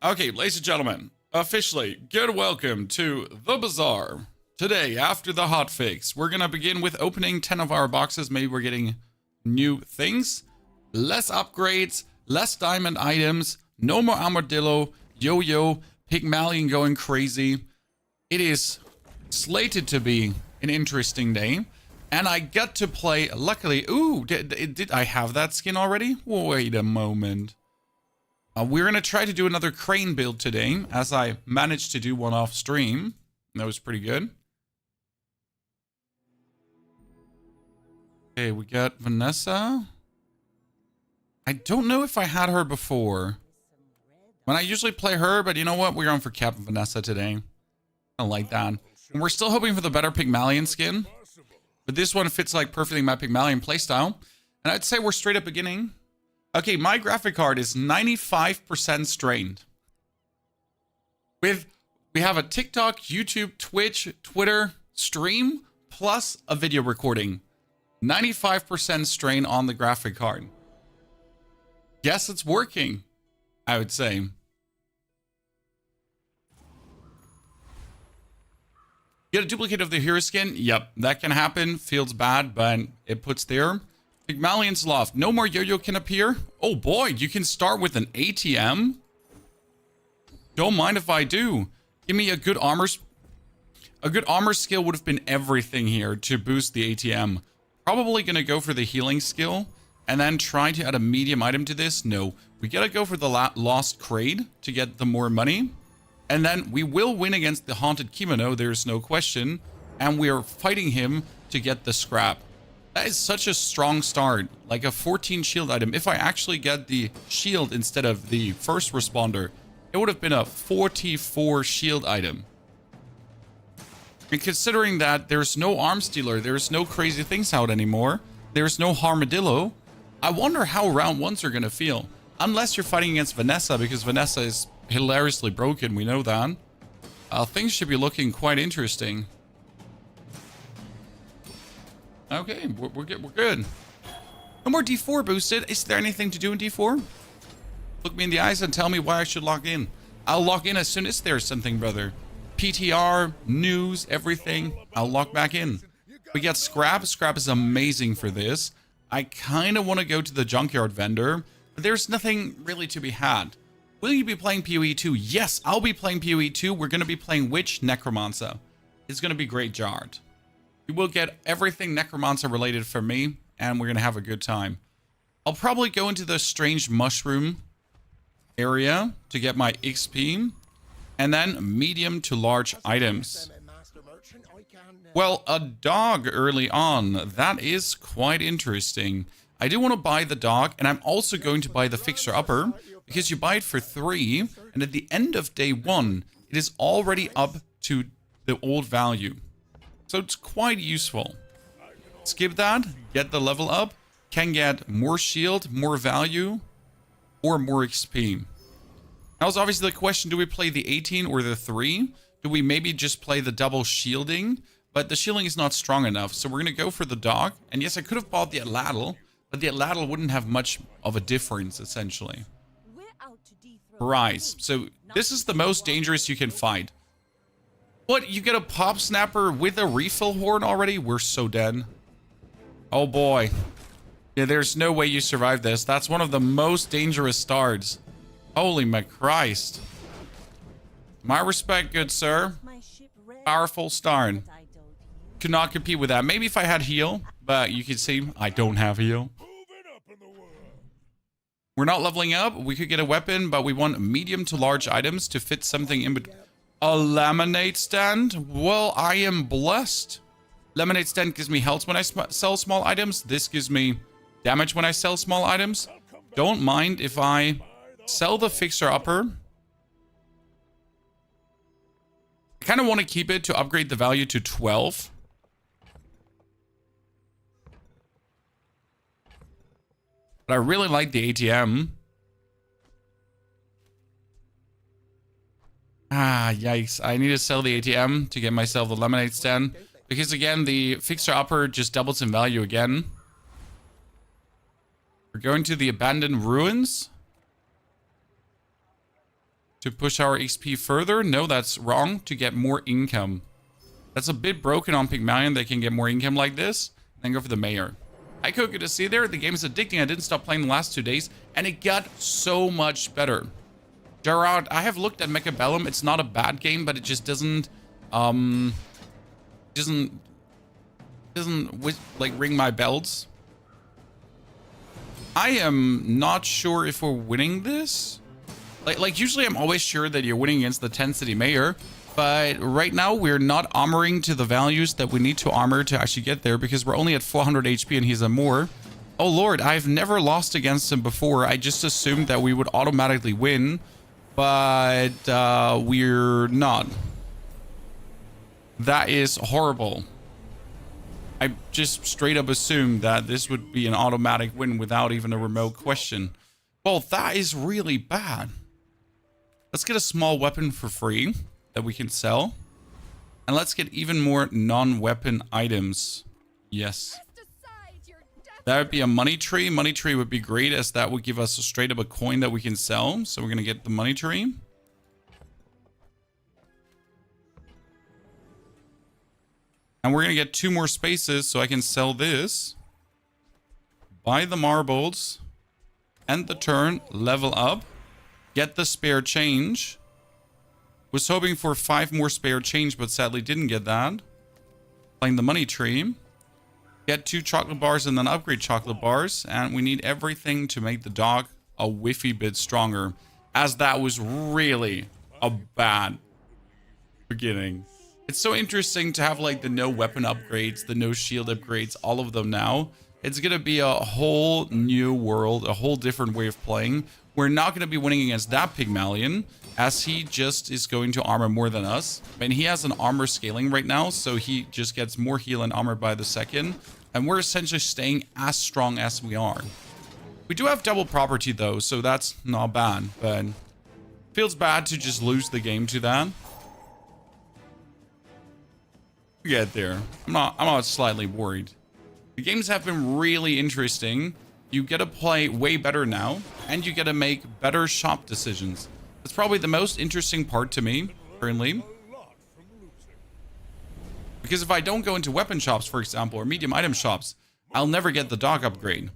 Okay, ladies and gentlemen, officially, good welcome to the Bazaar. Today, after the hotfix, we're gonna begin with opening 10 of our boxes. Maybe we're getting new things, less upgrades, less diamond items, no more armadillo, yo-yo, Pygmalion going crazy. It is slated to be an interesting day, and I get to play, luckily, ooh, did I have that skin already? Wait a moment. We're going to try to do another crane build today, as I managed to do one off stream. That was pretty good. Okay, we got Vanessa. I don't know if I had her before. When I usually play her, but you know what? We're going for Captain Vanessa today. I like that. And we're still hoping for the better Pygmalion skin. But this one fits like perfectly my Pygmalion playstyle. And I'd say we're straight up beginning. Okay, my graphic card is 95% strained. We have a TikTok, YouTube, Twitch, Twitter stream, plus a video recording. 95% strain on the graphic card. Guess it's working, I would say. Get a duplicate of the hero skin? Yep, that can happen. Feels bad, but it puts there. Pygmalion's Loft. No more yo-yo can appear. Oh boy, you can start with an ATM. Don't mind if I do. Give me a good armor. A good armor skill would have been everything here to boost the ATM. Probably going to go for the healing skill and then try to add a medium item to this. No, we got to go for the lost crate to get the more money. And then we will win against the haunted kimono. There's no question. And we are fighting him to get the scrap. That is such a strong start, like a 14 shield item. If I actually get the shield instead of the first responder, it would have been a 44 shield item. And considering that there's no arms dealer, there's no crazy things out anymore, there's no armadillo, I wonder how round ones are going to feel. Unless you're fighting against Vanessa, because Vanessa is hilariously broken, we know that. Things should be looking quite interesting. Okay, we're good. We're good. No more D4 boosted. Is there anything to do in D4? Look me in the eyes and tell me why I should log in. I'll log in as soon as there's something, brother. PTR, news, everything. I'll log back in. We get scrap. Scrap is amazing for this. I kind of want to go to the junkyard vendor, but there's nothing really to be had. Will you be playing PoE 2? Yes, I'll be playing PoE 2. We're going to be playing Witch Necromancer. It's going to be great Jard. You will get everything Necromancer related from me, and we're going to have a good time. I'll probably go into the strange mushroom area to get my XP, and then medium to large items. Well, a dog early on. That is quite interesting. I do want to buy the dog, and I'm also going to buy the fixer-upper, because you buy it for 3, and at the end of day 1, it is already up to the old value. So it's quite useful. Skip that, get the level up, can get more shield, more value, or more XP. Now is obviously the question, do we play the 18 or the 3? Do we maybe just play the double shielding? But the shielding is not strong enough, so we're going to go for the dog. And yes, I could have bought the Atlatl, but the Atlatl wouldn't have much of a difference, essentially. Rise. So this is the most dangerous you can fight. What, you get a pop snapper with a refill horn already? We're so dead. Oh boy. Yeah, there's no way you survive this. That's one of the most dangerous starts. Holy Christ. My respect, good sir. Powerful start. Could not compete with that. Maybe if I had heal, but you can see I don't have heal. We're not leveling up. We could get a weapon, but we want medium to large items to fit something in between. A laminate stand? Well, I am blessed. Laminate stand gives me health when I sell small items. This gives me damage when I sell small items. Don't mind if I sell the fixer-upper. I kind of want to keep it to upgrade the value to 12. But I really like the ATM. Ah, yikes. I need to sell the ATM to get myself the lemonade stand. Because again, the fixer-upper just doubles in value again. We're going to the abandoned ruins. To push our XP further? No, that's wrong. To get more income. That's a bit broken on Pygmalion. They can get more income like this. Then go for the mayor. Hi, Coco, to see there. The game is addicting. I didn't stop playing the last 2 days, and it got so much better. Gerard, I have looked at Mechabellum. It's not a bad game, but it just doesn't like ring my bells. I am not sure if we're winning this. Like usually I'm always sure that you're winning against the 10 city mayor, but right now we're not armoring to the values that we need to armor to actually get there because we're only at 400 HP and he's at more. Oh Lord, I've never lost against him before. I just assumed that we would automatically win, but we're not. That is horrible. I just straight up assumed that this would be an automatic win without even a remote question. Well, that is really bad. Let's get a small weapon for free that we can sell. And let's get even more non-weapon items. Yes. That would be a money tree. Money tree would be great as that would give us a straight up a coin that we can sell. So we're going to get the money tree. And we're going to get 2 more spaces so I can sell this. Buy the marbles. End the turn. Level up. Get the spare change. Was hoping for 5 more spare change, but sadly didn't get that. Playing the money tree. Get 2 chocolate bars and then upgrade chocolate bars. And we need everything to make the dog a whiffy bit stronger. As that was really a bad beginning. It's so interesting to have like the no weapon upgrades, the no shield upgrades, all of them now. It's going to be a whole new world, a whole different way of playing. We're not going to be winning against that Pygmalion, as he just is going to armor more than us. I mean, he has an armor scaling right now, so he just gets more heal and armor by the second. And we're essentially staying as strong as we are. We do have double property though, so that's not bad, but feels bad to just lose the game to that. We get there. I'm not slightly worried. The games have been really interesting. You get to play way better now, and you get to make better shop decisions. That's probably the most interesting part to me, currently. Because if I don't go into weapon shops, for example, or medium item shops, I'll never get the dog upgrade.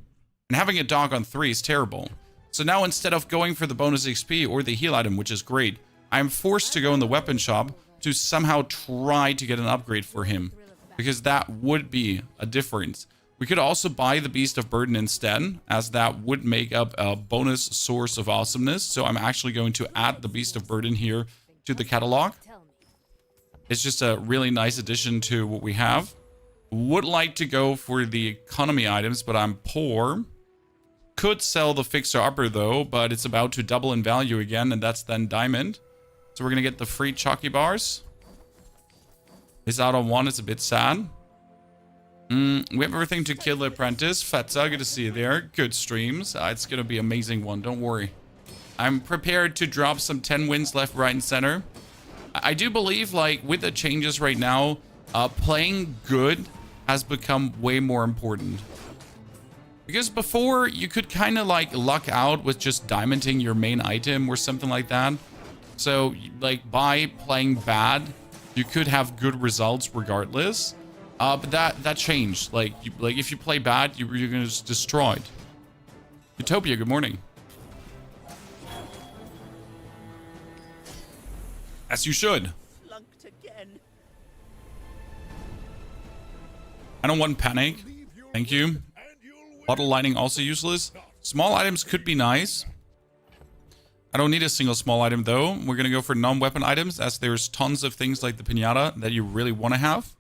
And having a dog on 3 is terrible. So now instead of going for the bonus XP or the heal item, which is great, I'm forced to go in the weapon shop to somehow try to get an upgrade for him. Because that would be a difference. We could also buy the Beast of Burden instead, as that would make up a bonus source of awesomeness. So I'm actually going to add the Beast of Burden here to the catalog. It's just a really nice addition to what we have. Would like to go for the economy items, but I'm poor. Could sell the fixer-upper though, but it's about to double in value again, and that's then diamond. So we're going to get the free Chucky bars. It's out on 1, it's a bit sad. We have everything to kill the apprentice. Fetza, good to see you there. Good streams. It's going to be an amazing one, don't worry. I'm prepared to drop some 10 wins left, right, and center. I do believe, like, with the changes right now, playing good has become way more important. Because before, you could kind of, like, luck out with just diamonding your main item or something like that. So, like, by playing bad, you could have good results regardless. But that changed. Like if you play bad, you're gonna just destroyed. Utopia, good morning. As you should. I don't want panic. Thank you. Bottle lining also useless. Small items could be nice. I don't need a single small item though. We're gonna go for non-weapon items, as there's tons of things like the pinata that you really want to have.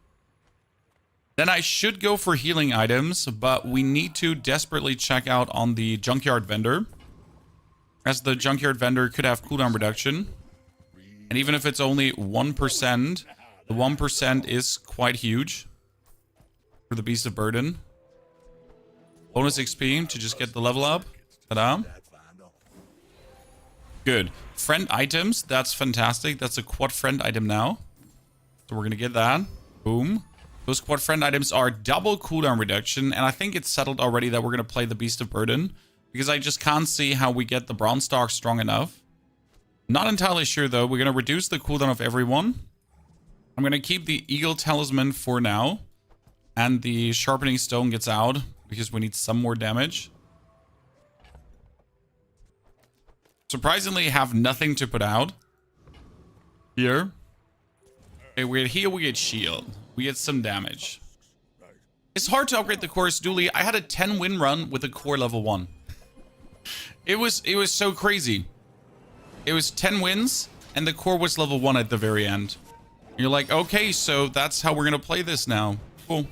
Then I should go for healing items, but we need to desperately check out on the junkyard vendor, as the junkyard vendor could have cooldown reduction. And even if it's only 1%, the 1% is quite huge for the Beast of Burden. Bonus XP to just get the level up. Ta-da. Good. Friend items, that's fantastic. That's a quad friend item now. So we're going to get that. Boom. Those quad friend items are double cooldown reduction, and I think it's settled already that we're going to play the Beast of Burden, because I just can't see how we get the Bronze Dog strong enough. Not entirely sure, though. We're going to reduce the cooldown of everyone. I'm going to keep the Eagle Talisman for now. And the Sharpening Stone gets out because we need some more damage. Surprisingly, have nothing to put out here. Okay, we get heal, we get shield. We get some damage. It's hard to upgrade the cores, Dooley. I had a 10 win run with a core level 1. It was so crazy. It was 10 wins and the core was level 1 at the very end. You're like, okay, so that's how we're gonna play this now. Cool.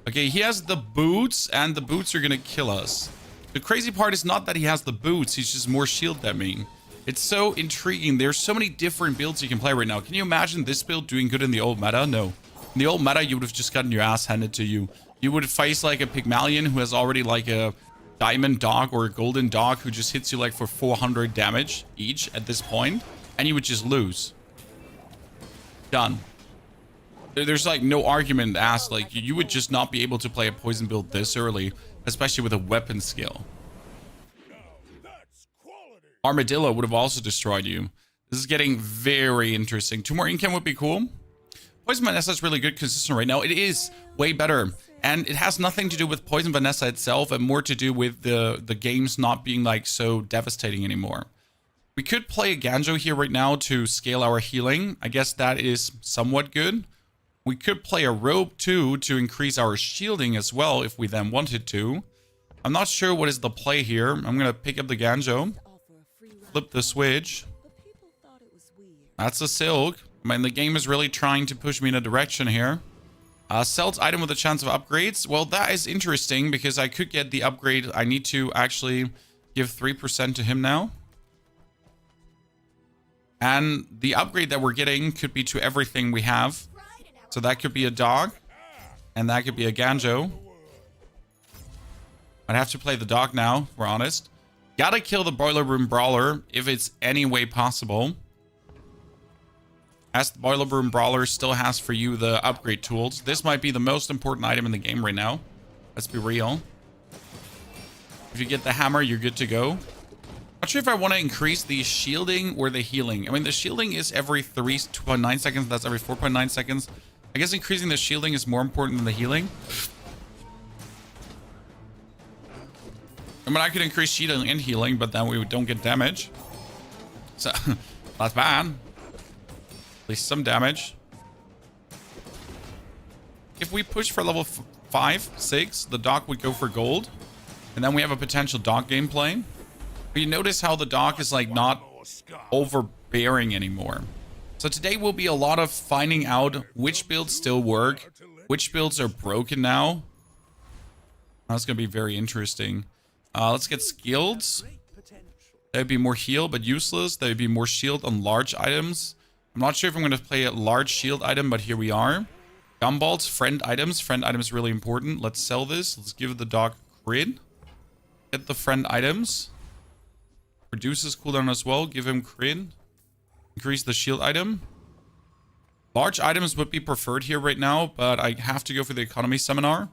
Okay, he has the boots and the boots are gonna kill us. The crazy part is not that he has the boots, he's just more shield than me. It's so intriguing. There's so many different builds you can play right now. Can you imagine this build doing good in the old meta? No. In the old meta, you would have just gotten your ass handed to you. You would face like a Pygmalion who has already like a diamond dog or a golden dog who just hits you like for 400 damage each at this point, and you would just lose. Done. There's like no argument asked. Like you would just not be able to play a poison build this early, especially with a weapon skill. Armadillo would have also destroyed you. This is getting very interesting. 2 more income would be cool. Poison Vanessa is really good consistent right now. It is way better. And it has nothing to do with Poison Vanessa itself and more to do with the games not being like so devastating anymore. We could play a Ganjo here right now to scale our healing. I guess that is somewhat good. We could play a Robe too to increase our shielding as well if we then wanted to. I'm not sure what is the play here. I'm going to pick up the Ganjo. Flip the switch. That's a Silk. I mean, the game is really trying to push me in a direction here. Sells item with a chance of upgrades. Well, that is interesting because I could get the upgrade. I need to actually give 3% to him now. And the upgrade that we're getting could be to everything we have. So that could be a dog. And that could be a Ganjo. I'd have to play the dog now, if we're honest. Gotta kill the Boiler Room Brawler if it's any way possible. As the Boiler Room Brawler still has for you the upgrade tools. This might be the most important item in the game right now. Let's be real. If you get the hammer, you're good to go. Not sure if I want to increase the shielding or the healing. I mean, the shielding is every 2.9 seconds. That's every 4.9 seconds. I guess increasing the shielding is more important than the healing. I mean, I could increase shielding and healing, but then we don't get damage. So, that's bad. At least some damage. If we push for level 5, 6, the dog would go for gold. And then we have a potential dog gameplay. But you notice how the dog is like not overbearing anymore. So today will be a lot of finding out which builds still work, which builds are broken now. That's going to be very interesting. Let's get skills. That would be more heal, but useless. That would be more shield on large items. I'm not sure if I'm going to play a large shield item, but here we are. Gumballs, friend items. Friend items really important. Let's sell this. Let's give the dog crit. Get the friend items. Reduces cooldown as well. Give him crit. Increase the shield item. Large items would be preferred here right now, but I have to go for the economy seminar,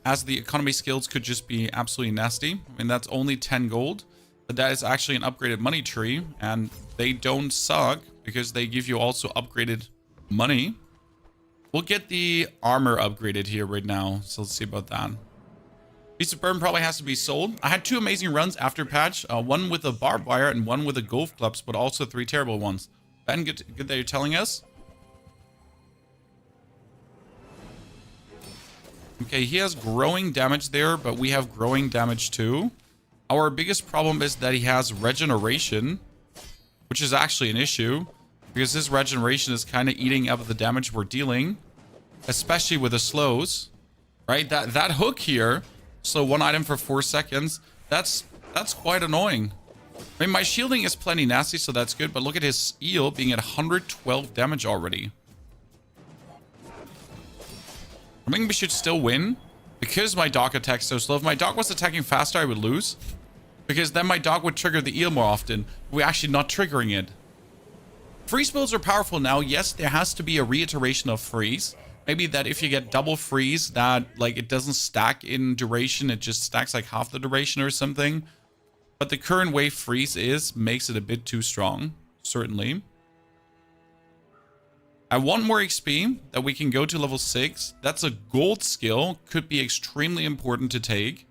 as the economy skills could just be absolutely nasty. I mean, that's only 10 gold, but that is actually an upgraded money tree, and they don't suck because they give you also upgraded money. We'll get the armor upgraded here right now, so let's see about that. Beast of Burden probably has to be sold. I had 2 amazing runs after patch, one with a barbed wire and one with the golf clubs, but also 3 terrible ones. Ben, good that you're telling us. Okay, he has growing damage there, but we have growing damage too. Our biggest problem is that he has regeneration, which is actually an issue, because his regeneration is kind of eating up the damage we're dealing, especially with the slows, right? That hook here, slow 1 item for 4 seconds, that's quite annoying. I mean, my shielding is plenty nasty, so that's good, but look at his eel being at 112 damage already. I think we should still win because my dog attacks so slow. If my dog was attacking faster, I would lose, because then my dog would trigger the eel more often. We're actually not triggering it. Freeze builds are powerful now. Yes, there has to be a reiteration of freeze. Maybe that if you get double freeze, that like it doesn't stack in duration. It just stacks like half the duration or something. But the current way freeze makes it a bit too strong, certainly. I want more XP that we can go to level 6. That's a gold skill. Could be extremely important to take.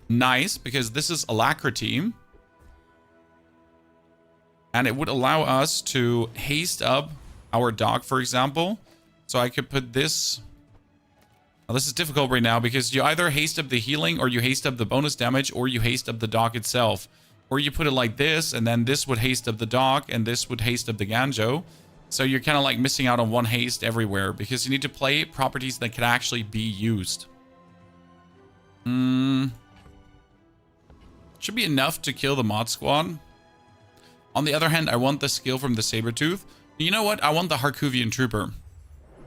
Nice, because this is alacrity. And it would allow us to haste up our dog, for example. So I could put this... Now, this is difficult right now because you either haste up the healing or you haste up the bonus damage or you haste up the dog itself. Or you put it like this and then this would haste up the dog and this would haste up the Ganjo. So you're kind of like missing out on one haste everywhere because you need to play properties that can actually be used. Should be enough to kill the mod squad. On the other hand, I want the skill from the Sabertooth. You know what? I want the Harkuvian Trooper.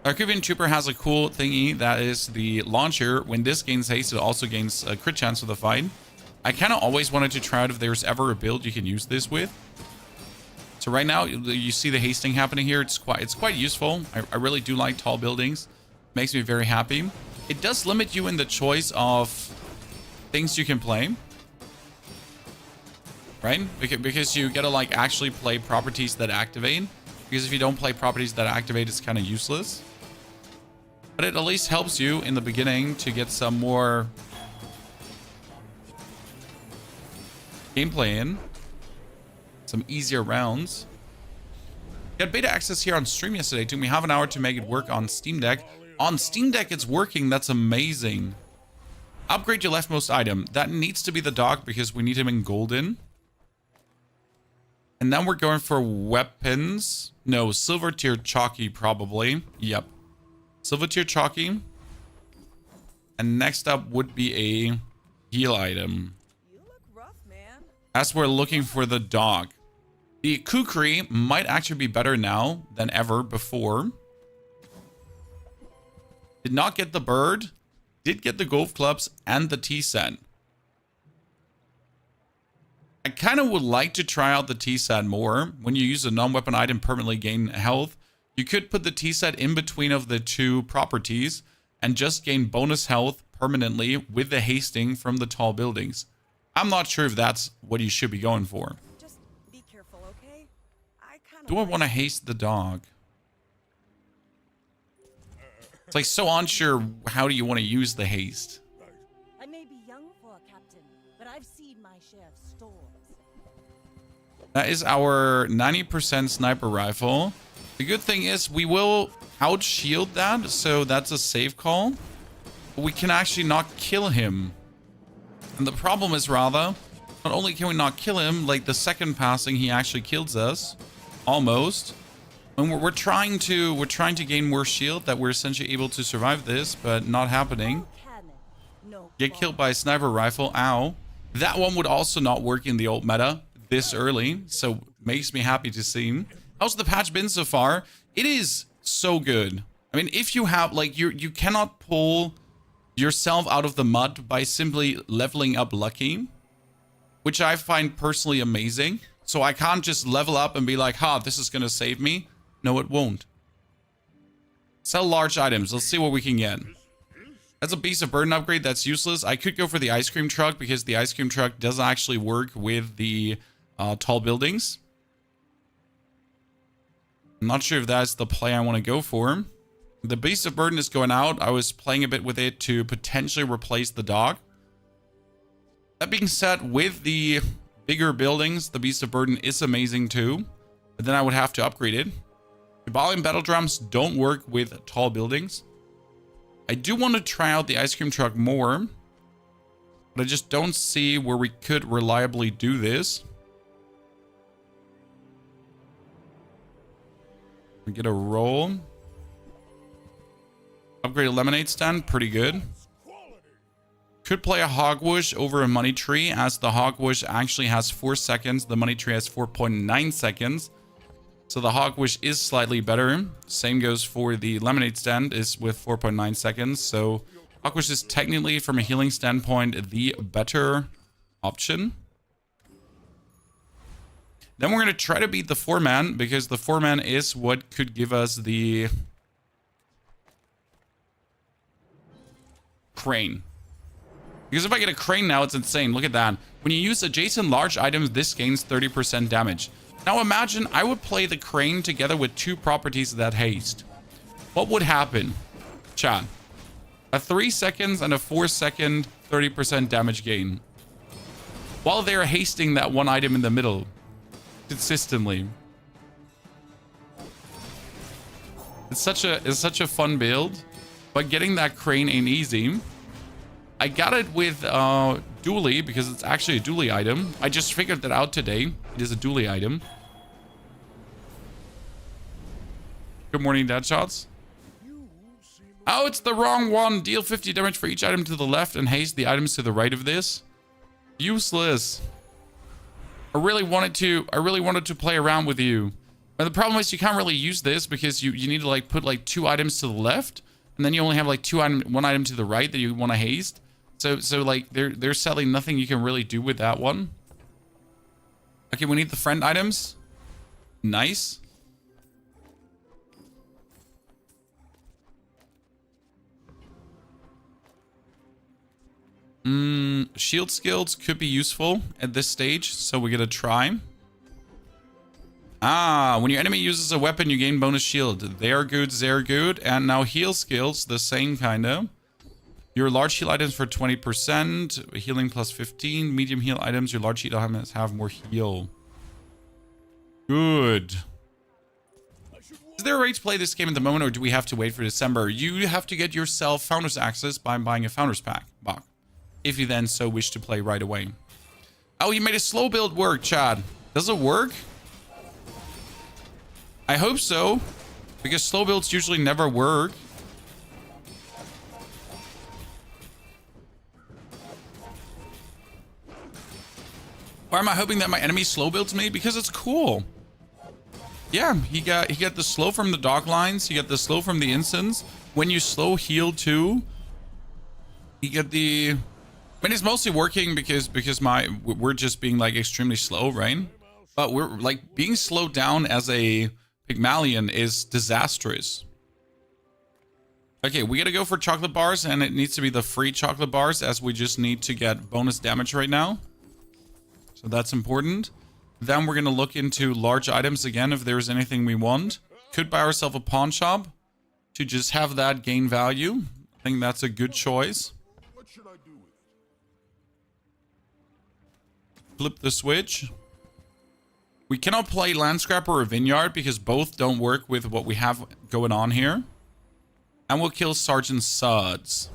Harkuvian Trooper has a cool thingy that is the launcher. When this gains haste, it also gains a crit chance for the fight. I kind of always wanted to try out if there's ever a build you can use this with. So right now, you see the hasting happening here. It's quite useful. I really do like tall buildings. Makes me very happy. It does limit you in the choice of things you can play. Right? Because you gotta like actually play properties that activate. Because if you don't play properties that activate, it's kind of useless. But it at least helps you in the beginning to get some more gameplay in. Some easier rounds. Got beta access here on stream yesterday. Took me half an hour to make it work on Steam Deck. On Steam Deck, it's working. That's amazing. Upgrade your leftmost item. That needs to be the dog because we need him in golden. And then we're going for weapons. No, silver tier chalky probably. Yep. Silver tier chalky. And next up would be a heal item. You look rough, man. As we're looking for the dog. The kukri might actually be better now than ever before. Did not get the bird. Did get the golf clubs and the tea set. I kind of would like to try out the tea set more. When you use a non-weapon item permanently gain health, you could put the tea set in between of the two properties and just gain bonus health permanently with the hasting from the tall buildings. I'm not sure if that's what you should be going for. Just be careful, okay? Do I want to haste the dog? It's like so unsure. How do you want to use the haste? I may be young for a captain, but I've seen my share of storms. That is our 90% sniper rifle. The good thing is we will out shield that, so that's a safe call. But we can actually not kill him. And the problem is rather, not only can we not kill him, like the second passing he actually kills us. Almost. And we're trying to gain more shield that we're essentially able to survive this, but not happening. Get killed by a sniper rifle. Ow. That one would also not work in the old meta this early, so makes me happy to see. How's the patch been so far? It is so good. I mean, if you have, like, you cannot pull yourself out of the mud by simply leveling up lucky, which I find personally amazing. So I can't just level up and be like, ha, this is going to save me. No, it won't. Sell large items. Let's see what we can get. That's a Beast of Burden upgrade. That's useless. I could go for the ice cream truck because the ice cream truck doesn't actually work with the tall buildings. I'm not sure if that's the play I want to go for. The Beast of Burden is going out. I was playing a bit with it to potentially replace the dog. That being said, with the bigger buildings, the Beast of Burden is amazing too. But then I would have to upgrade it. Hibalian battle drums don't work with tall buildings. I do want to try out the ice cream truck more. But I just don't see where we could reliably do this. We get a roll. Upgrade a lemonade stand, pretty good. Could play a hogwash over a money tree, as the hogwash actually has 4 seconds. The money tree has 4.9 seconds. So the hogwash is slightly better. Same goes for the lemonade stand, is with 4.9 seconds. So hogwash is technically, from a healing standpoint, the better option. Then we're going to try to beat the 4-man, because the 4-man is what could give us the crane. Because if I get a crane now, it's insane. Look at that. When you use adjacent large items, this gains 30% damage. Now imagine I would play the crane together with 2 properties that haste. What would happen? Chat. A 3 seconds and a 4 second 30% damage gain. While they're hasting that one item in the middle. Consistently. It's such a fun build. But getting that crane ain't easy. I got it with dually because it's actually a dually item. I just figured that out today. It is a dually item. Good morning, Dad Shots. Oh, it's the wrong one. Deal 50 damage for each item to the left and haste the items to the right of this. Useless. I really wanted to play around with you. But the problem is you can't really use this because you need to like put like 2 items to the left. And then you only have like 1 item to the right that you want to haste. So like there's sadly nothing you can really do with that one. Okay, we need the friend items. Nice. Shield skills could be useful at this stage, so we're gonna try. When your enemy uses a weapon, you gain bonus shield. They're good. And now heal skills, the same kinda. Your large heal items for 20%, healing plus 15. Medium heal items, your large heal items have more heal. Good. Is there a way to play this game at the moment, or do we have to wait for December? You have to get yourself Founders Access by buying a Founders Pack box, if you then so wish to play right away. Oh, you made a slow build work, Chad. Does it work? I hope so, because slow builds usually never work. Why am I hoping that my enemy slow builds me? Because it's cool. Yeah, he got the slow from the dog lines. He got the slow from the instants. When you slow heal too, you get the. I mean, it's mostly working because we're just being like extremely slow, right? But we're like being slowed down as a Pygmalion is disastrous. Okay, we gotta go for chocolate bars, and it needs to be the free chocolate bars, as we just need to get bonus damage right now. So that's important. Then we're gonna look into large items again if there's anything we want. Could buy ourselves a pawn shop to just have that gain value. I think that's a good choice. What should I do with it? Flip the switch. We cannot play Landscrapper or Vineyard because both don't work with what we have going on here. And we'll kill Sergeant Suds.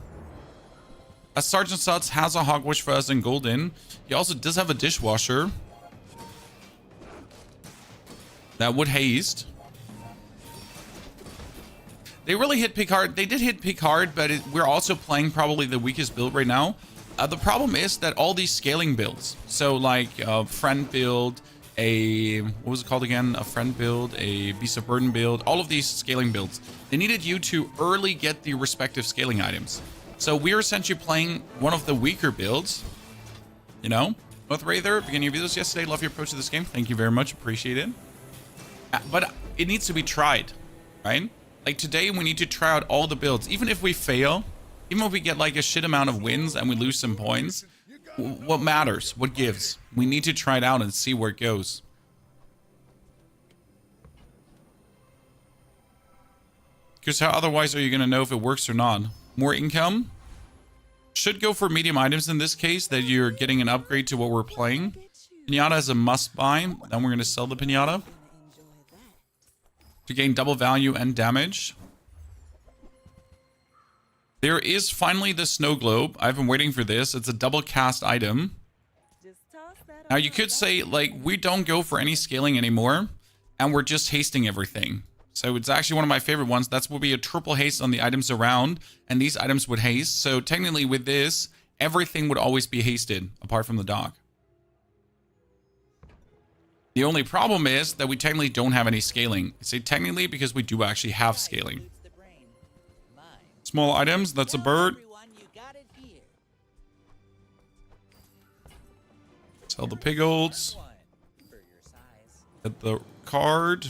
As Sergeant Suds has a Hogwash for us in Golden. He also does have a dishwasher. That would haste. They really hit Picard. They did hit Picard, but we're also playing probably the weakest build right now. The problem is that all these scaling builds, so like friend build, what was it called again? A friend build, a Beast of Burden build, all of these scaling builds, they needed you to early get the respective scaling items. So we're essentially playing one of the weaker builds, you know? Both Rather, beginning of videos yesterday, love your approach to this game. Thank you very much, appreciate it. But it needs to be tried, right? Like today, we need to try out all the builds. Even if we fail, even if we get like a shit amount of wins and we lose some points, what matters? What gives? We need to try it out and see where it goes. Because how otherwise are you going to know if it works or not? More income? Should go for medium items in this case, that you're getting an upgrade to what we're playing. Pinata is a must buy. Then we're going to sell the Pinata to gain double value and damage. There is finally the snow globe. I've been waiting for this. It's a double cast item. Now you could say like we don't go for any scaling anymore and we're just hasting everything. So it's actually one of my favorite ones. That would be a triple haste on the items around, and these items would haste. So technically with this, everything would always be hasted apart from the dog. The only problem is that we technically don't have any scaling. I say technically because we do actually have scaling. Small items, that's a bird. Sell the pigolds. Get the card.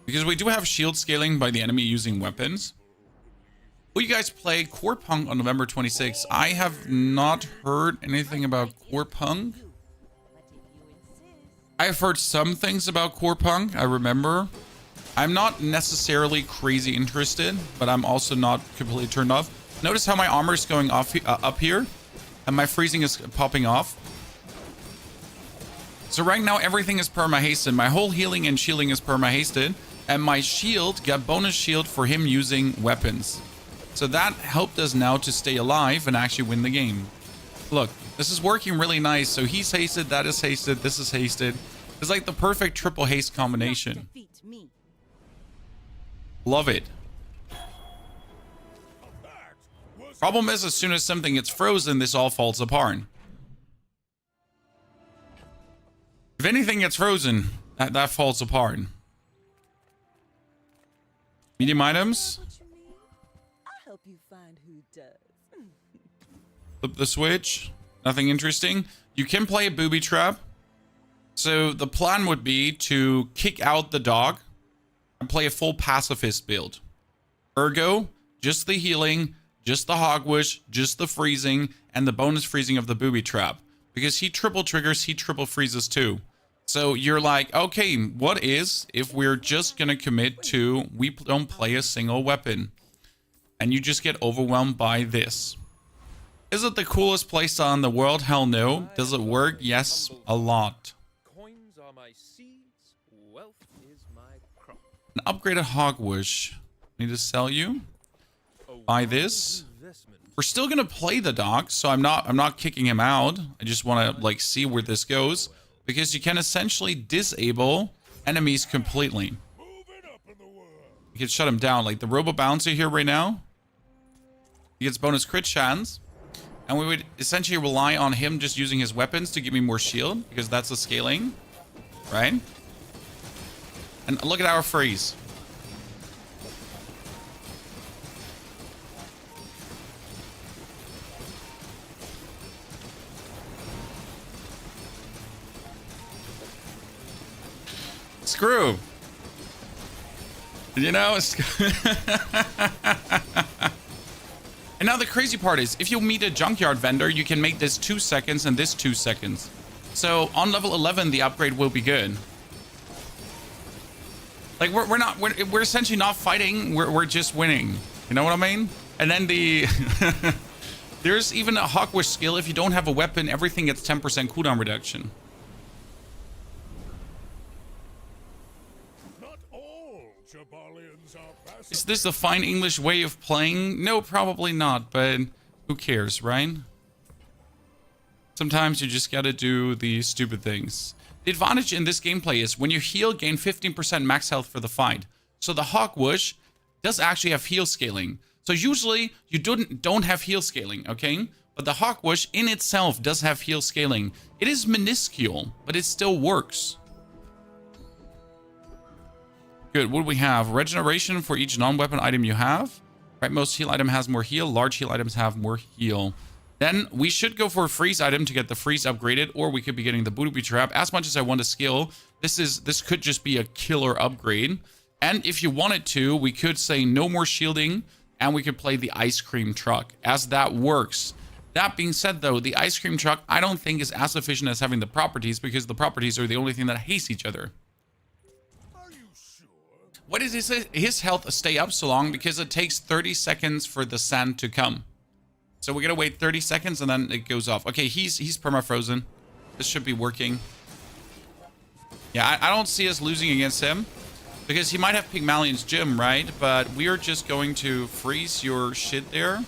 Because we do have shield scaling by the enemy using weapons. Will you guys play Core Punk on November 26th? I have not heard anything about Core Punk. I've heard some things about Core Punk, I remember. I'm not necessarily crazy interested, but I'm also not completely turned off. Notice how my armor is going off up here, and my freezing is popping off. So right now, everything is perma-hasted. My whole healing and shielding is perma-hasted, and my shield got bonus shield for him using weapons. So that helped us now to stay alive and actually win the game. Look, this is working really nice. So he's hasted, that is hasted, this is hasted. It's like the perfect triple haste combination. Love it. Problem is, as soon as something gets frozen, this all falls apart. If anything gets frozen, that falls apart. Medium items. I'll help you find who does. Flip the switch. Nothing interesting. You can play a booby trap. So the plan would be to kick out the dog and play a full pacifist build. Ergo, just the healing, just the hogwash, just the freezing, and the bonus freezing of the booby trap. Because he triple triggers, he triple freezes too. So you're like, okay, what is if we're just going to commit to we don't play a single weapon? And you just get overwhelmed by this. Is it the coolest playstyle in the world? Hell no. Does it work? Yes, a lot. Coins are my seeds, wealth is my crop. An upgraded hogwash. Need to sell you. Buy this. We're still going to play the dog, so I'm not kicking him out. I just want to like see where this goes. Because you can essentially disable enemies completely. You can shut him down. Like the Robo Bouncer here right now. He gets bonus crit chance. And we would essentially rely on him just using his weapons to give me more shield. Because that's the scaling. Right? And look at our freeze. Screw. You know, and now the crazy part is, if you meet a junkyard vendor, you can make this 2 seconds and this 2 seconds. So on level 11, the upgrade will be good. Like we're essentially not fighting. We're just winning. You know what I mean? And then the there's even a hawkwish skill. If you don't have a weapon, everything gets 10% cooldown reduction. Is this a fine English way of playing? No, probably not, but who cares, right? Sometimes you just gotta do the stupid things. The advantage in this gameplay is when you heal, gain 15% max health for the fight. So the Hogwash does actually have heal scaling. So usually you don't have heal scaling, okay? But the Hogwash in itself does have heal scaling. It is minuscule, but it still works. Good. What do we have? Regeneration for each non-weapon item you have. Right, most heal item has more heal. Large heal items have more heal. Then we should go for a freeze item to get the freeze upgraded, or we could be getting the booby trap. As much as I want to skill, this could just be a killer upgrade. And if you wanted to, we could say no more shielding, and we could play the ice cream truck, as that works. That being said, though, the ice cream truck I don't think is as efficient as having the properties, because the properties are the only thing that haste each other. Why does his health stay up so long? Because it takes 30 seconds for the sand to come. So we're gonna wait 30 seconds and then it goes off. Okay, he's perma-frozen. This should be working. Yeah, I don't see us losing against him. Because he might have Pygmalion's gym, right? But we are just going to freeze your shit there.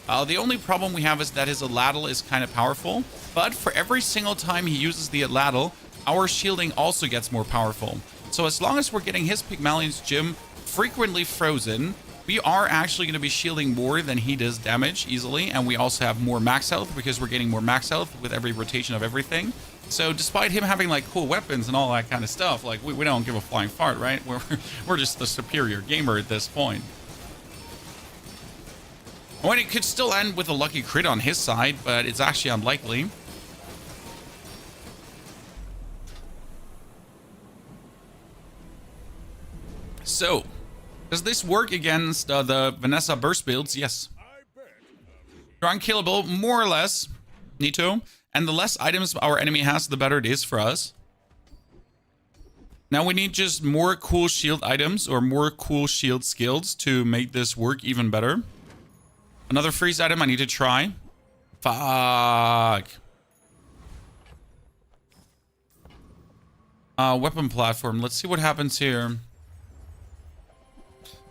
The only problem we have is that his Atlatl is kind of powerful. But for every single time he uses the Atlatl, our shielding also gets more powerful. So as long as we're getting his Pygmalion's gym frequently frozen, we are actually going to be shielding more than he does damage easily. And we also have more max health because we're getting more max health with every rotation of everything. So despite him having like cool weapons and all that kind of stuff, like we don't give a flying fart, right? We're just the superior gamer at this point. I mean, it could still end with a lucky crit on his side, but it's actually unlikely. So, Does this work against the Vanessa burst builds? Yes. You're unkillable, more or less, Nito. And the less items our enemy has, the better it is for us. Now we need just more cool shield items or more cool shield skills to make this work even better. Another freeze item I need to try. Fuck. Weapon platform. Let's see what happens here.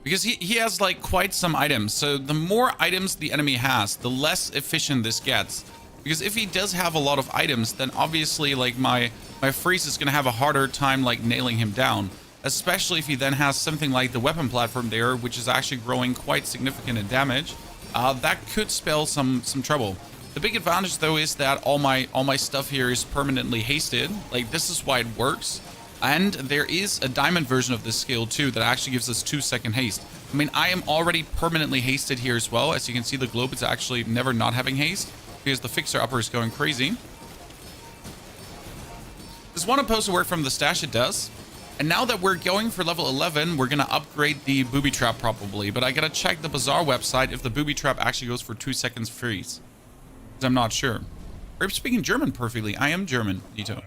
Because he has like quite some items. So the more items the enemy has, the less efficient this gets. Because if he does have a lot of items, then obviously like my freeze is going to have a harder time like nailing him down. Especially if he then has something like the weapon platform there, which is actually growing quite significant in damage. That could spell some trouble. The big advantage though is that all my stuff here is permanently hasted. Like this is why it works. And there is a diamond version of this skill too that actually gives us 2-second haste. I mean, I am already permanently hasted here as well. As you can see, the globe is actually never not having haste because the fixer upper is going crazy. Does one opposed to work from the stash? It does. And now that we're going for level 11, we're going to upgrade the booby trap probably. But I got to check the Bazaar website if the booby trap actually goes for 2 seconds freeze. Because I'm not sure. Are you speaking German perfectly? I am German, Nito.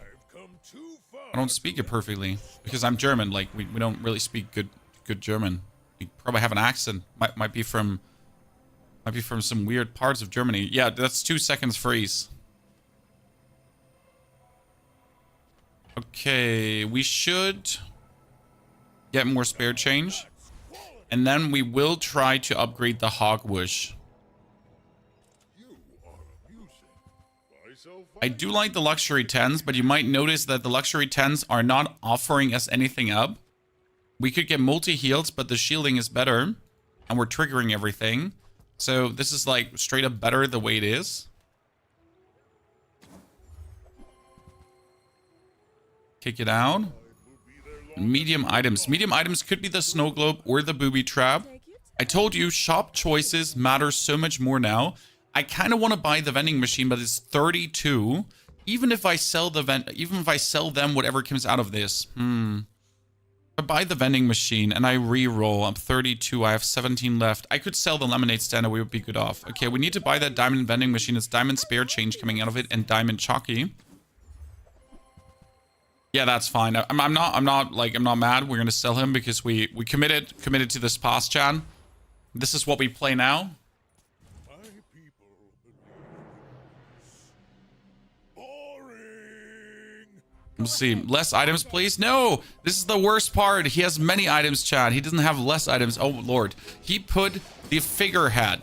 I don't speak it perfectly because I'm German. Like we don't really speak good German. We probably have an accent. Might be from some weird parts of Germany. Yeah, that's 2 seconds freeze. Okay, we should get more spare change, and then we will try to upgrade the Hogwash. I do like the luxury 10s, but you might notice that the luxury 10s are not offering us anything up. We could get multi-heals, but the shielding is better, and we're triggering everything. So this is like straight up better the way it is. Kick it out. Medium items. Medium items could be the snow globe or the booby trap. I told you shop choices matter so much more now. I kind of want to buy the vending machine, but it's 32. Even if I sell them whatever comes out of this. I buy the vending machine and I re-roll. I'm 32. I have 17 left. I could sell the lemonade stand and we would be good off. Okay, we need to buy that diamond vending machine. It's diamond spare change coming out of it and diamond chalky. Yeah, that's fine. I'm not mad. We're gonna sell him because we committed to this pass, Chan. This is what we play now. Let's see. Less items, please. No! This is the worst part. He has many items, Chad. He doesn't have less items. Oh, Lord. He put the figurehead.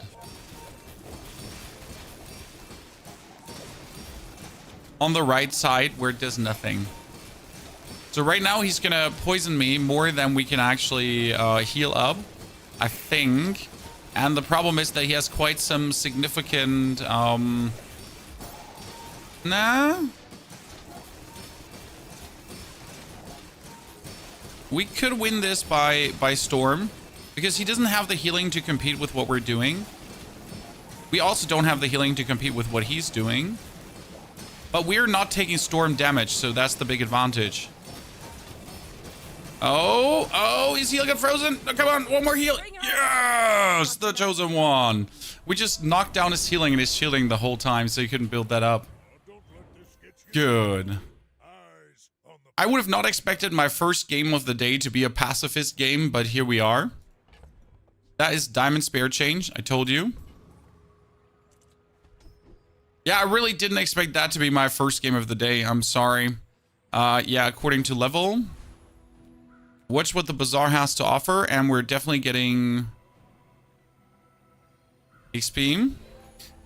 On the right side where it does nothing. So right now he's going to poison me more than we can actually heal up, I think. And the problem is that he has quite some significant... Nah... We could win this by storm because he doesn't have the healing to compete with what we're doing. We also don't have the healing to compete with what he's doing. But we're not taking storm damage, so that's the big advantage. Oh, his heal got frozen. Oh, come on, one more heal. Yes, the chosen one. We just knocked down his healing and his shielding the whole time, so he couldn't build that up. Good. I would have not expected my first game of the day to be a pacifist game, but here we are. That is diamond spare change, I told you. Yeah, I really didn't expect that to be my first game of the day. I'm sorry. Yeah, according to level. Watch what the Bazaar has to offer, and we're definitely getting XP.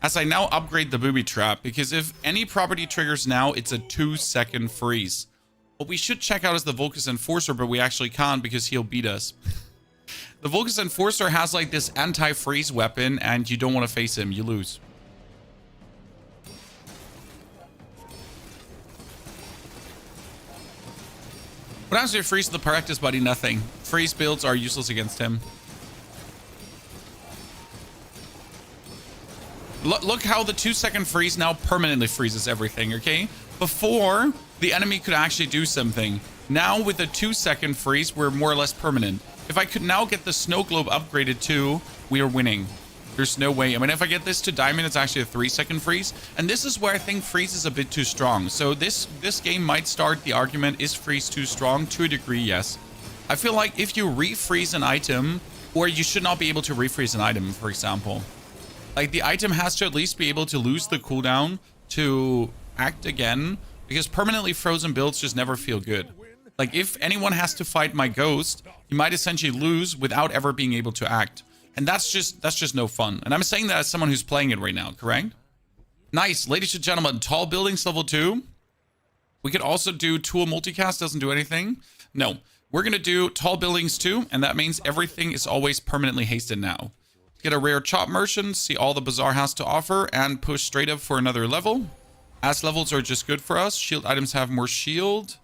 As I now upgrade the booby trap, because if any property triggers now, it's a 2-second freeze. What we should check out is the Vulcus Enforcer, but we actually can't because he'll beat us. The Vulcus Enforcer has like this anti-freeze weapon, and you don't want to face him. You lose. What happens if you freeze the practice buddy? Nothing. Freeze builds are useless against him. Look how the 2-second freeze now permanently freezes everything, okay? Before, the enemy could actually do something. Now, with the 2-second freeze, we're more or less permanent. If I could now get the snow globe upgraded too, we are winning. There's no way. I mean, if I get this to diamond, it's actually a 3-second freeze. And this is where I think freeze is a bit too strong. So this game might start the argument, is freeze too strong? To a degree, yes. I feel like if you refreeze an item, or you should not be able to refreeze an item, for example. Like, the item has to at least be able to lose the cooldown to act again, because permanently frozen builds just never feel good. Like, if anyone has to fight my ghost, he might essentially lose without ever being able to act. And that's just no fun. And I'm saying that as someone who's playing it right now, correct? Nice. Ladies and gentlemen, tall buildings level 2. We could also do tool multicast, doesn't do anything. No, we're going to do tall buildings 2, and that means everything is always permanently hasted now. Get a rare chop merchant, see all the Bazaar has to offer, and push straight up for another level. As levels are just good for us. Shield items have more shield.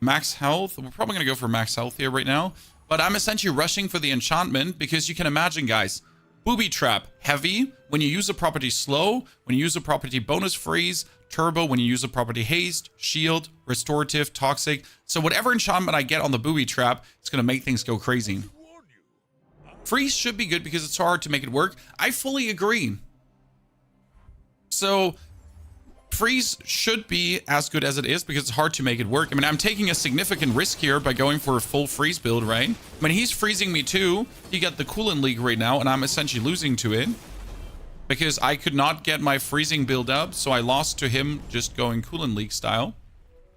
Max health. We're probably going to go for max health here right now. But I'm essentially rushing for the enchantment because you can imagine, guys, booby trap, heavy. When you use a property slow, when you use a property bonus freeze, turbo, when you use a property haste, shield, restorative, toxic. So whatever enchantment I get on the booby trap, it's going to make things go crazy. Freeze should be good because it's hard to make it work. I fully agree. So freeze should be as good as it is because it's hard to make it work. I mean, I'm taking a significant risk here by going for a full freeze build, right? I mean, he's freezing me too. He got the Coolant League right now, and I'm essentially losing to it because I could not get my freezing build up, so I lost to him just going Coolant League style.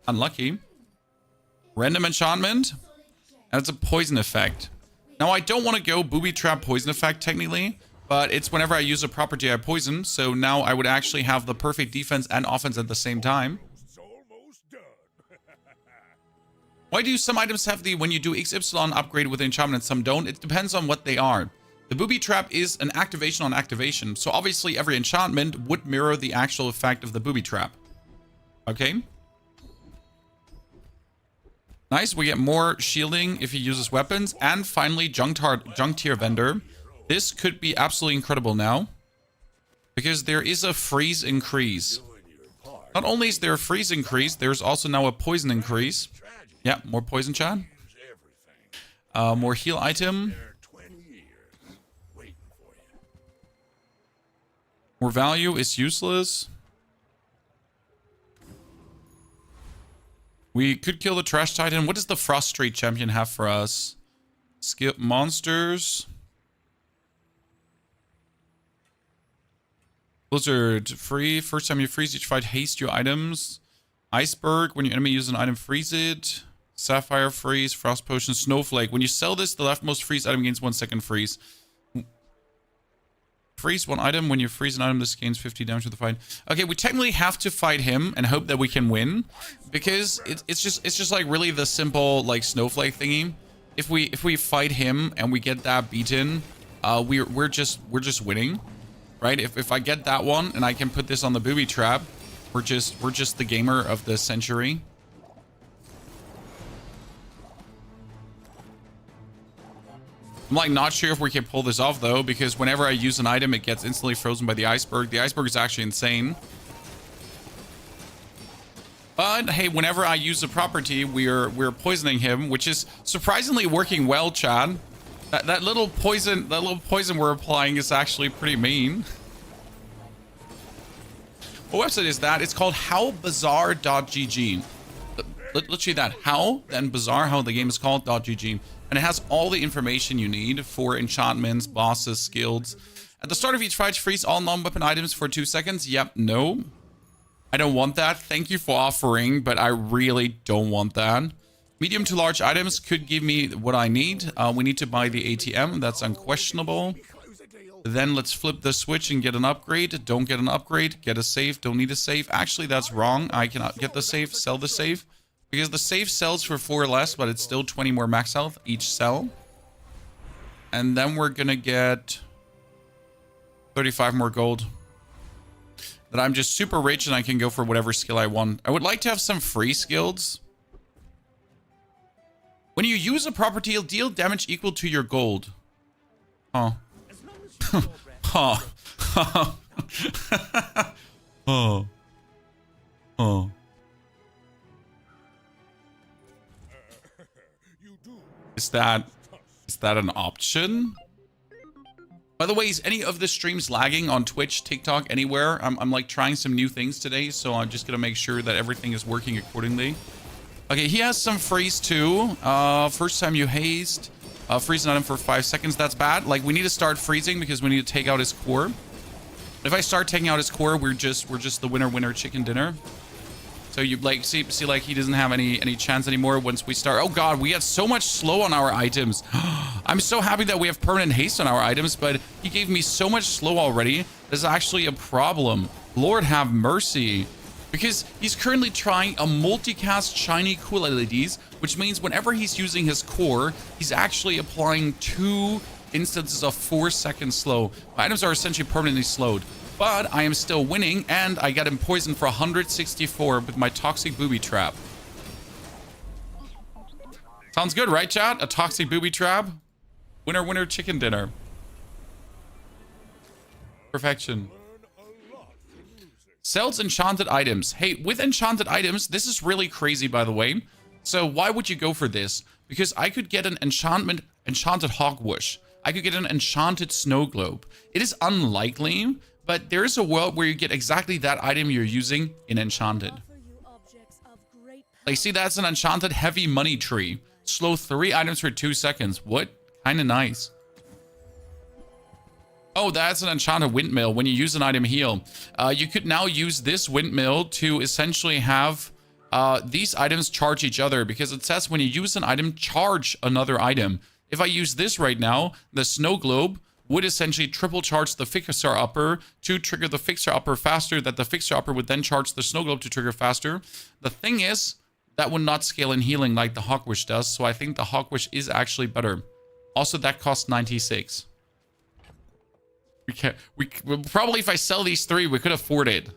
Unlucky. Random enchantment. And it's a poison effect. Now, I don't want to go booby trap poison effect technically, but it's whenever I use a property I poison. So now I would actually have the perfect defense and offense at the same time. Why do some items have the when you do XY upgrade with enchantment and some don't? It depends on what they are. The booby trap is an activation on activation. So obviously every enchantment would mirror the actual effect of the booby trap. Okay. Nice, we get more shielding if he uses weapons. And finally, junk tier vendor. This could be absolutely incredible now. Because there is a freeze increase. Not only is there a freeze increase, there's also now a poison increase. Yeah, more poison, Chad. More heal item. More value is useless. We could kill the Trash Titan. What does the Frost Street Champion have for us? Skip monsters. Blizzard. Free. First time you freeze each fight, haste your items. Iceberg. When your enemy uses an item, freeze it. Sapphire freeze. Frost Potion. Snowflake. When you sell this, the leftmost freeze item gains 1 second freeze. Freeze one item. When you freeze an item, this gains 50 damage to the fight. Okay, we technically have to fight him and hope that we can win, because it's just like really the simple like snowflake thingy. If we fight him and we get that beaten, we're just winning, right? If I get that one and I can put this on the booby trap, we're just the gamer of the century. I'm like not sure if we can pull this off though, because whenever I use an item, it gets instantly frozen by the iceberg. The iceberg is actually insane. But hey, whenever I use a property, we're poisoning him, which is surprisingly working well, Chad. That little poison we're applying is actually pretty mean. What website is that? It's called howbazaar.gg. Literally that, how, then Bazaar, how the game is called, .gg. And it has all the information you need for enchantments, bosses, skills. At the start of each fight, freeze all non-weapon items for 2 seconds. Yep, no. I don't want that. Thank you for offering, but I really don't want that. Medium to large items could give me what I need. We need to buy the ATM. That's unquestionable. Then let's flip the switch and get an upgrade. Don't get an upgrade. Get a save. Don't need a save. Actually, that's wrong. I cannot get the save. Sell the save. Because the save sells for 4 less, but it's still 20 more max health each sell. And then we're going to get 35 more gold. That I'm just super rich and I can go for whatever skill I want. I would like to have some free skills. When you use a property, you'll deal damage equal to your gold. Oh. Oh. Oh. Oh. Is that an option? By the way, is any of the streams lagging on Twitch, TikTok, anywhere? I'm like trying some new things today, so I'm just gonna make sure that everything is working accordingly. Okay, he has some freeze too. First time you haste, freeze an item for 5 seconds. That's bad. Like, we need to start freezing because we need to take out his core. If I start taking out his core, we're just the winner chicken dinner. So you like see like he doesn't have any chance anymore once we start. Oh god, we had so much slow on our items. I'm so happy that we have permanent haste on our items, but he gave me so much slow already. There's actually a problem. Lord have mercy. Because he's currently trying a multicast shiny cool LEDs, which means whenever he's using his core, he's actually applying 2 instances of 4-second slow. My items are essentially permanently slowed. But I am still winning, and I got him poisoned for 164 with my toxic booby trap. Sounds good, right, chat? A toxic booby trap? Winner, winner, chicken dinner. Perfection. Sells enchanted items. Hey, with enchanted items, this is really crazy, by the way. So why would you go for this? Because I could get an enchanted hogwash. I could get an enchanted snow globe. It is unlikely, but there is a world where you get exactly that item you're using in enchanted. Like, see, that's an enchanted heavy money tree. Slow 3 items for 2 seconds. What? Kind of nice. Oh, that's an enchanted windmill. When you use an item heal, you could now use this windmill to essentially have these items charge each other, because it says when you use an item, charge another item. If I use this right now, the snow globe would essentially triple charge the fixer upper to trigger the fixer upper faster, that the fixer upper would then charge the snow globe to trigger faster. The thing is, that would not scale in healing like the hogwash does, so I think the hogwash is actually better. Also, that costs 96. We probably, if I sell these 3, we could afford it.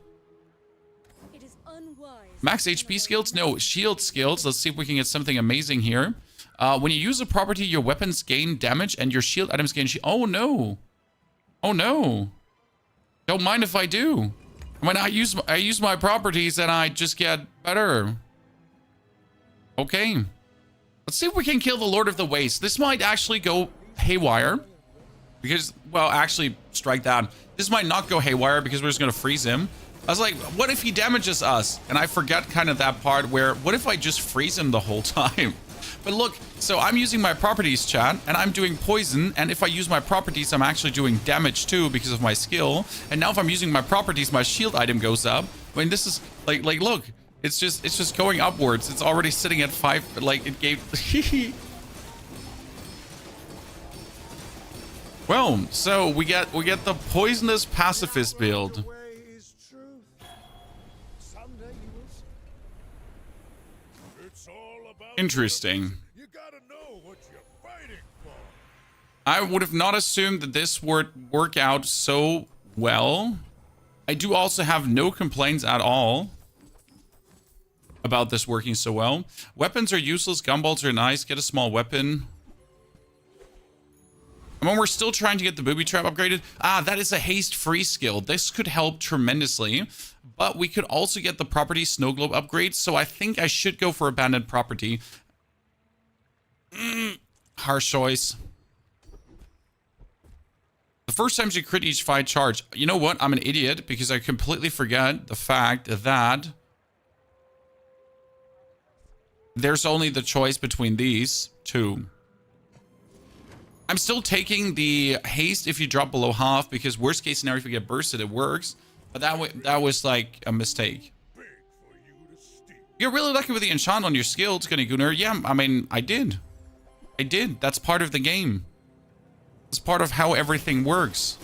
Max HP skills? No, shield skills. Let's see if we can get something amazing here. When you use a property, your weapons gain damage and your shield items gain shield. Oh no. Oh no. Don't mind if I do. When I use my properties and I just get better. Okay. Let's see if we can kill the Lord of the Waste. This might actually go haywire. Because, well, actually, strike that. This might not go haywire because we're just going to freeze him. I was like, what if he damages us? And I forget kind of that part where, what if I just freeze him the whole time? But look, so I'm using my properties, chat, and I'm doing poison. And if I use my properties, I'm actually doing damage too because of my skill. And now if I'm using my properties, my shield item goes up. I mean, this is like look, it's just going upwards. It's already sitting at 5, like it gave. Well, so we get the poisonous pacifist build. Interesting. You gotta know what you're fighting for. I would have not assumed that this would work out so well. I do also have no complaints at all about this working so well. Weapons are useless. Gumballs are nice. Get a small weapon. I mean, we're still trying to get the booby trap upgraded. Ah, that is a haste free skill. This could help tremendously. But we could also get the property snow globe upgrade. So I think I should go for abandoned property. Harsh choice. The first time you crit each fight charge. You know what? I'm an idiot because I completely forget the fact that there's only the choice between these 2. I'm still taking the haste if you drop below half, because worst case scenario, if you get bursted, it works. But that was like a mistake. You're really lucky with the enchant on your skills, Gunnar. Yeah, I mean, I did. That's part of the game. It's part of how everything works.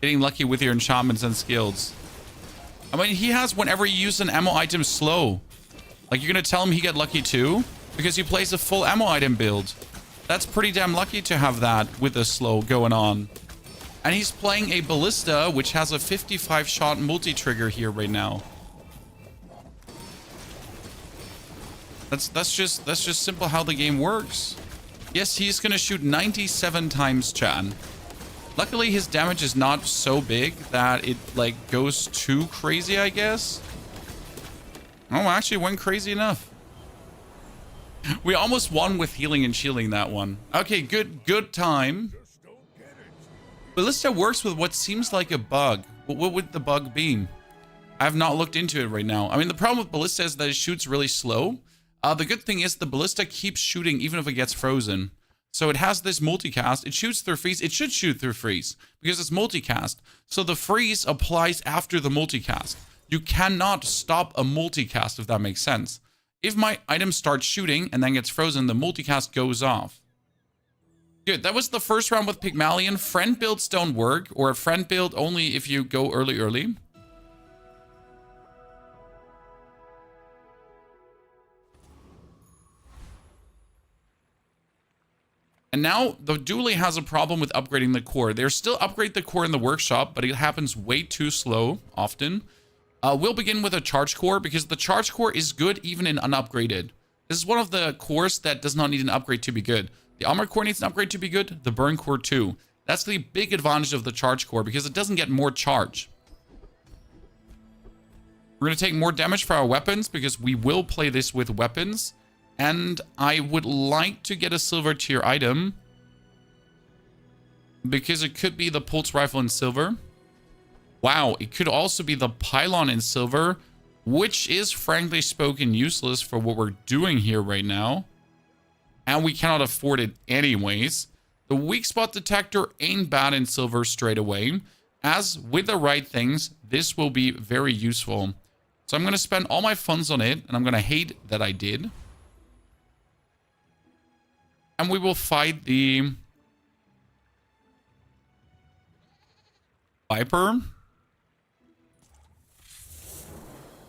Getting lucky with your enchantments and skills. I mean, he has whenever you use an ammo item slow. Like, you're gonna tell him he got lucky too? Because he plays a full ammo item build. That's pretty damn lucky to have that with the slow going on. And he's playing a ballista, which has a 55 shot multi-trigger here right now. That's just simple how the game works. Yes, he's gonna shoot 97 times, Chan. Luckily, his damage is not so big that it like goes too crazy, I guess. Oh, actually went crazy enough. We almost won with healing and shielding that one. Okay, good time. Ballista works with what seems like a bug. What would the bug be? I have not looked into it right now. I mean, the problem with Ballista is that it shoots really slow. The good thing is the Ballista keeps shooting even if it gets frozen. So it has this multicast. It shoots through freeze. It should shoot through freeze because it's multicast. So the freeze applies after the multicast. You cannot stop a multicast, if that makes sense. If my item starts shooting and then gets frozen, the multicast goes off. Good, that was the first round with Pygmalion. Friend builds don't work, or a friend build only if you go early. And now, the Dooley has a problem with upgrading the core. They still upgrade the core in the workshop, but it happens way too slow, often. We'll begin with a charge core, because the charge core is good even in unupgraded. This is one of the cores that does not need an upgrade to be good. The armor core needs an upgrade to be good, the burn core too. That's the big advantage of the charge core, because it doesn't get more charge. We're going to take more damage for our weapons, because we will play this with weapons. And I would like to get a silver tier item, because it could be the pulse rifle in silver. Wow, it could also be the pylon in silver, which is frankly spoken useless for what we're doing here right now. And we cannot afford it anyways. The weak spot detector ain't bad in silver straight away. As with the right things, this will be very useful. So I'm going to spend all my funds on it, and I'm going to hate that I did. And we will fight the Viper.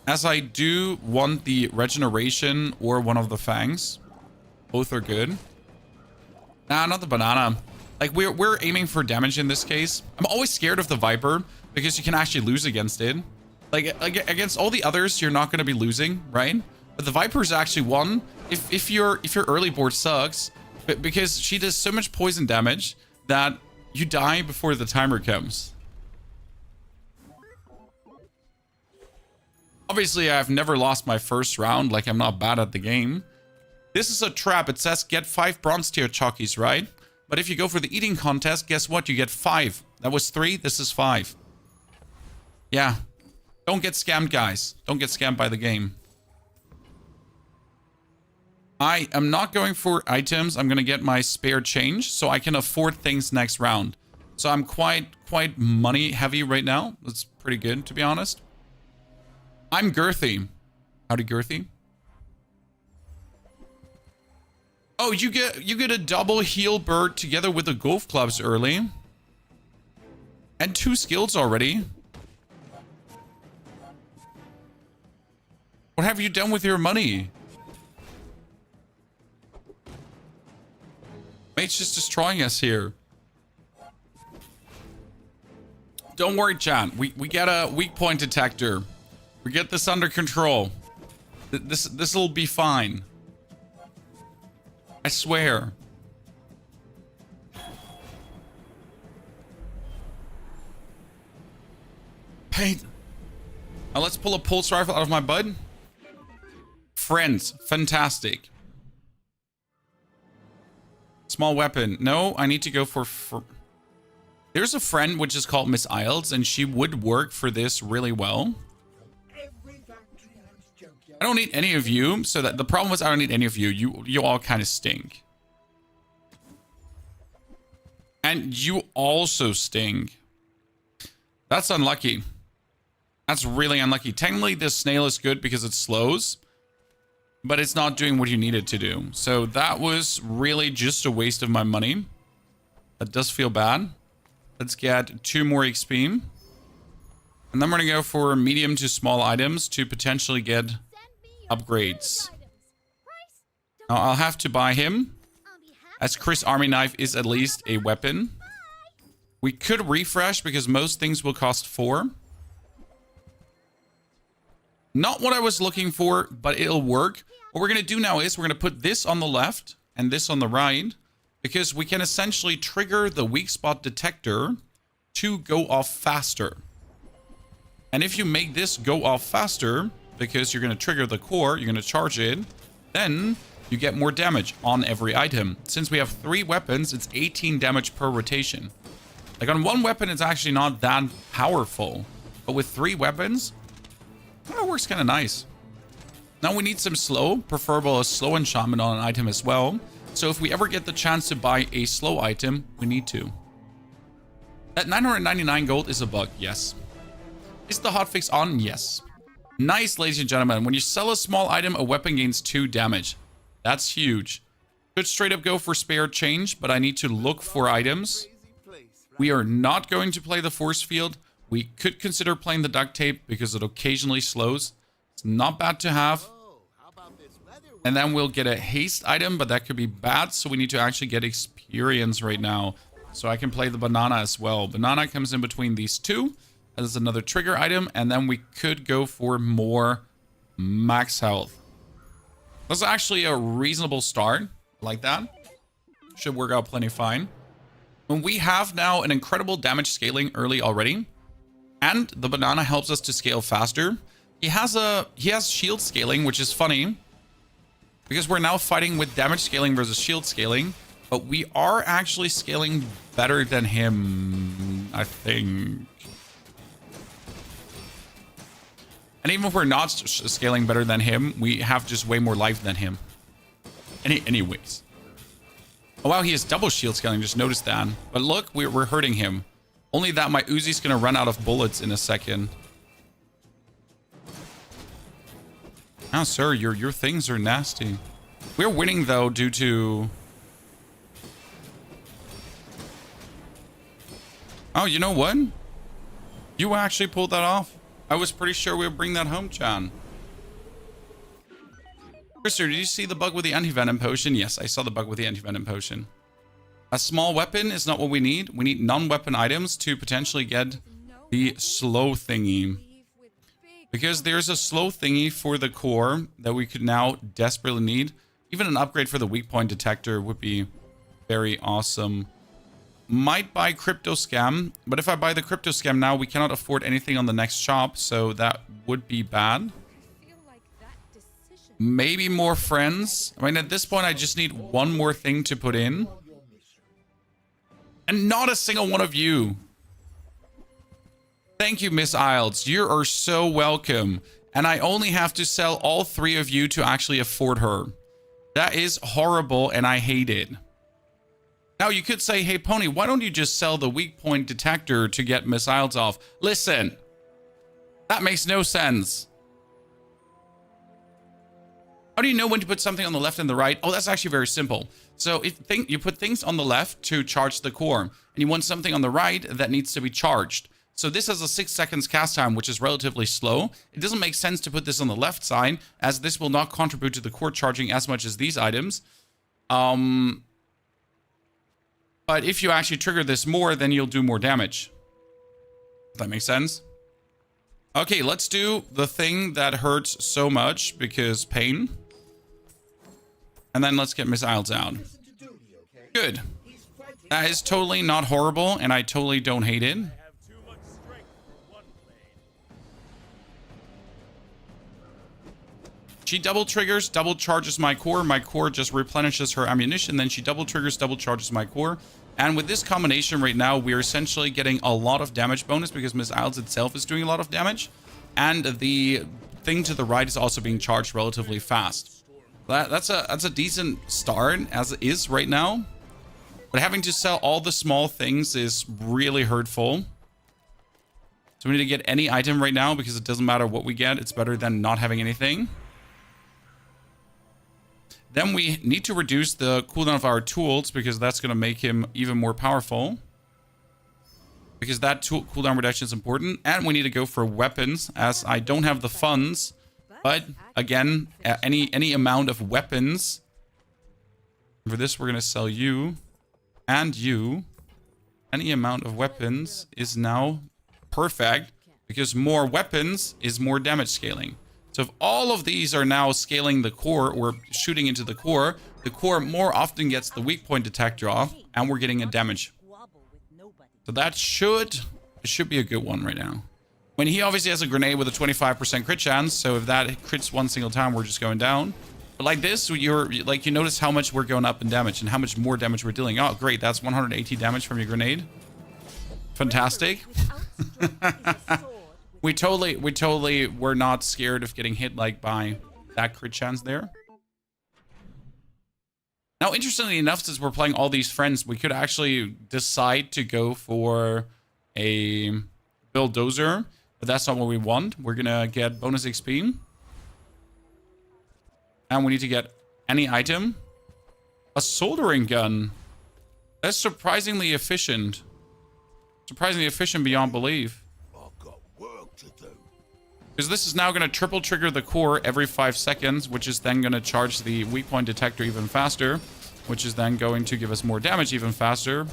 As I do want the regeneration or one of the fangs. Both are good. Nah, not the banana. Like, we're aiming for damage in this case. I'm always scared of the Viper because you can actually lose against it. Like against all the others, you're not going to be losing, right? But the Viper is actually one. If your early board sucks, because she does so much poison damage that you die before the timer comes. Obviously, I've never lost my first round, like I'm not bad at the game. This is a trap. It says get 5 bronze tier chockies, right? But if you go for the eating contest, guess what? You get 5. That was 3. This is 5. Yeah. Don't get scammed, guys. Don't get scammed by the game. I am not going for items. I'm going to get my spare change so I can afford things next round. So I'm quite money heavy right now. That's pretty good, to be honest. I'm girthy. Howdy, girthy. Oh, you get a double heal bird together with the golf clubs early. And 2 skills already. What have you done with your money? Mate's just destroying us here. Don't worry, chat. We get a weak point detector. We get this under control. This'll be fine. I swear. Pain. Now let's pull a pulse rifle out of my butt. Friends, fantastic. Small weapon. No, I need to go for... There's a friend which is called Miss Isles, and she would work for this really well. I don't need any of you, so that the problem is I don't need any of you. You all kind of stink. And you also stink. That's unlucky. That's really unlucky. Technically, this snail is good because it slows, but it's not doing what you need it to do. So that was really just a waste of my money. That does feel bad. Let's get 2 more XP. And then we're going to go for medium to small items to potentially get upgrades. Now I'll have to buy him, as Chris Army Knife is at least a weapon. We could refresh because most things will cost 4. Not what I was looking for, but it'll work. What we're going to do now is we're going to put this on the left and this on the right, because we can essentially trigger the weak spot detector to go off faster. And if you make this go off faster, because you're going to trigger the core, you're going to charge it, then you get more damage on every item. Since we have 3 weapons, it's 18 damage per rotation. Like on 1 weapon, it's actually not that powerful. But with 3 weapons, it works kind of nice. Now we need some slow, preferable a slow enchantment on an item as well. So if we ever get the chance to buy a slow item, we need to. That 999 gold is a bug, yes. Is the hotfix on? Yes. Nice, ladies and gentlemen. When you sell a small item, a weapon gains 2 damage. That's huge. Could straight up go for spare change, but I need to look for items. We are not going to play the force field. We could consider playing the duct tape because it occasionally slows. It's not bad to have. And then we'll get a haste item, but that could be bad. So we need to actually get experience right now. So I can play the banana as well. Banana comes in between these 2. That is another trigger item. And then we could go for more max health. That's actually a reasonable start. Like that. Should work out plenty fine. When we have now an incredible damage scaling early already. And the banana helps us to scale faster. He has shield scaling, which is funny. Because we're now fighting with damage scaling versus shield scaling. But we are actually scaling better than him, I think. And even if we're not scaling better than him, we have just way more life than him. Anyways. Oh, wow, he has double shield scaling. Just noticed that. But look, we're hurting him. Only that my Uzi's going to run out of bullets in a second. Oh, sir, your things are nasty. We're winning, though, due to... Oh, you know what? You actually pulled that off. I was pretty sure we would bring that home, Chan. Krister, did you see the bug with the anti-venom potion? Yes, I saw the bug with the anti-venom potion. A small weapon is not what we need. We need non-weapon items to potentially get the slow thingy. Because there's a slow thingy for the core that we could now desperately need. Even an upgrade for the weak point detector would be very awesome. Might buy crypto scam, but if I buy the crypto scam now, we cannot afford anything on the next shop, so that would be bad. Maybe more friends. I mean, at this point, I just need one more thing to put in. And not a single one of you. Thank you, Miss Isles. You are so welcome. And I only have to sell all 3 of you to actually afford her. That is horrible, and I hate it. Now, you could say, hey, Pony, why don't you just sell the weak point detector to get missiles off? Listen, that makes no sense. How do you know when to put something on the left and the right? Oh, that's actually very simple. So if you put things on the left to charge the core, and you want something on the right that needs to be charged. So this has a 6 seconds cast time, which is relatively slow. It doesn't make sense to put this on the left side, as this will not contribute to the core charging as much as these items. But if you actually trigger this more, then you'll do more damage. Does that make sense? Okay, let's do the thing that hurts so much, because pain. And then let's get missiles out. Good. That is totally not horrible, and I totally don't hate it. She double triggers, double charges my core. My core just replenishes her ammunition. Then she double triggers, double charges my core. And with this combination right now, we're essentially getting a lot of damage bonus because Miss Isles itself is doing a lot of damage. And the thing to the right is also being charged relatively fast. That's a decent start as it is right now. But having to sell all the small things is really hurtful. So we need to get any item right now because it doesn't matter what we get. It's better than not having anything. Then we need to reduce the cooldown of our tools because that's going to make him even more powerful. Because that tool cooldown reduction is important. And we need to go for weapons as I don't have the funds. But again, any amount of weapons. For this, we're going to sell you and you. Any amount of weapons is now perfect because more weapons is more damage scaling. So if all of these are now scaling the core or shooting into the core more often gets the weak point detector off and we're getting a damage. So that should be a good one right now. When he obviously has a grenade with a 25% crit chance, so if that crits one single time, we're just going down. But like this, you're like, you notice how much we're going up in damage and how much more damage we're dealing. Oh, great. That's 180 damage from your grenade. Fantastic. We totally were not scared of getting hit like by that crit chance there. Now, interestingly enough, since we're playing all these friends, we could actually decide to go for a bulldozer, but that's not what we want. We're gonna get bonus XP. And we need to get any item. A soldering gun. That's surprisingly efficient. Surprisingly efficient beyond belief. I've got work to do. Because this is now going to triple trigger the core every 5 seconds, which is then going to charge the weak point detector even faster, which is then going to give us more damage even faster.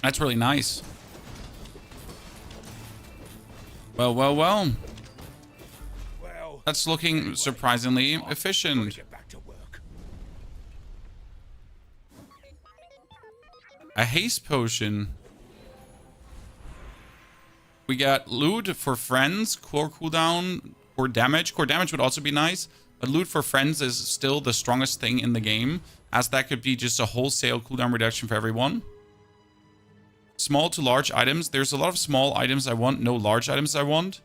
That's really nice. Well. Well, That's looking surprisingly efficient. get back to work. A haste potion. We got loot for friends, core cooldown, core damage. Core damage would also be nice, but loot for friends is still the strongest thing in the game, as that could be just a wholesale cooldown reduction for everyone. Small to large items. There's a lot of small items I want, no large items I want.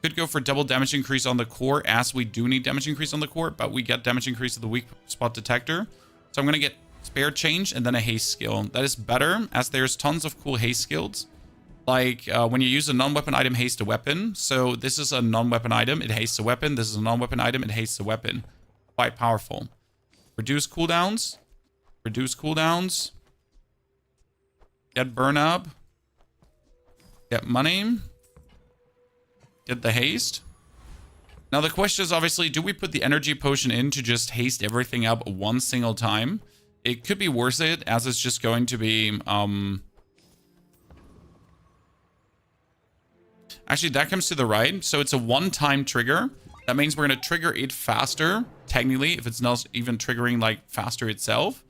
Could go for double damage increase on the core, as we do need damage increase on the core, but we get damage increase of the weak spot detector. So I'm going to get spare change and then a haste skill. That is better, as there's tons of cool haste skills. Like when you use a non-weapon item, haste a weapon. So this is a non-weapon item, it hastes a weapon. This is a non-weapon item, it hastes a weapon. Quite powerful. Reduce cooldowns. Reduce cooldowns. Get burn up. Get money. Get the haste. Now the question is obviously, do we put the energy potion in to just haste everything up one single time? It could be worth it, as it's just going to be... Actually, that comes to the right. So it's a one-time trigger. That means we're going to trigger it faster, technically, if it's not even triggering like faster itself.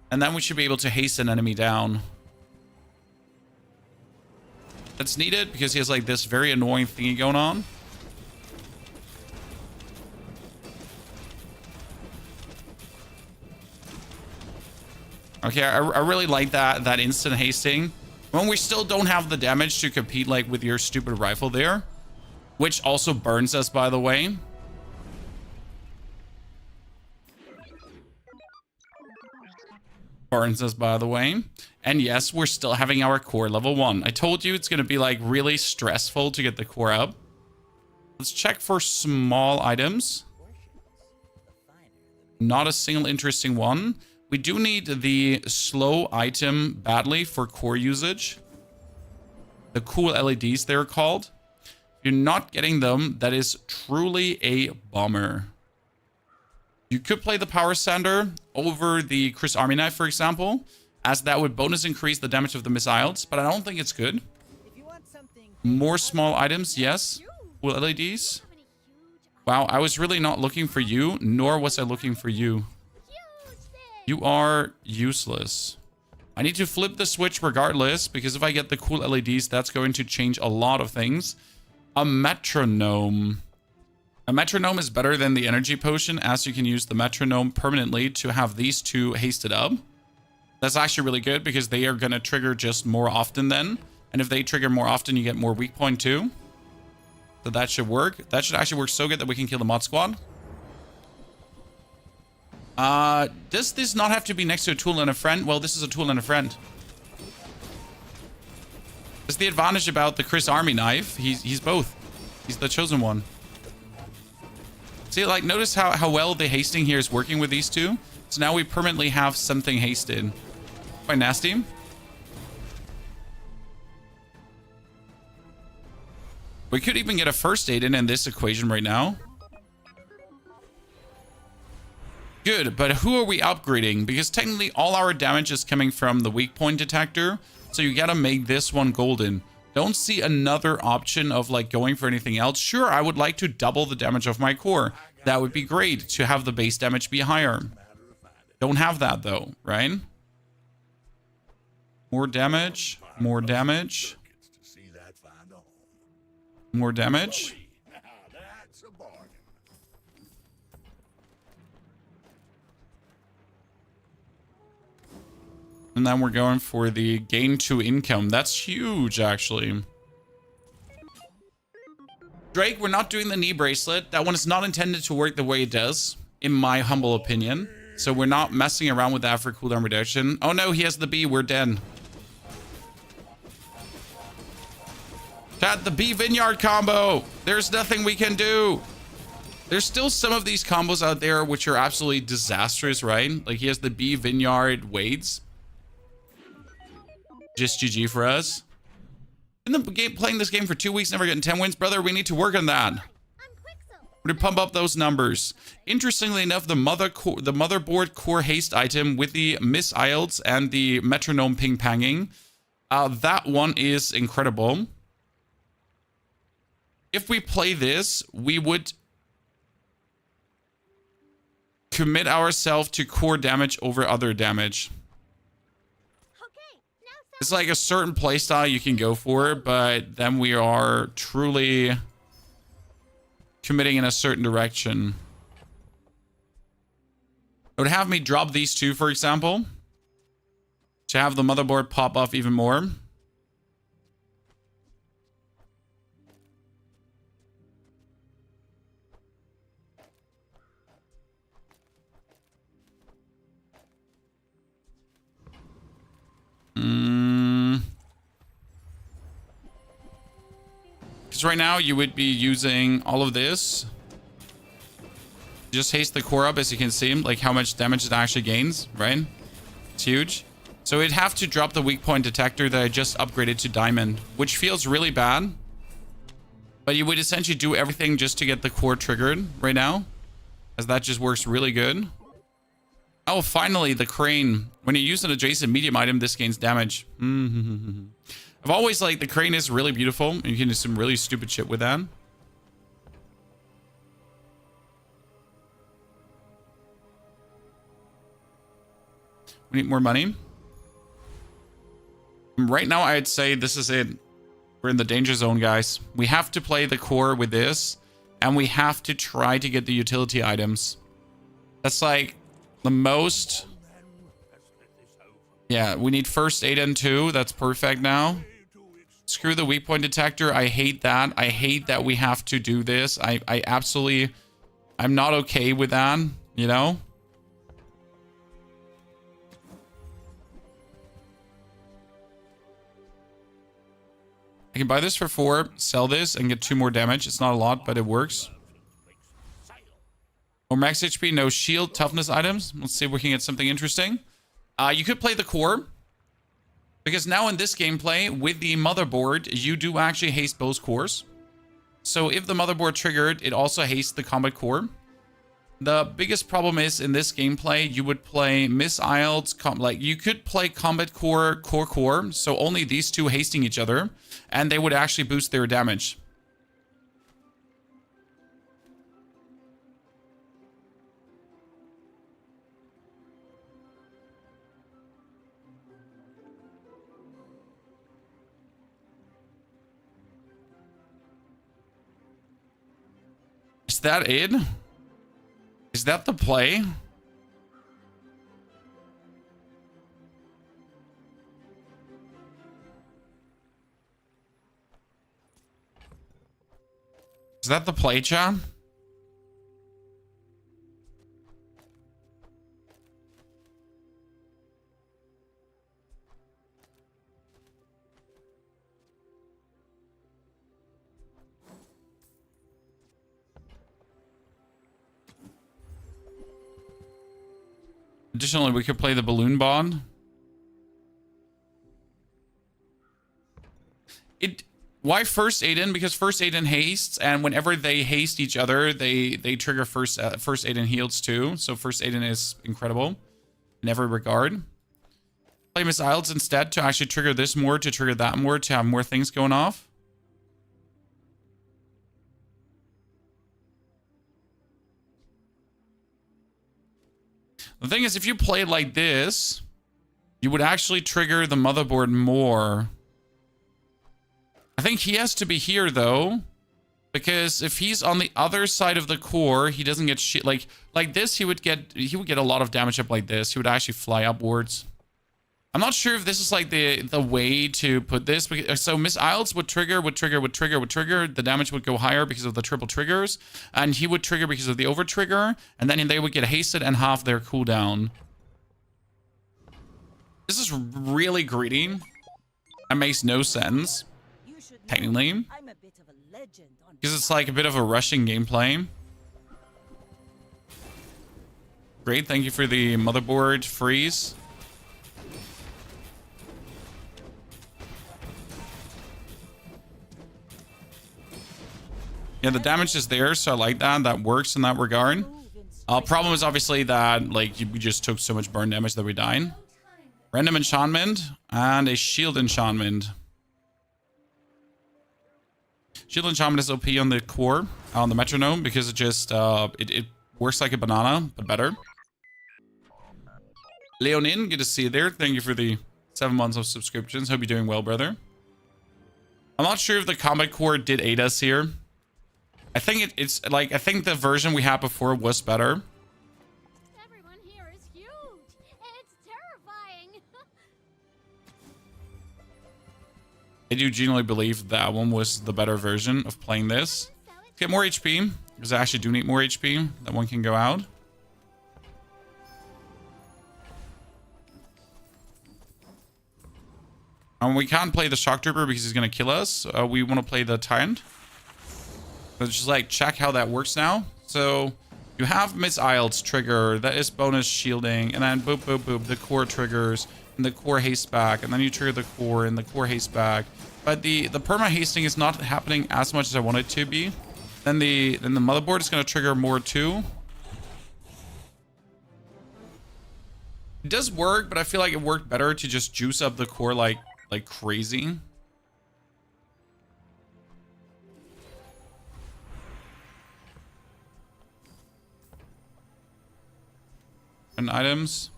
And then we should be able to haste an enemy down. That's needed because he has like this very annoying thingy going on. Okay, I really like that instant hasting. When we still don't have the damage to compete like with your stupid rifle there. Which also burns us, by the way. Burns us, by the way. And yes, we're still having our core level 1. I told you it's going to be like really stressful to get the core up. Let's check for small items. Not a single interesting one. We do need the slow item badly for core usage. The cool LEDs, they're called. If you're not getting them, that is truly a bummer. You could play the Power Sander over the Chris Army Knife, for example, as that would bonus increase the damage of the missiles, but I don't think it's good. More small items, yes. Cool LEDs. Wow, I was really not looking for you, nor was I looking for you. You are useless. I need to flip the switch regardless, because if I get the cool LEDs, that's going to change a lot of things. A metronome. A metronome is better than the energy potion, as you can use the metronome permanently to have these two hasted up. That's actually really good, because they are going to trigger just more often then. And if they trigger more often, you get more weak point too. So that should work. That should actually work so good that we can kill the mod squad. Does this not have to be next to a tool and a friend? Well, this is a tool and a friend. That's the advantage about the Chris Army Knife. He's both. He's the chosen one. See, like, notice how well the hasting here is working with these two. So now we permanently have something hasted. Quite nasty. We could even get a first aid in this equation right now. Good, but who are we upgrading? Because technically all our damage is coming from the weak point detector. So you gotta make this one golden. Don't see another option of like going for anything else. Sure, I would like to double the damage of my core. That would be great to have the base damage be higher. Don't have that though, right? More damage, more damage. More damage. And then we're going for the gain 2 income. That's huge, actually. Drake, we're not doing the knee bracelet. That one is not intended to work the way it does, in my humble opinion. So we're not messing around with that for cooldown reduction. Oh no, he has the B. We're dead. Chat, the B Vineyard combo. There's nothing we can do. There's still some of these combos out there which are absolutely disastrous, right? Like he has the B Vineyard Wades. Just GG for us. In the game, playing this game for 2 weeks, never getting 10 wins, brother. We need to work on that. We're to pump up those numbers. Interestingly enough, the motherboard core haste item with the Miss IELTS and the metronome ping panging, that one is incredible. If we play this, we would commit ourselves to core damage over other damage. It's like a certain playstyle you can go for, but then we are truly committing in a certain direction. It would have me drop these two, for example, to have the motherboard pop off even more. Because right now you would be using all of this. Just haste the core up, as you can see, like how much damage it actually gains, right? It's huge. So it'd have to drop the weak point detector that I just upgraded to diamond, which feels really bad. But you would essentially do everything just to get the core triggered right now, as that just works really good. Oh, finally, the crane. When you use an adjacent medium item, this gains damage. I've always liked the crane is really beautiful. You can do some really stupid shit with that. We need more money. Right now, I'd say this is it. We're in the danger zone, guys. We have to play the core with this, and we have to try to get the utility items. That's like the most. Yeah, we need first aid and 2. That's perfect now. Screw the weak point detector. I hate that. I hate that we have to do this. I absolutely, I'm not okay with that, you know? I can buy this for 4, sell this, and get 2 more damage. It's not a lot, but it works. Or max HP, no shield, toughness items. Let's see if we can get something interesting. You could play the core. Because now in this gameplay, with the motherboard, you do actually haste both cores. So if the motherboard triggered, it also hastes the combat core. The biggest problem is in this gameplay, you would play Miss IELTS, like you could play combat core, core. So only these two hasting each other. And they would actually boost their damage. Is that it? Is that the play? Is that the play, chat? Additionally, we could play the balloon bond. Why first Aiden? Because first Aiden hastes, and whenever they haste each other, they trigger first Aiden heals too. So first Aiden is incredible in every regard. Play Miss IELTS instead to actually trigger this more, to trigger that more, to have more things going off. The thing is, if you play like this, you would actually trigger the motherboard more. I think he has to be here, though. Because if he's on the other side of the core, he doesn't get shit. Like this, he would get a lot of damage up like this. He would actually fly upwards. I'm not sure if this is like the way to put this. So missiles would trigger. The damage would go higher because of the triple triggers. And he would trigger because of the over trigger. And then they would get hasted and half their cooldown. This is really greedy. That makes no sense, You should know technically. I'm a bit of a legend on Because it's like a bit of a rushing gameplay. Great, thank you for the motherboard freeze. Yeah, the damage is there, so I like that. That works in that regard. Problem is obviously that like we just took so much burn damage that we died. Random enchantment and a shield enchantment. Shield enchantment is OP on the core, on the metronome, because it just it works like a banana, but better. Leonin, good to see you there. Thank you for the 7 months of subscriptions. Hope you're doing well, brother. I'm not sure if the combat core did aid us here. I think it's like, I think the version we had before was better. Everyone here is huge. It's terrifying. I do genuinely believe that one was the better version of playing this. Get more HP, because I actually do need more HP. That one can go out. We can't play the Shock Trooper because he's going to kill us. We want to play the Tyrant. So just like check how that works now. So you have missiles trigger. That is bonus shielding. And then boop, boop, boop. The core triggers. And the core haste back. And then you trigger the core and the core haste back. But the perma hasting is not happening as much as I want it to be. Then the motherboard is going to trigger more too. It does work, but I feel like it worked better to just juice up the core like crazy. And items.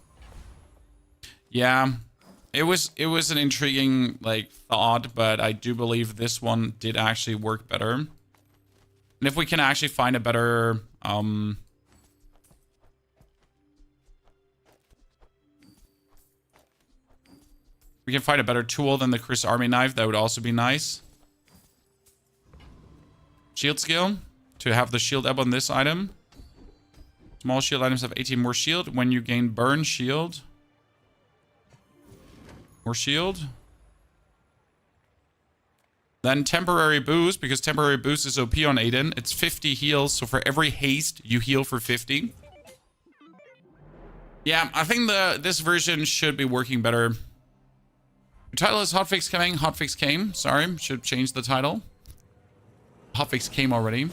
Yeah. It was an intriguing like thought, but I do believe this one did actually work better. And if we can actually find a better we can find a better tool than the Chris Army knife, that would also be nice. Shield skill to have the shield up on this item. Small shield items have 18 more shield. When you gain burn shield, more shield. Then temporary boost, because temporary boost is OP on Aiden. It's 50 heals, so for every haste, you heal for 50. Yeah, I think this version should be working better. Your title is Hotfix coming. Hotfix came. Sorry, should change the title. Hotfix came already.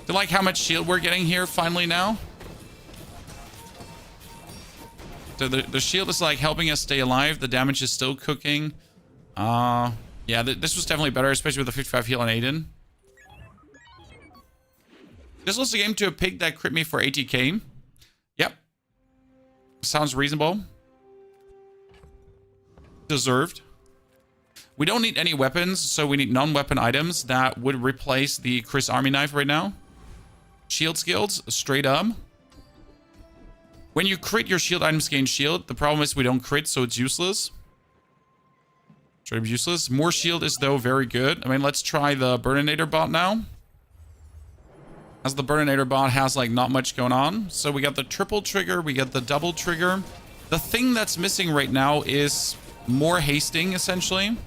Do you like how much shield we're getting here finally now? So the shield is like helping us stay alive. The damage is still cooking. Yeah, this was definitely better, especially with the 55 heal on Aiden. This was a game to a pig that crit me for 80k. Yep. Sounds reasonable. Deserved. We don't need any weapons, so we need non-weapon items that would replace the Chris Army knife right now. Shield skills, straight up. When you crit, your shield items gain shield. The problem is we don't crit, so it's useless. Straight up useless. More shield is, though, very good. I mean, let's try the Burninator bot now. As the Burninator bot has, like, not much going on. So we got the triple trigger. We got the double trigger. The thing that's missing right now is more hasting, essentially. And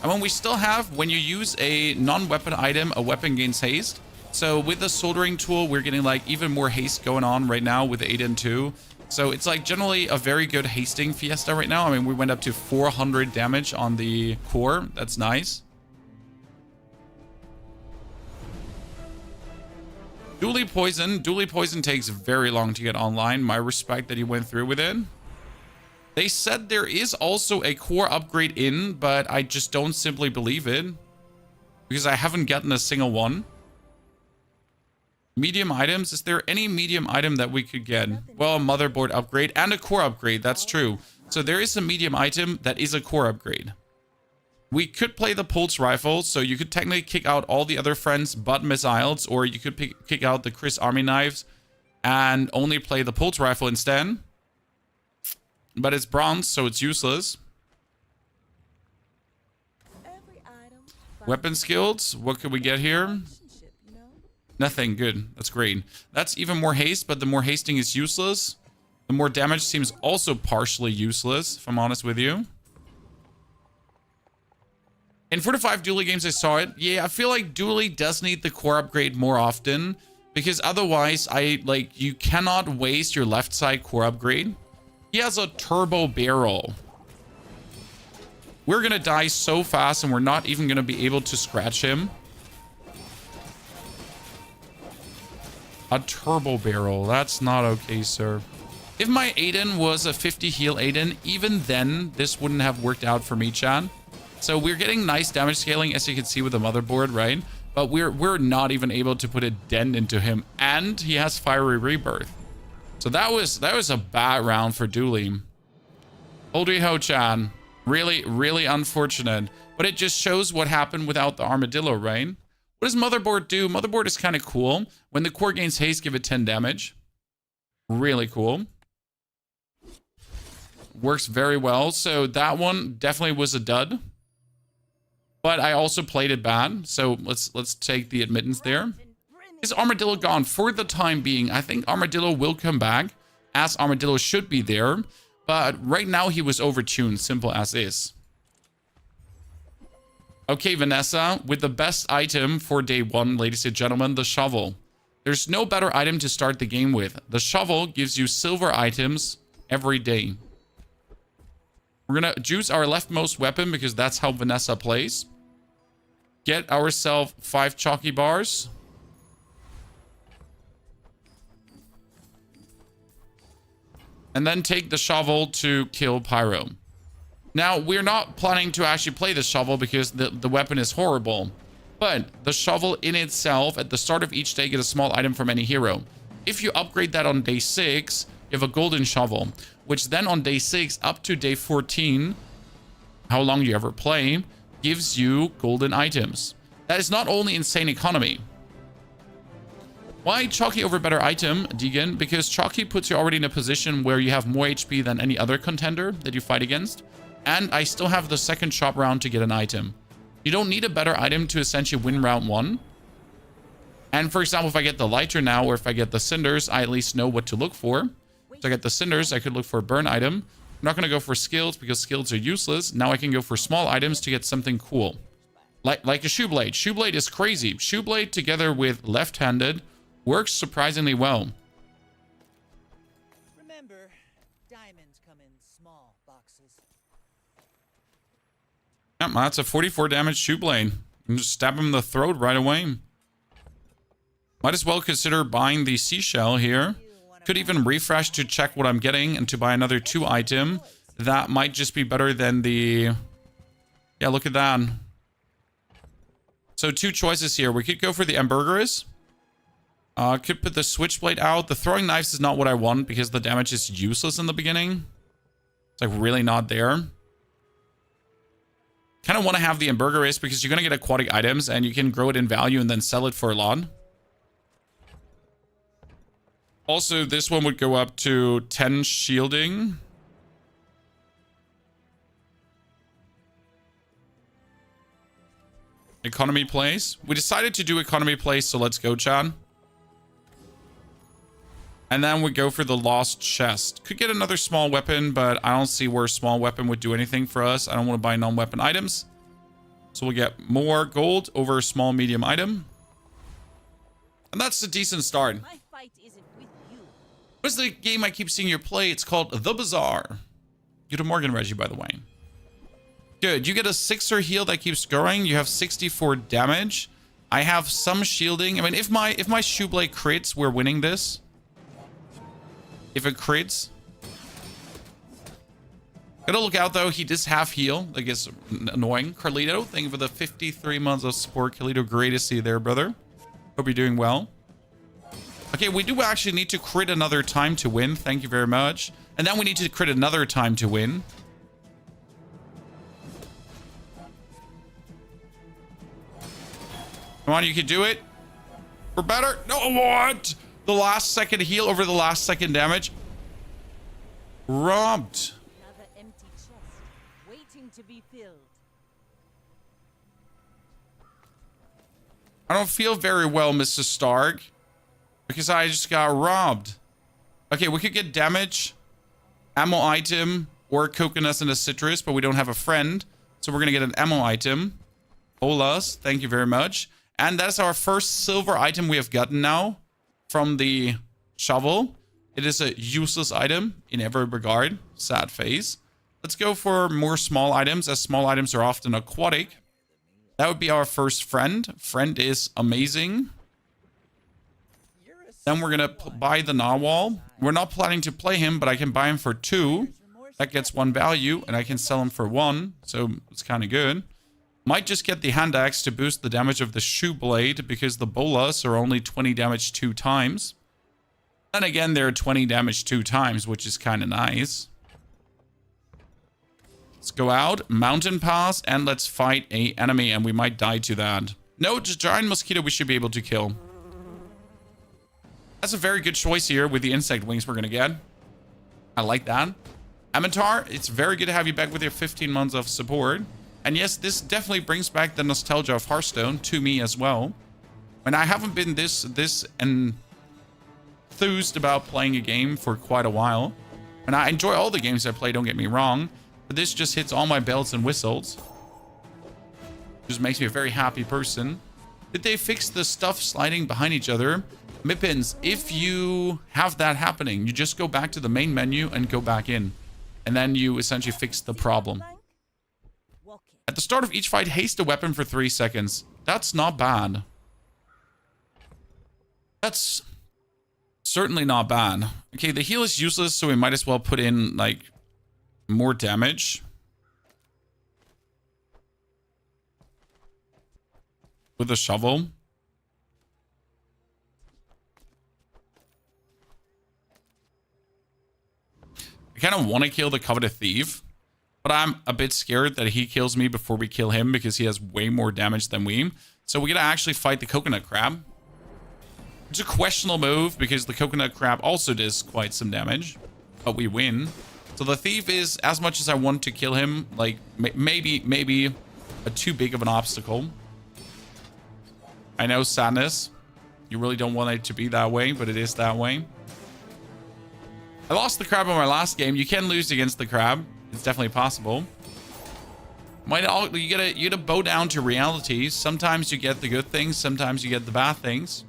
when we still have, when you use a non-weapon item, a weapon gains haste. So with the soldering tool, we're getting like even more haste going on right now with 8 and 2. So it's like generally a very good hasting fiesta right now. I mean, we went up to 400 damage on the core. That's nice. Dually Poison. Dually Poison takes very long to get online. My respect that he went through with it. They said there is also a core upgrade in, but I just don't simply believe it. Because I haven't gotten a single one. Medium items. Is there any medium item that we could get? Well, a motherboard upgrade and a core upgrade. That's true. So there is a medium item that is a core upgrade. We could play the pulse rifle. So you could technically kick out all the other friends but missiles. Or you could kick out the Chris Army knives and only play the pulse rifle instead. But it's bronze, so it's useless. Every item. Weapon skills. What could we get here? Relationship, you know? Nothing. Good. That's great. That's even more haste, but the more hasting is useless. The more damage seems also partially useless, if I'm honest with you. In 4 to 5 dually games, I saw it. Yeah, I feel like dually does need the core upgrade more often, because otherwise, you cannot waste your left side core upgrade. He has a turbo barrel. We're gonna die so fast, and we're not even gonna be able to scratch him. A turbo barrel. That's not okay, sir. If my Aiden was a 50 heal Aiden, even then, this wouldn't have worked out for me, Chan. So we're getting nice damage scaling, as you can see with the motherboard, right? But we're not even able to put a dent into him, and he has Fiery Rebirth. So that was a bad round for Dooley. Oldie Ho-chan. Really, really unfortunate. But it just shows what happened without the armadillo, right? What does motherboard do? Motherboard is kind of cool. When the core gains haste, give it 10 damage. Really cool. Works very well. So that one definitely was a dud. But I also played it bad. So let's take the admittance there. Is Armadillo gone for the time being? I think Armadillo will come back, as Armadillo should be there. But right now he was overtuned, simple as is. Okay, Vanessa, with the best item for day 1, ladies and gentlemen, the shovel. There's no better item to start the game with. The shovel gives you silver items every day. We're gonna juice our leftmost weapon because that's how Vanessa plays. Get ourselves 5 chalky bars. And then take the shovel to kill Pyro. Now, we're not planning to actually play the shovel because the weapon is horrible. But the shovel in itself, at the start of each day, get a small item from any hero. If you upgrade that on day 6, you have a golden shovel. Which then on day 6 up to day 14, how long you ever play, gives you golden items. That is not only insane economy. Why Chalky over better item, Deegan? Because Chalky puts you already in a position where you have more HP than any other contender that you fight against. And I still have the second shop round to get an item. You don't need a better item to essentially win round 1. And for example, if I get the lighter now, or if I get the cinders, I at least know what to look for. So I get the cinders, I could look for a burn item. I'm not going to go for skills because skills are useless. Now I can go for small items to get something cool. Like a shoe blade. Shoe blade is crazy. Shoe blade together with left-handed works surprisingly well. Remember, diamonds come in small boxes. Yeah, that's a 44 damage shoe blade. You can just stab him in the throat right away. Might as well consider buying the seashell here. Could even refresh to check what I'm getting and to buy another 2 item. That might just be better than the... Yeah, look at that. So 2 choices here. We could go for the Hamburgers. Could put the switchblade out. The throwing knives is not what I want because the damage is useless in the beginning. It's like really not there. Kind of want to have the Hamburgers because you're going to get aquatic items and you can grow it in value and then sell it for a lot. Also, this one would go up to 10 shielding. Economy plays. We decided to do economy plays, so let's go, Chad. And then we go for the lost chest. Could get another small weapon, but I don't see where a small weapon would do anything for us. I don't want to buy non-weapon items. So we'll get more gold over a small medium item. And that's a decent start. My fight isn't with you. What's the game I keep seeing you play? It's called The Bazaar. Good Morgan, Reggie, by the way. Good. You get a 6er heal that keeps growing. You have 64 damage. I have some shielding. I mean, if my shoe blade crits, we're winning this. If it crits. Gotta look out, though. He does half heal. Like, it's annoying. Carlito, thank you for the 53 months of support. Carlito, great to see you there, brother. Hope you're doing well. Okay, we do actually need to crit another time to win. Thank you very much. And then we need to crit another time to win. Come on, you can do it. We're better. No, what? The last second heal over the last second damage. Robbed. Another empty chest, waiting to be filled. I don't feel very well, Mr. Stark. Because I just got robbed. Okay, we could get damage, ammo item, or coconuts and a citrus, but we don't have a friend. So we're going to get an ammo item. Olas, thank you very much. And that's our first silver item we have gotten now from the shovel. It is a useless item in every regard. Sad face. Let's go for more small items, as small items are often aquatic. That would be our first friend. Friend is amazing. Then we're going to buy the narwhal. We're not planning to play him, but I can buy him for 2. That gets 1 value, and I can sell him for 1. So it's kind of good. Might just get the hand axe to boost the damage of the shoe blade, because the bolas are only 20 damage 2 times. Then again, they're 20 damage 2 times, which is kind of nice. Let's go out, mountain pass, and let's fight a enemy, and we might die to that. No, just giant mosquito we should be able to kill. That's a very good choice here with the insect wings we're going to get. I like that. Amatar, it's very good to have you back with your 15 months of support. And yes, this definitely brings back the nostalgia of Hearthstone to me as well. And I haven't been this enthused about playing a game for quite a while. And I enjoy all the games I play, don't get me wrong. But this just hits all my bells and whistles. Just makes me a very happy person. Did they fix the stuff sliding behind each other? Mippins, if you have that happening, you just go back to the main menu and go back in. And then you essentially fix the problem. At the start of each fight, haste a weapon for 3 seconds. That's not bad. That's certainly not bad. Okay, the heal is useless, so we might as well put in, like, more damage. With a shovel. I kind of want to kill the Coveted Thief, but I'm a bit scared that he kills me before we kill him because he has way more damage than we. So we're going to actually fight the Coconut Crab. It's a questionable move because the Coconut Crab also does quite some damage, but we win. So the Thief is, as much as I want to kill him, like maybe a too big of an obstacle. I know, sadness. You really don't want it to be that way, but it is that way. I lost the crab in my last game. You can lose against the crab. It's definitely possible. You gotta bow down to reality. Sometimes you get the good things. Sometimes you get the bad things.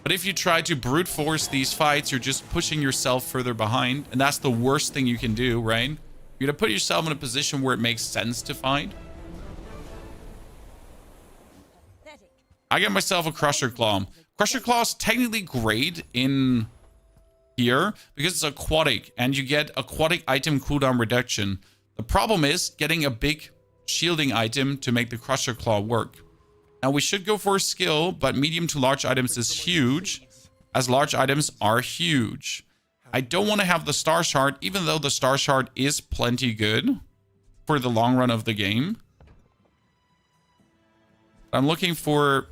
But if you try to brute force these fights, you're just pushing yourself further behind. And that's the worst thing you can do, right? You gotta put yourself in a position where it makes sense to fight. I get myself a Crusher Claw. Crusher Claw is technically great in here because it's aquatic and you get aquatic item cooldown reduction. The problem is getting a big shielding item to make the Crusher Claw work. Now we should go for a skill, but medium to large items is huge, as large items are huge. I don't want to have the Star Shard, even though the Star Shard is plenty good for the long run of the game. I'm looking for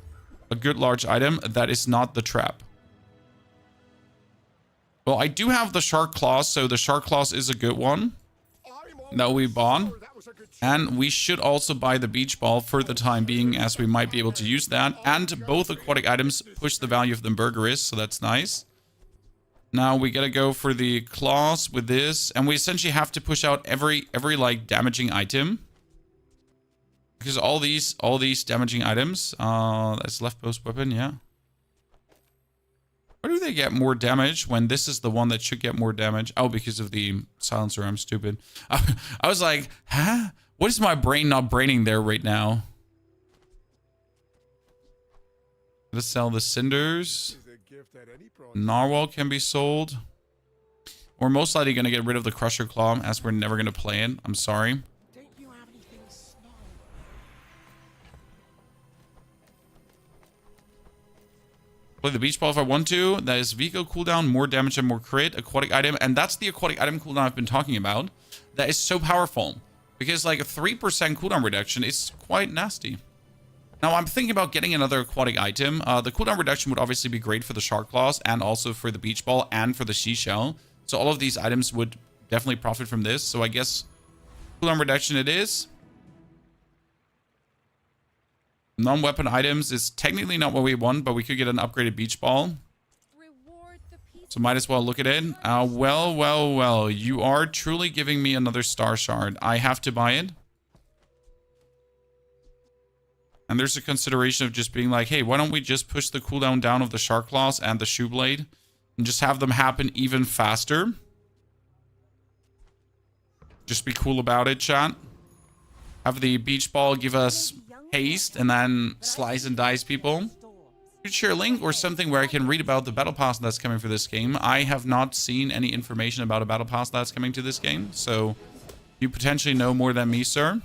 a good large item that is not the trap. Well, I do have the Shark Claws, so the Shark Claws is a good one that we bought. And we should also buy the Beach Ball for the time being, as we might be able to use that. And both aquatic items push the value of the Burgeris, so that's nice. Now we gotta go for the claws with this, and we essentially have to push out every like damaging item. Because all these damaging items, that's left post weapon, yeah. Why do they get more damage when this is the one that should get more damage? Oh, because of the silencer, I'm stupid. I was like, huh? What is my brain not braining there right now? Let's sell the cinders. Narwhal can be sold. We're most likely going to get rid of the Crusher Claw, as we're never going to play it. I'm sorry. Play the Beach Ball if I want to. That is Vico cooldown, more damage and more crit. Aquatic item. And that's the aquatic item cooldown I've been talking about. That is so powerful. Because like a 3% cooldown reduction is quite nasty. Now, I'm thinking about getting another aquatic item. The cooldown reduction would obviously be great for the shark claws and also for the beach ball and for the seashell. So all of these items would definitely profit from this. So I guess cooldown reduction it is. Non-weapon items is technically not what we want, but we could get an upgraded beach ball. Reward the people. So might as well look at it. Well. You are truly giving me another star shard. I have to buy it. And there's a consideration of just being like, hey, why don't we just push the cooldown down of the shark claws and the shoe blade and just have them happen even faster? Just be cool about it, chat. Have the beach ball give us haste and then slice and dice people. Could share a link or something where I can read about the battle pass that's coming for this game. I have not seen any information about a battle pass that's coming to this game, so you potentially know more than me, sir.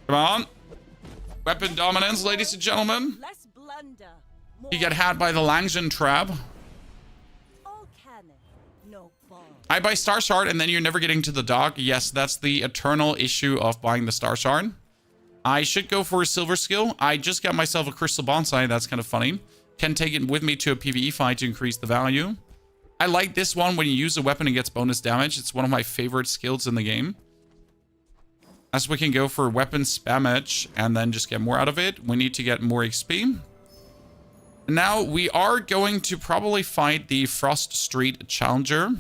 Come on. Weapon dominance, ladies and gentlemen. Less blunder. You get had by the Langzhen trap. All cannon, no bomb. I buy Star Shard and then you're never getting to the dock. Yes, that's the eternal issue of buying the Star Shard. I should go for a silver skill. I just got myself a crystal bonsai. That's kind of funny. Can take it with me to a PvE fight to increase the value. I like this one when you use a weapon and gets bonus damage. It's one of my favorite skills in the game. As we can go for weapon spammage and then just get more out of it. We need to get more XP. Now we are going to probably fight the Frost Street Challenger.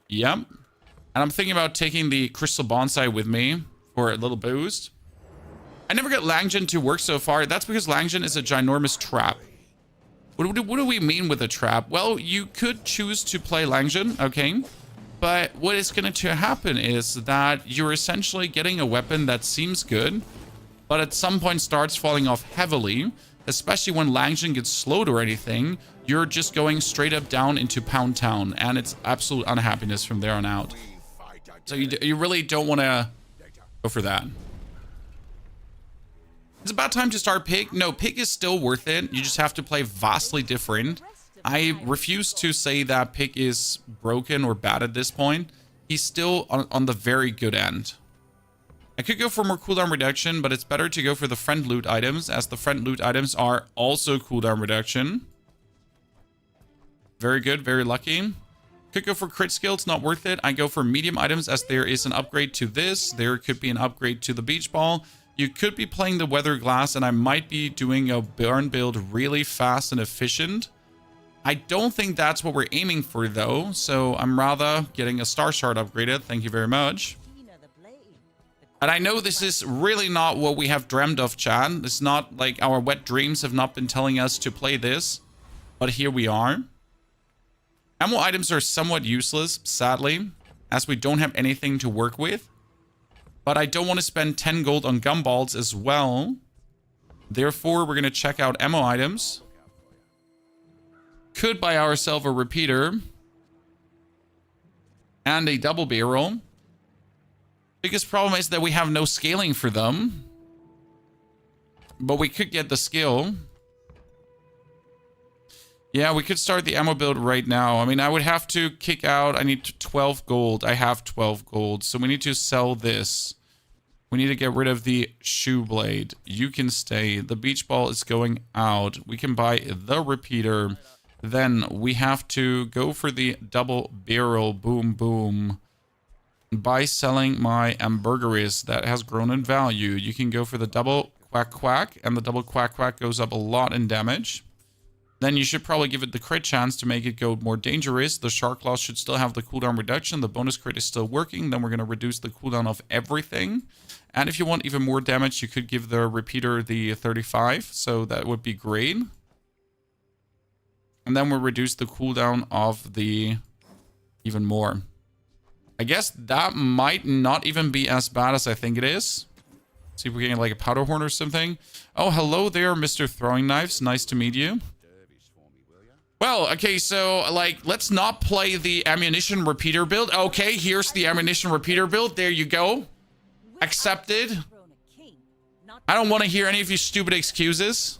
Yep. And I'm thinking about taking the Crystal Bonsai with me for a little boost. I never got Langzhen to work so far. That's because Langzhen is a ginormous trap. What do we mean with a trap? Well, you could choose to play Langzhen, okay? But what is going to happen is that you're essentially getting a weapon that seems good, but at some point starts falling off heavily, especially when Langzhen gets slowed or anything. You're just going straight up down into Pound Town, and it's absolute unhappiness from there on out. So you really don't want to go for that. It's about time to start Pig. No, Pig is still worth it. You just have to play vastly different. I refuse to say that Pig is broken or bad at this point. He's still on the very good end. I could go for more cooldown reduction, but it's better to go for the friend loot items, as the friend loot items are also cooldown reduction. Very good, very lucky. Could go for crit skill, it's not worth it. I go for medium items, as there is an upgrade to this. There could be an upgrade to the beach ball. You could be playing the weather glass, and I might be doing a burn build really fast and efficient. I don't think that's what we're aiming for, though, so I'm rather getting a Star Shard upgraded. Thank you very much. And I know this is really not what we have dreamt of, Chan. It's not like our wet dreams have not been telling us to play this, but here we are. Ammo items are somewhat useless, sadly, as we don't have anything to work with. But I don't want to spend 10 gold on gumballs as well. Therefore, we're going to check out ammo items. Could buy ourselves a repeater. And a double barrel. Biggest problem is that we have no scaling for them. But we could get the skill. Yeah, we could start the ammo build right now. I mean, I would have to kick out. I need 12 gold. I have 12 gold. So we need to sell this. We need to get rid of the shoe blade. You can stay. The beach ball is going out. We can buy the repeater. Then we have to go for the double barrel. Boom, boom. By selling my hamburgeries that has grown in value. You can go for the double quack quack. And the double quack quack goes up a lot in damage. Then you should probably give it the crit chance to make it go more dangerous. The shark claws should still have the cooldown reduction. The bonus crit is still working. Then we're going to reduce the cooldown of everything. And if you want even more damage, you could give the repeater the 35. So that would be great. And then we'll reduce the cooldown of the even more. I guess that might not even be as bad as I think it is. See if we can get like a powder horn or something. Oh, hello there, Mr. Throwing Knives. Nice to meet you. Well, okay, so, like, let's not play the ammunition repeater build. Okay, here's the ammunition repeater build. There you go. Accepted. I don't want to hear any of your stupid excuses.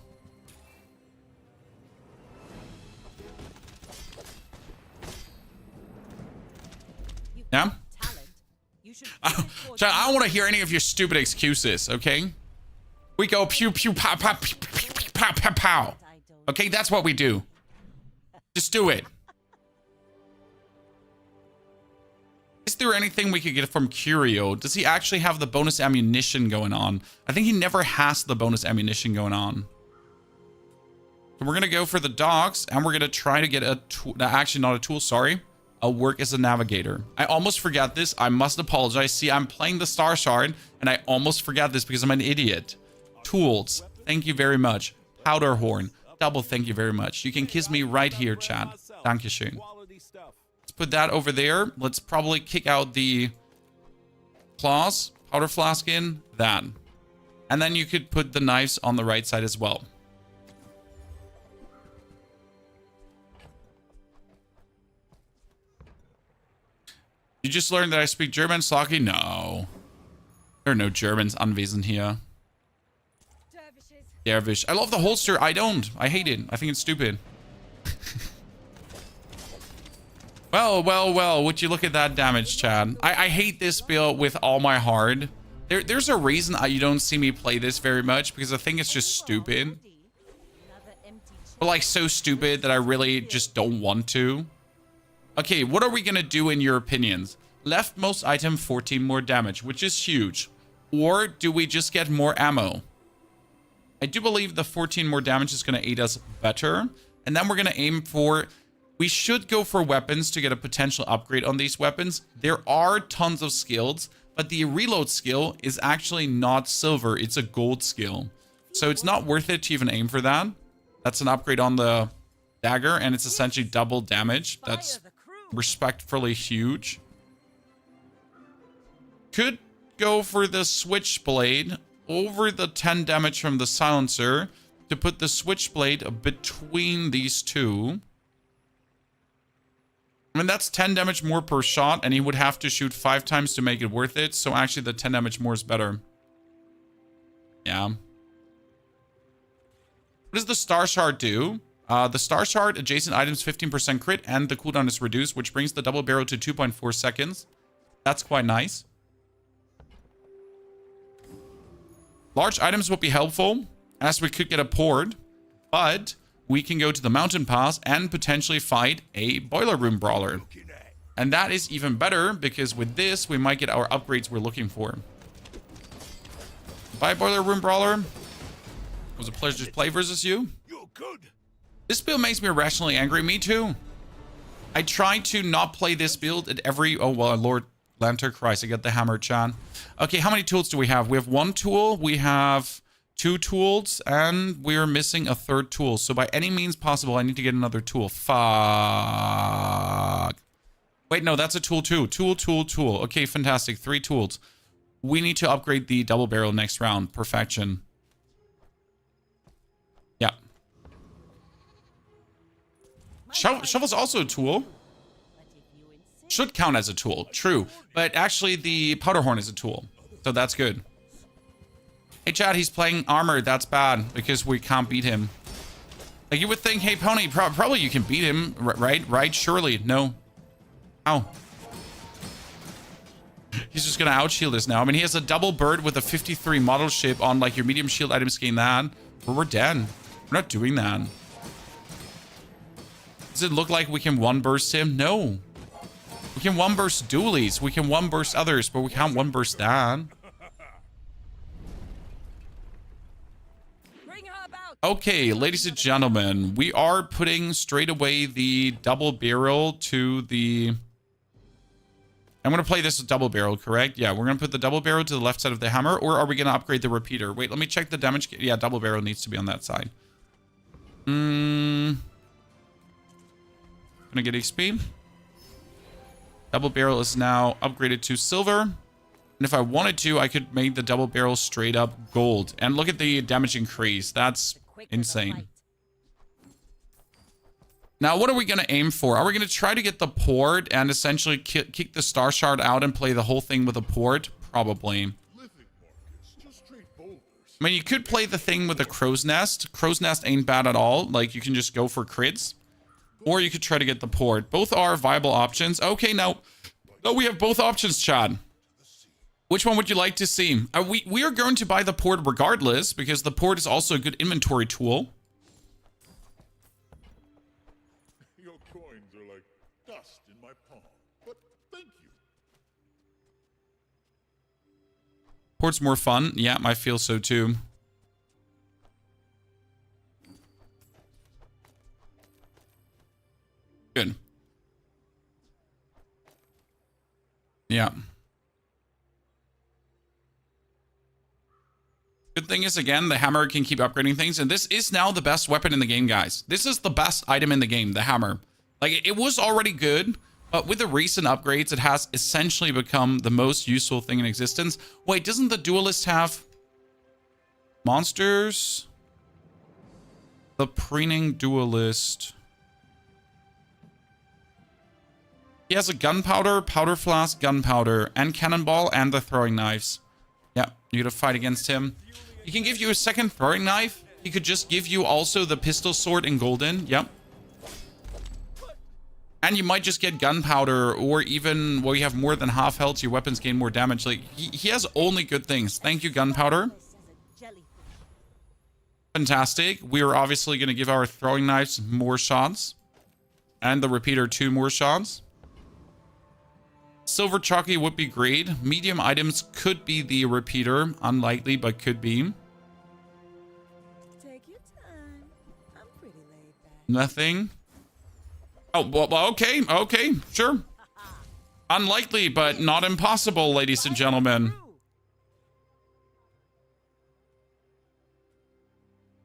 Yeah? Talent. You should I don't want to hear any of your stupid excuses, okay? We go pew pew pow pow pew, pew, pew, pow pow pow. Okay, that's what we do. Just do it. Is there anything we could get from Curio? Does he actually have the bonus ammunition going on? I think he never has the bonus ammunition going on. So we're going to go for the dogs, and we're going to try to get a tool. Actually, not a tool, sorry. A work as a navigator. I almost forgot this. I must apologize. See, I'm playing the Star Shard, and I almost forgot this because I'm an idiot. Tools. Thank you very much. Powder horn. Double thank you very much. You can kiss me right here, Chad. Dankeschön. Let's put that over there. Let's probably kick out the claws, powder flask in, that. And then you could put the knives on the right side as well. You just learned that I speak German, Slocky? No. There are no Germans anwesend here. Dervish. I love the holster. I don't. I hate it. I think it's stupid. Well. Would you look at that damage, Chad? I hate this build with all my heart. There's a reason you don't see me play this very much, because I think it's just stupid. But like so stupid that I really just don't want to. Okay, what are we going to do in your opinions? Leftmost item, 14 more damage, which is huge. Or do we just get more ammo? I do believe the 14 more damage is going to aid us better. And then we're going to aim for... We should go for weapons to get a potential upgrade on these weapons. There are tons of skills, but the reload skill is actually not silver. It's a gold skill. So it's not worth it to even aim for that. That's an upgrade on the dagger, and it's essentially double damage. That's respectfully huge. Could go for the switchblade over the 10 damage from the silencer to put the switchblade between these two. I mean, that's 10 damage more per shot, and he would have to shoot 5 times to make it worth it. So actually the 10 damage more is better. Yeah. What does the Star Shard do? The Star Shard, adjacent items 15% crit, and the cooldown is reduced, which brings the double barrel to 2.4 seconds. That's quite nice. Large items would be helpful, as we could get a port, but we can go to the mountain pass and potentially fight a boiler room brawler. And that is even better, because with this, we might get our upgrades we're looking for. Bye, boiler room brawler. It was a pleasure to play versus you. You're good. This build makes me irrationally angry. Me too. I try to not play this build at every... Oh, well, Lord Lantern Christ, I got the hammer, Chan. Okay, how many tools do we have? We have 1 tool, we have 2 tools, and we're missing a 3rd tool. So by any means possible, I need to get another tool. Fuck. Wait, no, that's a tool too. Tool. Okay, fantastic. 3 tools. We need to upgrade the double barrel next round. Perfection. Yeah. Shovel's also a tool. Should count as a tool, true. But actually, the powder horn is a tool. So that's good. Hey, Chad, he's playing armor. That's bad, because we can't beat him. Like, you would think, hey, Pony, probably you can beat him, right? Right? Surely. No. How? He's just going to outshield us now. I mean, he has a double bird with a 53 model ship on, like, your medium shield items gain that. But we're dead. We're not doing that. Does it look like we can one-burst him? No. We can one-burst dualies. We can one-burst others, but we can't one-burst that. Okay, ladies and gentlemen, we are putting straight away the double barrel to the... I'm going to play this with double barrel, correct? Yeah, we're going to put the double barrel to the left side of the hammer, or are we going to upgrade the repeater? Wait, let me check the damage. Yeah, double barrel needs to be on that side. Gonna get XP. Double barrel is now upgraded to silver. And if I wanted to, I could make the double barrel straight up gold. And look at the damage increase. That's insane. Now, what are we going to aim for? Are we going to try to get the port and essentially kick the Star Shard out and play the whole thing with a port? Probably. I mean, you could play the thing with a crow's nest. Crow's nest ain't bad at all. Like, you can just go for crits. Or you could try to get the port. Both are viable options. Okay, now, No, we have both options, Chad. Which one would you like to see? We are going to buy the port regardless, because the port is also a good inventory tool. Your coins are like dust in my palm. But thank you. Port's more fun. Yeah, I feel so too. Good. Yeah. Good thing is, again, the hammer can keep upgrading things. And this is now the best weapon in the game, guys. This is the best item in the game, the hammer. Like, it was already good, but with the recent upgrades, it has essentially become the most useful thing in existence. Wait, doesn't the duelist have monsters? The preening duelist. He has a gunpowder, powder flask, gunpowder, and cannonball, and the throwing knives. Yeah, you gotta fight against him. He can give you a second throwing knife. He could just give you also the pistol sword in golden. Yep. And you might just get gunpowder, or even, well, you have more than half health, your weapons gain more damage. Like, he has only good things. Thank you, gunpowder. Fantastic. We are obviously going to give our throwing knives more shots. And the repeater 2 more shots. Silver chalky would be great. Medium items could be the repeater. Unlikely, but could be. Take your time. I'm pretty laid back. Nothing. Oh, well, okay. Okay, sure. Unlikely, but not impossible, ladies and gentlemen.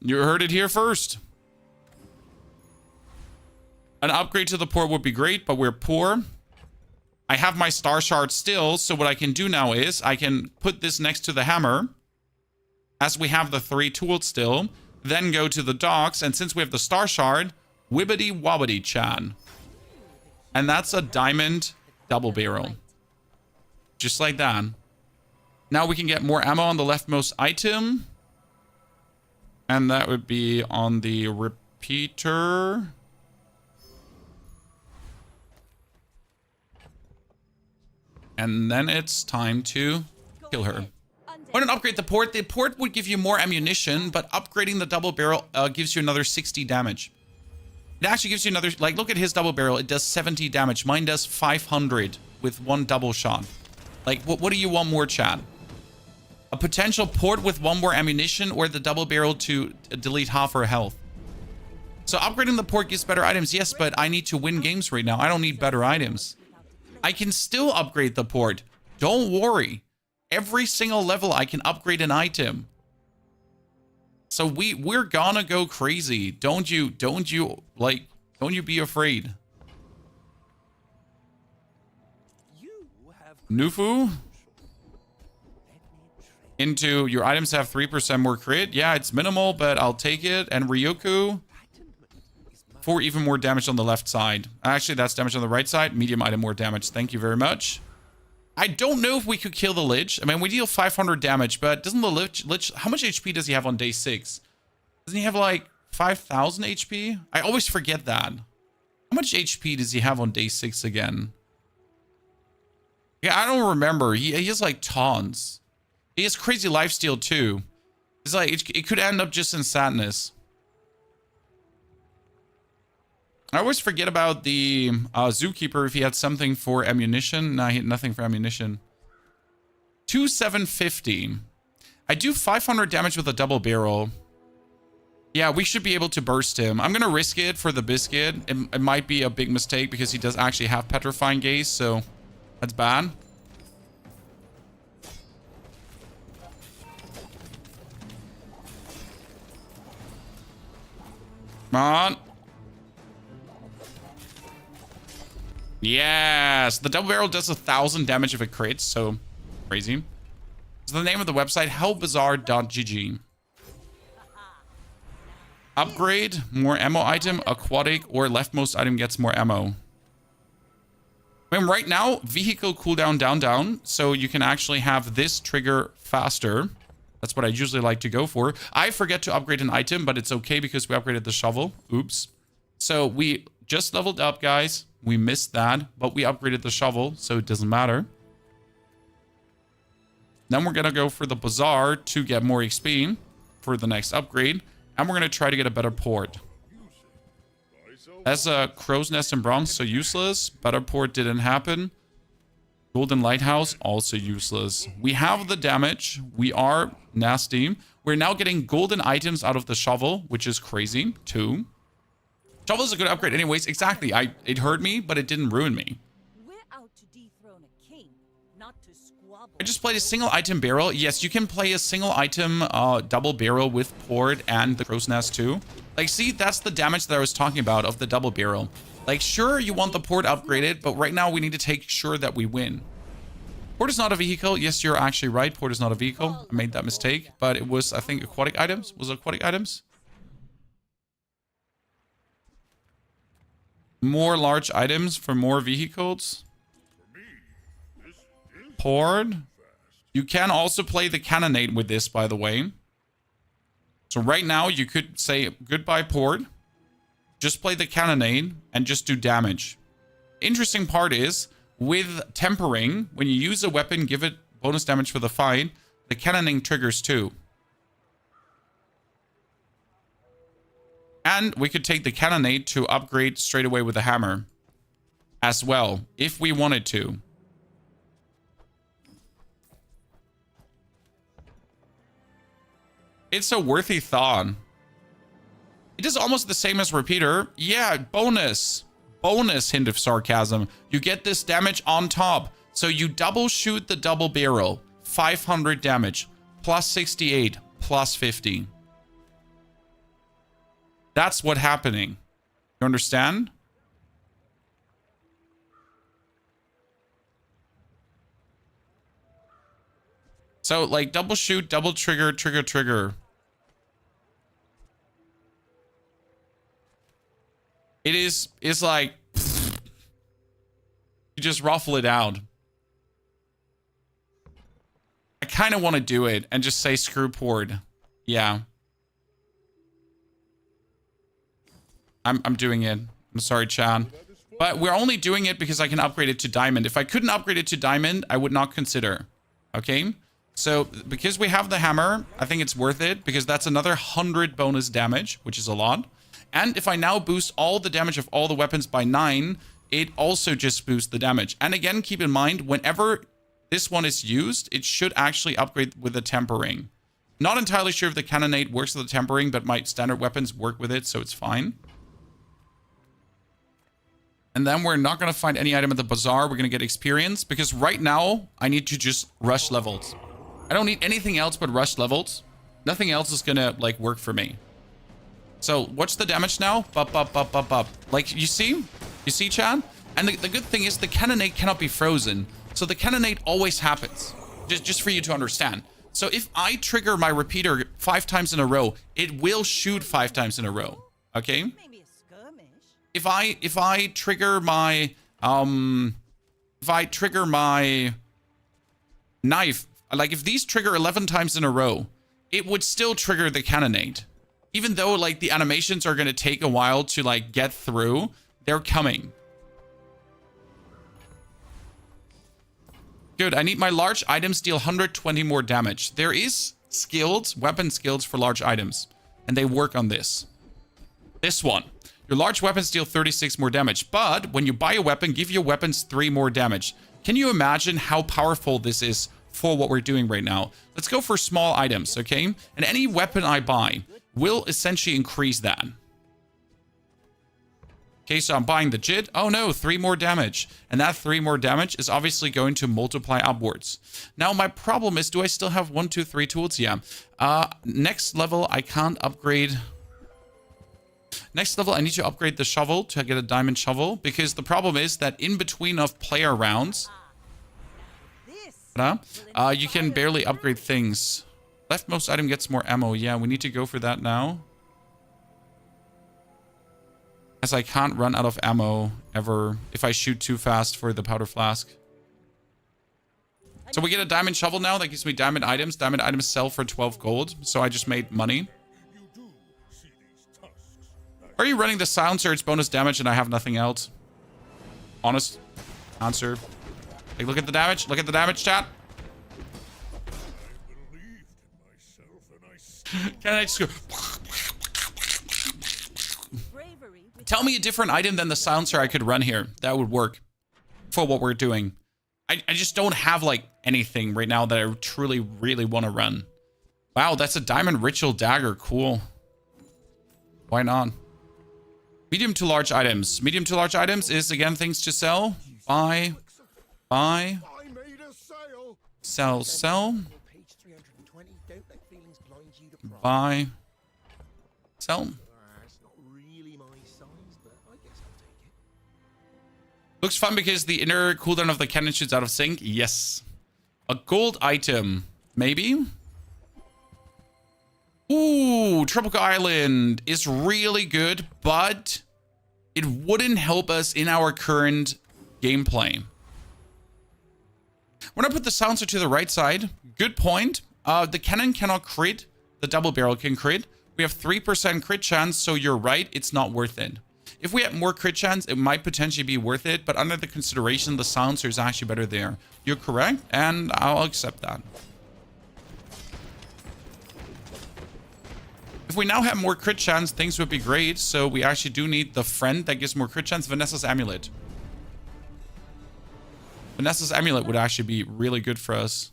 You heard it here first. An upgrade to the port would be great, but we're poor. I have my star shard still, so what I can do now is I can put this next to the hammer, as we have the 3 tools still, then go to the docks, and since we have the star shard, wibbity wobbity chan. And that's a diamond double barrel. Just like that. Now we can get more ammo on the leftmost item. And that would be on the repeater. And then it's time to kill her. Why don't upgrade the port? The port would give you more ammunition, but upgrading the double barrel gives you another 60 damage. It actually gives you another, like, look at his double barrel. It does 70 damage. Mine does 500 with 1 double shot. Like, what do you want more, Chad? A potential port with 1 more ammunition, or the double barrel to delete half her health? So upgrading the port gives better items, yes, but I need to win games right now. I don't need better items. I can still upgrade the port. Don't worry. Every single level I can upgrade an item. So we're gonna go crazy. Don't you be afraid. Nufu? Into your items have 3% more crit. Yeah, it's minimal, but I'll take it. And Ryoku, 4 even more damage on the left side. Actually, that's damage on the right side. Medium item more damage. Thank you very much. I don't know if we could kill the Lich. I mean, we deal 500 damage, but doesn't the Lich... How much HP does he have on day 6? Doesn't he have, like, 5,000 HP? I always forget that. How much HP does he have on day 6 again? Yeah, I don't remember. He has, like, tons. He has crazy lifesteal, too. It's like, it could end up just in sadness. I always forget about the Zookeeper if he had something for ammunition. No, he had nothing for ammunition. 2750. I do 500 damage with a double barrel. Yeah, we should be able to burst him. I'm going to risk it for the biscuit. It might be a big mistake because he does actually have Petrifying Gaze, so that's bad. Come on. Yes, the double barrel does 1,000 damage if it crits, so crazy. It's the name of the website, hellbazaar.gg. Upgrade, more ammo item, aquatic, or leftmost item gets more ammo. I mean, right now, vehicle cooldown down, so you can actually have this trigger faster. That's what I usually like to go for. I forget to upgrade an item, but it's okay because we upgraded the shovel. Oops. So we just leveled up, guys. We missed that, but we upgraded the shovel, so it doesn't matter. Then we're going to go for the Bazaar to get more XP for the next upgrade. And we're going to try to get a better port. As a crow's nest and bronze, so useless. Better port didn't happen. Golden lighthouse, also useless. We have the damage. We are nasty. We're now getting golden items out of the shovel, which is crazy, too. Shovel is a good upgrade anyways. Exactly. It hurt me, but it didn't ruin me. We're out to dethrone a king, not to squabble. I just played a single item barrel. Yes, you can play a single item double barrel with port and the crow's nest too. Like, see, that's the damage that I was talking about of the double barrel. Like, sure, you want the port upgraded, but right now we need to take sure that we win. Port is not a vehicle. Yes, you're actually right. Port is not a vehicle. I made that mistake, but it was, I think, aquatic items. Was it aquatic items? More large items for more vehicles. Port. You can also play the cannonade with this, by the way. So right now you could say goodbye port. Just play the cannonade and just do damage. Interesting part is with tempering, when you use a weapon, give it bonus damage for the fight, the cannonading triggers too. And we could take the cannonade to upgrade straight away with the hammer as well, if we wanted to. It's a worthy thought. It is almost the same as repeater. Yeah, bonus. Bonus hint of sarcasm. You get this damage on top. So you double shoot the double barrel. 500 damage. Plus 68. Plus 50. That's what's happening. You understand? So, like, double shoot, double trigger, trigger, trigger. It's like... you just ruffle it out. I kind of want to do it and just say screw port. Yeah. I'm doing it. I'm sorry, Chan. But we're only doing it because I can upgrade it to diamond. If I couldn't upgrade it to diamond, I would not consider. Okay? So, because we have the hammer, I think it's worth it. Because that's another 100 bonus damage, which is a lot. And if I now boost all the damage of all the weapons by 9, it also just boosts the damage. And again, keep in mind, whenever this one is used, it should actually upgrade with the tempering. Not entirely sure if the cannonade works with the tempering, but my standard weapons work with it, so it's fine. And then we're not going to find any item at the Bazaar. We're going to get experience. Because right now, I need to just rush levels. I don't need anything else but rush levels. Nothing else is going to, like, work for me. So, what's the damage now? Bup, bup, bup, bup, bup. Like, you see? You see, Chad? And the good thing is the cannonade cannot be frozen. So, the cannonade always happens. Just for you to understand. So, if I trigger my repeater 5 times in a row, it will shoot 5 times in a row. Okay? Maybe a skirmish. If I trigger my knife, like if these trigger 11 times in a row, it would still trigger the cannonade. Even though like the animations are going to take a while to like get through, they're coming. Good, I need my large items deal 120 more damage. There is skills, weapon skills for large items, and they work on this. This one. Your large weapons deal 36 more damage, but when you buy a weapon, give your weapons 3 more damage. Can you imagine how powerful this is for what we're doing right now? Let's go for small items, okay? And any weapon I buy will essentially increase that. Okay, so I'm buying the JIT. Oh no, 3 more damage. And that 3 more damage is obviously going to multiply upwards. Now, my problem is, do I still have 1, 2, 3 tools? Yeah. Next level, I can't upgrade... Next level, I need to upgrade the shovel to get a diamond shovel. Because the problem is that in between of player rounds... you can barely upgrade things. Leftmost item gets more ammo. Yeah, we need to go for that now. As I can't run out of ammo ever if I shoot too fast for the powder flask. So we get a diamond shovel now. That gives me diamond items. Diamond items sell for 12 gold. So I just made money. Are you running the silencer? It's bonus damage and I have nothing else. honest answer. Like, look at the damage. Look at the damage, chat. Can I just go... Tell me a different item than the silencer I could run here. That would work for what we're doing. I just don't have, like, anything right now that I truly, really want to run. Wow, that's a diamond ritual dagger. Cool. Why not? Medium to large items. Medium to large items is, again, things to sell. Buy. Buy. Sell. Sell. Buy. Sell. Looks fun because the inner cooldown of the cannon shoots out of sync. Yes. A gold item. Maybe? Ooh, Tropical Island is really good, but it wouldn't help us in our current gameplay. When I put the silencer to the right side, good point. The cannon cannot crit. The double barrel can crit. We have 3% crit chance, so you're right, it's not worth it. If we had more crit chance, it might potentially be worth it, but under the consideration, the silencer is actually better there. You're correct, and I'll accept that. If we now have more crit chance, things would be great. So we actually do need the friend that gives more crit chance, Vanessa's Amulet. Vanessa's Amulet would actually be really good for us.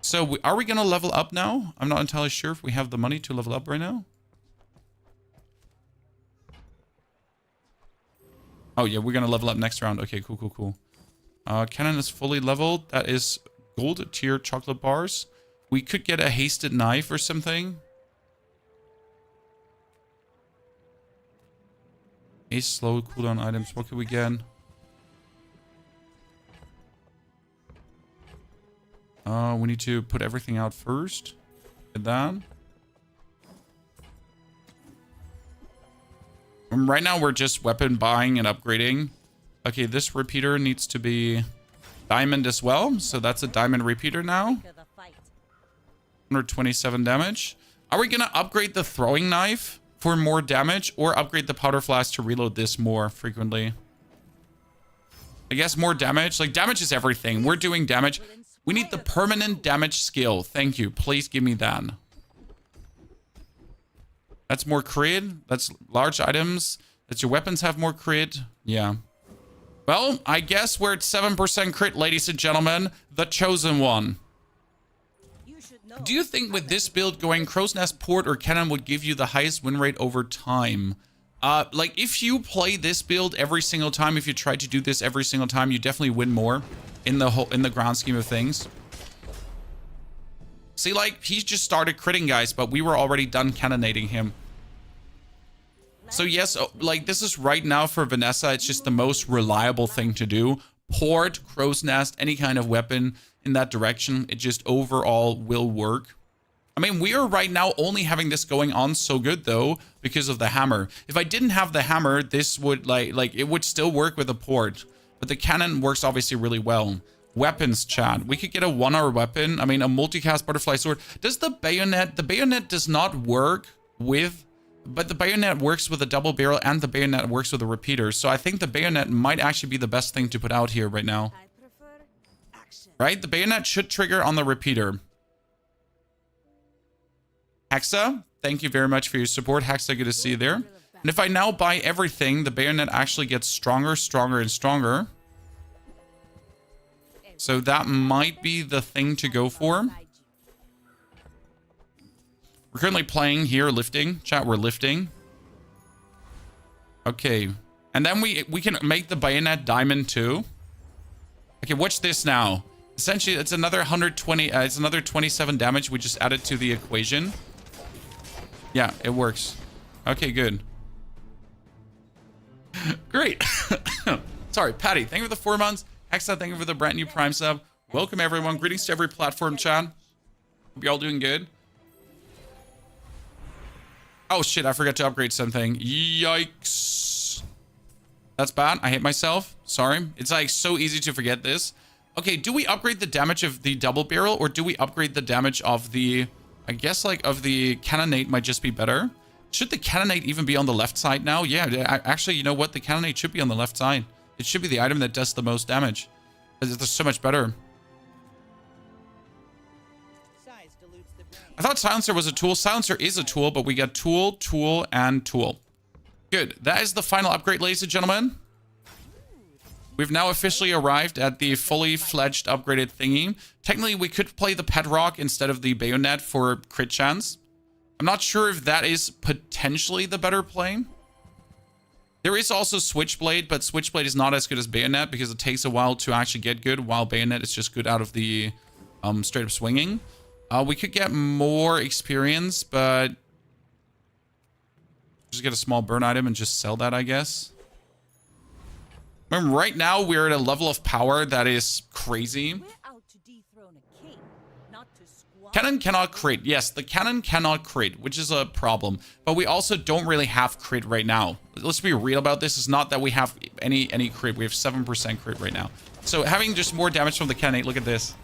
So are we going to level up now? I'm not entirely sure if we have the money to level up right now. Oh, yeah, we're going to level up next round. Okay, cool, cool, cool. Cannon is fully leveled. That is gold tier chocolate bars. We could get a hasted knife or something. A slow cooldown items. What could we get? We need to put everything out first. Get that. Right now, we're just weapon buying and upgrading. Okay, this repeater needs to be diamond as well. So that's a diamond repeater now. 127 damage. Are we going to upgrade the throwing knife for more damage or upgrade the powder flask to reload this more frequently? I guess more damage. Like, damage is everything. We're doing damage. We need the permanent damage skill. Thank you. Please give me that. That's more crit. That's large items. That's your weapons have more crit. Yeah. Well, I guess we're at 7% crit, ladies and gentlemen. The chosen one. Do you think with this build going Crow's Nest Port or Cannon would give you the highest win rate over time? Like if you play this build every single time, if you try to do this every single time, you definitely win more in the grand scheme of things. See, like he just started critting guys, but we were already done cannonading him. So yes, like this is right now for Vanessa, it's just the most reliable thing to do. Port, Crow's Nest, any kind of weapon in that direction, it just overall will work. I mean, we are right now only having this going on so good though because of the hammer. If I didn't have the hammer, this would like it would still work with a port, but the cannon works obviously really well. Weapons, chat. We could get a 1-hour weapon. I mean, a multicast butterfly sword. Does the bayonet? The bayonet does not work with, but the bayonet works with a double barrel and the bayonet works with a repeater. So I think the bayonet might actually be the best thing to put out here right now. Right? The bayonet should trigger on the repeater. Hexa, thank you very much for your support. Hexa, good to see you there. And if I now buy everything, the bayonet actually gets stronger, stronger, and stronger. So that might be the thing to go for. We're currently playing here, lifting. Chat, we're lifting. Okay. And then we can make the bayonet diamond too. Okay, watch this now. Essentially, it's another 120, it's another 27 damage. We just added to the equation. Yeah, it works. Okay, good. Great. Sorry, Patty, thank you for the 4 months. Hexa, thank you for the brand new Prime sub. Welcome, everyone. Greetings to every platform, chat. Hope y'all doing good. Oh, shit, I forgot to upgrade something. Yikes. That's bad. I hate myself. Sorry. It's like so easy to forget this. Okay, do we upgrade the damage of the double barrel or do we upgrade the damage of the... I guess like of the cannonade might just be better. Should the cannonade even be on the left side now? Yeah, actually, you know what? The cannonade should be on the left side. It should be the item that does the most damage. It's so much better. I thought Silencer was a tool. Silencer is a tool, but we got tool, tool, and tool. Good. That is the final upgrade, ladies and gentlemen. We've now officially arrived at the fully fledged upgraded thingy. Technically, we could play the Pedrock instead of the Bayonet for crit chance. I'm not sure if that is potentially the better play. There is also Switchblade, but Switchblade is not as good as Bayonet because it takes a while to actually get good, while Bayonet is just good out of the straight up swinging. We could get more experience, but just get a small burn item and just sell that, I guess. Remember, right now we're at a level of power that is crazy. We're out to dethrone a king, not to squash. Cannon cannot crit. Yes, the cannon cannot crit, which is a problem. But we also don't really have crit right now. Let's be real about this. It's not that we have any crit. We have 7% crit right now. So having just more damage from the cannon, look at this.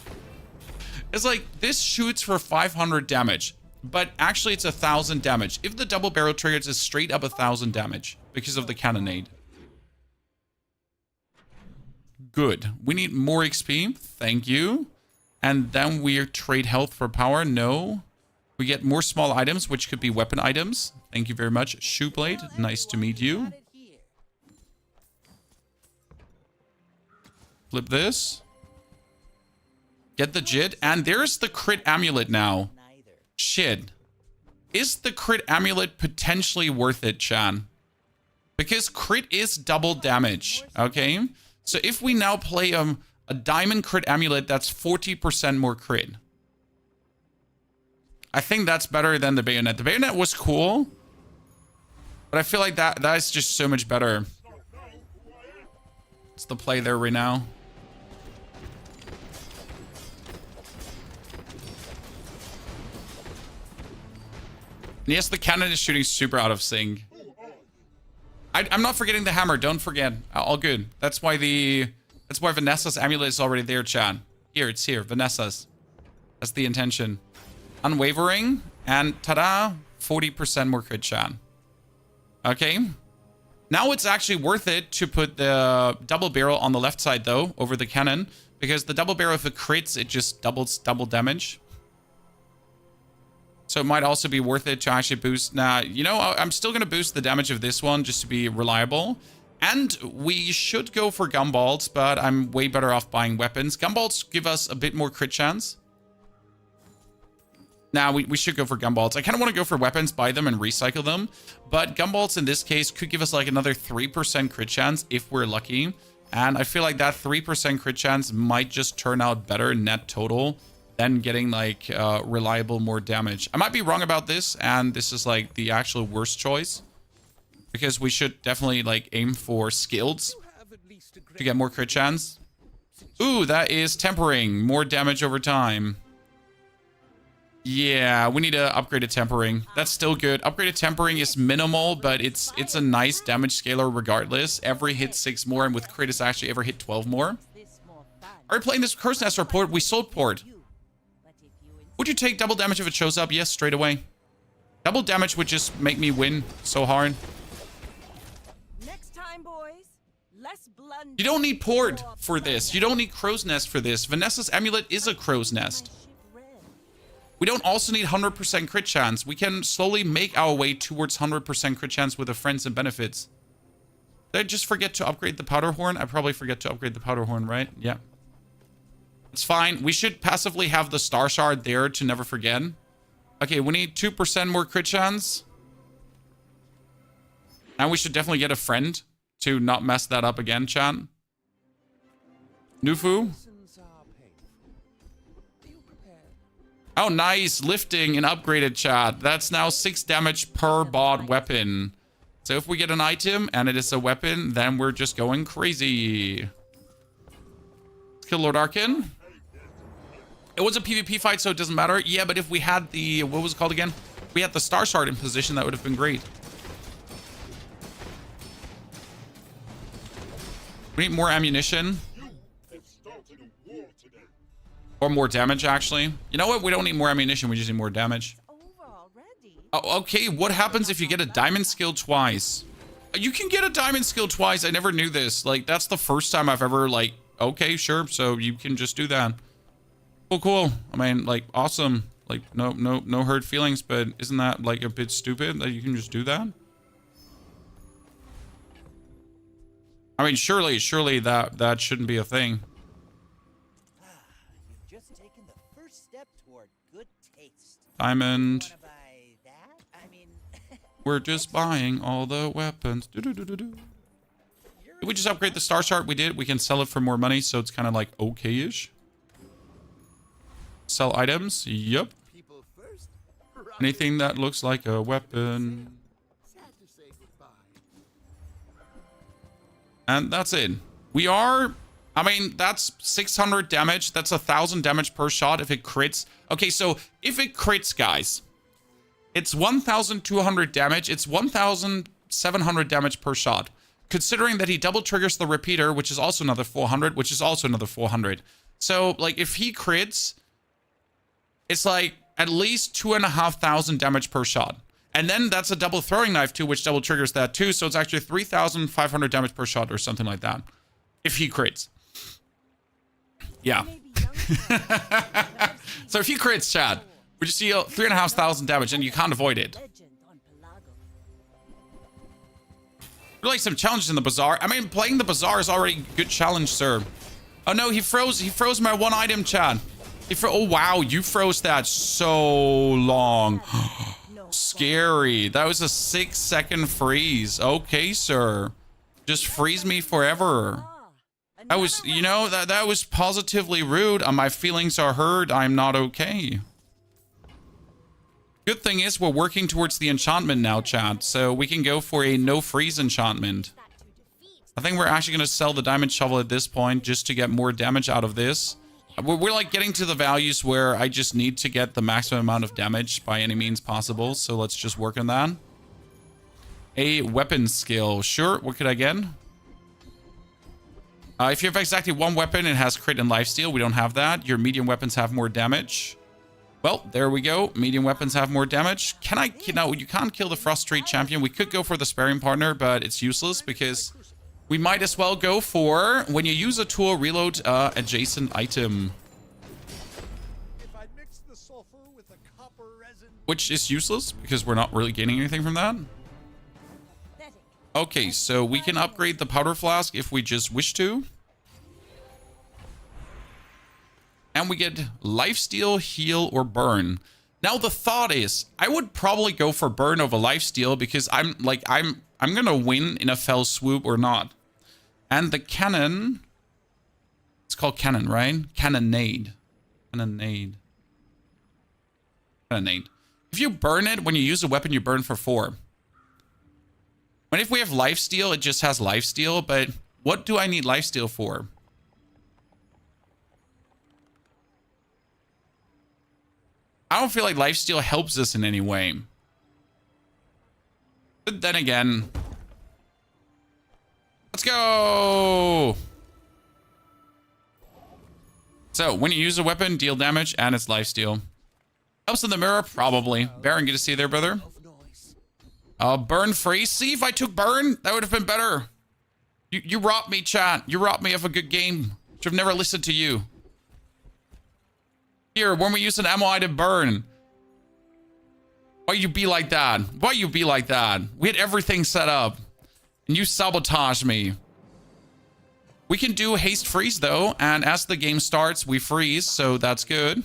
It's like, this shoots for 500 damage, but actually it's 1,000 damage. If the double barrel triggers, it's straight up 1,000 damage because of the cannonade. Good. We need more XP. Thank you. And then we trade health for power. No. We get more small items, which could be weapon items. Thank you very much. Shoeblade. Nice to meet you. Flip this. Get the Jit. And there's the crit amulet now. Shit. Is the crit amulet potentially worth it, Chan? Because crit is double damage. Okay? So if we now play a diamond crit amulet, that's 40% more crit. I think that's better than the Bayonet. The Bayonet was cool, but I feel like that is just so much better. It's the play there right now. And yes, the cannon is shooting super out of sync. I'm not forgetting the hammer. Don't forget. All good. That's why Vanessa's amulet is already there, Chad. Here, it's here. Vanessa's. That's the intention. Unwavering. And ta-da! 40% more crit, Chad. Okay. Now it's actually worth it to put the double barrel on the left side, though, over the cannon. Because the double barrel, if it crits, it just double damage. So it might also be worth it to actually boost. Nah, you know, I'm still going to boost the damage of this one just to be reliable. And we should go for gumballs, but I'm way better off buying weapons. Gumballs give us a bit more crit chance. Now, we should go for gumballs. I kind of want to go for weapons, buy them, and recycle them. But gumballs in this case could give us like another 3% crit chance if we're lucky. And I feel like that 3% crit chance might just turn out better net total than getting like reliable more damage. I might be wrong about this, and this is like the actual worst choice, because we should definitely like aim for skills to get more crit chance. Ooh, that is tempering. More damage over time. Yeah, we need to upgrade to tempering. That's still good. Upgraded tempering is minimal, but it's a nice damage scaler regardless. Every hit 6 more, and with crit it's actually ever hit 12 more. Are we playing this Curse Nest or Port? We sold Port. Would you take double damage if it shows up? Yes, straight away. Double damage would just make me win so hard. Next time, boys, less blood. You don't need Port for this. You don't need Crow's Nest for this. Vanessa's amulet is a Crow's Nest. We don't also need 100% crit chance. We can slowly make our way towards 100% crit chance with the friends and benefits. Did I just forget to upgrade the powder horn? I probably forget to upgrade the powder horn, right? Yeah. It's fine. We should passively have the star shard there to never forget. Okay, we need 2% more crit chance. And we should definitely get a friend to not mess that up again, chat. Nufu. Oh, nice. Lifting and upgraded, chat. That's now 6 damage per bot weapon. So if we get an item and it is a weapon, then we're just going crazy. Let's kill Lord Arkin. It was a PvP fight, so it doesn't matter. Yeah, but if we had the... What was it called again? If we had the Star Shard in position, that would have been great. We need more ammunition. Or more damage, actually. You know what? We don't need more ammunition. We just need more damage. Oh, okay, what happens if you get a diamond skill twice? You can get a diamond skill twice. I never knew this. Like, that's the first time I've ever, like, okay, sure. So you can just do that. Cool, cool. I mean, like, awesome. Like, no hurt feelings, but isn't that, like, a bit stupid that you can just do that? I mean, surely that shouldn't be a thing. You've just taken the first step toward good taste. Diamond. Wanna buy that? I mean, We're just buying all the weapons. Did we just upgrade the star chart? We did. We can sell it for more money, so it's kind of like okay-ish. Sell items. Yep. people first. Anything that looks like a weapon. Sad to say goodbye. And that's it. We are... I mean, that's 600 damage. That's 1,000 damage per shot if it crits. Okay, so if it crits, guys, it's 1,200 damage. It's 1,700 damage per shot. Considering that he double triggers the repeater, which is also another 400, which is also another 400. So, like, if he crits, it's like at least 2,500 damage per shot. And then that's a double throwing knife too, which double triggers that too. So it's actually 3,500 damage per shot or something like that. If he crits. Yeah. So if he crits, Chad, we just see 3,500 damage and you can't avoid it. There are like some challenges in the Bazaar. I mean, playing the Bazaar is already a good challenge, sir. Oh no, he froze my one item, Chad. Oh wow, you froze that so long. Scary. That was a 6-second freeze. Okay, sir. Just freeze me forever. That was, you know, that was positively rude. My feelings are hurt. I'm not okay. Good thing is we're working towards the enchantment now, chat. So we can go for a no freeze enchantment. I think we're actually going to sell the diamond shovel at this point just to get more damage out of this. We're like getting to the values where I just need to get the maximum amount of damage by any means possible. So let's just work on that. A weapon skill. Sure. What could I get? If you have exactly one weapon, it has crit and lifesteal. We don't have that. Your medium weapons have more damage. Well, there we go. Medium weapons have more damage. Can I... No, you can't kill the Frost Street champion. We could go for the sparring partner, but it's useless because... we might as well go for when you use a tool, reload adjacent item. If I mix the sulfur with the copper resin, Which is useless because we're not really gaining anything from that. Okay, so we can upgrade the powder flask if we just wish to. And we get lifesteal, heal, or burn. Now the thought is, I would probably go for burn over lifesteal because I'm gonna win in a fell swoop or not. And the cannon, it's called cannon, right? Cannonade. Cannonade. If you burn it, when you use a weapon, you burn for 4. But if we have lifesteal, it just has lifesteal. But what do I need lifesteal for? I don't feel like lifesteal helps us in any way. But then again... let's go! So, when you use a weapon, deal damage, and it's lifesteal. Helps in the mirror? Probably. Baron, good to see you there, brother. Burn free. See, if I took burn, that would have been better. You robbed me, chat. You robbed me of a good game. Should have never listened to you. Here, when we use an ammo item, burn. Why you be like that? Why you be like that? We had everything set up. And you sabotaged me. We can do haste freeze, though. And as the game starts, we freeze. So that's good.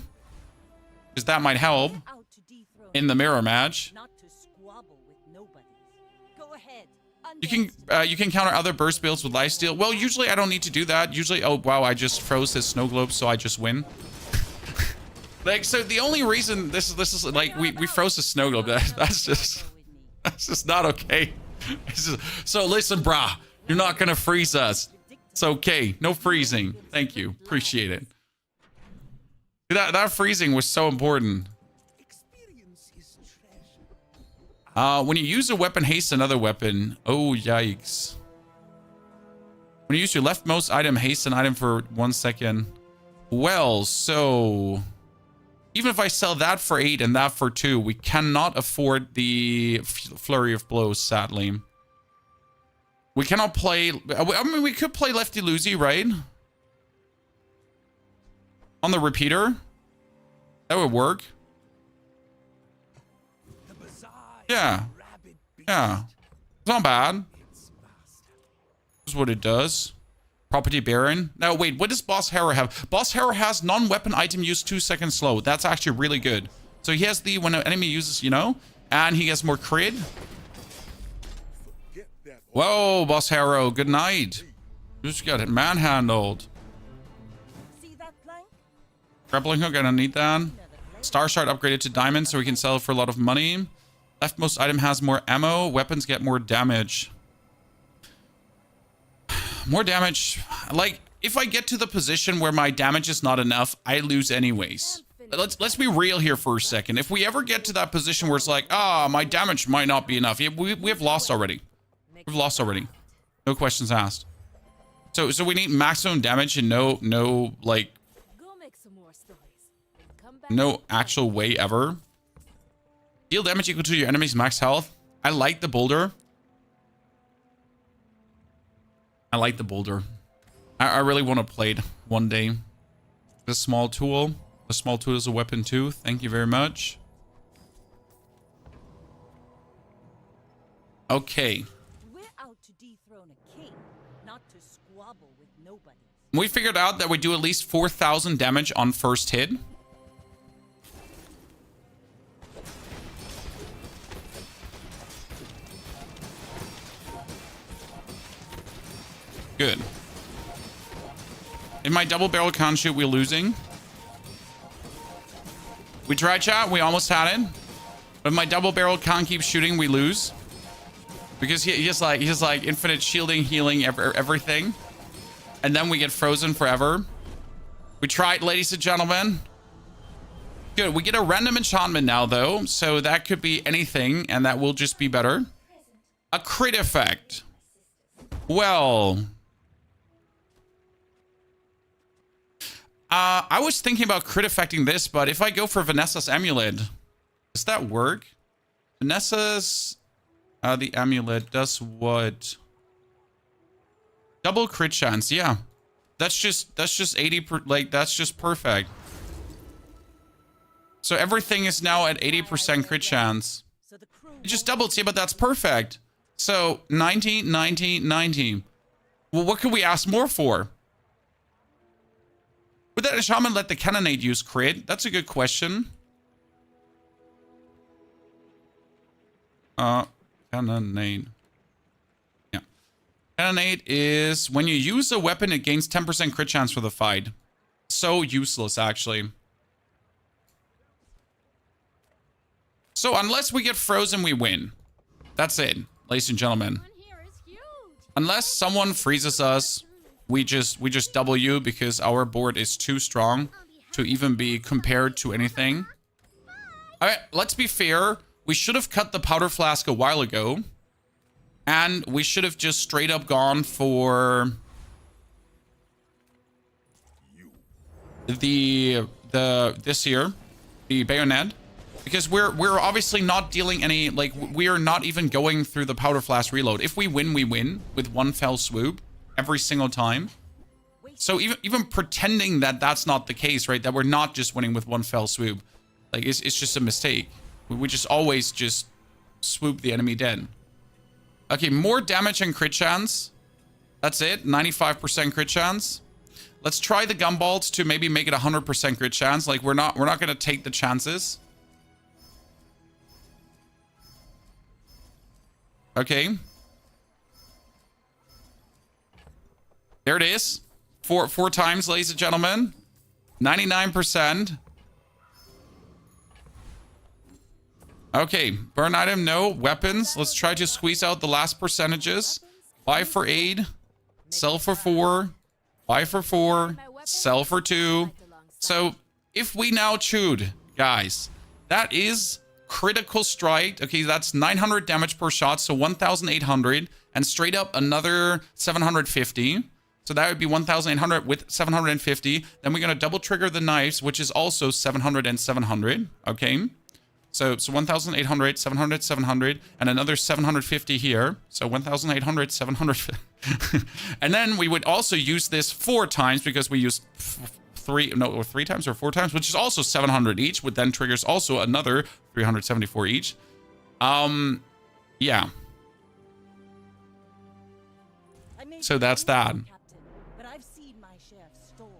Because that might help in the mirror match. You can counter other burst builds with lifesteal. Well, usually I don't need to do that. Usually, oh wow, I just froze his snow globe, so I just win. Like, so the only reason this is like we froze the snow globe. That's just not okay. So listen, brah, you're not gonna freeze us. It's okay. No freezing. Thank you. Appreciate it. That freezing was so important. When you use a weapon, haste another weapon. Oh, yikes. When you use your leftmost item, haste an item for 1 second. Well, so... even if I sell that for 8 and that for 2, we cannot afford the flurry of blows, sadly. We cannot play... I mean, we could play lefty loosey, right? On the repeater. That would work. The Bazaar Yeah. rabid beast. Yeah. It's not bad. Its master. This is what it does. Property Baron. Now, wait, what does Boss Harrow have? Boss Harrow has non-weapon item use 2 seconds slow. That's actually really good. So he has the, when an enemy uses, you know, and he gets more crit. Get that Whoa, Boss Harrow, good night. Just got it manhandled. See that plank? Grappling hook, I don't need that. Star Shard upgraded to diamond so we can sell it for a lot of money. Leftmost item has more ammo. Weapons get more damage. More damage. Like, if I get to the position where my damage is not enough, I lose anyways. Let's be real here for a second. If we ever get to that position where it's like, my damage might not be enough. We have lost already. We've lost already. No questions asked. So we need maximum damage and no like Go make some more stories. And come back no actual way ever. Deal damage equal to your enemy's max health. I like the boulder. I like the boulder. I really want to play it one day. The small tool. The small tool is a weapon too. Thank you very much. Okay. We're out to dethrone a king, not to squabble with nobody. We figured out that we do at least 4,000 damage on first hit. Good. In my double barrel can't shoot, we're losing. We tried, chat. We almost had it. But my double barrel can't keep shooting, we lose. Because he's like infinite shielding, healing, everything. And then we get frozen forever. We tried, ladies and gentlemen. Good. We get a random enchantment now, though. So that could be anything, and that will just be better. A crit effect. Well... I was thinking about crit affecting this, but if I go for Vanessa's amulet, does that work? Vanessa's the amulet does what? Double crit chance, yeah. That's just 80 that's just perfect. So everything is now at 80% crit chance. So the crew It just doubles, yeah, but that's perfect. So 90, 90, 90. Well, what could we ask more for? Would that enchantment let the cannonade use crit? That's a good question. Cannonade. Yeah. Cannonade is when you use a weapon, it gains 10% crit chance for the fight. So useless, actually. So unless we get frozen, we win. That's it, ladies and gentlemen. One here is huge. Unless someone freezes us, we just W because our board is too strong to even be compared to anything. All right, let's be fair. We should have cut the powder flask a while ago. And we should have just straight up gone for this here, the bayonet. Because we're obviously not dealing any, like, we are not even going through the powder flask reload. If we win, we win with one fell swoop every single time. So even pretending that that's not the case, right? That we're not just winning with one fell swoop, like, it's just a mistake. We just always just swoop the enemy dead. Okay, more damage and crit chance. That's it, 95% crit chance. Let's try the gumballs to maybe make it 100% crit chance. Like, we're not gonna take the chances. Okay. There it is. Four times, ladies and gentlemen. 99%. Okay. Burn item, no. Weapons. Let's try to squeeze out the last percentages. Buy for 8. Sell for 4. Buy for 4. Sell for 2. So, if we now chewed, guys, that is critical strike. Okay, that's 900 damage per shot, so 1,800. And straight up another 750. So that would be 1,800 with 750. Then we're going to double trigger the knives, which is also 700 and 700. Okay. So 1,800, 700, 700, and another 750 here. So 1,800, 700. And then we would also use this 4 times because we used 3 times or 4 times, which is also 700 each, which then triggers also another 374 each. Yeah. I may So be that's young that. for a captain, but I've seen my share of storms.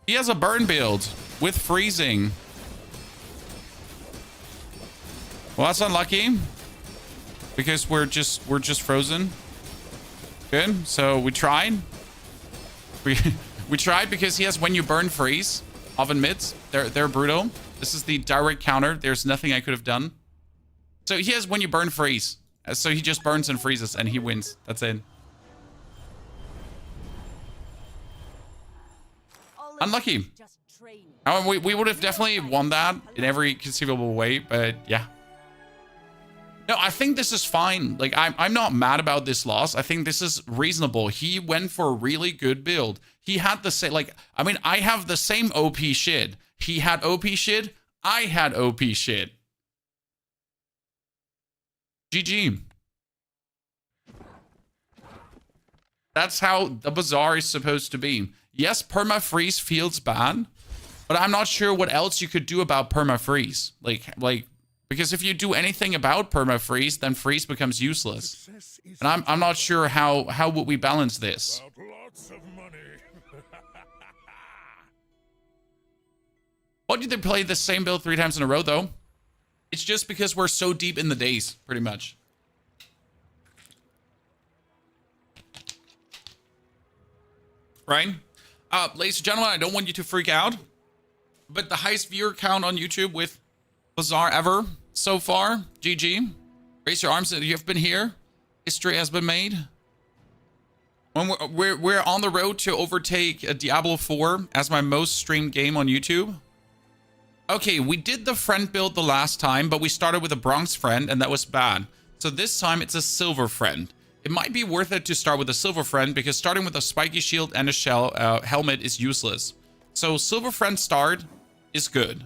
He has a burn build with freezing. Well, that's unlucky because we're just frozen. Good. So we tried. We tried because he has when you burn freeze. Oven mitts. They're brutal. This is the direct counter. There's nothing I could have done. So he has when you burn freeze. So he just burns and freezes and he wins. That's it. All of Unlucky. this is just training. We would have definitely won that in every conceivable way, but yeah. No, I think this is fine. Like, I'm not mad about this loss. I think this is reasonable. He went for a really good build. He had the same, like, I mean, I have the same OP shit. He had OP shit. I had OP shit. GG. That's how the Bazaar is supposed to be. Yes, perma-freeze feels bad, but I'm not sure what else you could do about perma-freeze. Like, because if you do anything about perma-freeze, then freeze becomes useless. Success is And I'm not sure how would we balance this. about lots of money. Why did they play the same build 3 times in a row, though? It's just because we're so deep in the days, pretty much. Right? Ladies and gentlemen, I don't want you to freak out, but the highest viewer count on YouTube with Bazaar ever so far. GG. Raise your arms if you've been here. History has been made. When we're on the road to overtake Diablo 4 as my most streamed game on YouTube. Okay, we did the friend build the last time, but we started with a bronze friend, and that was bad. So this time, it's a silver friend. It might be worth it to start with a silver friend, because starting with a spiky shield and a shell helmet is useless. So silver friend start is good.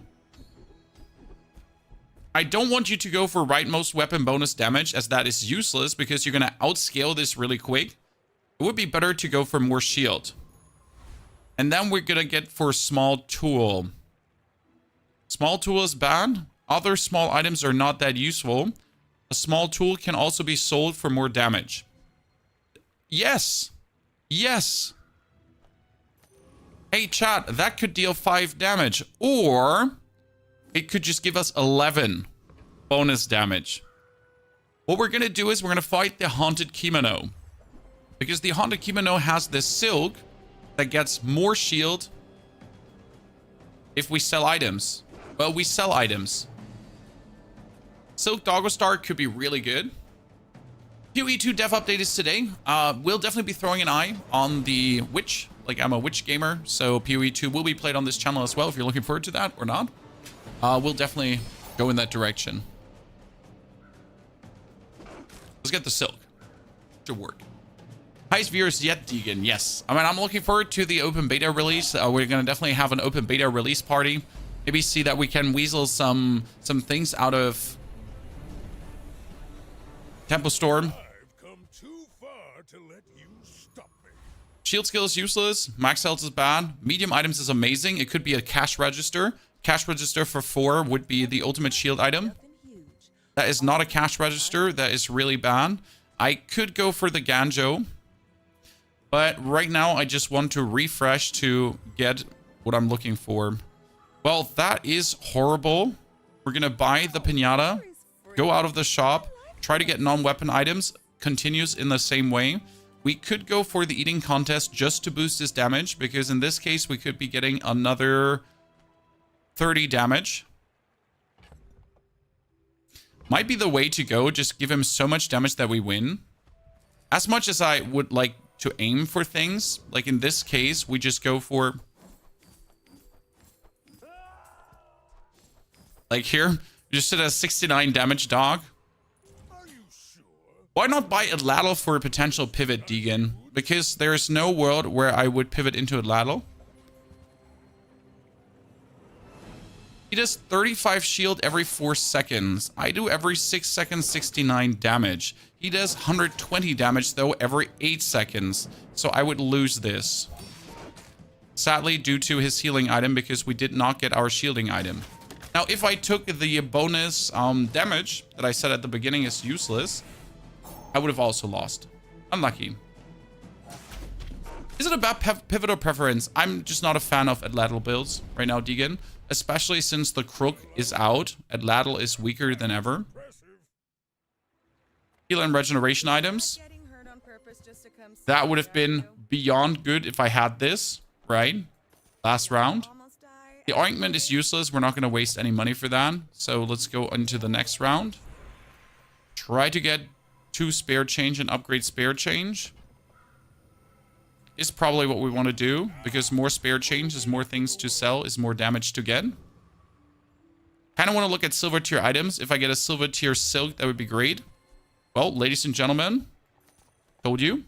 I don't want you to go for rightmost weapon bonus damage, as that is useless, because you're going to outscale this really quick. It would be better to go for more shield. And then we're going to get for small tool. Small tool is bad. Other small items are not that useful. A small tool can also be sold for more damage. Yes. Yes. Hey, chat, that could deal 5 damage. Or it could just give us 11 bonus damage. What we're going to do is we're going to fight the Haunted Kimono. Because the Haunted Kimono has this silk that gets more shield if we sell items. Well, we sell items. Silk Doggo Star could be really good. PoE2 dev update is today. We'll definitely be throwing an eye on the Witch. Like, I'm a Witch gamer, so PoE2 will be played on this channel as well, if you're looking forward to that or not. We'll definitely go in that direction. Let's get the silk. Should work. Highest viewers yet, Deegan. Yes. I mean, I'm looking forward to the open beta release. We're going to definitely have an open beta release party. Maybe see that we can weasel some things out of Tempo Storm. I've come too far to let you stop me. Shield skill is useless. Max health is bad. Medium items is amazing. It could be a cash register. Cash register for 4 would be the ultimate shield item. Nothing huge. That is not a cash register. That is really bad. I could go for the Ganjo. But right now, I just want to refresh to get what I'm looking for. Well, that is horrible. We're going to buy the Pinata, go out of the shop, try to get non-weapon items, continues in the same way. We could go for the eating contest just to boost his damage, because in this case, we could be getting another 30 damage. Might be the way to go, just give him so much damage that we win. As much as I would like to aim for things, like in this case, we just go for... Like here, you just hit a 69 damage dog. Are you sure? Why not buy Atlatl for a potential pivot, Deegan? Because there's no world where I would pivot into Atlatl. I've come too far to let you stop me. Because there's no world where I would pivot into Atlatl. Because there's no world where I would pivot into Atlatl. Because there's no world where I would pivot into Atlatl. Because there's no world where I would pivot into Atlatl. He does 35 shield every 4 seconds. I do every 6 seconds, 69 damage. He does 120 damage, though, every 8 seconds. So I would lose this. Sadly, due to his healing item, because we did not get our shielding item. Now, if I took the bonus damage that I said at the beginning is useless, I would have also lost. Unlucky. Is it about pivot or preference? I'm just not a fan of Atlatl builds right now, Deegan. Especially since the Crook is out. Atlatl is weaker than ever. Heal and regeneration items. That would have been beyond good if I had this, right? Last round. The ointment is useless. We're not going to waste any money for that. So let's go into the next round. Try to get 2 spare change and upgrade spare change. Is probably what we want to do, because more spare change is more things to sell, is more damage to get. Kind of want to look at silver tier items. If I get a silver tier silk, that would be great. Well, ladies and gentlemen, told you.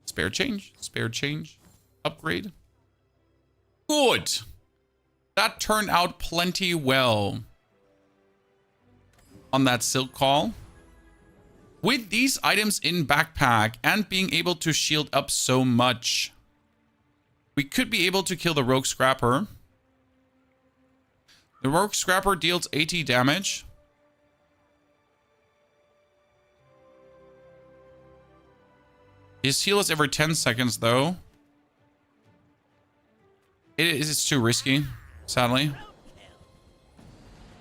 Spare change, upgrade. Good. That turned out plenty well on that silk call. With these items in backpack and being able to shield up so much, we could be able to kill the Rogue Scrapper. The Rogue Scrapper deals 80 damage. His heal is every 10 seconds, though. It's too risky, sadly.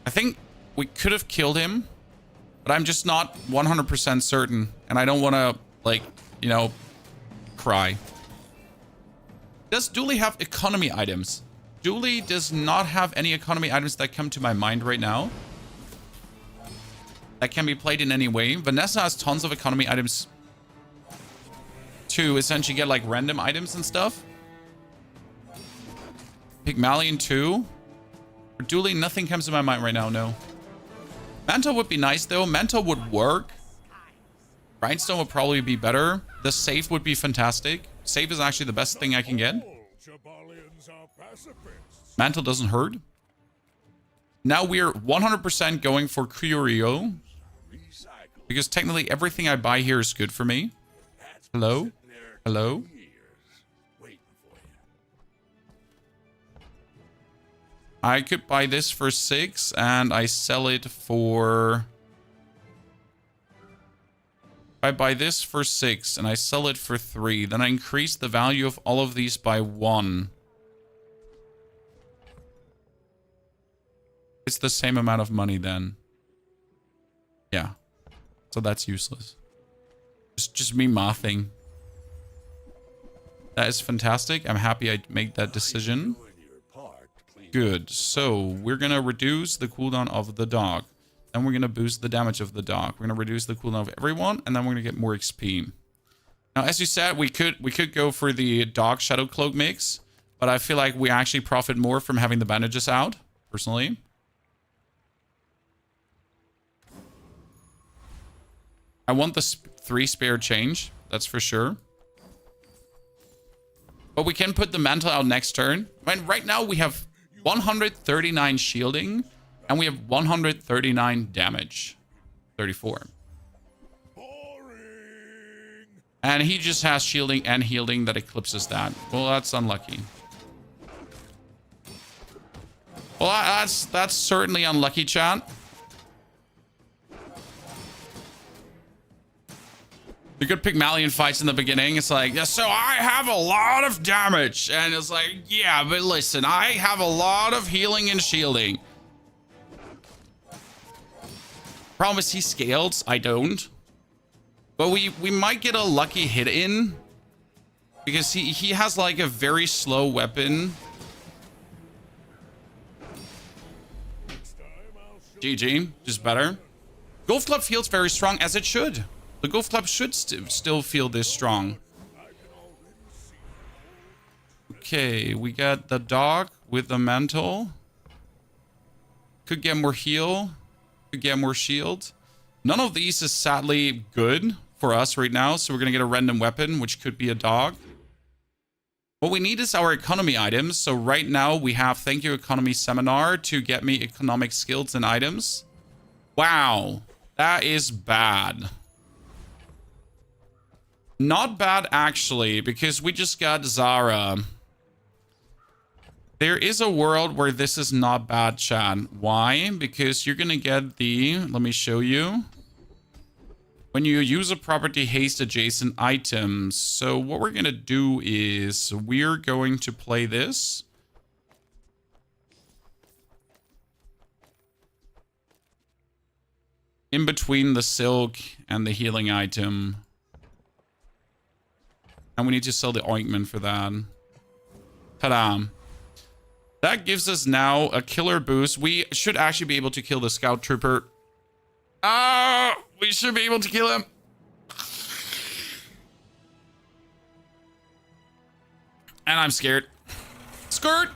I think we could have killed him. But I'm just not 100% certain. And I don't want to, like, you know, cry. Does Dooley have economy items? Dooley does not have any economy items that come to my mind right now. That can be played in any way. Vanessa has tons of economy items to essentially get, like, random items and stuff. Pygmalion too. For Dooley, nothing comes to my mind right now, no. Mantle would be nice, though. Mantle would work. Grindstone would probably be better. The safe would be fantastic. Safe is actually the best thing I can get. Mantle doesn't hurt. Now we're 100% going for Curio. Because technically everything I buy here is good for me. Hello? Hello? I could buy this for 6 and I sell it for... I buy this for 6 and I sell it for 3. Then I increase the value of all of these by 1. It's the same amount of money then. Yeah. So that's useless. Just me mathing. That is fantastic. I'm happy I made that decision. Good. So we're going to reduce the cooldown of the dog. Then we're going to boost the damage of the dog. We're going to reduce the cooldown of everyone. And then we're going to get more XP. Now, as you said, we could go for the dog Shadow Cloak mix. But I feel like we actually profit more from having the bandages out, personally. I want the 3 spare change. That's for sure. But we can put the mantle out next turn. I mean, right now we have 139 shielding. And we have 139 damage. 34. And he just has shielding and healing that eclipses that. Well, that's unlucky. Well, that's certainly unlucky, chat. The good Pygmalion fights in the beginning. It's like, so I have a lot of damage. And it's like, yeah, but listen, I have a lot of healing and shielding. Problem is he scales. I don't. But we might get a lucky hit in. Because he has like a very slow weapon. GG. Just better. Golf Club feels very strong, as it should. The Golf Club should still feel this strong. Okay, we got the dog with the mantle. Could get more heal. Could get more shield. None of these is sadly good for us right now. So we're going to get a random weapon, which could be a dog. What we need is our economy items. So right now we have thank you economy seminar to get me economic skills and items. Wow, that is bad. Not bad actually, because we just got Zara. There is a world where this is not bad, Chad. Why? Because you're gonna get the, let me show you. When you use a property, haste adjacent items. So what we're gonna do is we're going to play this. In between the silk and the healing item. And we need to sell the ointment for that. Ta-da. That gives us now a killer boost. We should actually be able to kill the scout trooper. Ah, we should be able to kill him. And I'm scared. Skirt!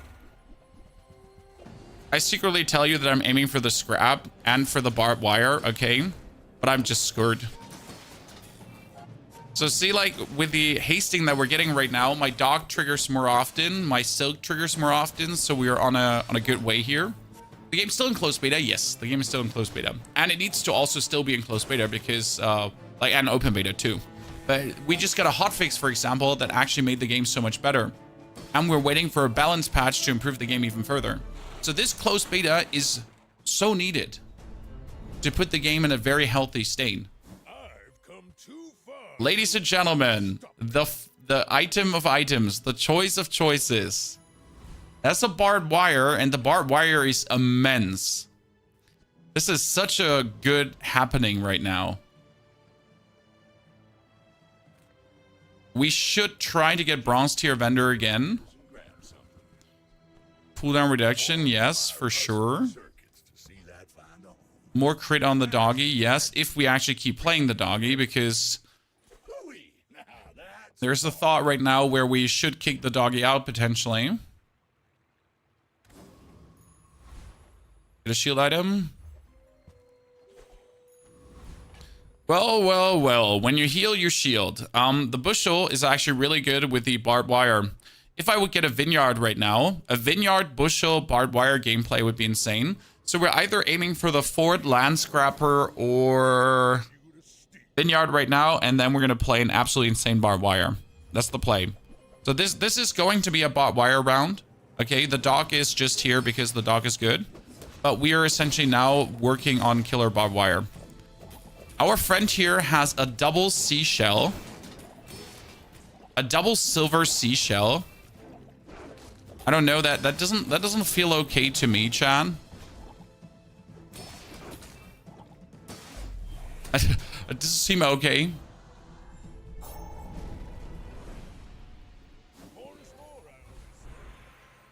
I secretly tell you that I'm aiming for the scrap and for the barbed wire, okay? But I'm just scared. So see, like, with the hasting that we're getting right now, my dog triggers more often, my silk triggers more often, so we are on a good way here. The game's still in closed beta, yes, the game is still in closed beta. And it needs to also still be in closed beta because, and open beta too. But we just got a hotfix, for example, that actually made the game so much better. And we're waiting for a balance patch to improve the game even further. So this closed beta is so needed to put the game in a very healthy state. Ladies and gentlemen, the item of items, the choice of choices. That's a barbed wire, and the barbed wire is immense. This is such a good happening right now. We should try to get bronze tier vendor again. Cooldown reduction, yes, for sure. More crit on the doggy, yes, if we actually keep playing the doggy, because there's a thought right now where we should kick the doggy out potentially. Get a shield item. Well, well, well. When you heal, you shield. The bushel is actually really good with the barbed wire. If I would get a vineyard right now, a vineyard, bushel, barbed wire gameplay would be insane. So we're either aiming for the Ford, land scrapper, or vineyard right now, and then we're going to play an absolutely insane barbed wire. That's the play. So this is going to be a barbed wire round. Okay, the dock is just here because the dock is good. But we are essentially now working on killer barbed wire. Our friend here has a double seashell. A double silver seashell. I don't know, that doesn't feel okay to me, Chan. It doesn't seem okay.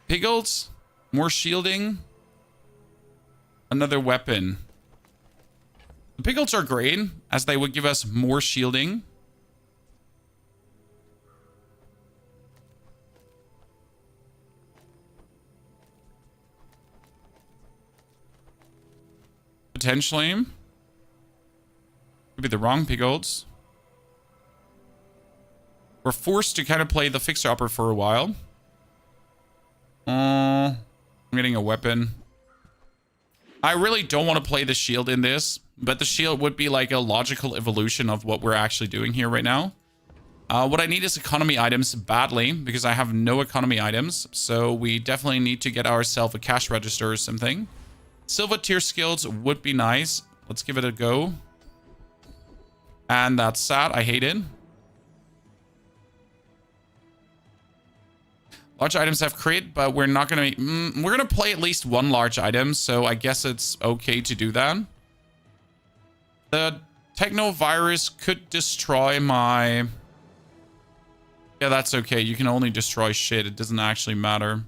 Piggles, more shielding. Another weapon. The piggles are great, as they would give us more shielding. Potentially. Could be the wrong piggles. We're forced to kind of play the fixer-upper for a while. I'm getting a weapon. I really don't want to play the shield in this, but the shield would be like a logical evolution of what we're actually doing here right now. What I need is economy items badly, because I have no economy items. So we definitely need to get ourselves a cash register or something. Silver tier skills would be nice. Let's give it a go. And that's sad. I hate it. Large items have crit, but we're not going to... we're going to play at least one large item, so I guess it's okay to do that. The techno virus could destroy my... Yeah, that's okay. You can only destroy shit. It doesn't actually matter.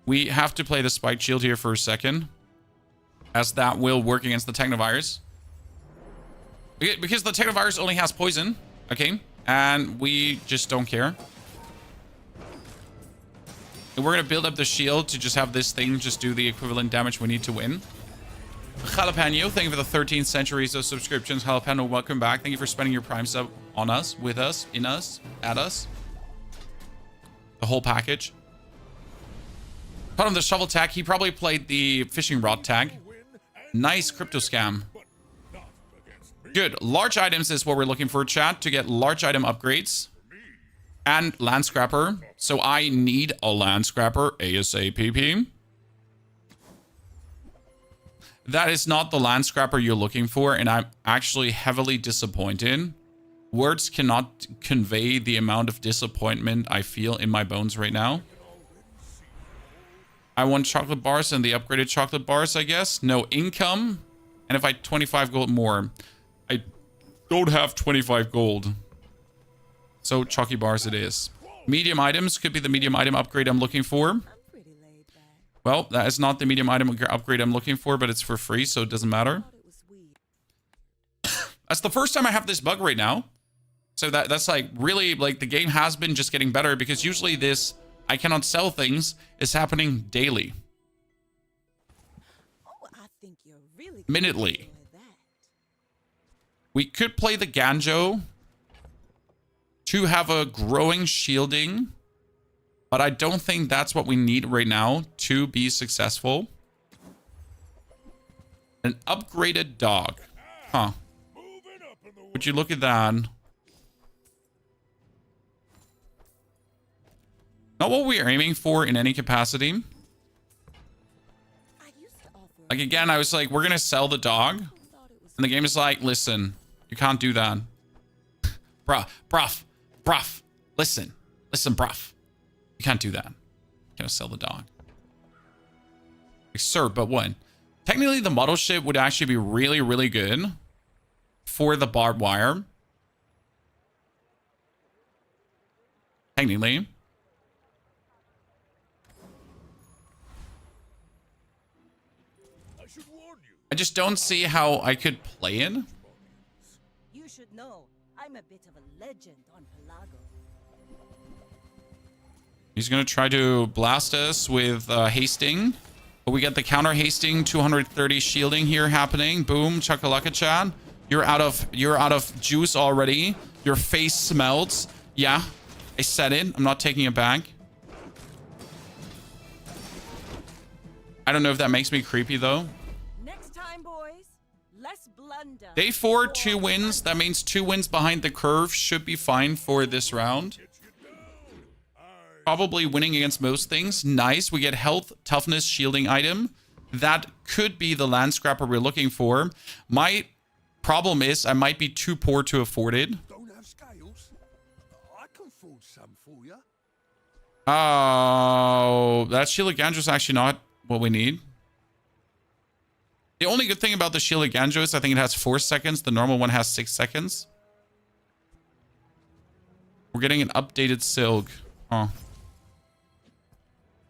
We have to play the spike shield here for a second, as that will work against the technovirus. Because the technovirus only has poison, okay? And we just don't care. And we're going to build up the shield to just have this thing just do the equivalent damage we need to win. Jalapeno, thank you for the 13th centuries of subscriptions. Jalapeno, welcome back. Thank you for spending your prime sub on us, with us, in us, at us. The whole package. Put on the shovel tag. He probably played the fishing rod tag. Nice crypto scam. Good. Large items is what we're looking for, chat, to get large item upgrades. And land scrapper. So I need a land scrapper ASAP. That is not the land scrapper you're looking for, and I'm actually heavily disappointed. Words cannot convey the amount of disappointment I feel in my bones right now. I want chocolate bars and the upgraded chocolate bars, I guess. No income. And if I 25 gold more. I don't have 25 gold. So chalky bars it is. Medium items could be the medium item upgrade I'm looking for. I'm pretty laid back. Well, that is not the medium item upgrade I'm looking for, but it's for free, so it doesn't matter. Thought it was weird. That's the first time I have this bug right now. So that's like really like the game has been just getting better because usually this I cannot sell things is happening daily. Oh, I think you're really gonna Minutely. enjoy that. We could play the Ganjo to have a growing shielding, but I don't think that's what we need right now to be successful. An upgraded dog. Huh. Would you look at that? Not what we're aiming for in any capacity. I used to offer Like again, I was like, we're gonna sell the dog. thought it was And the game is like, listen, you can't do that. Bruff. Listen, bruff. You can't do that. You gotta sell the dog. Like, sir, but what? Technically, the model ship would actually be really, really good for the barbed wire. Technically. I should warn you. I just don't see how I could play it. You should know, I'm a bit of a legend on Pelago. He's going to try to blast us with hasting. But we get the counter hasting, 230 shielding here happening. Boom, chakalaka chat. You're out of juice already. Your face smells. Yeah, I said it. I'm not taking it back. I don't know if that makes me creepy though. Next time, boys, less blunder. Day 4, 2 wins. That means 2 wins behind the curve should be fine for this round. Probably winning against most things. Nice. We get health, toughness, shielding item. That could be the land scrapper we're looking for. My problem is I might be too poor to afford it. Don't have scales? I can afford some for you. Oh, that shielded Ganjo is actually not what we need. The only good thing about the shielded Ganjo is I think it has 4 seconds. The normal one has 6 seconds. We're getting an updated silk. Oh.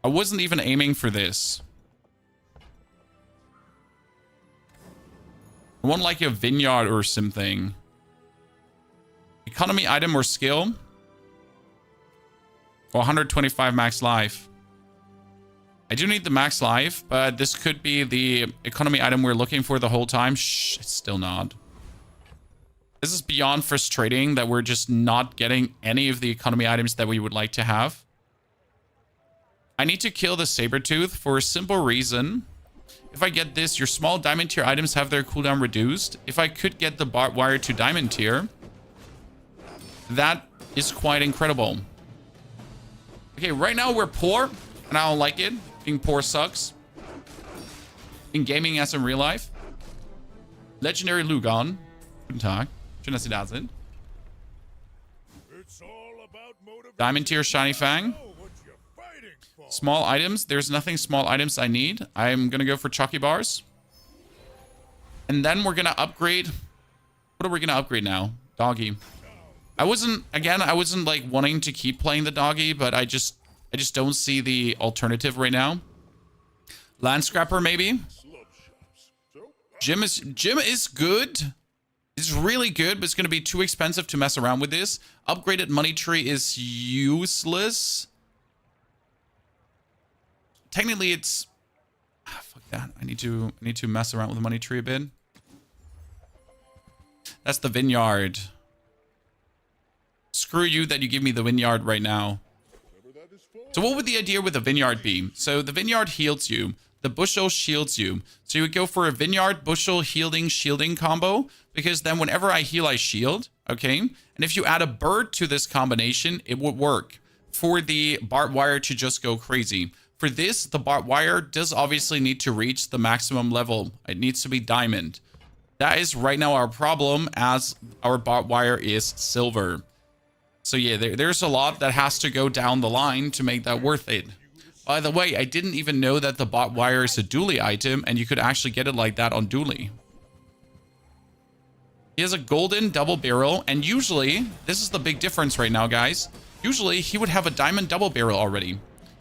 I wasn't even aiming for this. I want like a vineyard or something. Economy item or skill. Or 125 max life. I do need the max life, but this could be the economy item we're looking for the whole time. Shh, it's still not. This is beyond frustrating that we're just not getting any of the economy items that we would like to have. I need to kill the Sabertooth for a simple reason. If I get this, your small diamond tier items have their cooldown reduced. If I could get the barbed wire to diamond tier, that is quite incredible. Okay, right now we're poor, and I don't like it. Being poor sucks. In gaming as in real life. Legendary Lugon. Guten Tag. Schön, dass Sie da sind. It's all about motivation. Diamond tier Shiny Fang. Know what you're fighting for. Small items. There's nothing small items I need. I'm going to go for chalky bars. And then we're going to upgrade. What are we going to upgrade now? Doggy. I wasn't like wanting to keep playing the doggy, but I just don't see the alternative right now. Land Scrapper, maybe. Gym is good. It's really good, but it's going to be too expensive to mess around with this. Upgraded money tree is useless. Technically, it's... fuck that. I need to mess around with the money tree a bit. That's the vineyard. Screw you that you give me the vineyard right now. Whatever that is So what would the idea with the Vineyard be? So the Vineyard heals you. The Bushel shields you. So you would go for a Vineyard, Bushel, shielding combo. Because then whenever I heal, I shield. Okay? And if you add a bird to this combination, it would work. For the barbed wire to just go crazy. For this, the barbed wire does obviously need to reach the maximum level. It needs to be diamond. That is right now our problem, as our barbed wire is silver. So yeah, there's a lot that has to go down the line to make that worth it. By the way, I didn't even know that the barbed wire is a dually item, and you could actually get it like that on dually. He has a golden double barrel, and usually, this is the big difference right now, guys. Usually, he would have a diamond double barrel already.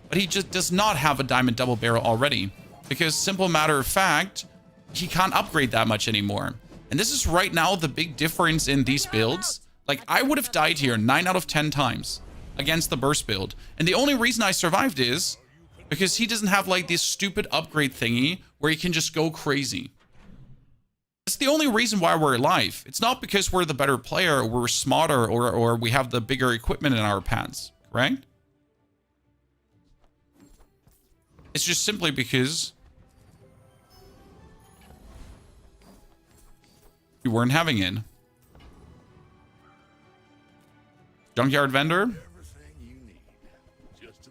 But he just does not have a diamond double barrel already. Because, simple matter of fact, he can't upgrade that much anymore. And this is right now the big difference in these builds. Like, I would have died here 9 out of 10 times against the burst build. And the only reason I survived is because he doesn't have, like, this stupid upgrade thingy where he can just go crazy. It's the only reason why we're alive. It's not because we're the better player, or we're smarter, or we have the bigger equipment in our pants, right? It's just simply because you weren't having it. Junkyard vendor.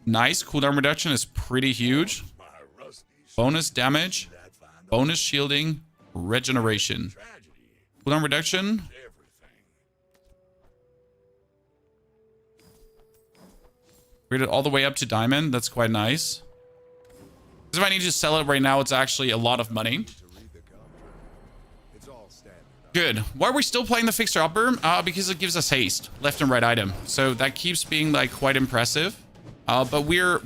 Nice. Cooldown reduction is pretty huge. Bonus damage. Bonus shielding. Regeneration. Cooldown reduction. Rated all the way up to diamond. That's quite nice. Because if I need to sell it right now, it's actually a lot of money. Good. Why are we still playing the Fixer Upper? Because it gives us haste, left and right item. So that keeps being like quite impressive. But we're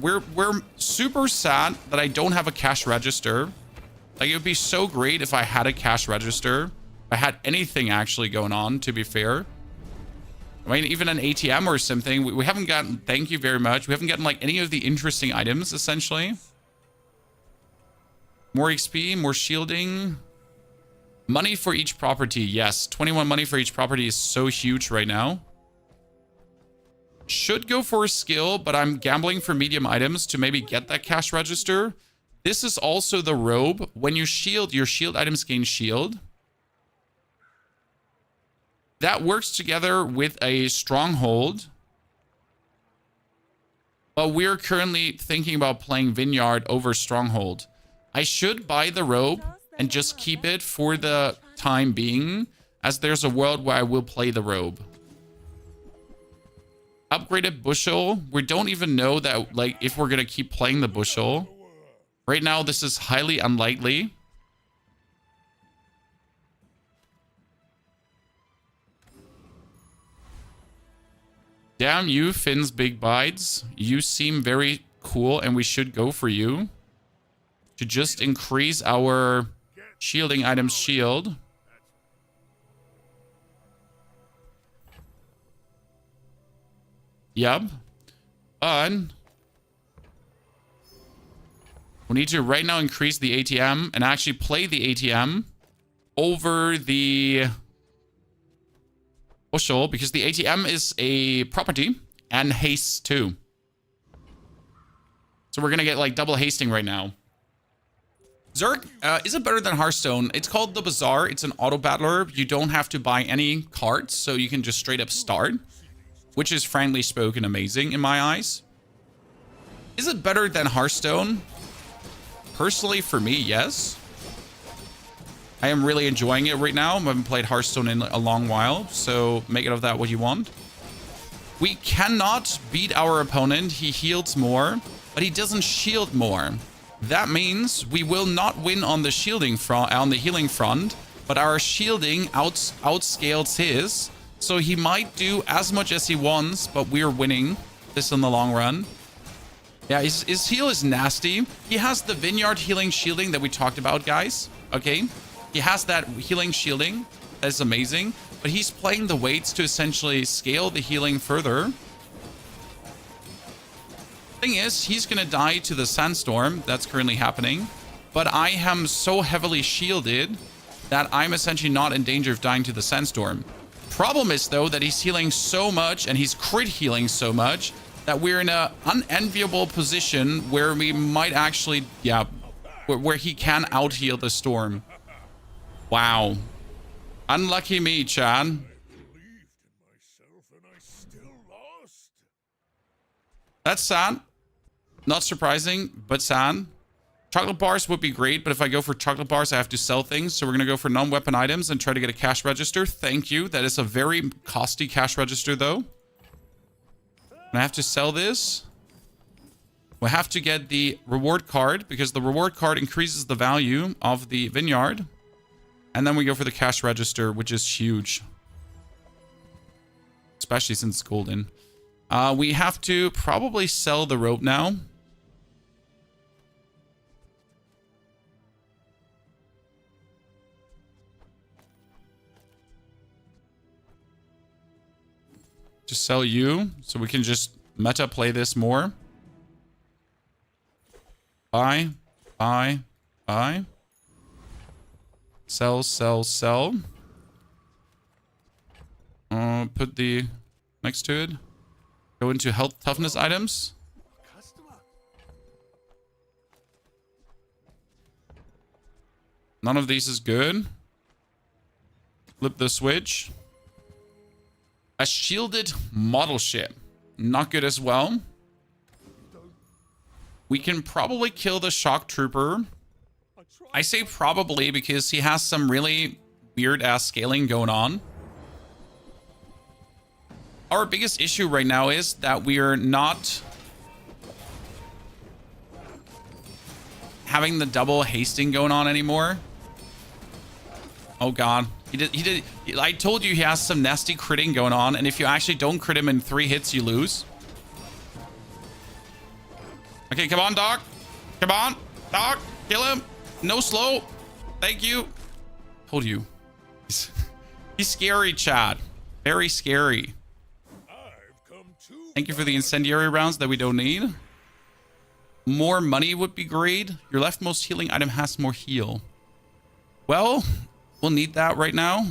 super sad that I don't have a cash register. Like, it would be so great if I had a cash register. If I had anything actually going on, to be fair. I mean, even an ATM or something. We haven't gotten, thank you very much. We haven't gotten like any of the interesting items, essentially. More XP, more shielding. Money for each property. Yes, 21 money for each property is so huge right now. Should go for a skill, but I'm gambling for medium items to maybe get that cash register. This is also the robe. When you shield, your shield items gain shield. That works together with a stronghold. But we're currently thinking about playing Vineyard over stronghold. I should buy the robe and just keep it for the time being, as there's a world where I will play the robe. Upgraded bushel. We don't even know that, like, if we're gonna keep playing the bushel. Right now, this is highly unlikely. Damn you, Finn's Big Bites. You seem very cool, and we should go for you. To just increase our shielding items shield. Yep. But we need to right now increase the ATM and actually play the ATM over the bushel, because the ATM is a property and haste too. So we're gonna get like double hasting right now. Zerg, is it better than Hearthstone? It's called the Bazaar. It's an auto battler. You don't have to buy any cards, so you can just straight up start, which is frankly spoken amazing in my eyes. Is it better than Hearthstone? Personally, for me, yes. I am really enjoying it right now. I haven't played Hearthstone in a long while, so make it of that what you want. We cannot beat our opponent. He heals more, but he doesn't shield more. That means we will not win on the shielding front, on the healing front, but our shielding outscales his. So he might do as much as he wants, but we're winning this in the long run. Yeah, his heal is nasty. He has the Vineyard healing shielding that we talked about, guys. Okay? He has that healing shielding. That's amazing. But he's playing the weights to essentially scale the healing further. Thing is, he's gonna die to the sandstorm that's currently happening, but I am so heavily shielded that I'm essentially not in danger of dying to the sandstorm. Problem is though that he's healing so much and he's crit healing so much that we're in a unenviable position where we might actually, yeah, where he can out-heal the storm. Wow. Unlucky me, Chad. Believed in myself and I still lost. That's sad. Not surprising, but sad. Chocolate bars would be great, but if I go for chocolate bars, I have to sell things. So we're going to go for non-weapon items and try to get a cash register. Thank you. That is a very costly cash register, though. And I have to sell this. We have to get the reward card because the reward card increases the value of the vineyard. And then we go for the cash register, which is huge. Especially since it's golden. We have to probably sell the rope now. Just sell you so we can just meta play this more. Buy, buy, buy. Sell, sell, sell. Put the next to it. Go into health toughness items. None of these is good. Flip the switch. A shielded model ship. Not good as well. We can probably kill the shock trooper. I say probably because he has some really weird ass scaling going on. Our biggest issue right now is that we are not having the double hasting going on anymore. Oh god. He did. I told you he has some nasty critting going on, and if you actually don't crit him in 3 hits, you lose. Okay, come on, Doc. Come on, Doc. Kill him. No slow. Thank you. Told you. He's scary, Chad. Very scary. Thank you for the incendiary rounds that we don't need. More money would be great. Your leftmost healing item has more heal. Well, we'll need that right now.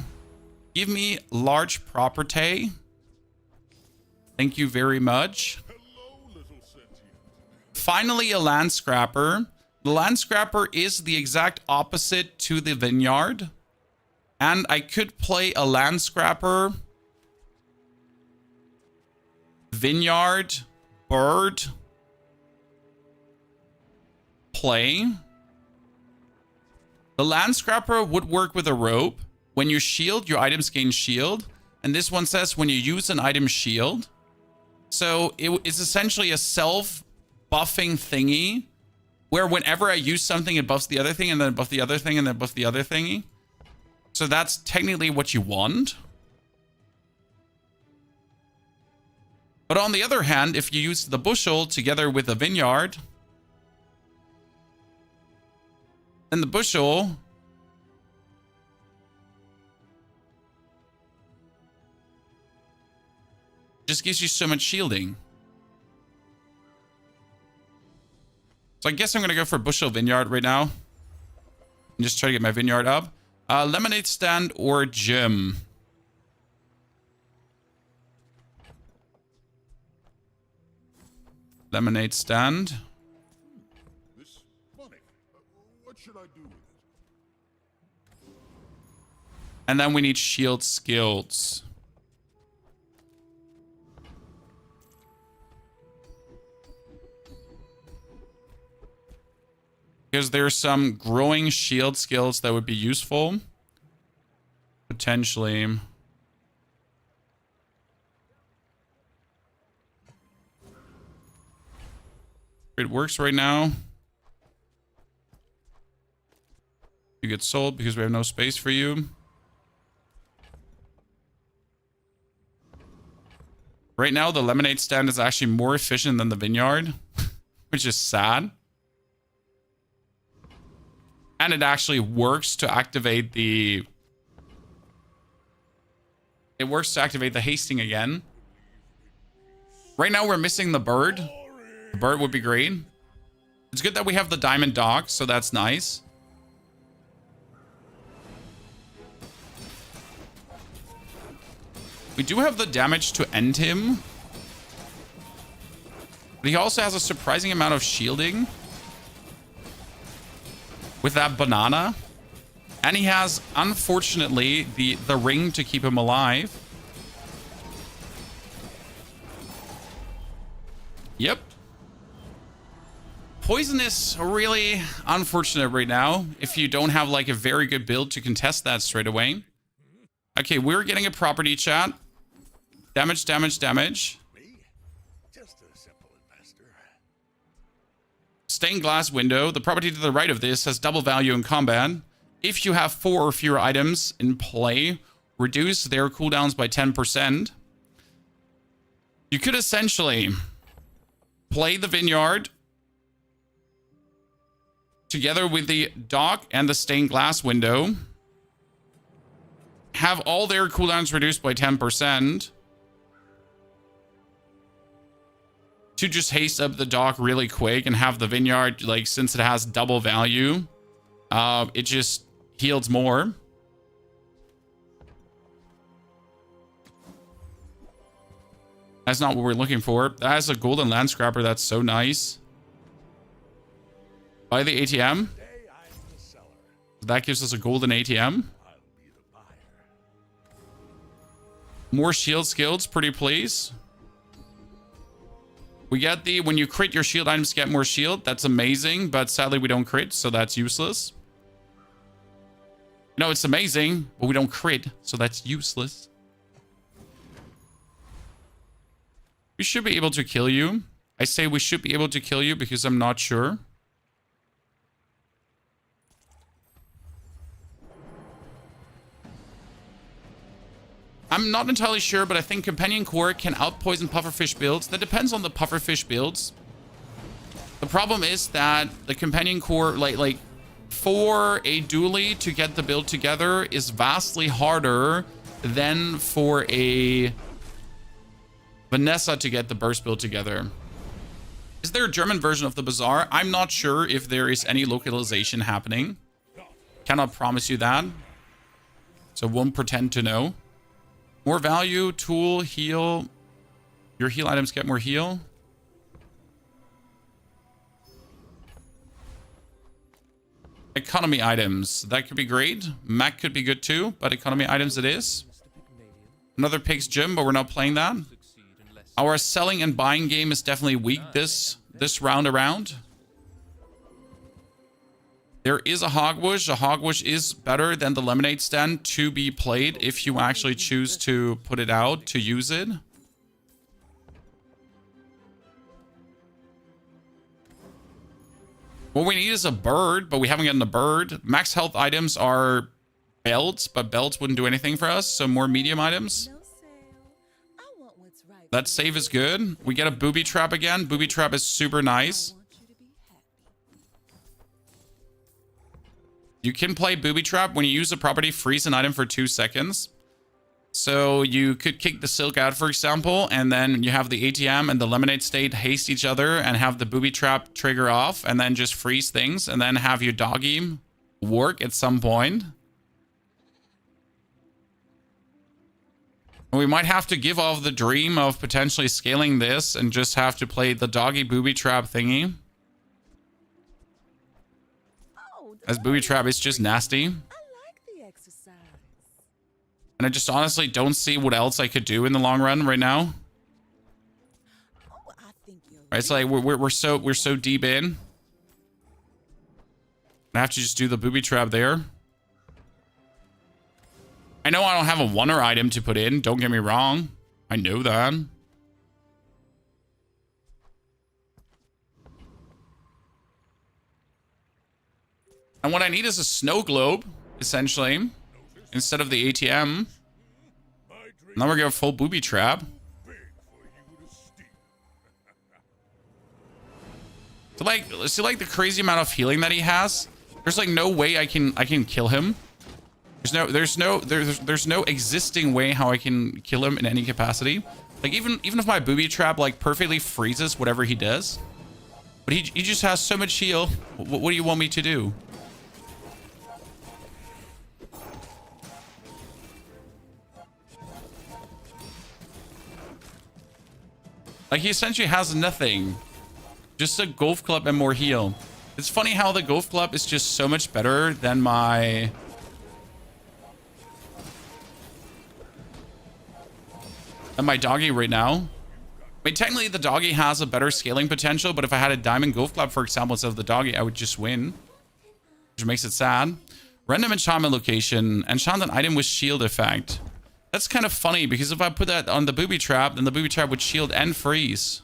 Give me large property. Thank you very much. Finally, a land scrapper. The land scrapper is the exact opposite to the vineyard. And I could play a land scrapper, vineyard, bird, play. The land scrapper would work with a rope. When you shield, your items gain shield. And this one says when you use an item shield. So it's essentially a self-buffing thingy where whenever I use something, it buffs the other thing and then buff the other thing and then buff the other thingy. So that's technically what you want. But on the other hand, if you use the bushel together with the vineyard, then the bushel just gives you so much shielding. So I guess I'm going to go for bushel vineyard right now. And just try to get my vineyard up. Lemonade stand or gym. Lemonade stand. This money. What should I do with it? And then we need shield skills. Because there's some growing shield skills that would be useful. Potentially. It works right now. You get sold because we have no space for you. Right now, the lemonade stand is actually more efficient than the vineyard, which is sad. And it actually works to activate the... It works to activate the hasting again. Right now, we're missing the bird. The bird would be great. It's good that we have the diamond dog, so that's nice. We do have the damage to end him. But he also has a surprising amount of shielding with that banana. And he has, unfortunately, the ring to keep him alive. Yep. Poison is really unfortunate right now if you don't have like a very good build to contest that straight away. Okay, we're getting a property, chat. Damage, damage, damage. Just a simple investor. Stained glass window. The property to the right of this has double value in combat. If you have 4 or fewer items in play, reduce their cooldowns by 10%. You could essentially play the vineyard together with the dock and the stained glass window. Have all their cooldowns reduced by 10%. To just haste up the dock really quick and have the vineyard, like, since it has double value, it just heals more. That's not what we're looking for. That has a golden land scrapper. That's so nice. Buy the ATM. That gives us a golden ATM. More shield skills. Pretty please. We get the, when you crit your shield items, get more shield. That's amazing, but sadly we don't crit, so that's useless. No, it's amazing, but we don't crit, so that's useless. We should be able to kill you. I say we should be able to kill you because I'm not sure. I'm not entirely sure, but I think Companion Core can outpoison pufferfish builds. That depends on the pufferfish builds. The problem is that the Companion Core, like for a dually to get the build together is vastly harder than for a Vanessa to get the burst build together. Is there a German version of the Bazaar? I'm not sure if there is any localization happening. Cannot promise you that. So won't pretend to know. More value, tool, heal. Your heal items get more heal. Economy items. That could be great. Mech could be good too, but economy items it is. Another pig's gym, but we're not playing that. Our selling and buying game is definitely weak this round around. There is a Hogwash. A Hogwash is better than the Lemonade Stand to be played if you actually choose to put it out to use it. What we need is a bird, but we haven't gotten a bird. Max health items are belts, but belts wouldn't do anything for us, so more medium items. No sale. I want what's right. That save is good. We get a booby trap again. Booby trap is super nice. I want you to be happy. You can play booby trap when you use a property, freeze an item for 2 seconds. So you could kick the silk out, for example, and then you have the ATM and the lemonade state haste each other and have the booby trap trigger off and then just freeze things and then have your doggy work at some point. We might have to give off the dream of potentially scaling this and just have to play the doggy booby trap thingy. Oh, As booby trap is just nasty. I like the exercise. And I just honestly don't see what else I could do in the long run right now. Oh, I think you're Right, it's like we're so deep in. I have to just do the booby trap there. I know I don't have a wonder item to put in. Don't get me wrong. I know that. And what I need is a snow globe, essentially, instead of the ATM. Now we're gonna full booby trap. So like, see like the crazy amount of healing that he has. There's like no way I can kill him. There's no existing way how I can kill him in any capacity. Like even if my booby trap like perfectly freezes whatever he does, but he just has so much heal. What do you want me to do? Like he essentially has nothing. Just a golf club and more heal. It's funny how the golf club is just so much better than my... doggy right now. I mean, technically the doggy has a better scaling potential, but if I had a diamond golf club, for example, instead of the doggy, I would just win. Which makes it sad. Random enchantment location. Enchanted item with shield effect. That's kind of funny, because if I put that on the booby trap, then the booby trap would shield and freeze.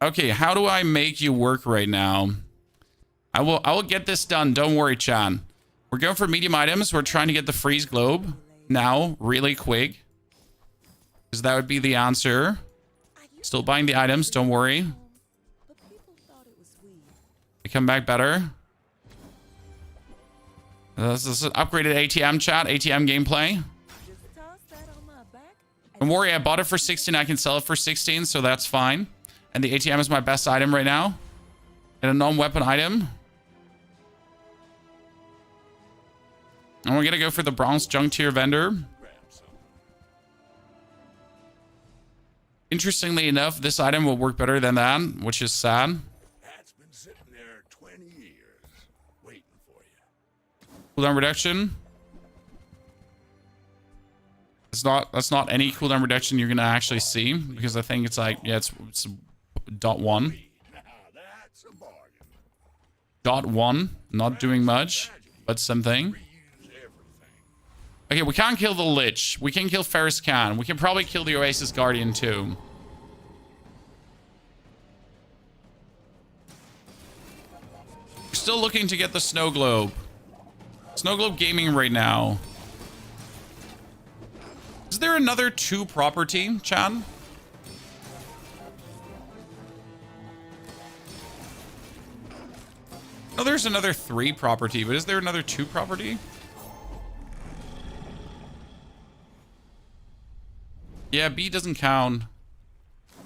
Okay, how do I make you work right now? I will get this done. Don't worry, Chan. We're going for medium items. We're trying to get the freeze globe now, really quick. Because that would be the answer. Still buying the items, don't worry. But people thought it was weird. They come back better. This is an upgraded ATM chat, ATM gameplay. Just toss that on my back. Don't worry, I bought it for 16. I can sell it for 16, so that's fine. And the ATM is my best item right now. And a non-weapon item. And we're going to go for the bronze junk tier vendor. Interestingly enough, this item will work better than that, which is sad. That's been sitting there 20 years, waiting for you. Cooldown reduction. That's not any cooldown reduction you're going to actually see, because I think it's like, yeah, it's .1. Now that's a bargain. .1, not doing much, but something. Reuse everything. Okay, we can't kill the Lich. We can kill Ferris Khan. We can probably kill the Oasis Guardian too. We're still looking to get the Snow Globe. Snow Globe Gaming right now. Is there another 2 property, Chan? No, there's another 3 property, but is there another 2 property? Yeah, B doesn't count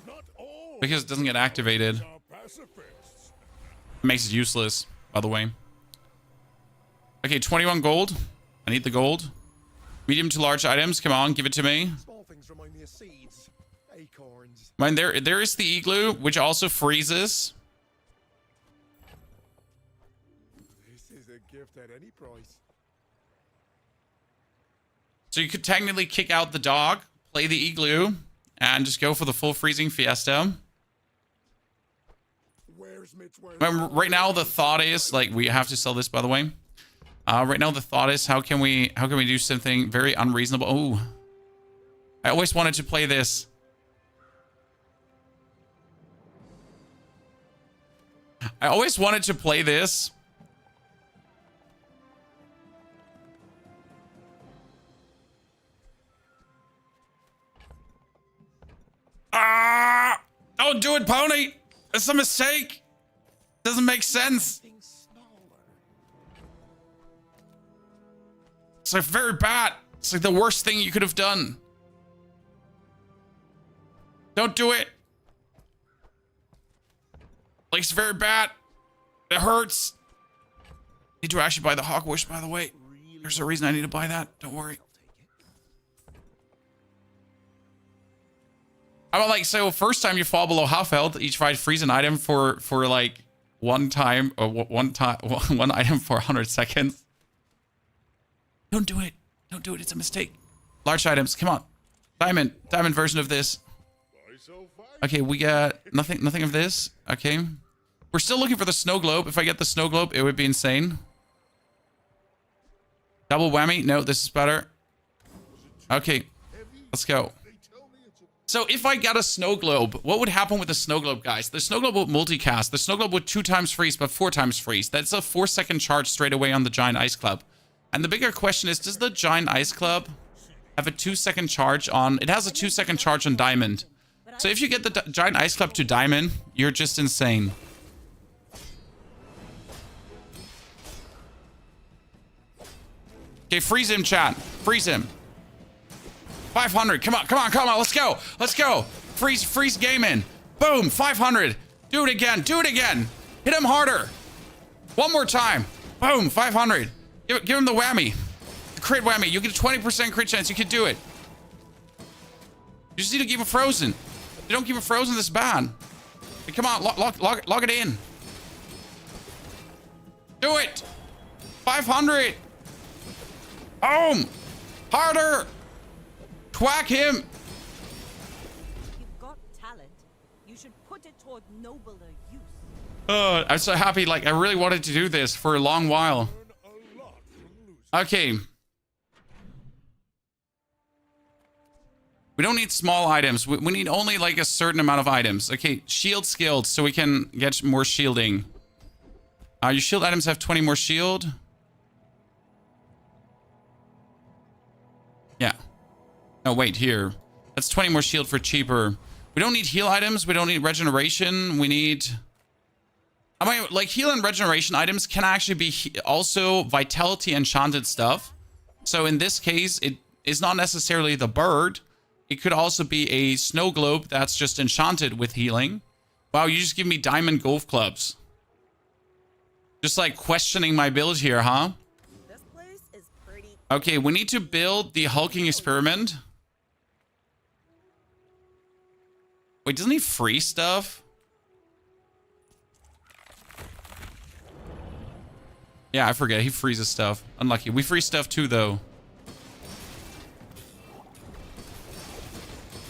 Not all because it doesn't get activated. It are pacifists. makes it useless, by the way. Okay, 21 gold. I need the gold. Medium to large items. Come on, give it to me. Small things remind me of seeds, acorns. Mine, there is the igloo, which also freezes. This is a gift at any price. So you could technically kick out the dog, play the igloo, and just go for the full freezing fiesta. Where's Mitch? Right now, the thought is, like, we have to sell this, by the way. Right now, the thought is, how can we do something very unreasonable? Oh, I always wanted to play this. I always wanted to play this. Ah! Don't do it, Pony! It's a mistake! Doesn't make sense. It's like very bad. It's like the worst thing you could have done. Don't do it. Like, it's very bad. It hurts. Need to actually buy the Hawk Wish, by the way. There's a reason I need to buy that. Don't worry. I'm like, so first time you fall below half health, each fight freeze an item for like one item for 100 seconds. Don't do it. Don't do it. It's a mistake. Large items. Come on. Diamond version of this. Okay, we got nothing of this. Okay. We're still looking for the snow globe. If I get the snow globe, it would be insane. Double whammy. No, this is better. Okay. Let's go. So if I got a snow globe, what would happen with the snow globe, guys? The snow globe would multicast. The snow globe would 2 times freeze, but 4 times freeze. That's a 4-second charge straight away on the Giant Ice Club. And the bigger question is, does the Giant Ice Club have a 2-second charge on... It has a 2-second charge on Diamond. So if you get the Giant Ice Club to Diamond, you're just insane. Okay, freeze him, chat. Freeze him. 500. Come on. Let's go. Freeze gaming. Boom. 500. Do it again. Hit him harder. One more time. Boom. 500. Give him the whammy. The crit whammy. You get a 20% crit chance. You can do it. You just need to keep it frozen. If you don't keep it frozen, this is bad. Hey, come on, lock it in. Do it. 500. Boom. Harder. Twack him. You've got talent. You should put it toward nobler use. Oh, I'm so happy. Like, I really wanted to do this for a long while. Learn a lot from losing. Okay. We don't need small items. We need only like a certain amount of items. Okay, shield skilled so we can get more shielding. Your shield items have 20 more shield. Yeah. Oh, wait, here. That's 20 more shield for cheaper. We don't need heal items. We don't need regeneration. We need... I mean, like, heal and regeneration items can actually be also vitality enchanted stuff. So in this case, it is not necessarily the bird. It could also be a snow globe that's just enchanted with healing. Wow, you just give me diamond golf clubs. Just like questioning my build here, huh? This place is pretty. Okay, we need to build the hulking experiment. Wait, doesn't he free stuff? Yeah, I forget. He freezes stuff. Unlucky. We freeze stuff too, though.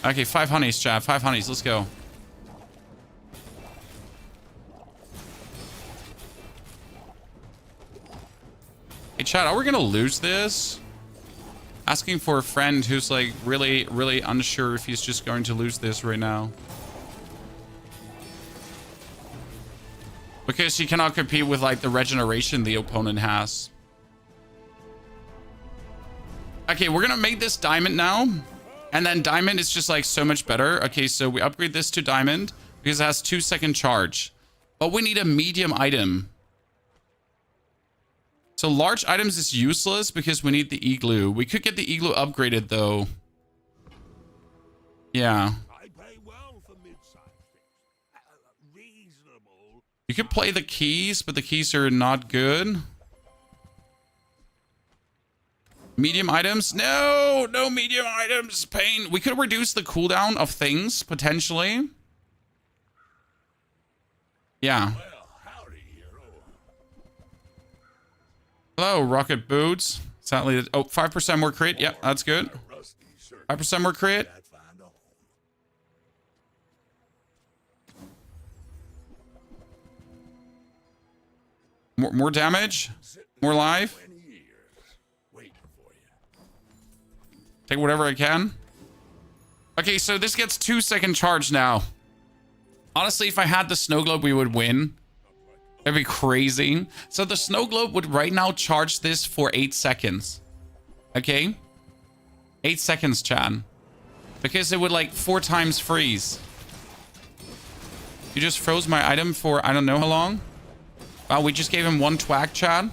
Okay, 5 honeys, chat. 5 honeys. Let's go. Hey, chat, are we gonna lose this? Asking for a friend who's like really, really unsure if he's just going to lose this right now. Because he cannot compete with like the regeneration the opponent has. Okay, we're gonna make this diamond now. And then diamond is just like so much better. Okay, so we upgrade this to diamond because it has 2-second charge. But we need a medium item. So large items is useless because we need the igloo. We could get the igloo upgraded though. Yeah. I pay well for mid-sized things. Reasonable. You could play the keys, but the keys are not good. Medium items? No, no medium items. Pain. We could reduce the cooldown of things, potentially. Yeah. Well, howdy, hero. Hello, rocket boots. Sadly, oh, 5% more crit. Yep, that's good. Rusty shirt. 5% more crit. I'd find a home. More damage. More life. 20 years waiting for you. Take whatever I can. Okay, so this gets 2-second charge now. Honestly, if I had the snow globe, we would win. That'd be crazy. So the snow globe would right now charge this for 8 seconds. Okay? 8 seconds, Chad. Because it would like 4 times freeze. You just froze my item for I don't know how long. Wow, we just gave him 1 twack, Chad.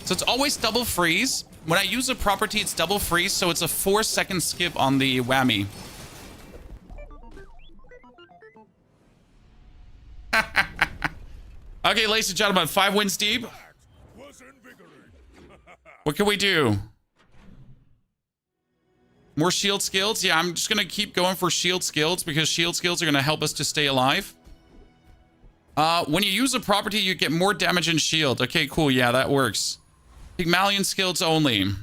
So it's always double freeze. When I use a property, it's double freeze, so it's a 4-second skip on the whammy. Okay, ladies and gentlemen, 5 wins deep. Was invigorating. What can we do? More shield skills? Yeah, I'm just going to keep going for shield skills because shield skills are going to help us to stay alive. When you use a property, you get more damage and shield. Okay, cool. Yeah, that works. Pygmalion skills only. You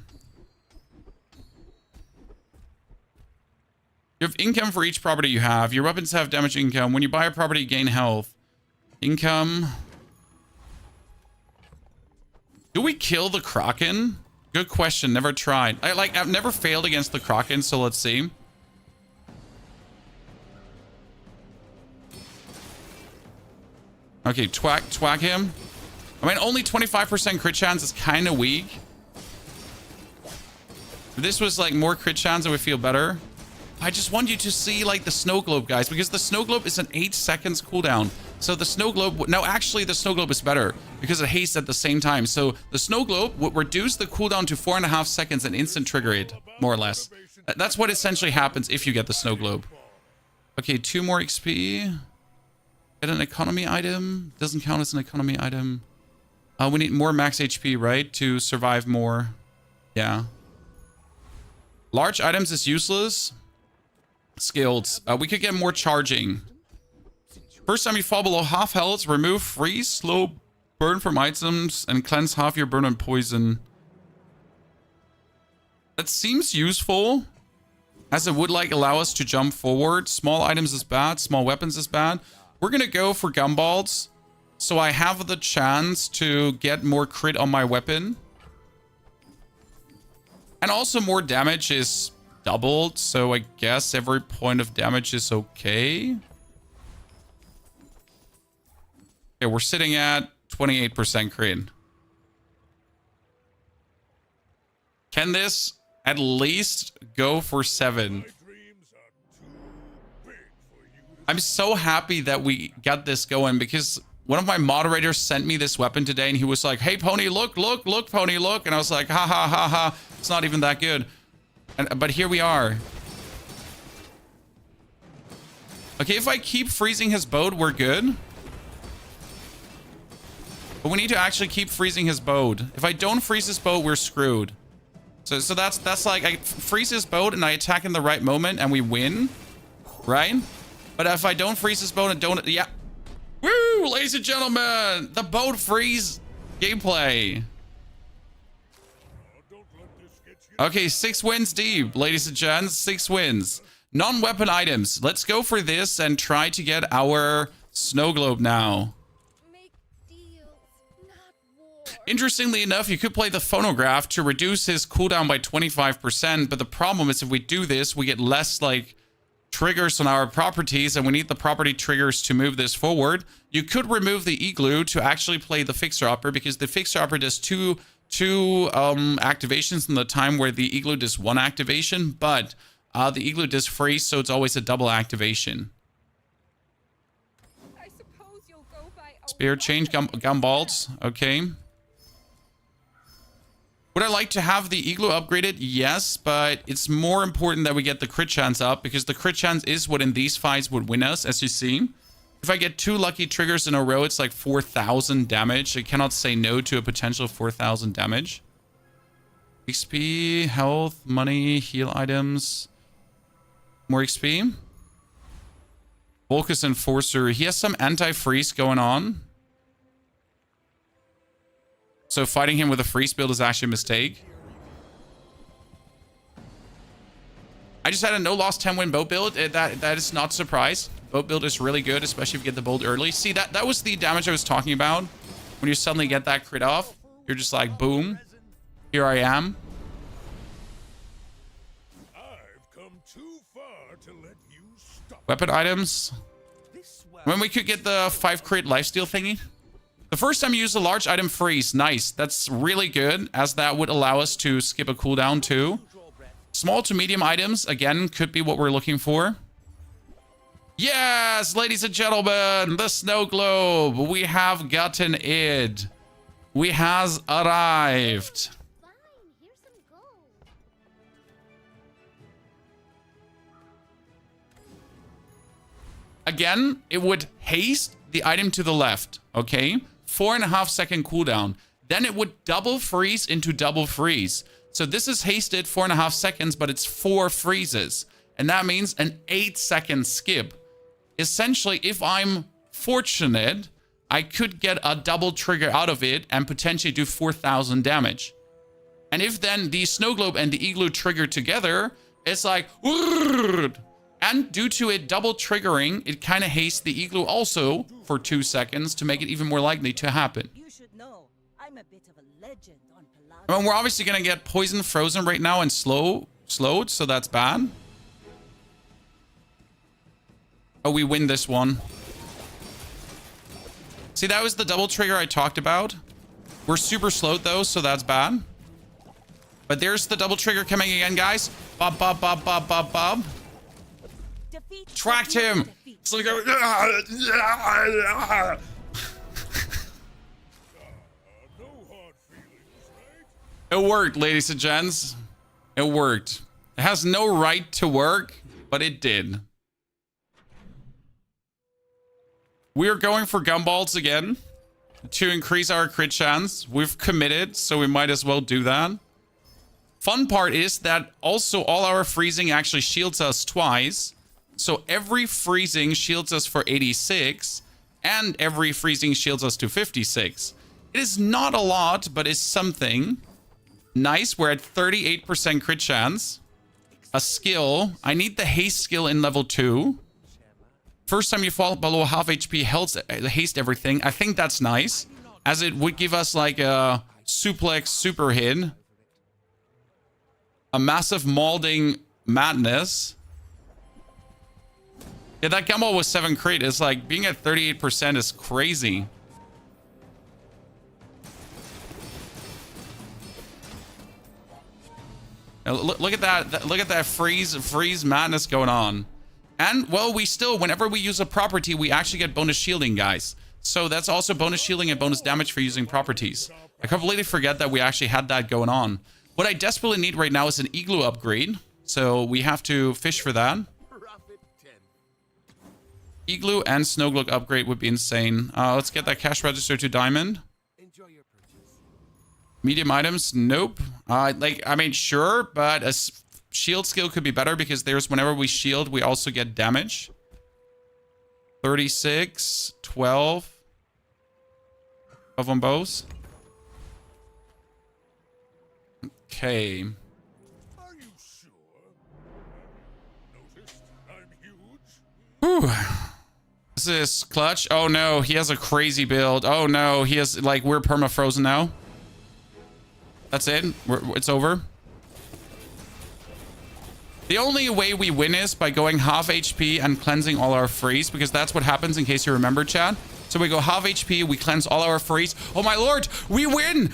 have income for each property you have. Your weapons have damage income. When you buy a property, you gain health. Income. Do we kill the Kraken? Good question. Never tried. I've never failed against the Kraken, so let's see. Okay, twack him. I mean, only 25% crit chance is kind of weak. If this was like more crit chance, I would feel better. I just want you to see like the snow globe, guys, because the snow globe is an 8 seconds cooldown. So the snow globe, no, actually the snow globe is better because it hastes at the same time. So the snow globe would reduce the cooldown to 4.5 seconds and instant trigger it, more or less. That's what essentially happens if you get the snow globe. Okay, 2 more XP. Get an economy item. Doesn't count as an economy item. We need more max HP, right? To survive more. Yeah. Large items is useless. Skilled. We could get more charging. First time you fall below half health, remove freeze, slow burn from items, and cleanse half your burn and poison. That seems useful, as it would like allow us to jump forward. Small items is bad, small weapons is bad. We're gonna go for gumballs, so I have the chance to get more crit on my weapon. And also more damage is doubled, so I guess every point of damage is okay. Okay, we're sitting at 28% crit. Can this at least go for 7? I'm so happy that we got this going, because one of my moderators sent me this weapon today and he was like, hey, Pony, look, Pony, look. And I was like, ha, ha, ha, ha. It's not even that good. But here we are. Okay, if I keep freezing his boat, we're good. But we need to actually keep freezing his boat. If I don't freeze his boat, we're screwed. So that's like, I freeze his boat and I attack in the right moment and we win. Right? But if I don't freeze his boat and don't... Yeah. Woo! Ladies and gentlemen! The boat freeze gameplay. Okay, 6 wins deep, ladies and gents. 6 wins. Non-weapon items. Let's go for this and try to get our snow globe now. Make deals, not war. Interestingly enough, you could play the phonograph to reduce his cooldown by 25%, but the problem is if we do this, we get less, like, triggers on our properties, and we need the property triggers to move this forward. You could remove the igloo to actually play the fixer-upper, because the fixer-upper does two activations in the time where the igloo does 1 activation, but the igloo does freeze, so it's always a double activation. I suppose you'll go by a Spear change gumballs. Okay. Would I like to have the igloo upgraded? Yes, but it's more important that we get the crit chance up, because the crit chance is what in these fights would win us, as you see. If I get 2 lucky triggers in a row, it's like 4,000 damage. I cannot say no to a potential 4,000 damage. XP, health, money, heal items. More XP. Volkus Enforcer. He has some anti-freeze going on. So fighting him with a freeze build is actually a mistake. I just had a no-loss 10-win boat build. That is not a surprise. Boat build is really good, especially if you get the build early. See, that was the damage I was talking about. When you suddenly get that crit off, you're just like, boom. Here I am. I've come too far to let you stop. Weapon items. When we could get the 5 crit lifesteal thingy. The first time you use a large item freeze. Nice. That's really good, as that would allow us to skip a cooldown too. Small to medium items, again, could be what we're looking for. Yes, ladies and gentlemen, the snow globe. We have gotten it. We has arrived. Fine, here's some gold. Again, it would haste the item to the left, okay? 4.5 second cooldown. Then it would double freeze into double freeze. So this is hasted 4.5 seconds, but it's 4 freezes. And that means an 8-second skip. Essentially, if I'm fortunate, I could get a double trigger out of it and potentially do 4,000 damage. And if then the snow globe and the igloo trigger together, it's like... And due to it double triggering, it kind of hastes the igloo also for 2 seconds to make it even more likely to happen. You should know, I'm a bit of a legend on Palago. I mean, we're obviously going to get poison frozen right now and slowed, so that's bad. Oh, we win this one. See, that was the double trigger I talked about. We're super slowed though, so that's bad. But there's the double trigger coming again, guys. Bob, bob, bob, bob, bob, bob. Defeat, Tracked defeat, him. defeat. So we go... No hard feelings, right? It worked, ladies and gents. It worked. It has no right to work, but it did. We are going for gumballs again to increase our crit chance. We've committed, so we might as well do that. Fun part is that also all our freezing actually shields us twice. So every freezing shields us for 86, and every freezing shields us to 56. It is not a lot, but it's something. Nice, we're at 38% crit chance. A skill. I need the haste skill in level 2. First time you fall below half HP, haste everything. I think that's nice, as it would give us like a suplex super hit. A massive molding madness. Yeah, that combo was 7 crit. It's like being at 38% is crazy. Look at that. Look at that freeze madness going on. And, well, we still, whenever we use a property, we actually get bonus shielding, guys. So that's also bonus shielding and bonus damage for using properties. I completely forget that we actually had that going on. What I desperately need right now is an igloo upgrade. So we have to fish for that. Igloo and snow globe upgrade would be insane. Let's get that cash register to diamond. Medium items, nope. I mean, sure, but a shield skill could be better because there's whenever we shield, we also get damage. 36, 12. 12 on both. Okay. Are you sure? Noticed I'm huge? Whew. This is clutch. Oh no, he has a crazy build. Oh no, he has, like, we're perma-frozen now. That's it. It's over. The only way we win is by going half HP and cleansing all our freeze, because that's what happens, in case you remember, chat. So we go half HP, we cleanse all our freeze. Oh my lord, we win!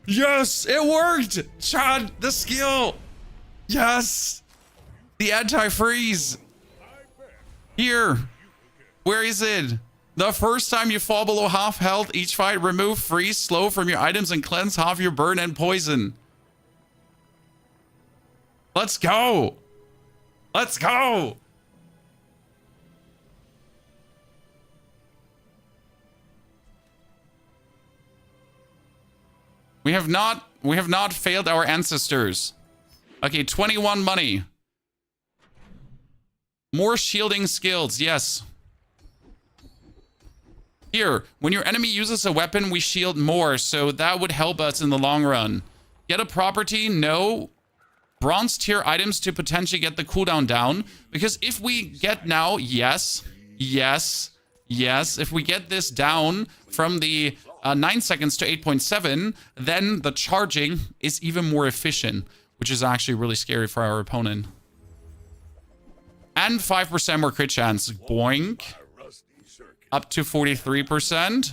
Yes, it worked! Chat, the skill! Yes! The anti-freeze! Here! Where is it? The first time you fall below half health each fight, remove freeze slow from your items and cleanse half your burn and poison. Let's go! Let's go! We have not failed our ancestors. Okay, 21 money. More shielding skills, yes. Here, when your enemy uses a weapon, we shield more, so that would help us in the long run. Get a property? No. Bronze tier items to potentially get the cooldown down. Because if we get now, yes. If we get this down from the 9 seconds to 8.7, then the charging is even more efficient, which is actually really scary for our opponent. And 5% more crit chance. Boink. Up to 43%.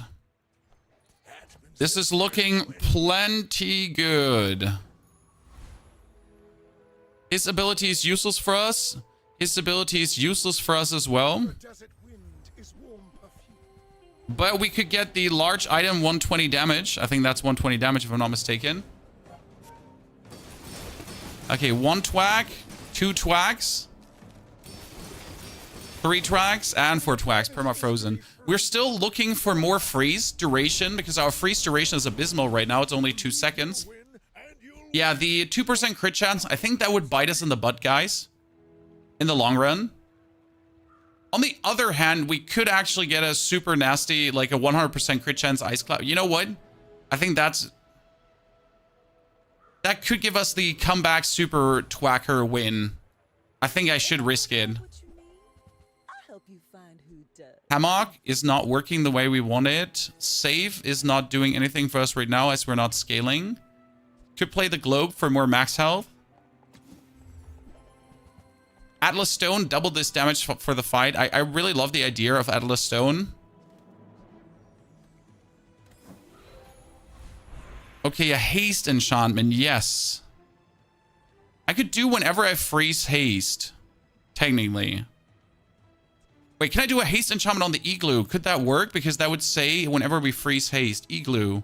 This is looking plenty good. His ability is useless for us. His ability is useless for us as well. But we could get the large item 120 damage. I think that's 120 damage if I'm not mistaken. Okay, 1 twack, 2 twacks, 3 twacks, and 4 twacks. Perma-frozen. We're still looking for more freeze duration because our freeze duration is abysmal right now. It's only 2 seconds. Yeah, the 2% crit chance, I think that would bite us in the butt, guys. In the long run. On the other hand, we could actually get a super nasty, like a 100% crit chance Ice Cloud. You know what? I think that could give us the comeback super twacker win. I think I should risk it. Hammock is not working the way we want it. Save is not doing anything for us right now as we're not scaling. Could play the globe for more max health. Atlas Stone doubled this damage for the fight. I really love the idea of Atlas Stone. Okay, a haste enchantment. Yes. I could do whenever I freeze haste. Technically. Wait, can I do a haste enchantment on the igloo? Could that work? Because that would say whenever we freeze haste. Igloo.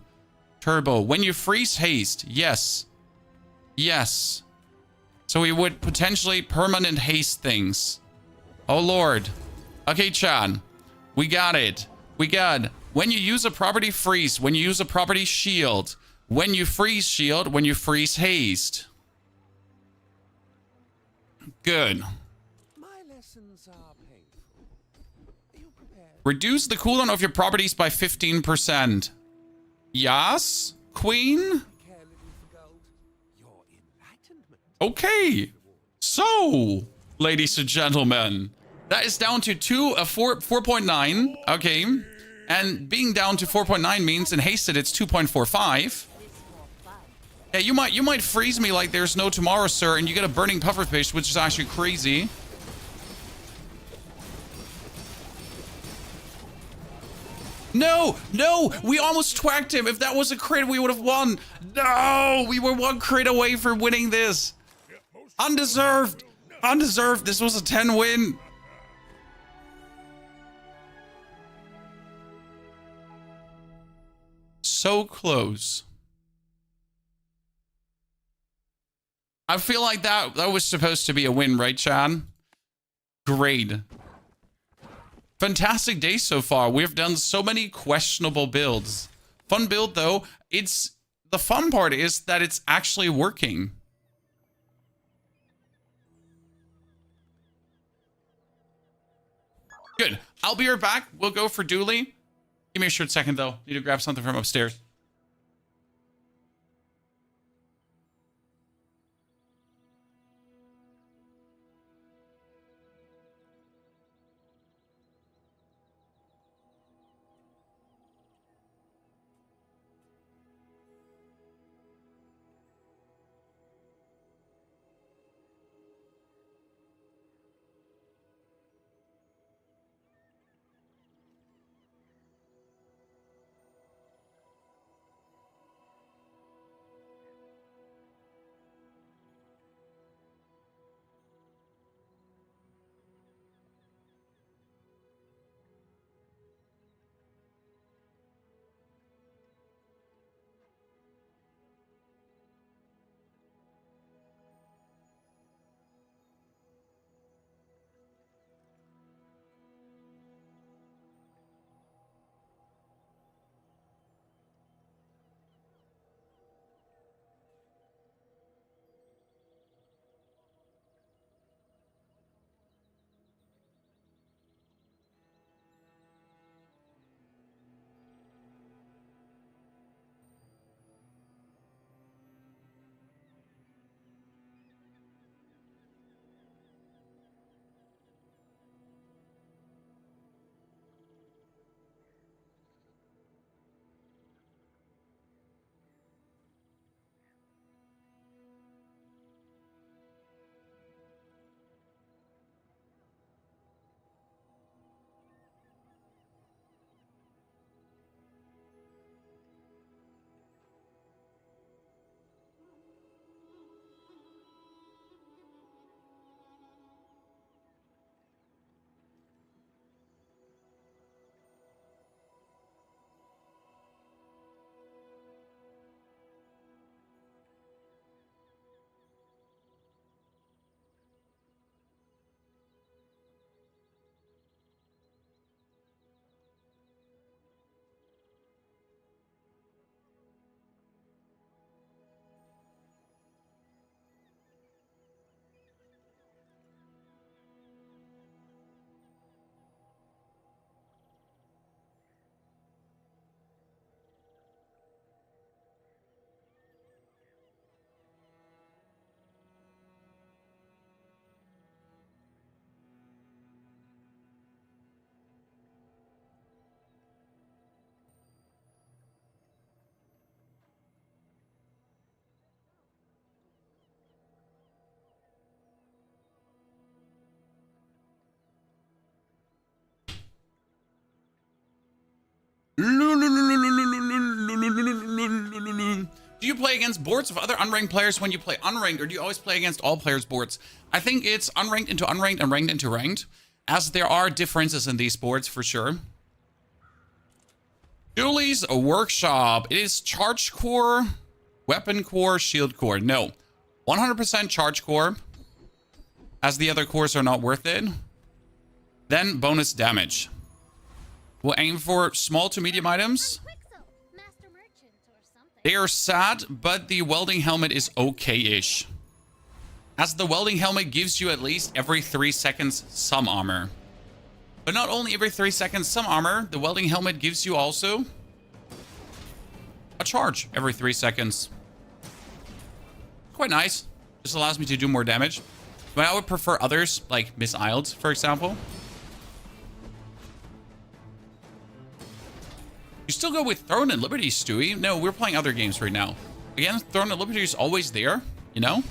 Turbo. When you freeze haste. Yes. Yes. So we would potentially permanent haste things. Oh, Lord. Okay, Chan. We got it. We got when you use a property freeze, when you use a property shield, when you freeze shield, when you freeze haste. Good. My lessons are painful. Are you prepared? Reduce the cooldown of your properties by 15%. Yes, Queen? Care little for gold. Your enlightenment. Okay. So, ladies and gentlemen, that is down to 4.9. Okay. And being down to 4.9 means in hasted it's 2.45. Yeah, you might freeze me like there's no tomorrow, sir, and you get a burning pufferfish, which is actually crazy. No, no, we almost twacked him. If that was a crit, we would have won. No, we were one crit away from winning this. Undeserved. Undeserved. This was a 10 win. So close. I feel like that was supposed to be a win, right, Chad? Great. Fantastic day so far. We've done so many questionable builds. Fun build, though. The fun part is that it's actually working. Good. I'll be right back. We'll go for Dooley. Give me a short second, though. Need to grab something from upstairs. Do you play against boards of other unranked players when you play unranked, or do you always play against all players' boards? I think it's unranked into unranked and ranked into ranked, as there are differences in these boards for sure. Julie's a workshop. It is charge core, weapon core, shield core. No, 100% charge core, as the other cores are not worth it. Then bonus damage. We'll aim for small to medium items. Master merchant or something. They are sad, but the welding helmet is okay-ish. as the welding helmet gives you at least every 3 seconds some armor. But not only every 3 seconds some armor, the welding helmet gives you also a charge every 3 seconds. Quite nice. This allows me to do more damage. But I would prefer others, like Miss Ild, for example. You still go with Throne and Liberty, Stewie? No, we're playing other games right now. Again, Throne and Liberty is always there, you know?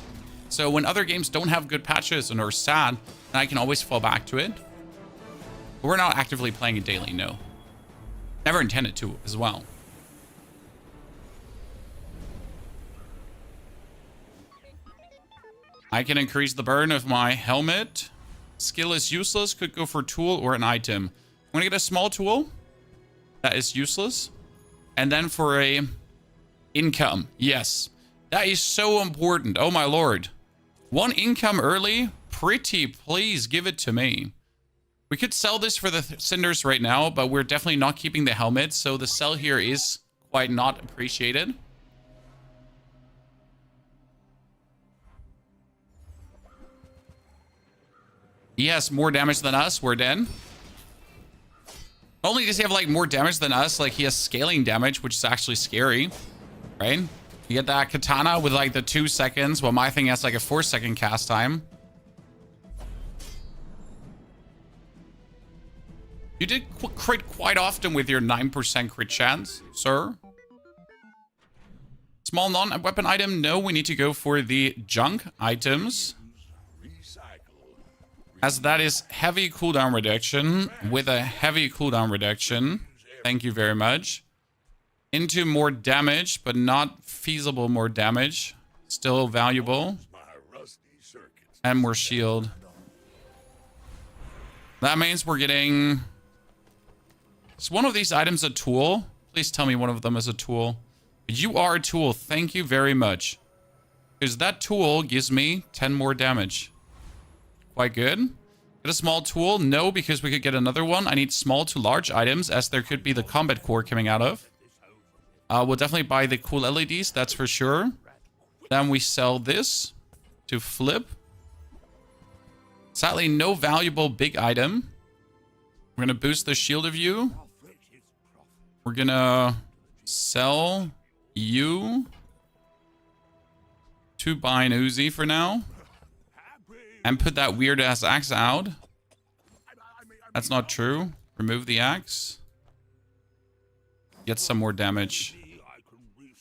So when other games don't have good patches and are sad, then I can always fall back to it. But we're not actively playing it daily, no. Never intended to as well. I can increase the burn of my helmet. Skill is useless. Could go for tool or an item. I'm going to get a small tool. That is useless. And then for a income. Yes. That is so important. Oh my lord. 1 income early. Pretty please give it to me. We could sell this for the cinders right now, but we're definitely not keeping the helmet. So the sell here is quite not appreciated. He has more damage than us. We're dead. Not only does he have like more damage than us, like he has scaling damage, which is actually scary, right? You get that katana with like the 2 seconds, while my thing has like a 4-second cast time. You did crit quite often with your 9% crit chance, sir. Small non-weapon item. No, we need to go for the junk items. As that is heavy cooldown reduction with a heavy cooldown reduction. Thank you very much. Into more damage, but not feasible more damage. Still valuable. And more shield. That means we're getting... Is one of these items a tool? Please tell me one of them is a tool. You are a tool. Thank you very much. Because that tool gives me 10 more damage. Quite good. Get a small tool? No, because we could get another one. I need small to large items, as there could be the combat core coming out of. We'll definitely buy the cool LEDs, that's for sure. Then we sell this to flip. Sadly, no valuable big item. We're going to boost the shield of you. We're going to sell you to buy an Uzi for now. And put that weird ass axe out. That's not true. Remove the axe. Get some more damage.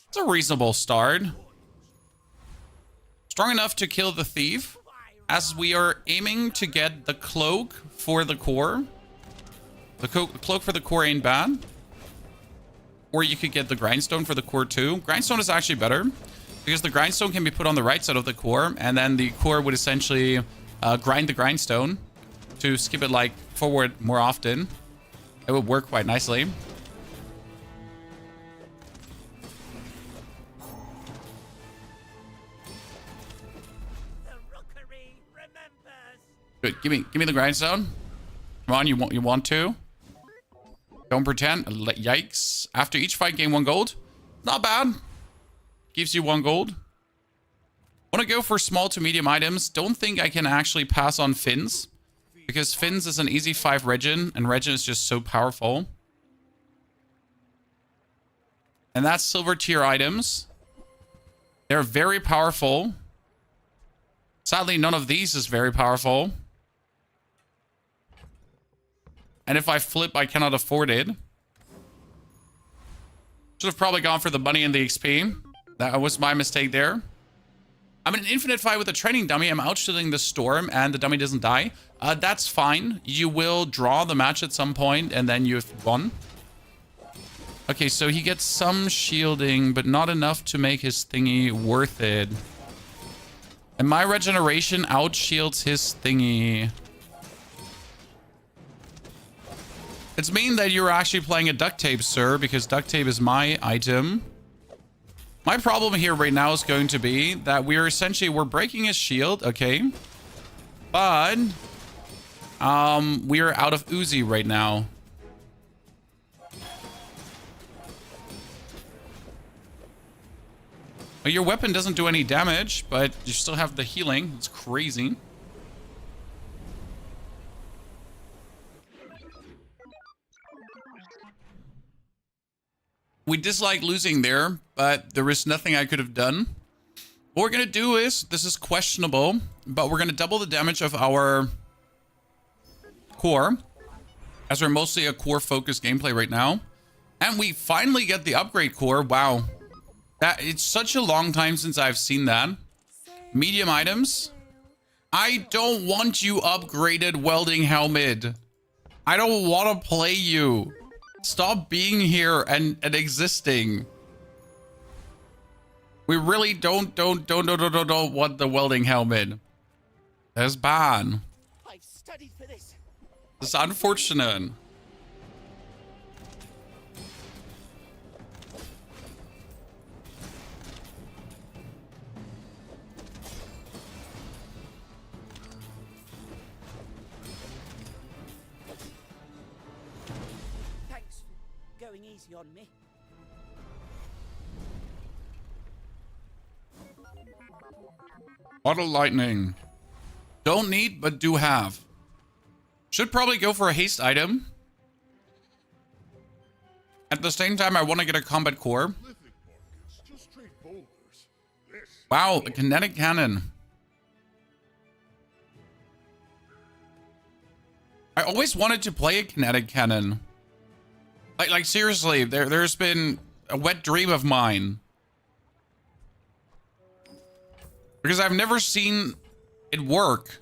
It's a reasonable start. Strong enough to kill the thief. As we are aiming to get the cloak for the core. The cloak for the core ain't bad. Or you could get the grindstone for the core too. Grindstone is actually better. Because the grindstone can be put on the right side of the core, and then the core would essentially grind the grindstone to skip it like forward more often. It would work quite nicely. Good. Give me the grindstone. Come on, you want to? Don't pretend. Yikes! After each fight, gain 1 gold. Not bad. Gives you 1 gold. Want to go for small to medium items. Don't think I can actually pass on Fins. Because Fins is an easy 5 regen. And regen is just so powerful. And that's silver tier items. They're very powerful. Sadly, none of these is very powerful. And if I flip, I cannot afford it. Should have probably gone for the money and the XP. That was my mistake there. I'm in an infinite fight with a training dummy. I'm outshooting the storm and the dummy doesn't die. That's fine. You will draw the match at some point and then you've won. Okay, so he gets some shielding, but not enough to make his thingy worth it. And my regeneration outshields his thingy. It's mean that you're actually playing a duct tape, sir, because duct tape is my item. My problem here right now is going to be that we're breaking his shield, okay. But we are out of Uzi right now. Well, your weapon doesn't do any damage, but you still have the healing. It's crazy. We dislike losing there, but there is nothing I could have done. What we're going to do is, this is questionable, but we're going to double the damage of our core, as we're mostly a core-focused gameplay right now. And we finally get the upgrade core. Wow. It's such a long time since I've seen that. Medium items. I don't want you upgraded welding helmet. I don't want to play you. Stop being here and existing. We really don't want the welding helmet. That's bad. I've studied for this. It's unfortunate. Thanks for going easy on me. Auto lightning. Don't need, but do have. Should probably go for a haste item. At the same time, I want to get a combat core. Lithic markets, just straight boulders. This Wow, a kinetic cannon. I always wanted to play a kinetic cannon. Like seriously, there's been a wet dream of mine. Because I've never seen it work.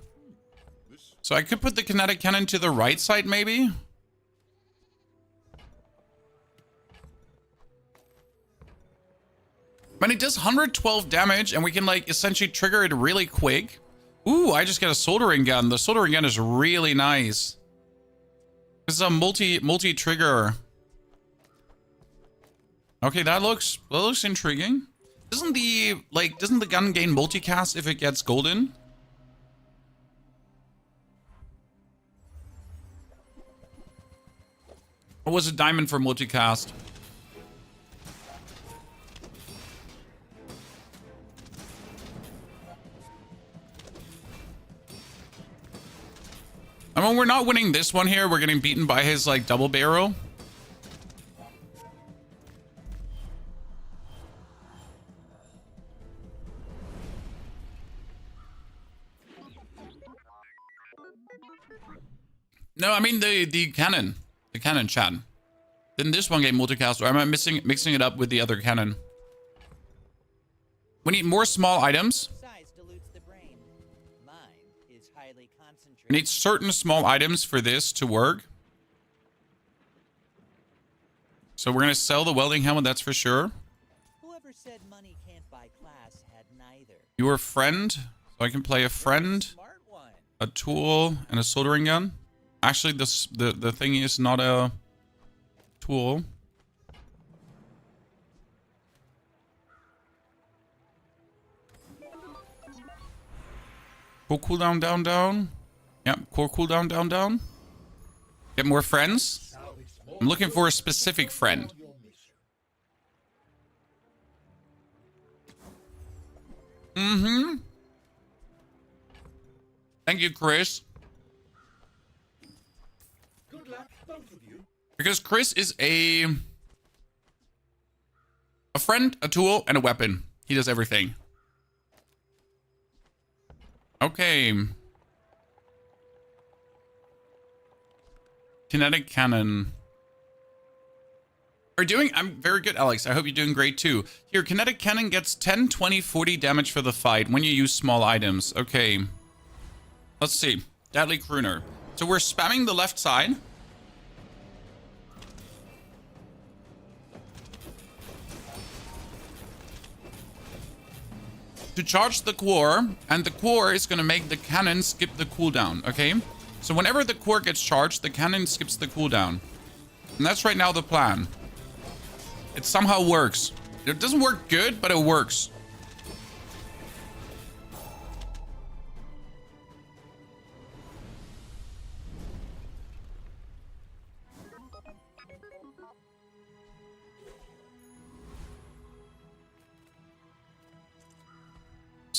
So I could put the kinetic cannon to the right side, maybe? But it does 112 damage, and we can, like, essentially trigger it really quick. Ooh, I just got a soldering gun. The soldering gun is really nice. It's a multi-trigger. Okay, that looks intriguing. Doesn't the gun gain multicast if it gets golden? Or was it diamond for multicast? I mean, we're not winning this one here. We're getting beaten by his, like, double barrel. No, I mean the cannon. The cannon, chat. Didn't this one get multicast, or am I mixing it up with the other cannon? We need more small items. Size dilutes the brain. Mine is highly concentrated. We need certain small items for this to work. So we're gonna sell the welding helmet, that's for sure. Whoever said money can't buy class had neither. Your friend, so I can play a friend, Smart one. a tool, and a soldering gun. Actually, the thing is not a tool. Core cooldown down. Yep, core cooldown down. Get more friends. I'm looking for a specific friend. Mm-hmm. Thank you, Chris. good luck, both of you. Because Chris is a friend, a tool, and a weapon. He does everything. Okay. Kinetic cannon. Are you doing? I'm very good, Alex. I hope you're doing great too. Here, kinetic cannon gets 10, 20, 40 damage for the fight when you use small items. Okay. Let's see. Deadly Crooner. So we're spamming the left side. To charge the core, and the core is going to make the cannon skip the cooldown, okay? So whenever the core gets charged, the cannon skips the cooldown. And that's right now the plan. It somehow works. It doesn't work good, but it works.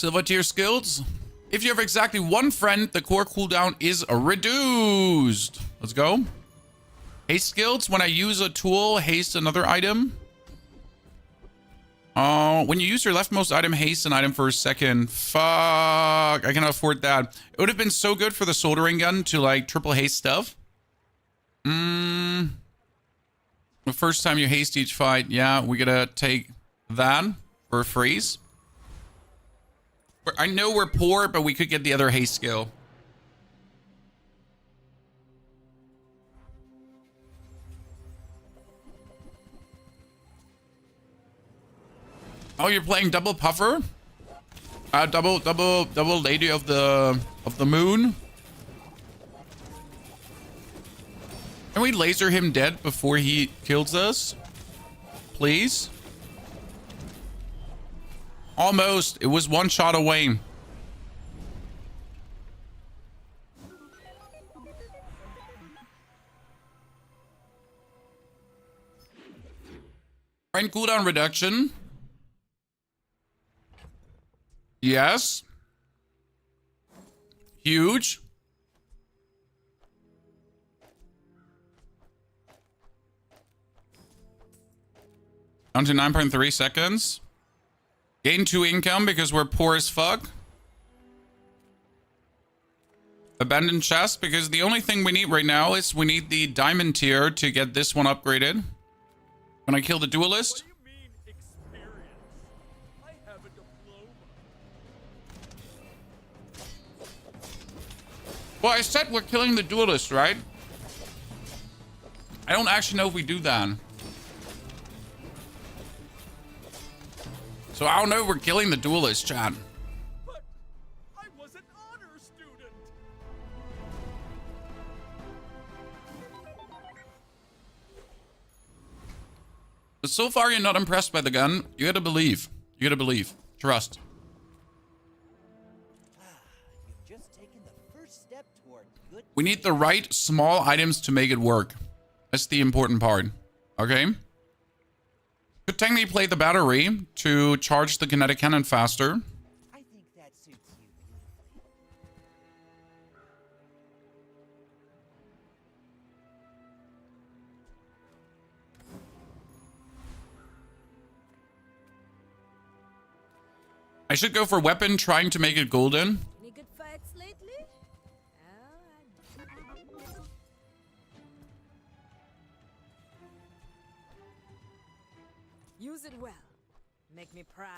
Silver tier skills. If you have exactly one friend, the core cooldown is reduced. Let's go. Haste skills. When I use a tool, haste another item. When you use your leftmost item, haste an item for a second. Fuck. I cannot afford that. It would have been so good for the soldering gun to like triple haste stuff. The first time you haste each fight. Yeah, we gotta take that for a freeze. I know we're poor, but we could get the other haste skill. Oh, you're playing double puffer? Double lady of the moon. Can we laser him dead before he kills us? Please? Almost. It was one shot away. Friend cooldown reduction. Yes. Huge. Down to 9.3 seconds. Gain 2 income because we're poor as fuck. Abandoned chest because the only thing we need right now is we need the diamond tier to get this one upgraded. When I kill the duelist. What do you mean, experience? I have a diploma. Well, I said we're killing the duelist, right? I don't actually know if we do that. So I don't know if we're killing the duelist, chat. But I was an honor student. But so far you're not impressed by the gun. You gotta believe. You gotta believe. Trust. You've just taken the first step toward good. We need the right small items to make it work. That's the important part. Okay? Could technically play the battery to charge the kinetic cannon faster. I think that suits you beautifully. I should go for weapon, trying to make it golden. Any good fights lately? Use it well. Make me proud.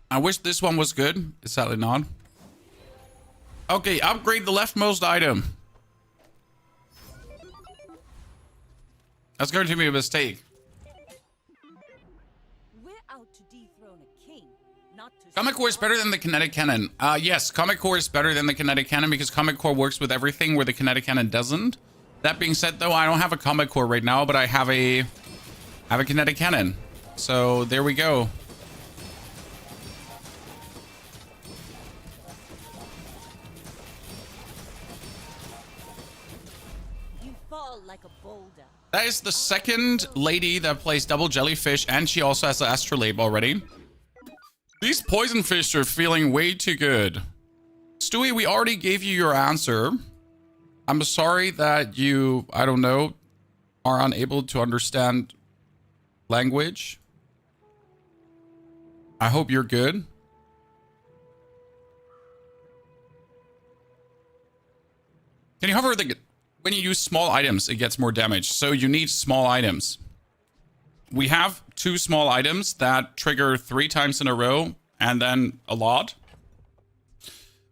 I wish this one was good. It's sadly not. Okay, upgrade the leftmost item. That's going to be a mistake. We're out to dethrone a king, not to... Comic Core is better than the kinetic cannon. Yes, Comic Core is better than the kinetic cannon because Comic Core works with everything where the kinetic cannon doesn't. That being said, though, I don't have a Comic Core right now, but I have a kinetic cannon. So there we go. You fall like a boulder. That is the second lady that plays double jellyfish, and she also has the astrolabe already. These poison fish are feeling way too good. Stewie, we already gave you your answer. I'm sorry that you, I don't know, are unable to understand language. I hope you're good. Can you hover the... When you use small items, it gets more damage. So you need small items. We have 2 small items that trigger 3 times in a row and then a lot.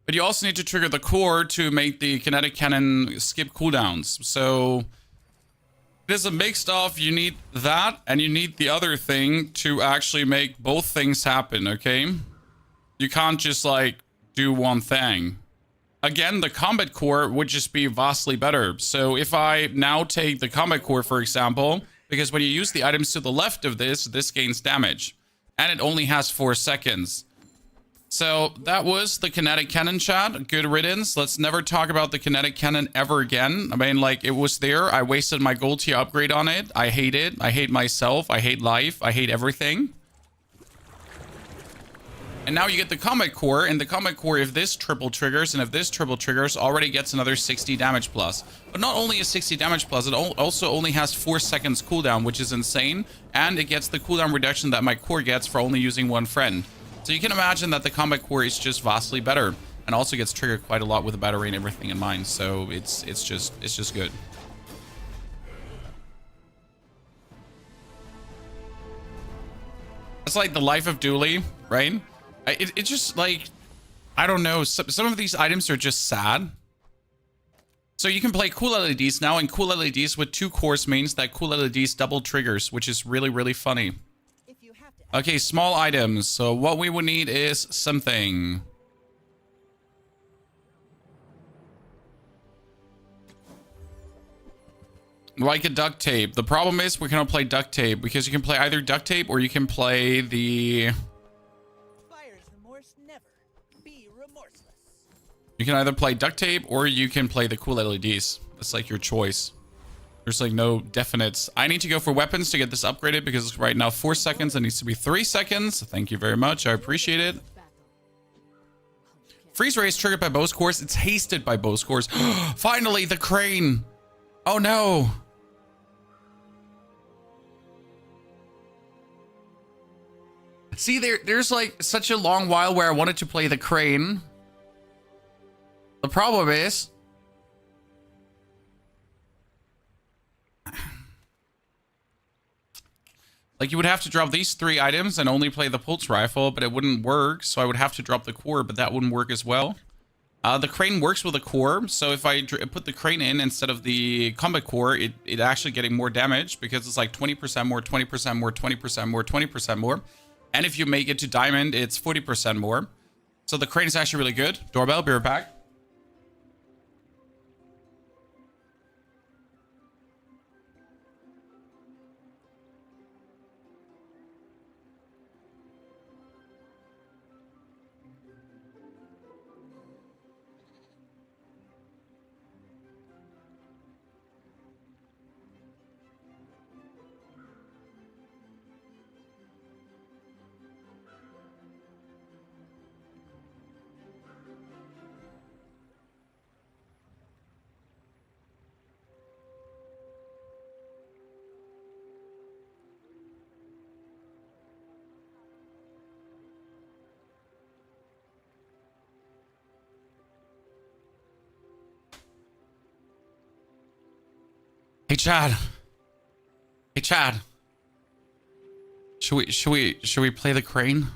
But you also need to trigger the core to make the kinetic cannon skip cooldowns. So it is a mixed of you need that and you need the other thing to actually make both things happen, okay? You can't just like do one thing. again, the combat core would just be vastly better. So if I now take the combat core, for example, because when you use the items to the left of this gains damage. And it only has 4 seconds. So that was the kinetic cannon, chat. Good riddance. Let's never talk about the kinetic cannon ever again. I mean, like, it was there. I wasted my gold tier upgrade on it. I hate it. I hate myself. I hate life. I hate everything. And now you get the combat core. And the combat core, if this triple triggers and if this triple triggers, already gets another 60 damage plus. But not only is 60 damage plus, it also only has 4 seconds cooldown, which is insane. And it gets the cooldown reduction that my core gets for only using one friend. So you can imagine that the combat core is just vastly better, and also gets triggered quite a lot with the battery and everything in mind. So it's just good. It's like the life of Dooley, right? It just like, I don't know. Some of these items are just sad. So you can play cool LEDs now, and cool LEDs with 2 cores means that cool LEDs double triggers, which is really, really funny. Okay, small items. So what we would need is something. Like a duct tape. The problem is we cannot play duct tape because you can play either duct tape or you can play the... Buyer's remorse never. Be remorseless. You can either play duct tape or you can play the cool LEDs. It's like your choice. There's like no definites. I need to go for weapons to get this upgraded because right now 4 seconds. It needs to be 3 seconds. Thank you very much. I appreciate it. Freeze ray is triggered by both cores. It's hasted by both cores. Finally, the crane. Oh no. See, there's like such a long while where I wanted to play the crane. The problem is... like, you would have to drop these 3 items and only play the pulse rifle, but it wouldn't work. So I would have to drop the core, but that wouldn't work as well. The crane works with a core. So if I put the crane in instead of the combat core, it actually getting more damage because it's like 20% more, 20% more, 20% more, 20% more. And if you make it to diamond, it's 40% more. So the crane is actually really good. Doorbell, be right back. Hey Chad. Hey Chad. Should we play the crane?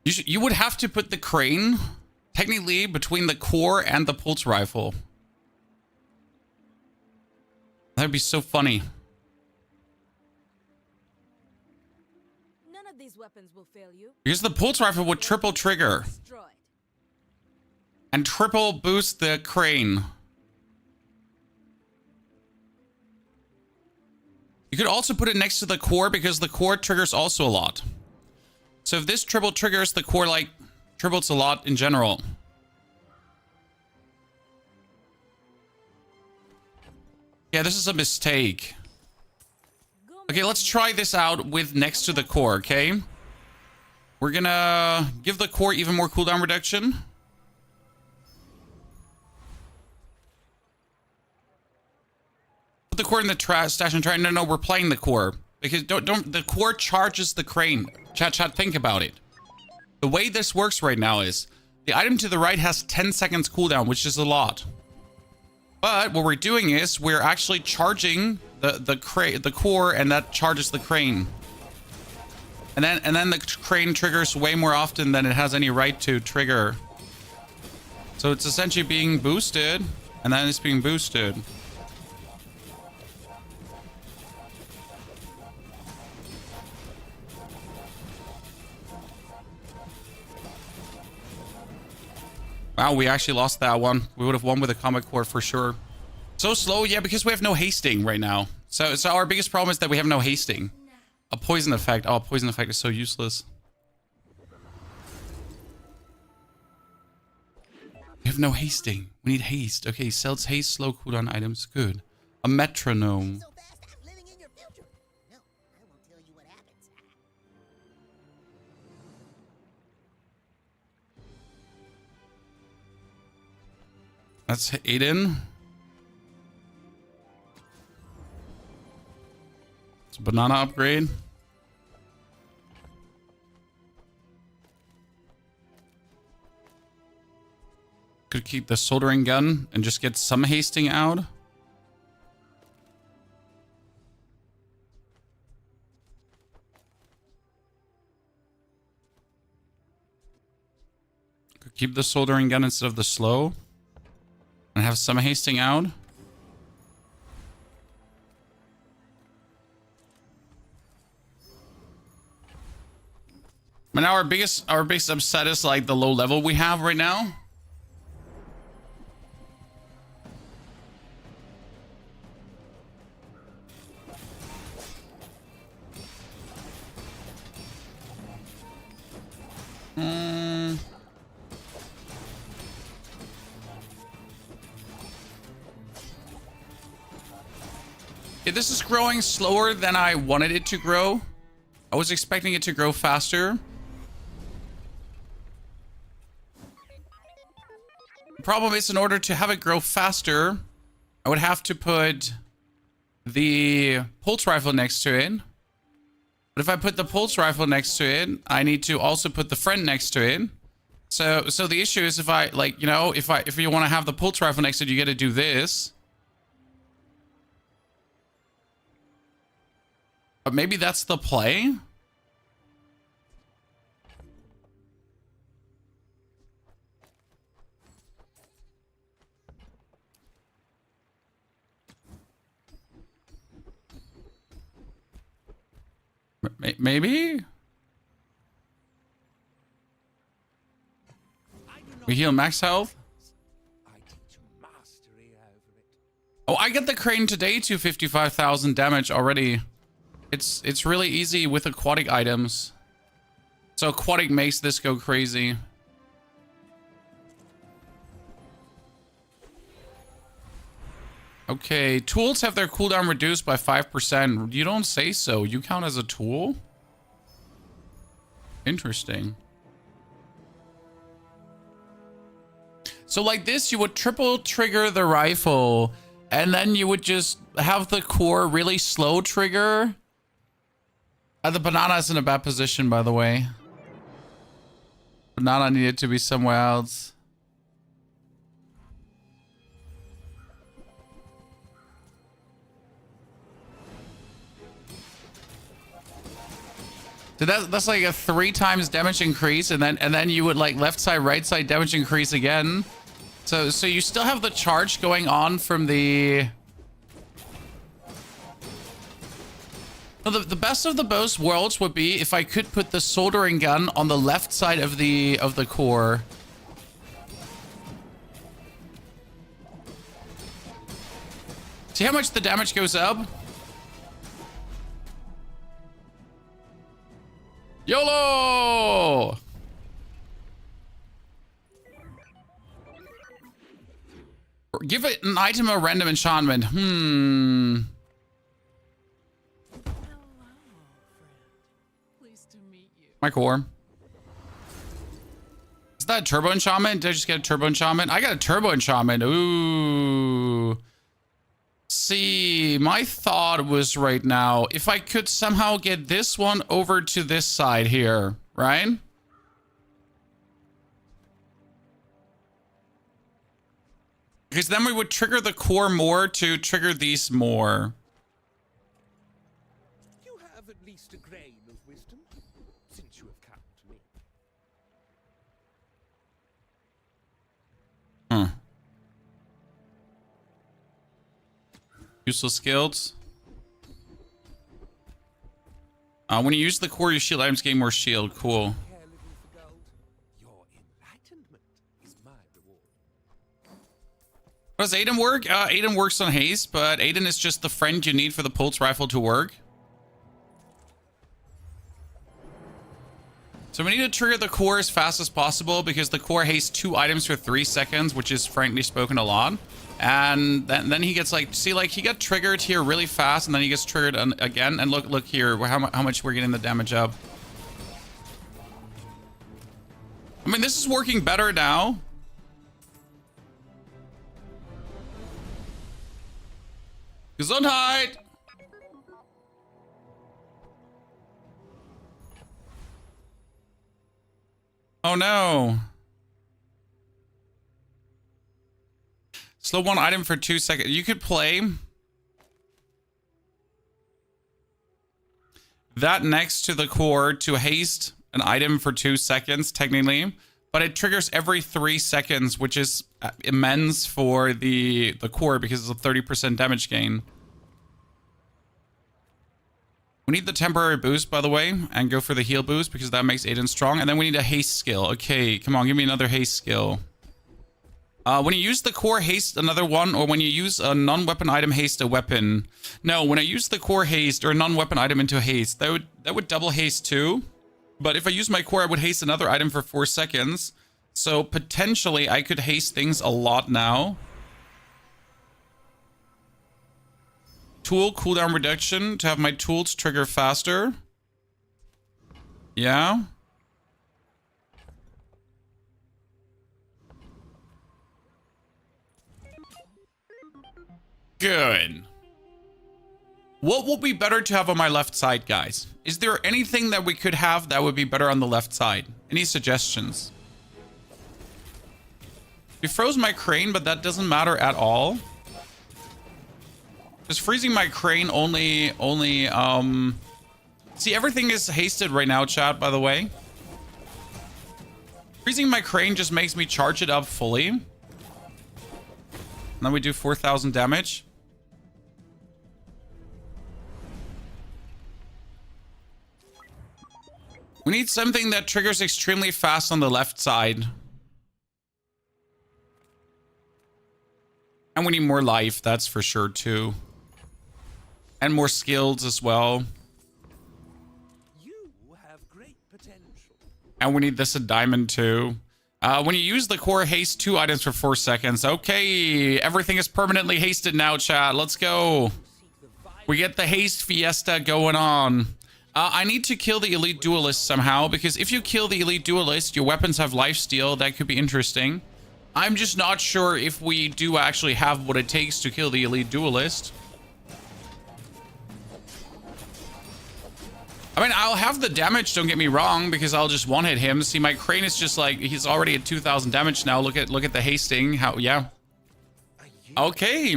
You would have to put the crane technically between the core and the pulse rifle. That'd be so funny. None of these weapons will fail you. Because the pulse rifle would triple trigger Destroyed. and triple boost the crane. You could also put it next to the core because the core triggers also a lot. So if this triple triggers, the core like triples a lot in general. Yeah, this is a mistake. Okay, let's try this out with next to the core, okay? We're gonna give the core even more cooldown reduction. Put the core in the stash and try. No, we're playing the core. Because don't the core charges the crane. Chat, think about it. The way this works right now is the item to the right has 10 seconds cooldown, which is a lot. But what we're doing is we're actually charging the core, and that charges the crane. And then the crane triggers way more often than it has any right to trigger. So it's essentially being boosted, and then it's being boosted. Wow, we actually lost that one. We would have won with a combat core for sure. So slow, yeah, because we have no hasting right now. So our biggest problem is that we have no hasting. A poison effect. Oh, poison effect is so useless. We have no hasting. We need haste. Okay, sells haste, slow cooldown items. Good. A metronome. So fast, I'm living in your future. No, I won't tell you what happens. That's Aiden. It's a banana upgrade. Could keep the soldering gun and just get some hasting out. Could keep the soldering gun instead of the slow. And have some hasting out. But now our biggest upset is like the low level we have right now. Yeah, this is growing slower than I wanted it to grow. I was expecting it to grow faster. The problem is, in order to have it grow faster, I would have to put the pulse rifle next to it. But if I put the pulse rifle next to it, I need to also put the friend next to it. So the issue is, if I, like, you know, if you want to have the pulse rifle next to it, you got to do this. But maybe that's the play. Maybe? We heal max health? I teach mastery over it. Oh, I get the crane today to 55,000 damage already. It's really easy with aquatic items. So aquatic makes this go crazy. Okay, tools have their cooldown reduced by 5%. You don't say so. You count as a tool? Interesting. So like this, you would triple trigger the rifle, and then you would just have the core really slow trigger. The banana is in a bad position, by the way. Banana needed to be somewhere else. So that's like a 3 times damage increase, and then you would like left side, right side damage increase again. So you still have the charge going on from the. Well, the best of the both worlds would be if I could put the soldering gun on the left side of the core. See how much the damage goes up? YOLO! Give it an item or random enchantment. My core. Is that a turbo enchantment? Did I just get a turbo enchantment? I got a turbo enchantment. Ooh. See, my thought was right now, if I could somehow get this one over to this side here, right? Because then we would trigger the core more to trigger these more. You have at least a grain of wisdom, since you have come to me. Useless skills. When you use the core, your shield items gain more shield. Cool. Care little for gold. Your enlightenment is my reward. Does Aiden work? Aiden works on haste, but Aiden is just the friend you need for the pulse rifle to work. So we need to trigger the core as fast as possible because the core hastes 2 items for 3 seconds, which is frankly spoken a lot. And then he gets like, see, like he got triggered here really fast, and then he gets triggered again. And look here, how much we're getting the damage up. I mean, this is working better now. Gesundheit! Oh no. Slow 1 item for 2 seconds. You could play that next to the core to haste an item for 2 seconds, technically. But it triggers every 3 seconds, which is immense for the core because it's a 30% damage gain. We need the temporary boost, by the way, and go for the heal boost because that makes Aiden strong. And then we need a haste skill. Okay, come on, give me another haste skill. When you use the core, haste another one, or when you use a non-weapon item, haste a weapon. No, when I use the core haste or a non-weapon item into haste, that would double haste too. But if I use my core, I would haste another item for 4 seconds. So potentially I could haste things a lot now. Tool cooldown reduction to have my tools trigger faster. Yeah. Good. What would be better to have on my left side, guys? Is there anything that we could have that would be better on the left side? Any suggestions? We froze my crane, but that doesn't matter at all. Just freezing my crane only, see, everything is hasted right now, chat, by the way. Freezing my crane just makes me charge it up fully. And then we do 4,000 damage. We need something that triggers extremely fast on the left side. And we need more life, that's for sure, too. And more skills as well. You have great potential. And we need this a diamond, too. When you use the core, haste 2 items for 4 seconds. Okay, everything is permanently hasted now, chat. Let's go. We get the haste fiesta going on. I need to kill the elite duelist somehow, because if you kill the elite duelist, your weapons have lifesteal. That could be interesting. I'm just not sure if we do actually have what it takes to kill the elite duelist. I mean, I'll have the damage, don't get me wrong, because I'll just one-hit him. See, my crane is just like, he's already at 2,000 damage now. Look at the hasting. How, yeah. Okay.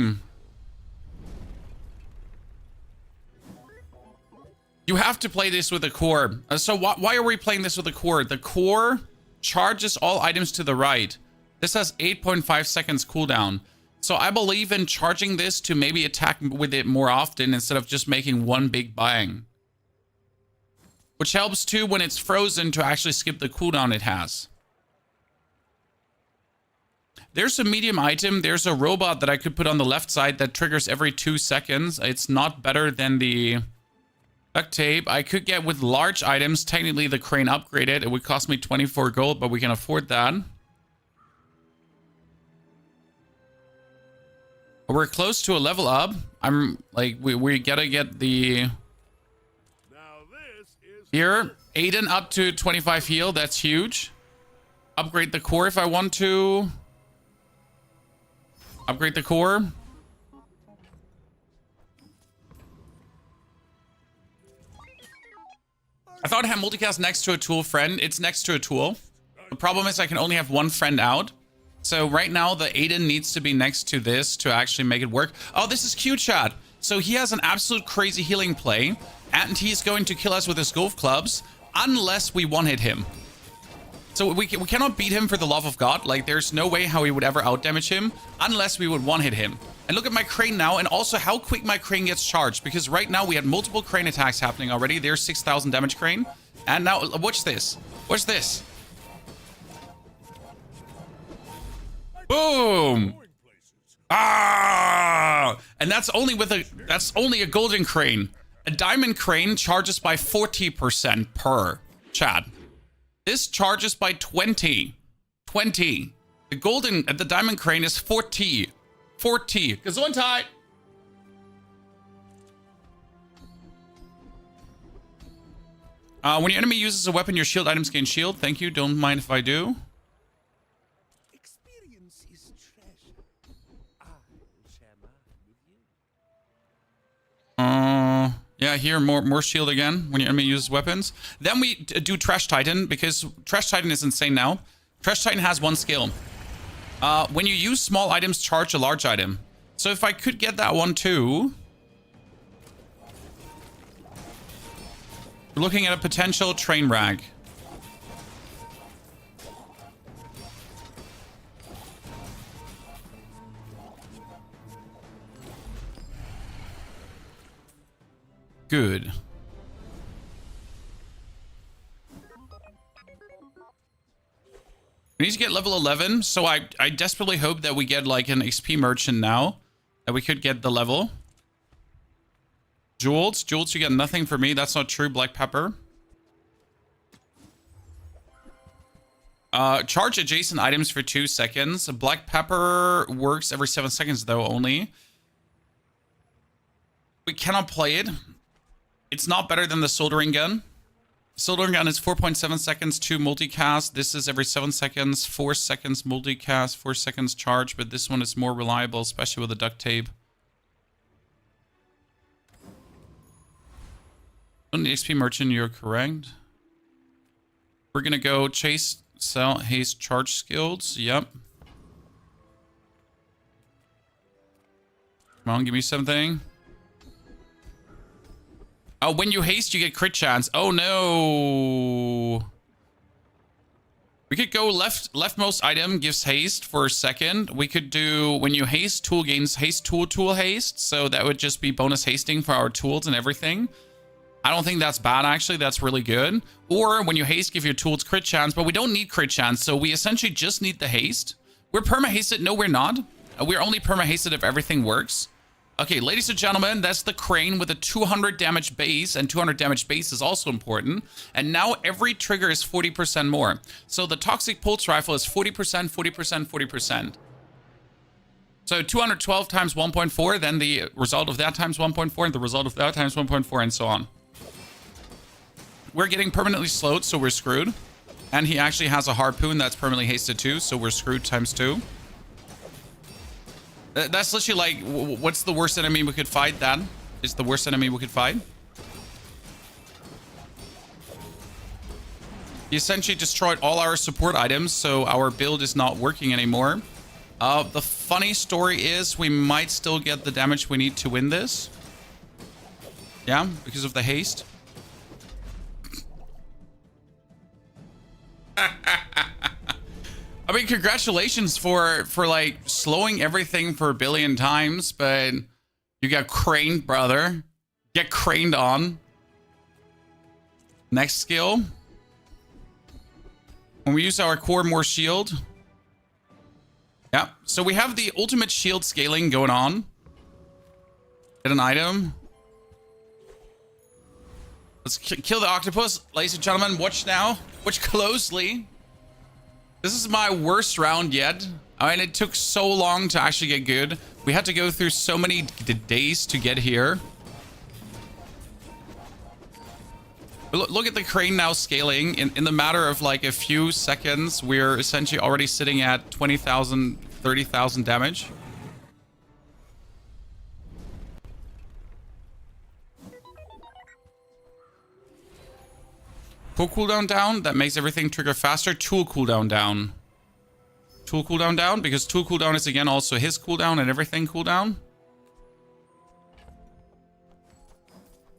You have to play this with a core. So why are we playing this with a core? The core charges all items to the right. This has 8.5 seconds cooldown. So I believe in charging this to maybe attack with it more often instead of just making one big bang. Which helps too when it's frozen to actually skip the cooldown it has. There's a medium item. There's a robot that I could put on the left side that triggers every 2 seconds. It's not better than the duct tape. I could get with large items. Technically the crane upgraded. It would cost me 24 gold, but we can afford that. We're close to a level up. I'm like, we gotta get the... Here, Aiden up to 25 heal. That's huge. Upgrade the core if I want to. Upgrade the core. I thought I had multicast next to a tool friend. It's next to a tool. The problem is I can only have one friend out. So right now the Aiden needs to be next to this to actually make it work. Oh, this is cute, chat. So he has an absolute crazy healing play, and he's going to kill us with his golf clubs unless we one-hit him. So we cannot beat him for the love of God. Like, there's no way how he would ever out-damage him unless we would one-hit him. And look at my crane now, and also how quick my crane gets charged. Because right now we had multiple crane attacks happening already. There's 6,000 damage crane. And now, watch this. Watch this. Boom. Ah! And that's only a golden crane. A diamond crane charges by 40% per. Chat. This charges by 20. 20. The diamond crane is 40. 40. Gesundheit. When your enemy uses a weapon, your shield items gain shield. Thank you. Don't mind if I do. Experience is treasure. I'll share mine with you. Yeah, here, more shield again when your enemy uses weapons. Then we do Trash Titan, because Trash Titan is insane now. Trash Titan has one skill. When you use small items, charge a large item. So if I could get that one too... We're looking at a potential train rag. Good. We need to get level 11, so I desperately hope that we get like an XP merchant now. That we could get the level. Jewels, you get nothing for me. That's not true. Black pepper. Charge adjacent items for 2 seconds. Black pepper works every 7 seconds though only. We cannot play it. It's not better than the soldering gun. Soldering gun is 4.7 seconds to multicast. This is every 7 seconds, 4 seconds multicast, 4 seconds charge, but this one is more reliable, especially with the duct tape. On the XP merchant, you're correct. We're gonna go chase, sell, haste, charge skills. Yep. Come on, give me something. Oh, when you haste, you get crit chance. Oh no. We could go leftmost item gives haste for a second. We could do when you haste, tool gains haste, tool haste. So that would just be bonus hasting for our tools and everything. I don't think that's bad, actually. That's really good. Or when you haste, give your tools crit chance, but we don't need crit chance, so we essentially just need the haste. We're perma-hasted. No, we're not. We're only perma-hasted if everything works. Okay, ladies and gentlemen, that's the crane with a 200 damage base, and 200 damage base is also important. And now every trigger is 40% more. So the Toxic Pulse Rifle is 40%, 40%, 40%. So 212 times 1.4, then the result of that times 1.4, and the result of that times 1.4, and so on. We're getting permanently slowed, so we're screwed. And he actually has a harpoon that's permanently hasted too, so we're screwed times 2. That's literally like, what's the worst enemy we could fight? That is the worst enemy we could fight. He essentially destroyed all our support items, so our build is not working anymore. The funny story is we might still get the damage we need to win this. Yeah, because of the haste. I mean, congratulations for like slowing everything for a billion times, but you got craned, brother. Get craned on. Next skill. When we use our core, more shield. Yeah, so we have the ultimate shield scaling going on. Get an item. Let's kill the octopus. Ladies and gentlemen, watch now. Watch closely. This is my worst round yet. I mean, it took so long to actually get good. We had to go through so many days to get here. Look at the crane now scaling. In the matter of like a few seconds, we're essentially already sitting at 20,000, 30,000 damage. Pull cooldown down, that makes everything trigger faster. Tool cooldown down. Tool cooldown down, because tool cooldown is again also his cooldown and everything cooldown.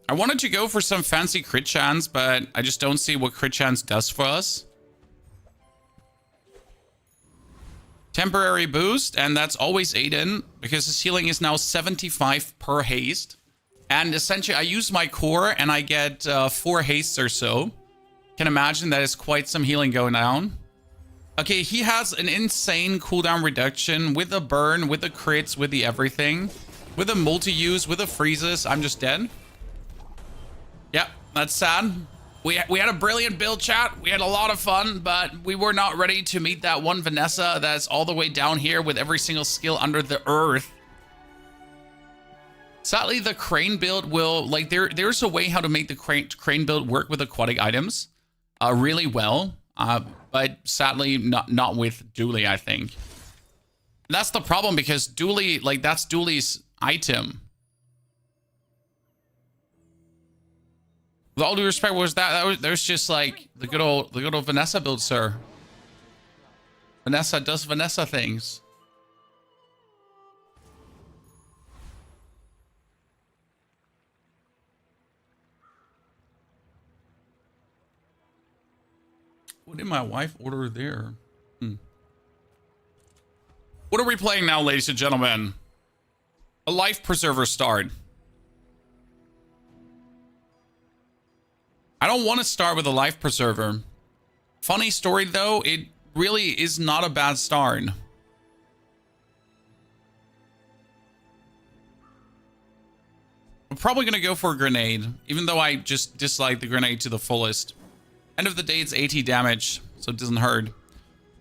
I wanted to go for some fancy crit chance, but I just don't see what crit chance does for us. Temporary boost, and that's always Aiden, because his healing is now 75 per haste. And essentially I use my core and I get 4 hastes or so. Can imagine that is quite some healing going down. Okay, he has an insane cooldown reduction with a burn, with the crits, with the everything. With a multi-use, with the freezes. I'm just dead. Yep, that's sad. We had a brilliant build, chat. We had a lot of fun, but we were not ready to meet that one Vanessa that's all the way down here with every single skill under the earth. Sadly, the crane build will, like, there's a way how to make the crane build work with aquatic items really well. But sadly, not with Dooley, I think. And that's the problem, because Dooley, like, that's Dooley's item. With all due respect, that was just like the good old Vanessa build, sir. Vanessa does Vanessa things. What did my wife order there? What are we playing now, ladies and gentlemen? A life preserver start. I don't want to start with a life preserver. Funny story though, it really is not a bad start. I'm probably gonna go for a grenade, even though I just dislike the grenade to the fullest. End of the day, it's 80 damage, so it doesn't hurt.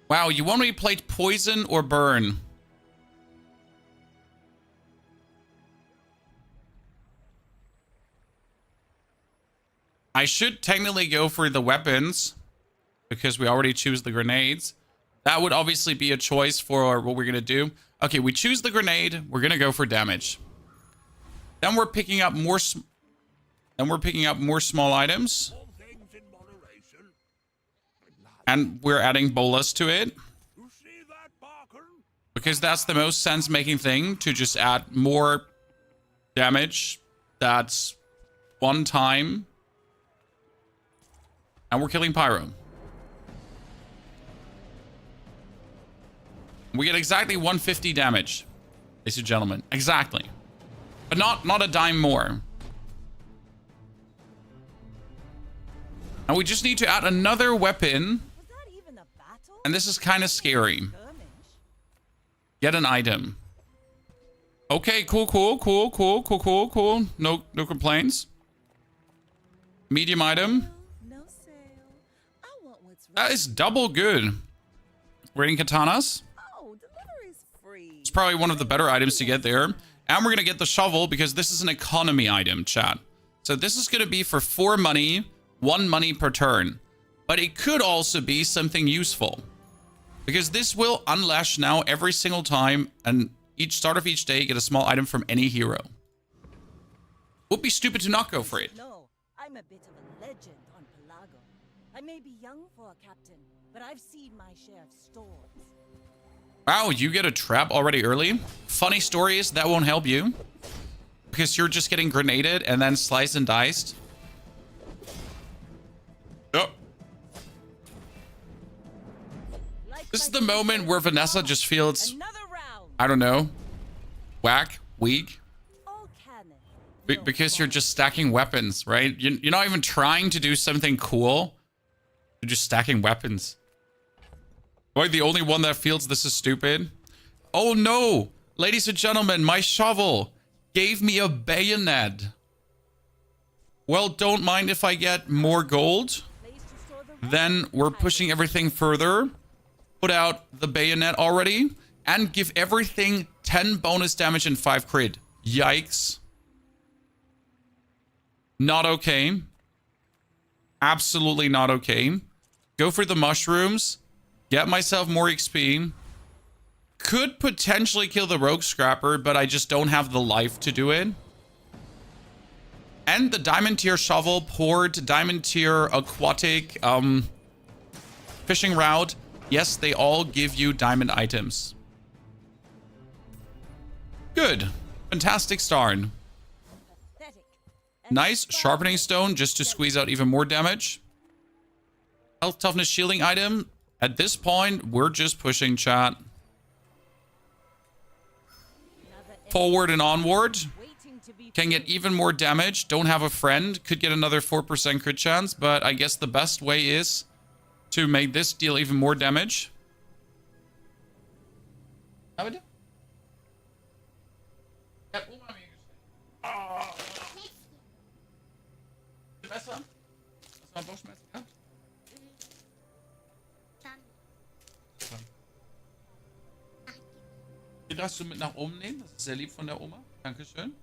Wow, you want me to play poison or burn? I should technically go for the weapons, because we already choose the grenades. That would obviously be a choice for what we're going to do. Okay, we choose the grenade. We're going to go for damage. Then we're picking up more small items. And we're adding bolus to it. Because that's the most sense-making thing, to just add more damage. That's one time. And we're killing Pyro. We get exactly 150 damage, ladies and gentlemen. Exactly. But not a dime more. And we just need to add another weapon. Was that even a battle? And this is kind of scary. Get an item. Okay, cool. No complaints. Medium item. That is double good. Raiding katanas. Oh, delivery's free. It's probably one of the better items to get there. And we're going to get the shovel because this is an economy item, chat. So this is going to be for 4 money, 1 money per turn. But it could also be something useful. Because this will unlash now every single time. And each start of each day, get a small item from any hero. Would be stupid to not go for it. No, I'm a bit of a legend on Pelago. I may be young for a captain, but I've seen my share of storms. Wow, you get a trap already early? Funny story is that won't help you. Because you're just getting grenaded and then sliced and diced. Oh. This is the moment where Vanessa just feels, I don't know, whack, weak. Because you're just stacking weapons, right? You're not even trying to do something cool. You're just stacking weapons. Am I the only one that feels this is stupid? Oh no! Ladies and gentlemen, my shovel gave me a bayonet. Well, don't mind if I get more gold. Then we're pushing everything further. Put out the bayonet already. And give everything 10 bonus damage and 5 crit. Yikes. Not okay. Absolutely not okay. Go for the mushrooms. Get myself more XP. Could potentially kill the rogue scrapper, but I just don't have the life to do it. And the diamond tier shovel, port, diamond tier aquatic, fishing route. Yes, they all give you diamond items. Good. Fantastic start. Nice sharpening stone just to squeeze out even more damage. Health toughness shielding item. At this point, we're just pushing, chat. Forward and onward. Can get even more damage. Don't have a friend. Could get another 4% crit chance. But I guess the best way is to make this deal even more damage. Ja, bitte? Ja, Oma mir gestellt. Oh. Besser? Hast du mal Bauchschmerzen gehabt? Die darfst du mit nach oben nehmen. Das ist sehr lieb von der Oma. Dankeschön.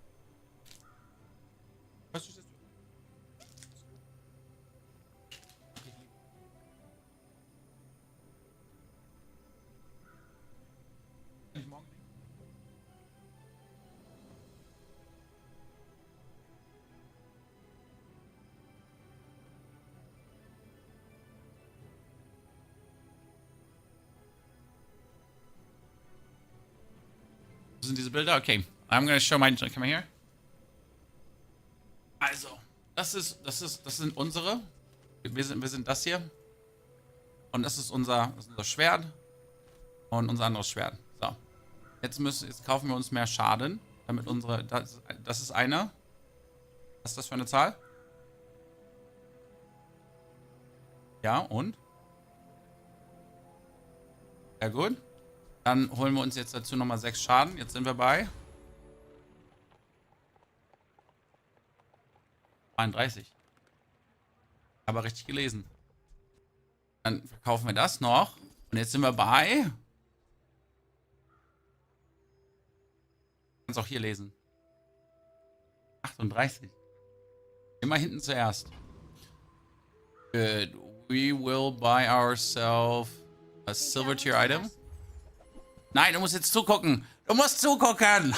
Was ist das? Kann ich morgen nehmen? Wo sind diese Bilder? Okay. I'm gonna show my... Come here. Also, das sind unsere. Wir sind das hier. Und das ist unser Schwert. Und unser anderes Schwert. So. Jetzt kaufen wir uns mehr Schaden. Damit unsere... Das ist einer. Was ist das für eine Zahl? Ja, und? Sehr gut. Dann holen wir uns jetzt dazu nochmal 6 Schaden. Jetzt sind wir bei 32. Aber richtig gelesen. Dann verkaufen wir das noch. Und jetzt sind wir bei... Kannst auch hier lesen. 38. Immer hinten zuerst. Good. We will buy ourselves a silver tier item. Nein, du musst jetzt zugucken. Du musst zugucken.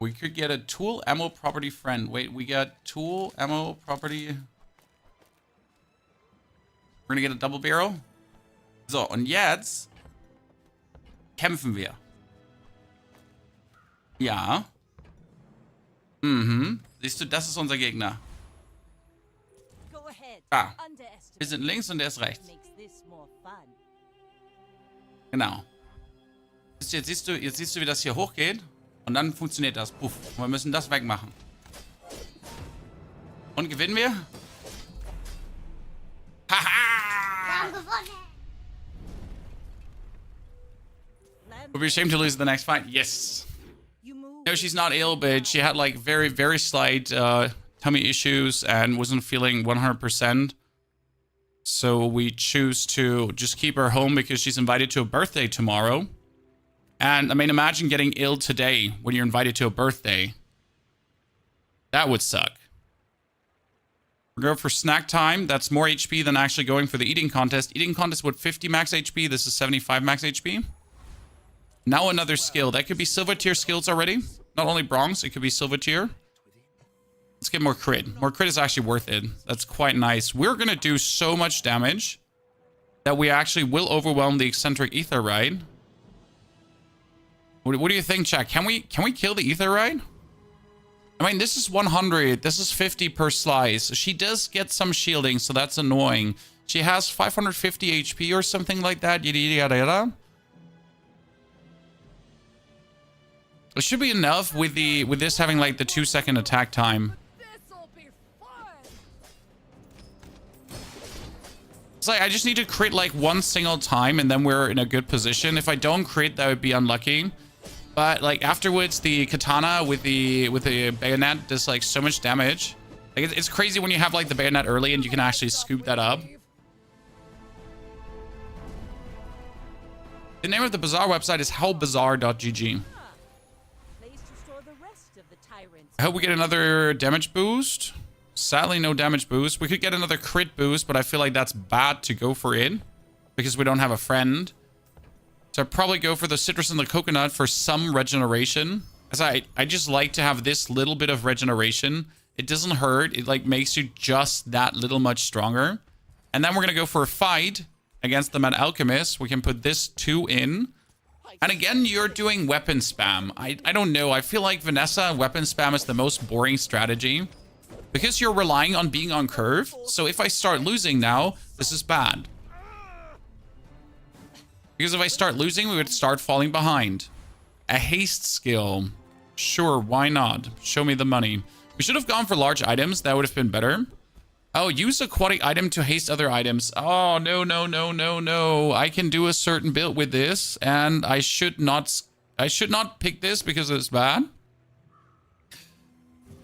We could get a tool, ammo, property, friend. Wait, we got tool, ammo, property. We're gonna get a double barrel. So, und jetzt kämpfen wir. Ja. Mhm. Siehst du, das ist unser Gegner. Go ahead. Ah. Underestimate Wir sind links und der ist rechts. makes this more fun. Genau. Jetzt siehst du, wie das hier hochgeht. Und dann funktioniert das. Puff. Und wir müssen das wegmachen. Und gewinnen wir? Haha! We'll be ashamed to lose the next fight. Yes. You move. No, she's not ill, but she had like very, very slight tummy issues and wasn't feeling 100%. So we choose to just keep her home because she's invited to a birthday tomorrow. And I mean, imagine getting ill today when you're invited to a birthday. That would suck. We're going for snack time. That's more HP than actually going for the eating contest. Eating contest with 50 max HP. This is 75 max HP. Now another skill. That could be silver tier skills already. Not only bronze, it could be silver tier. Let's get more crit. More crit is actually worth it. That's quite nice. We're going to do so much damage that we actually will overwhelm the eccentric ether ride. What do you think, chat? Can we kill the ether ride? I mean, this is 100. This is 50 per slice. She does get some shielding, so that's annoying. She has 550 HP or something like that. Yada yada yada. It should be enough with this having like the 2-second attack time. This'll be fun. It's like I just need to crit like one single time and then we're in a good position. If I don't crit, that would be unlucky. But like afterwards, the katana with the bayonet does like so much damage. Like it's crazy when you have like the bayonet early and you can actually scoop that up. The name of the Bazaar website is howbazaar.gg. Place to store the rest of the tyrants. I hope we get another damage boost. Sadly, no damage boost. We could get another crit boost, but I feel like that's bad to go for it because we don't have a friend. So I'd probably go for the citrus and the coconut for some regeneration. As I just like to have this little bit of regeneration. It doesn't hurt. It like makes you just that little much stronger. And then we're going to go for a fight against the Mad Alchemist. We can put this 2 in. And again, you're doing weapon spam. I don't know. I feel like Vanessa weapon spam is the most boring strategy. Because you're relying on being on curve. So if I start losing now, this is bad. Because if I start losing, we would start falling behind. A haste skill. Sure, why not? Show me the money. We should have gone for large items. That would have been better. Oh, use aquatic item to haste other items. Oh, no, no, no, no, no. I can do a certain build with this, and I should not pick this because it's bad.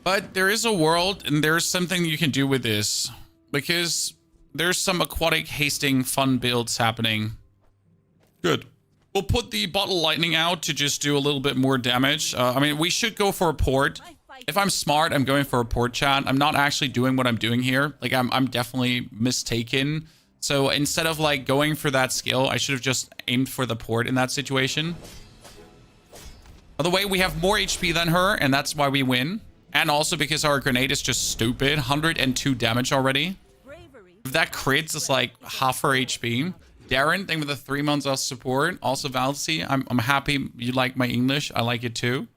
But there is a world, and there's something you can do with this. Because there's some aquatic hasting fun builds happening. Good. We'll put the bottle lightning out to just do a little bit more damage. I mean, we should go for a port. If I'm smart, I'm going for a port, chat. I'm not actually doing what I'm doing here. Like, I'm definitely mistaken. So instead of like going for that skill, I should have just aimed for the port in that situation. By the way, we have more HP than her, and that's why we win. And also because our grenade is just stupid. 102 damage already. If that crits, it's like half her HP. Darren, thank you for the 3 months of support. Also, Valsy, I'm happy you like my English. I like it too.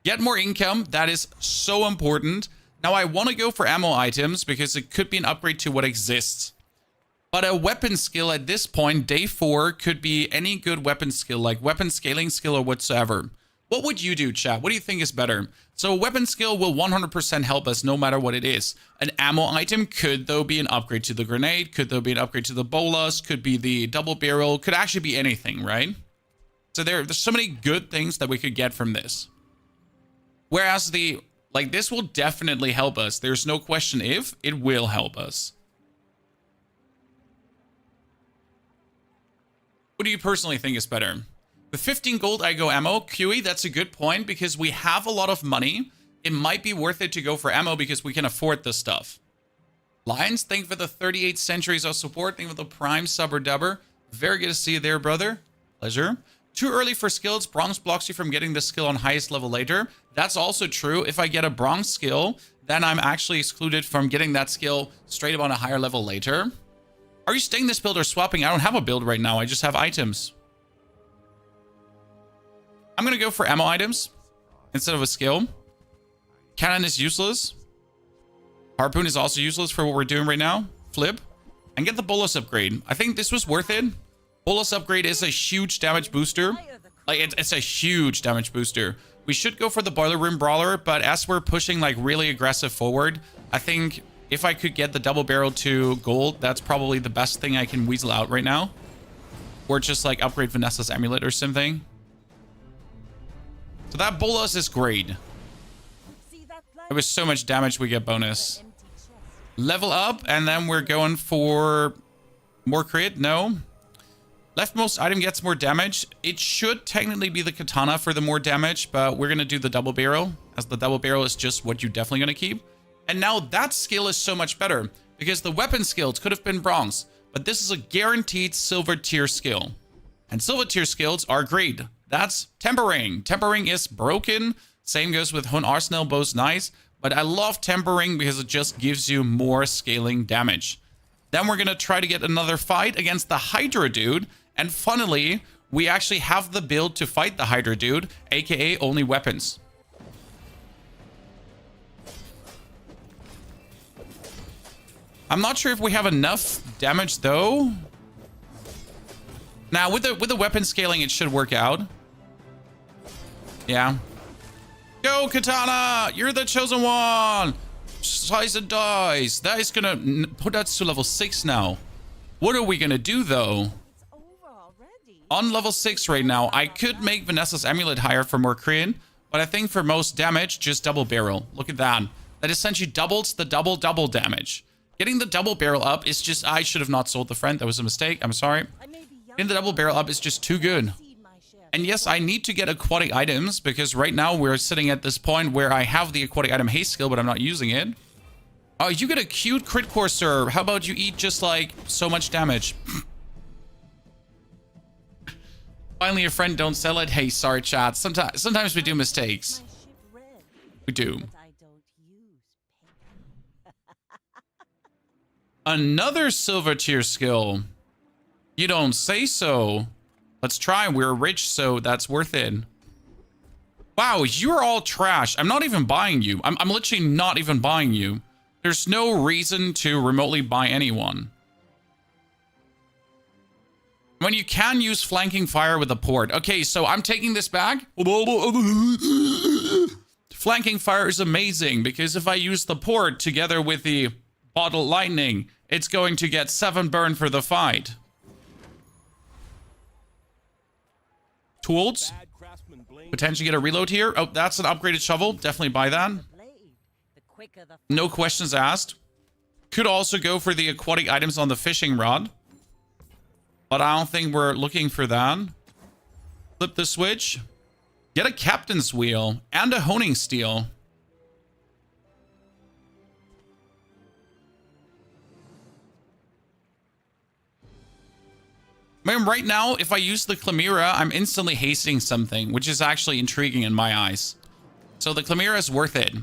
Get more income. That is so important. Now, I want to go for ammo items because it could be an upgrade to what exists. But a weapon skill at this point, day 4, could be any good weapon skill, like weapon scaling skill or whatsoever. What would you do, chat? What do you think is better? So a weapon skill will 100% help us no matter what it is. An ammo item could, though, be an upgrade to the grenade. Could, though, be an upgrade to the bolas. Could be the double barrel. Could actually be anything, right? So there's so many good things that we could get from this. Whereas this will definitely help us. There's no question if. It will help us. What do you personally think is better? The 15 gold I go ammo, QE, that's a good point because we have a lot of money. It might be worth it to go for ammo because we can afford this stuff. Lions, thank you for the 38 centuries of support. Thank you for the prime subber dubber. Very good to see you there, brother. Pleasure. Too early for skills. Bronze blocks you from getting the skill on highest level later. That's also true. If I get a bronze skill, then I'm actually excluded from getting that skill straight up on a higher level later. Are you staying this build or swapping? I don't have a build right now. I just have items. I'm going to go for ammo items instead of a skill. Cannon is useless. Harpoon is also useless for what we're doing right now. Flip. And get the bolus upgrade. I think this was worth it. Bolus upgrade is a huge damage booster. Like, it's a huge damage booster. We should go for the Boiler Room Brawler, but as we're pushing, like, really aggressive forward, I think if I could get the double barrel to gold, that's probably the best thing I can weasel out right now. Or just, like, upgrade Vanessa's Amulet or something. So that bolus is great. It was so much damage we get bonus. Level up, and then we're going for more crit. No. Leftmost item gets more damage. It should technically be the katana for the more damage, but we're going to do the double barrel, as the double barrel is just what you're definitely going to keep. And now that skill is so much better, because the weapon skills could have been bronze, but this is a guaranteed silver tier skill. And silver tier skills are great. That's tempering. Tempering is broken. Same goes with Hun Arsenal, both nice. But I love tempering because it just gives you more scaling damage. Then we're going to try to get another fight against the Hydra dude. And funnily, we actually have the build to fight the Hydra dude, aka only weapons. I'm not sure if we have enough damage though. Now with the weapon scaling, it should work out. Yeah. Go, Katana! You're the chosen one! Slice and dice. That is gonna put us to level 6 now. What are we gonna do, though? On level 6 right now, I could make Vanessa's Amulet higher for more crit, but I think for most damage, just double barrel. Look at that. That essentially doubles the double damage. Getting the double barrel up is just... I should have not sold the friend. That was a mistake. I'm sorry. Getting the double barrel up is just too good. And yes, I need to get aquatic items because right now we're sitting at this point where I have the aquatic item haste skill, but I'm not using it. Oh, you get a cute crit courser. How about you eat just like so much damage? Finally, a friend, don't sell it. Hey, sorry, chat. Sometimes we do mistakes. We do. Another silver tier skill. You don't say so. Let's try. We're rich, so that's worth it. Wow, you're all trash. I'm not even buying you. I'm literally not even buying you. There's no reason to remotely buy anyone. When you can use flanking fire with a port. Okay, so I'm taking this back. Flanking fire is amazing because if I use the port together with the Bottle lightning. It's going to get 7 burn for the fight. Tools. Bad craftsman blame Potentially get a reload here. Oh, that's an upgraded shovel. Definitely buy that. Blade. The quicker the No questions asked. Could also go for the aquatic items on the fishing rod. But I don't think we're looking for that. Flip the switch. Get a captain's wheel and a honing steel. I mean, right now, if I use the Chimera, I'm instantly hasting something, which is actually intriguing in my eyes. So the Chimera is worth it.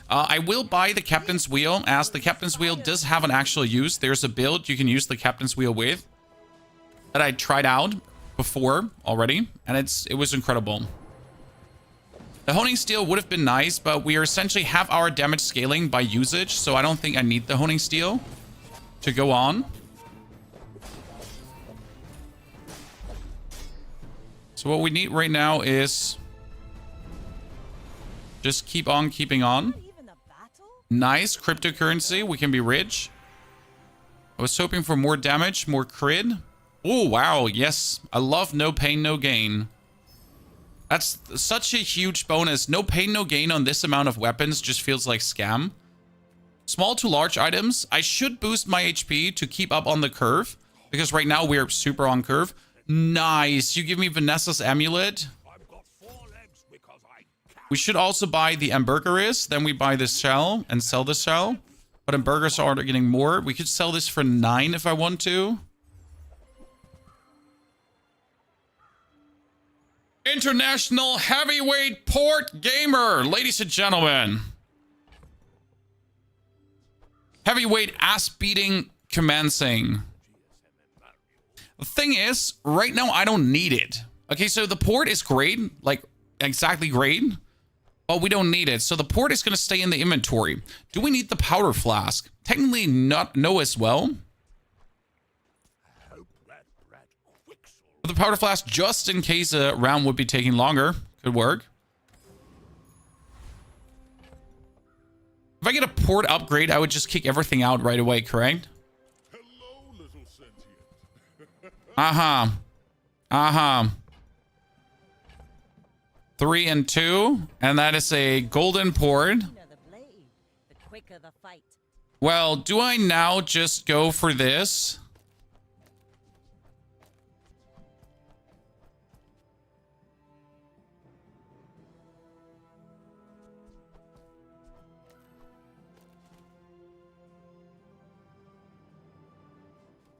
I will buy the Captain's Wheel, as the Captain's Wheel does have an actual use. There's a build you can use the Captain's Wheel with that I tried out before already, and it was incredible. The Honing Steel would have been nice, but we are essentially have our damage scaling by usage, so I don't think I need the Honing Steel to go on. So what we need right now is just keep on keeping on. even a battle? Nice cryptocurrency. We can be rich. I was hoping for more damage, more crit. Oh, wow. Yes. I love no pain, no gain. That's such a huge bonus. No pain, no gain on this amount of weapons just feels like scam. Small to large items. I should boost my HP to keep up on the curve, because right now we're super on curve. Nice. You give me Vanessa's amulet. I've got 4 legs because I can. We should also buy the ambergris. Then we buy the shell and sell the shell. But ambergris are getting more. We could sell this for 9 if I want to. International Heavyweight Port Gamer, ladies and gentlemen. Heavyweight ass beating commencing. The thing is, right now I don't need it. Okay, so the port is great, like exactly great, but we don't need it. So the port is going to stay in the inventory. Do we need the powder flask? Technically not, no as well. But the powder flask, just in case a round would be taking longer, could work. If I get a port upgrade, I would just kick everything out right away, correct? Hello, little sentient. Uh-huh. 3 and 2. And that is a golden port. The blade. The quicker the fight. Well, do I now just go for this?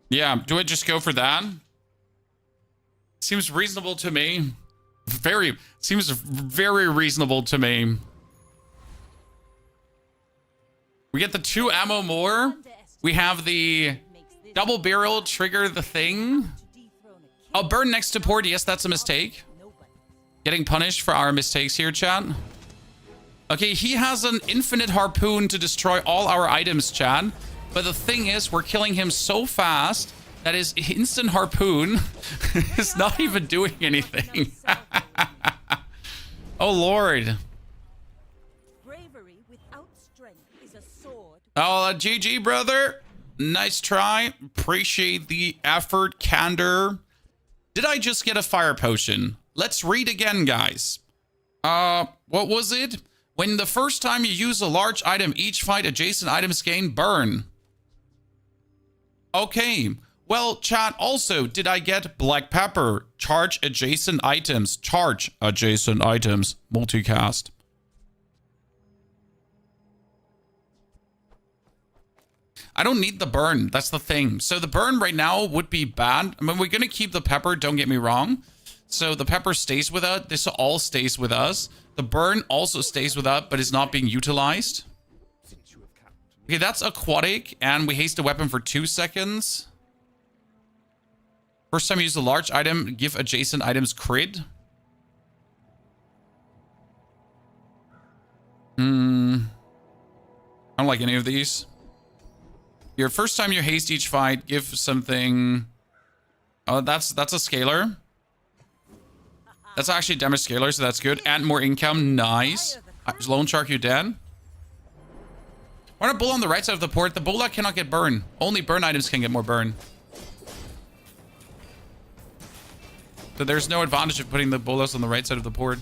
Yeah, do I just go for that? Seems reasonable to me. Seems very reasonable to me. We get the 2 ammo more. We have the double barrel trigger the thing. Oh, burn next to port. Yes, that's a mistake. Getting punished for our mistakes here, chat. Okay, he has an infinite harpoon to destroy all our items, chat. But the thing is, we're killing him so fast that his instant harpoon is not even doing anything. Oh, Lord. Bravery without strength is a sword. Oh, GG, brother. Nice try. Appreciate the effort, candor. Did I just get a fire potion? Let's read again, guys. What was it? When the first time you use a large item, each fight adjacent items gain burn. Okay. Well, chat, also, did I get black pepper? Charge adjacent items. Charge adjacent items. Multicast. I don't need the burn. That's the thing. So the burn right now would be bad. I mean, we're going to keep the pepper. Don't get me wrong. So the pepper stays with us. This all stays with us. The burn also stays with us, but is not being utilized. Okay, that's aquatic, and we haste a weapon for 2 seconds. First time you use a large item, give adjacent items crit. I don't like any of these. Your first time you haste each fight, give something. Oh, that's a scalar. That's actually damage scalar, so that's good. And more income, nice. Lone Shark, you dead? Why not bull on the right side of the port? The bola cannot get burn. Only burn items can get more burn. So there's no advantage of putting the bolas on the right side of the port.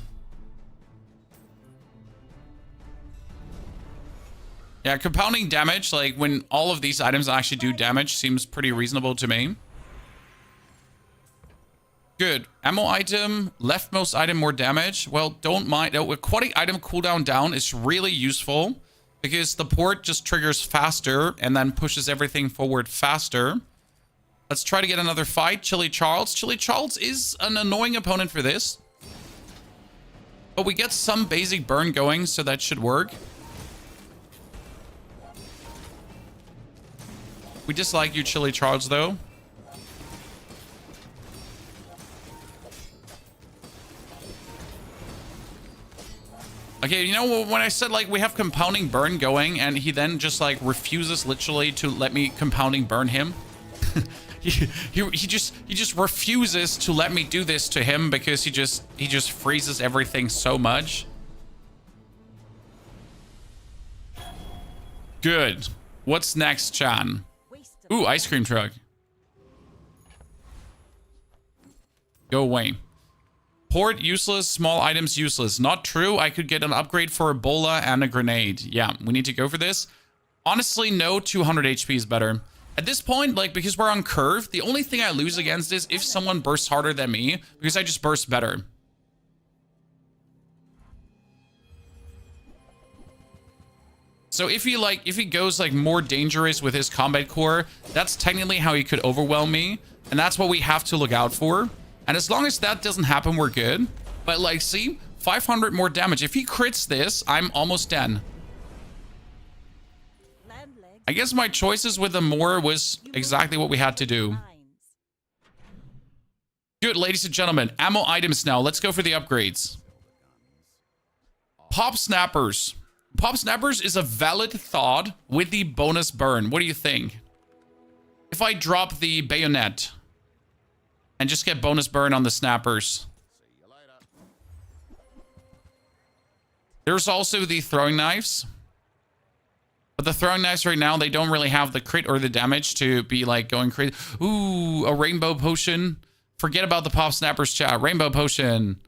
Yeah, compounding damage, like when all of these items actually do damage, seems pretty reasonable to me. Good. Ammo item, leftmost item, more damage. Well, don't mind. Oh, aquatic item cooldown down is really useful because the port just triggers faster and then pushes everything forward faster. Let's try to get another fight. Chili Charles. Chili Charles is an annoying opponent for this. But we get some basic burn going, so that should work. We dislike you, Chili Charles, though. Okay, you know, when I said, like, we have compounding burn going, and he then just, like, refuses literally to let me compounding burn him. he just refuses to let me do this to him because he just freezes everything so much. Good. What's next, Chan? Ooh, ice cream truck. Go away. Port useless, small items useless. Not true. I could get an upgrade for Ebola and a grenade. Yeah, we need to go for this. Honestly, no, 200 HP is better. At this point, like, because we're on curve, the only thing I lose against is if someone bursts harder than me, because I just burst better. So if he goes like more dangerous with his combat core, that's technically how he could overwhelm me. And that's what we have to look out for. And as long as that doesn't happen, we're good. But like, see, 500 more damage. If he crits this, I'm almost dead. I guess my choices with the Moor was exactly what we had to do. Good, ladies and gentlemen. Ammo items now. Let's go for the upgrades. Pop Snappers. Pop Snappers is a valid thought with the bonus burn. What do you think? If I drop the bayonet and just get bonus burn on the snappers. There's also the throwing knives. But the throwing knives right now, they don't really have the crit or the damage to be like going crazy. Ooh, a rainbow potion. Forget about the pop snappers, chat. Rainbow potion.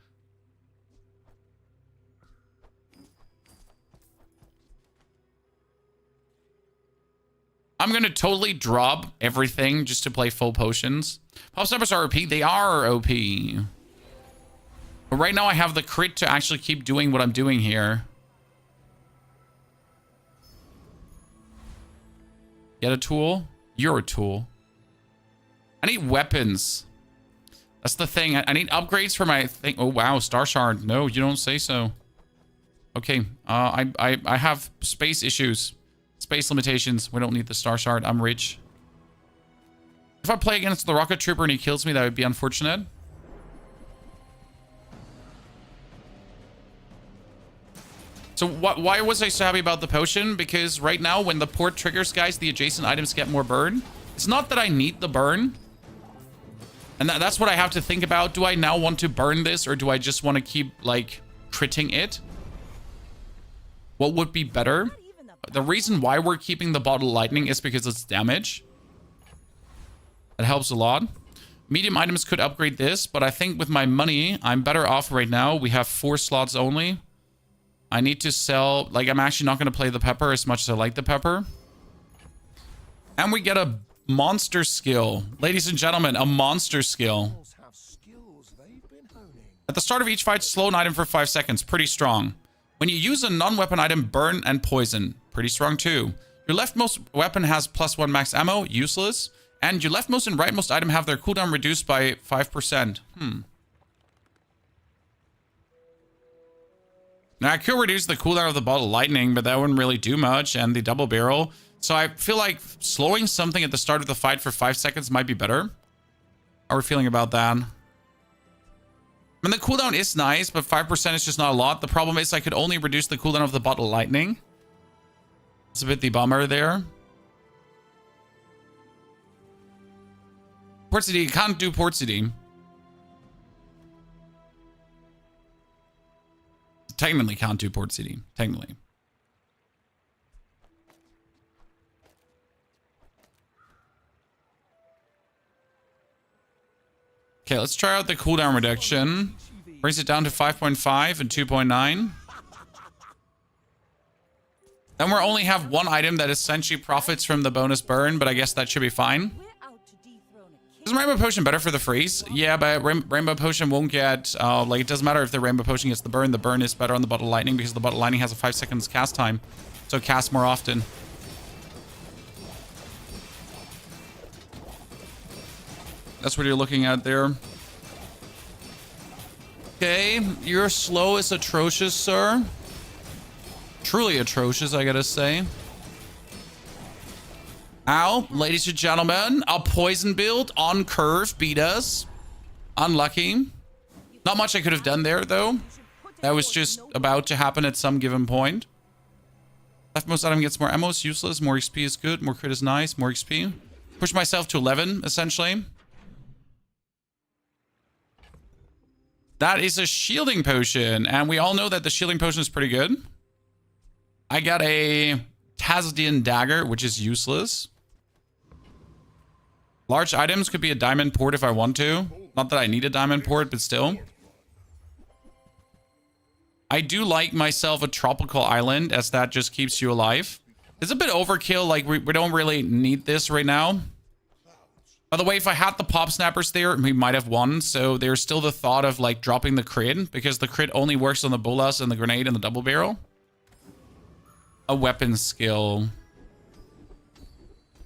I'm going to totally drop everything just to play full potions. Pop snappers are OP. They are OP. But right now I have the crit to actually keep doing what I'm doing here. Get a tool? You're a tool. I need weapons. That's the thing. I need upgrades for my thing. Oh, wow. Star Shard. No, you don't say so. Okay. I have space issues. Space limitations. We don't need the Star Shard. I'm rich. If I play against the Rocket Trooper and he kills me, that would be unfortunate. So why was I so happy about the potion? Because right now, when the port triggers, guys, the adjacent items get more burn. It's not that I need the burn. And that's what I have to think about. Do I now want to burn this, or do I just want to keep, like, critting it? What would be better? The reason why we're keeping the bottle lightning is because it's damage. It helps a lot. Medium items could upgrade this, but I think with my money, I'm better off right now. We have 4 slots only. I need to sell... Like, I'm actually not going to play the pepper as much as I like the pepper. And we get a monster skill. Ladies and gentlemen, a monster skill. At the start of each fight, slow an item for 5 seconds. Pretty strong. When you use a non-weapon item, burn and poison. Pretty strong too. Your leftmost weapon has +1 max ammo. Useless. And your leftmost and rightmost item have their cooldown reduced by 5%. Now, I could reduce the cooldown of the bottle lightning, but that wouldn't really do much. And the double barrel. So I feel like slowing something at the start of the fight for 5 seconds might be better. How are we feeling about that? I mean, the cooldown is nice, but 5% is just not a lot. The problem is I could only reduce the cooldown of the bottle lightning. It's a bit the bummer there. Port City, can't do Port City. Technically can't do Port City. Technically. Okay, let's try out the cooldown reduction. Brings it down to 5.5 and 2.9. Then we only have one item that essentially profits from the bonus burn, but I guess that should be fine. We're out to dethrone a king. Is Rainbow Potion better for the freeze? Yeah, but Rainbow Potion won't get, like, it doesn't matter if the Rainbow Potion gets the burn. The burn is better on the Bottle Lightning because the Bottle Lightning has a 5 seconds cast time. So cast more often. That's what you're looking at there. Okay, your slow is atrocious, sir. Truly atrocious, I gotta say. Ow, ladies and gentlemen, a poison build on curve beat us. Unlucky. Not much I could have done there, though. That was just about to happen at some given point. Leftmost item gets more ammo, it's useless. More XP is good, more crit is nice, more XP. Push myself to 11, essentially. That is a shielding potion, and we all know that the shielding potion is pretty good. I got a Tazdian dagger, which is useless. Large items could be a diamond port if I want to. Not that I need a diamond port, but still. I do like myself a tropical island, as that just keeps you alive. It's a bit overkill, like we don't really need this right now. By the way, if I had the pop snappers there, we might have won. So there's still the thought of like dropping the crit, because the crit only works on the bolas and the grenade and the double barrel. A weapon skill.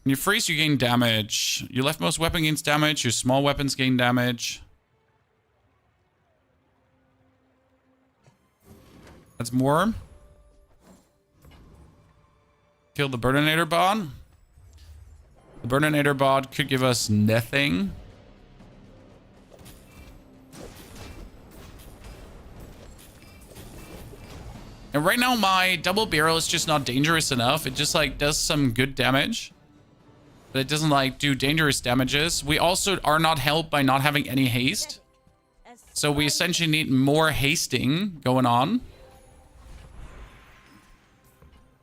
When you freeze, you gain damage. Your leftmost weapon gains damage. Your small weapons gain damage. That's more. Kill the Burninator bot. The Burninator bot could give us nothing. And right now my double barrel is just not dangerous enough. It just like does some good damage, but it doesn't like do dangerous damages. We also are not helped by not having any haste. So we essentially need more hasting going on.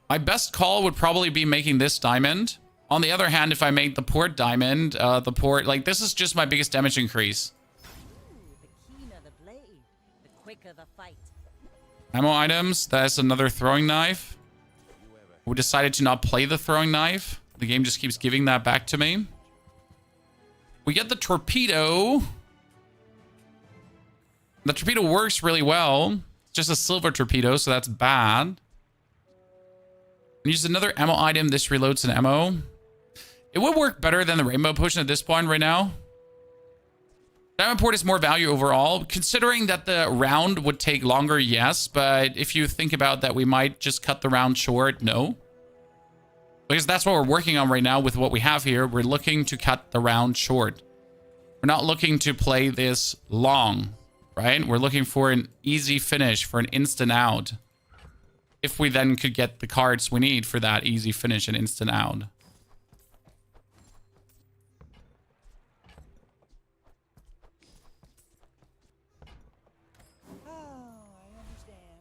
My best call would probably be making this diamond. On the other hand, if I make the port diamond, the port, like this is just my biggest damage increase. The keener the blade, the quicker the fight. Ammo items, that's another throwing knife. We decided to not play the throwing knife. The game just keeps giving that back to me. We get the torpedo. The torpedo works really well. It's just a silver torpedo, so that's bad. Use another ammo item. This reloads an ammo. It would work better than the rainbow potion at this point right now. Diamond port is more value overall. Considering that the round would take longer, yes. But if you think about that, we might just cut the round short, no. Because that's what we're working on right now with what we have here. We're looking to cut the round short. We're not looking to play this long, right? We're looking for an easy finish, for an instant out. If we then could get the cards we need for that easy finish and instant out.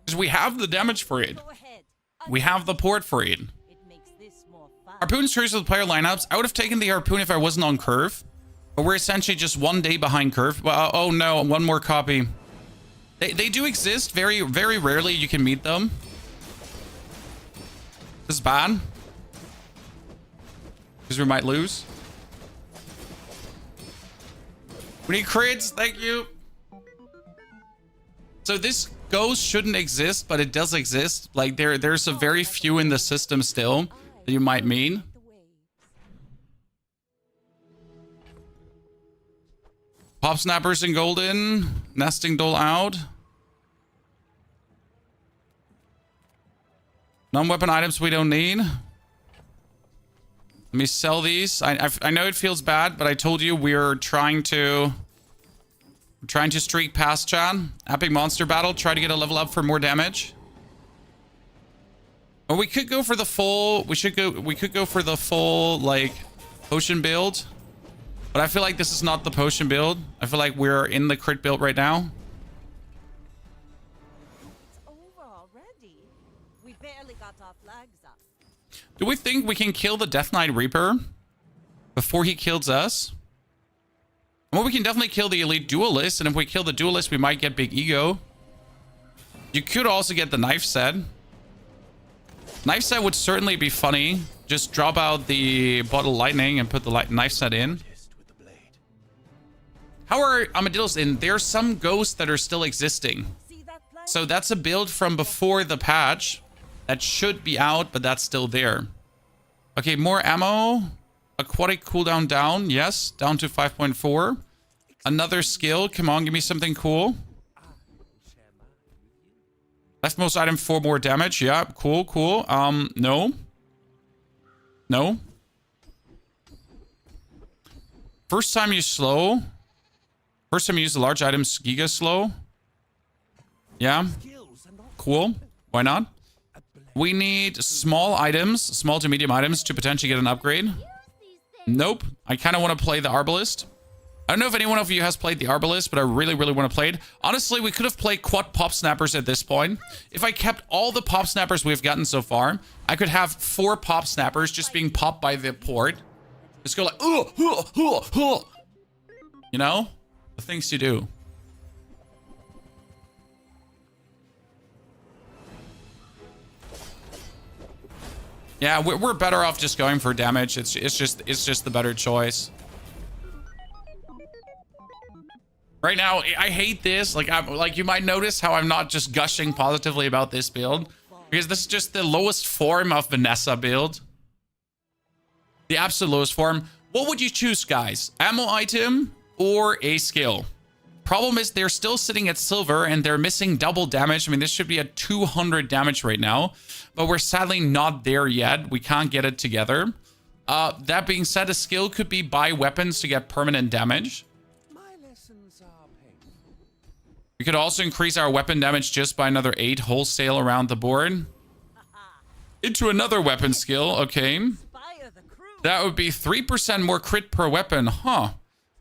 Because we have the damage for it. Go ahead. We have the port for it. It makes this more fun. Harpoon's choice of the player lineups. I would have taken the harpoon if I wasn't on curve. But we're essentially just one day behind curve. Well, oh no, one more copy. They do exist. Very, very rarely you can meet them. This is bad. Because we might lose. We need crits. Thank you. So this ghost shouldn't exist, but it does exist. Like there's a very few in the system still that you might mean. Pop snappers in golden. Nesting dole out. Non-weapon items we don't need. Let me sell these. I know it feels bad, but I told you we're trying to streak past chat. Epic monster battle. Try to get a level up for more damage. Or we could go for the full. We could go for the full like potion build. But I feel like this is not the potion build. I feel like we're in the crit build right now. It's over already. We barely got our flags up. Do we think we can kill the Death Knight Reaper before he kills us? Well, we can definitely kill the elite duelist, and if we kill the duelist, we might get big ego. You could also get the knife set. Knife set would certainly be funny. Just drop out the bottle lightning and put the knife set in. How are armadillos in? There are some ghosts that are still existing. So that's a build from before the patch. That should be out, but that's still there. Okay, more ammo. Aquatic cooldown down. Yes, down to 5.4. Another skill. Come on, give me something cool. Leftmost item, 4 more damage. Yeah, cool, cool. No. No. First time you slow. First time you use the large items, Giga slow. Yeah. Cool. Why not? We need small items, small to medium items to potentially get an upgrade. Nope. I kind of want to play the Arbalist. I don't know if anyone of you has played the Arbalist, but I really, really want to play it. Honestly, we could have played quad pop snappers at this point. If I kept all the pop snappers we've gotten so far, I could have 4 pop snappers just being popped by the port. Just go like, you know? The things you do. Yeah, we're better off just going for damage. It's just the better choice. Right now, I hate this. Like you might notice how I'm not just gushing positively about this build, because this is just the lowest form of Vanessa build. The absolute lowest form. What would you choose, guys? Ammo item or a skill? Problem is they're still sitting at silver and they're missing double damage. I mean, this should be at 200 damage right now, but we're sadly not there yet. We can't get it together. That being said, a skill could be buy weapons to get permanent damage. We could also increase our weapon damage just by another 8 wholesale around the board. Into another weapon skill, okay. That would be 3% more crit per weapon, huh?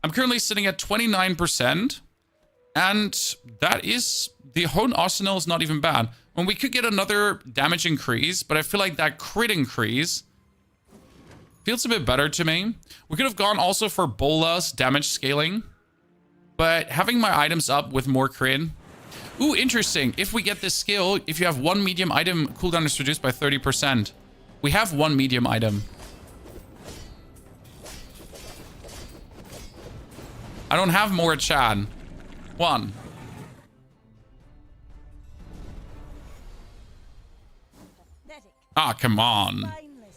I'm currently sitting at 29%. And that is... the whole arsenal is not even bad. Well, we could get another damage increase, but I feel like that crit increase feels a bit better to me. We could have gone also for Bola's damage scaling. But having my items up with more crit. Ooh, interesting. If we get this skill, if you have 1 medium item, cooldown is reduced by 30%. We have 1 medium item. I don't have more, Chad. 1. Ah, come on.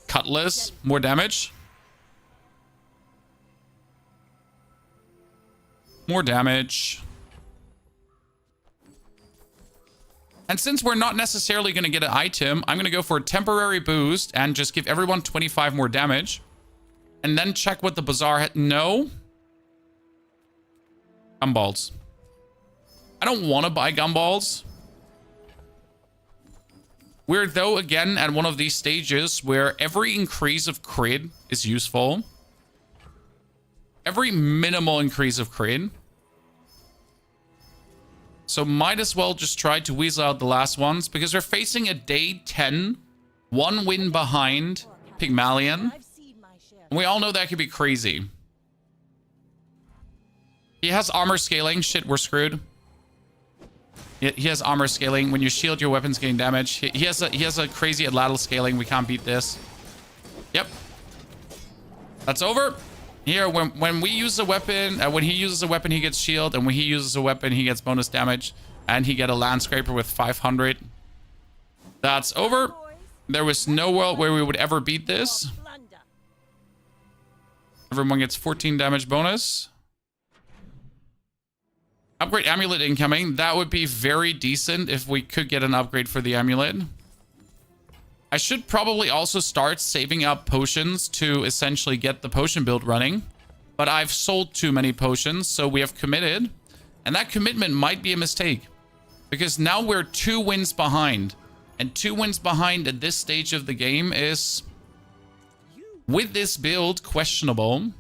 Cutlass, more damage. More damage. And since we're not necessarily going to get an item, I'm going to go for a temporary boost and just give everyone 25 more damage. And then check what the Bazaar had. No. Gumballs. I don't want to buy gumballs. We're, though, again, at one of these stages where every increase of crit is useful. Every minimal increase of crit. So might as well just try to weasel out the last ones, because we're facing a day 10, 1 win behind Pygmalion. And we all know that could be crazy. He has armor scaling. Shit, we're screwed. He has armor scaling. When you shield, your weapons gain damage. He has a crazy atlatl scaling. We can't beat this. Yep. That's over. Here, when we use a weapon, when he uses a weapon, he gets shield, and when he uses a weapon, he gets bonus damage, and he get a land scraper with 500. That's over. There was no world where we would ever beat this. Everyone gets 14 damage bonus. Upgrade amulet incoming. That would be very decent if we could get an upgrade for the amulet. I should probably also start saving up potions to essentially get the potion build running. But I've sold too many potions, so we have committed. And that commitment might be a mistake. Because now we're 2 wins behind. And 2 wins behind at this stage of the game is, with this build, questionable. Do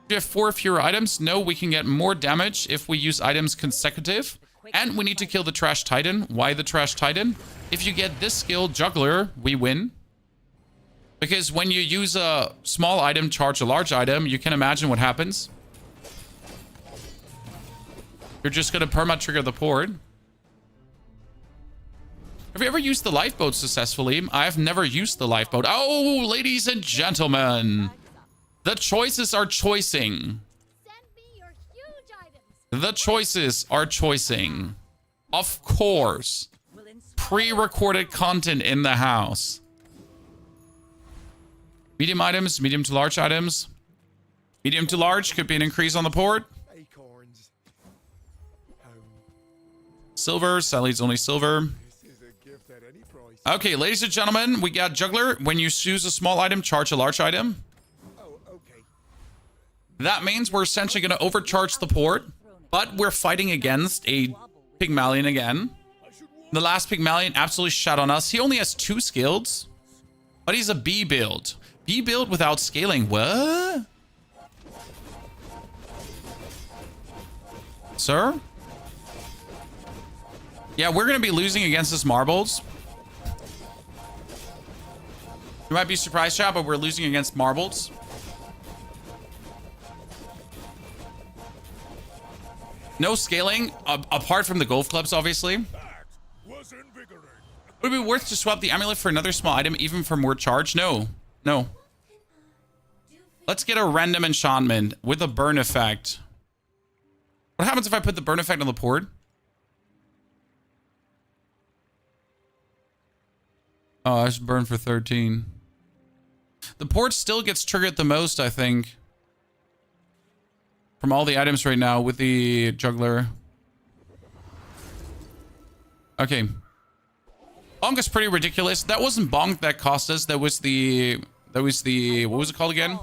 we have 4 fewer items? No, we can get more damage if we use items consecutive. And we need to kill the Trash Titan. Why the Trash Titan? If you get this skill, Juggler, we win. Because when you use a small item, charge a large item, you can imagine what happens. You're just going to perma-trigger the port. Have you ever used the lifeboat successfully? I have never used the lifeboat. Oh, ladies and gentlemen. The choices are choicing. Send me your huge items. The choices are choicing. Of course. Pre-recorded content in the house. Medium items, medium to large items. Medium to large could be an increase on the port. Acorns. Silver, Sally's only silver. This is a gift at any price. Okay, ladies and gentlemen, we got juggler. When you choose a small item, charge a large item. Oh, okay. That means we're essentially going to overcharge the port, but we're fighting against a Pygmalion again. The last Pygmalion absolutely shat on us. He only has 2 skills, but he's a B build. B build without scaling. What? Sir? Yeah, we're going to be losing against his marbles. You might be surprised, chat, but we're losing against marbles. No scaling, apart from the golf clubs, obviously. That was invigorating. Would it be worth to swap the amulet for another small item, even for more charge? No. No. Let's get a random enchantment with a burn effect. What happens if I put the burn effect on the port? Oh, I should burn for 13. The port still gets triggered the most, I think. From all the items right now with the juggler. Okay. Bonk is pretty ridiculous. That wasn't bonk that cost us. That was the what was it called again?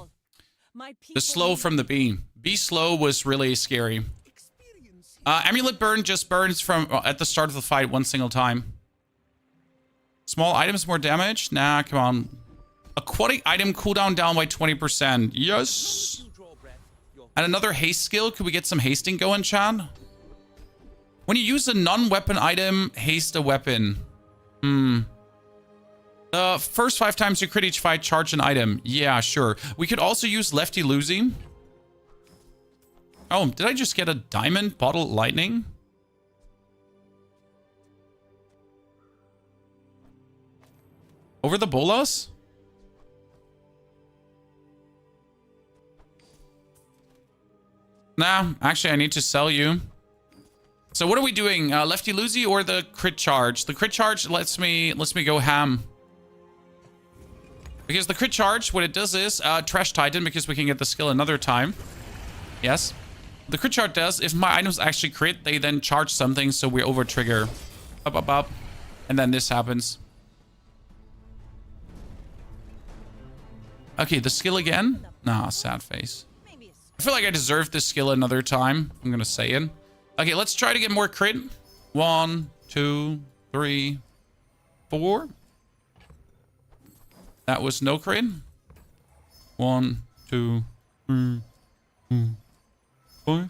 The slow from the bee. Bee slow was really scary. Amulet burn just burns from at the start of the fight one single time. Small items more damage? Nah, come on. Aquatic item cooldown down by 20%. Yes. And another haste skill. Could we get some hasting going, Chan? When you use a non-weapon item, haste a weapon. The first 5 times you crit each fight, charge an item. Yeah, sure. We could also use lefty loosey. Oh, did I just get a diamond bottle lightning? Over the bolas? Nah, actually, I need to sell you. So what are we doing? Lefty loosey or the crit charge? The crit charge lets me go ham. Because the crit charge, what it does is trash titan, because we can get the skill another time. Yes. The crit charge does, if my items actually crit, they then charge something, so we over trigger. Up, up, up. And then this happens. Okay, the skill again? Nah, sad face. I feel like I deserve this skill another time. I'm gonna say it. Okay, let's try to get more crit. 1, 2, 3, 4. That was no crit. 1, 2, 3, 4, 5.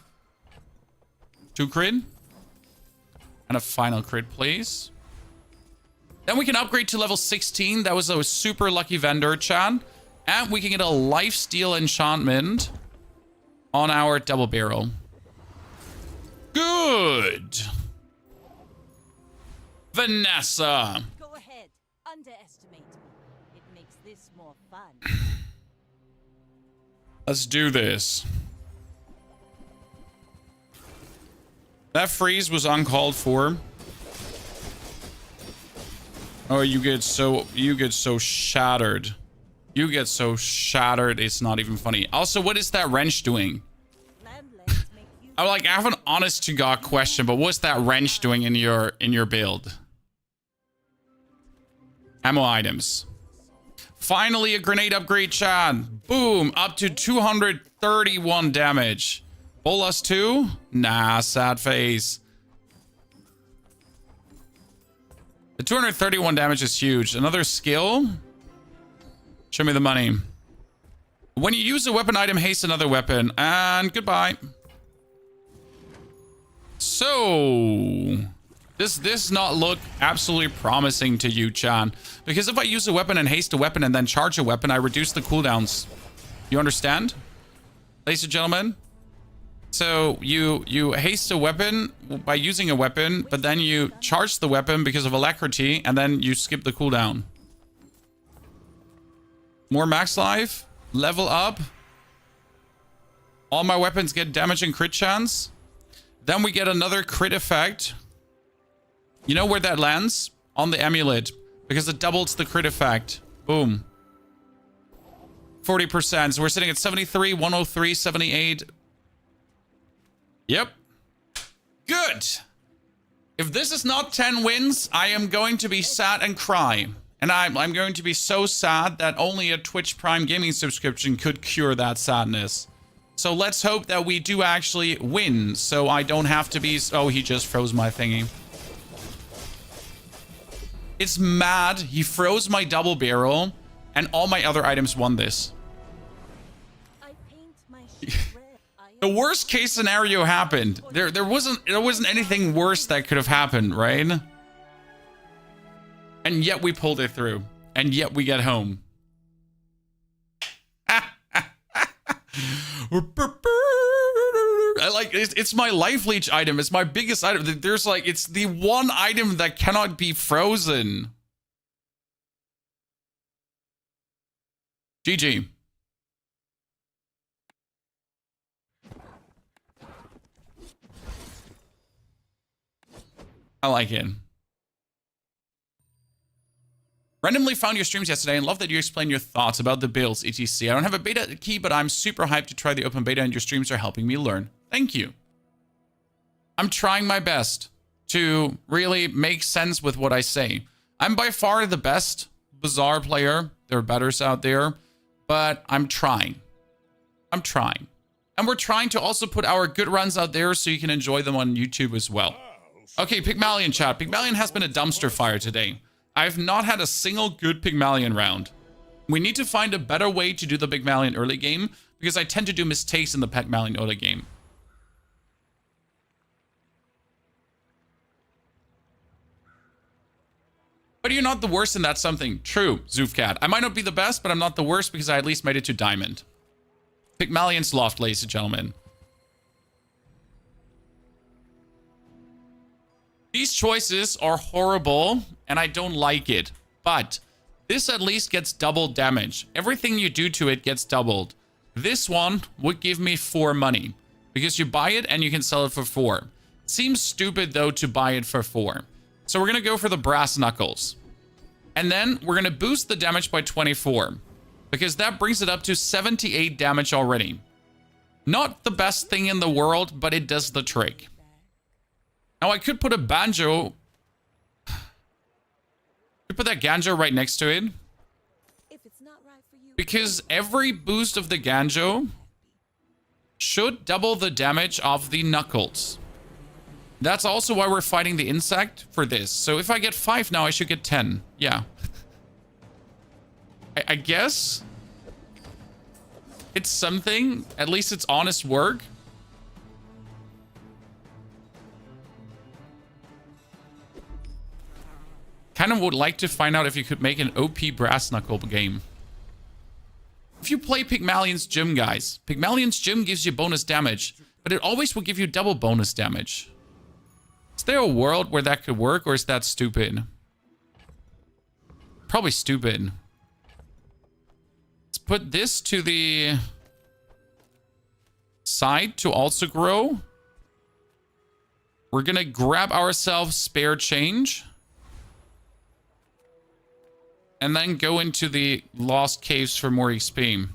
2 crit. And a final crit, please. Then we can upgrade to level 16. That was a super lucky vendor, Chad. And we can get a lifesteal enchantment on our double barrel. Good. Vanessa. Go ahead. Underestimate me. It makes this more fun. Let's do this. That freeze was uncalled for. Oh, you get so shattered. You get so shattered, it's not even funny. Also, what is that wrench doing? I have an honest to God question, but what's that wrench doing in your build? Ammo items. Finally, a grenade upgrade, Chad. Boom, up to 231 damage. Bolas 2? Nah, sad face. The 231 damage is huge. Another skill? Show me the money. When you use a weapon item, haste another weapon. And goodbye. So, This not look absolutely promising to you, Chan. Because if I use a weapon and haste a weapon and then charge a weapon, I reduce the cooldowns. You understand? Ladies and gentlemen? So you haste a weapon by using a weapon, but then you charge the weapon because of alacrity, and then you skip the cooldown. More max life. Level up. All my weapons get damage and crit chance. Then we get another crit effect. You know where that lands? On the amulet. Because it doubles the crit effect. Boom. 40%. So we're sitting at 73, 103, 78. Yep. Good. If this is not 10 wins, I am going to be sad and cry. And I'm going to be so sad that only a Twitch Prime Gaming subscription could cure that sadness. So let's hope that we do actually win. So I don't have to be... Oh, he just froze my thingy. It's mad. He froze my double barrel, and all my other items won this. I paint my shield red. The worst case scenario happened. There wasn't anything worse that could have happened, right? And yet we pulled it through. And yet we get home. I like it's my life leech item. It's my biggest item. There's like it's the one item that cannot be frozen. GG. I like it. Randomly found your streams yesterday and love that you explain your thoughts about the builds, etc. I don't have a beta key, but I'm super hyped to try the open beta and your streams are helping me learn. Thank you. I'm trying my best to really make sense with what I say. I'm by far the best Bazaar player. There are betters out there, but I'm trying. I'm trying. And we're trying to also put our good runs out there so you can enjoy them on YouTube as well. Okay, Pygmalion chat. Pygmalion has been a dumpster fire today. I've not had a single good Pygmalion round. We need to find a better way to do the Pygmalion early game because I tend to do mistakes in the Pygmalion early game. But you're not the worst in that something. True, Zoofcat. I might not be the best, but I'm not the worst because I at least made it to Diamond. Pygmalion's Loft, ladies and gentlemen. These choices are horrible, and I don't like it. But this at least gets double damage. Everything you do to it gets doubled. This one would give me 4 money. Because you buy it and you can sell it for 4. Seems stupid, though, to buy it for 4. So we're going to go for the Brass Knuckles. And then we're going to boost the damage by 24. Because that brings it up to 78 damage already. Not the best thing in the world, but it does the trick. Now, I could put a banjo. Could put that Ganjo right next to it. If it's not right for you, Because every boost of the Ganjo should double the damage of the Knuckles. That's also why we're fighting the insect for this. So if I get 5 now, I should get 10. Yeah. I guess it's something. At least it's honest work. Kind of would like to find out if you could make an OP Brass Knuckle game. If you play Pygmalion's Gym, guys, Pygmalion's Gym gives you bonus damage, but it always will give you double bonus damage. Is there a world where that could work, or is that stupid? Probably stupid. Let's put this to the side to also grow. We're gonna grab ourselves spare change. And then go into the Lost Caves for more XP.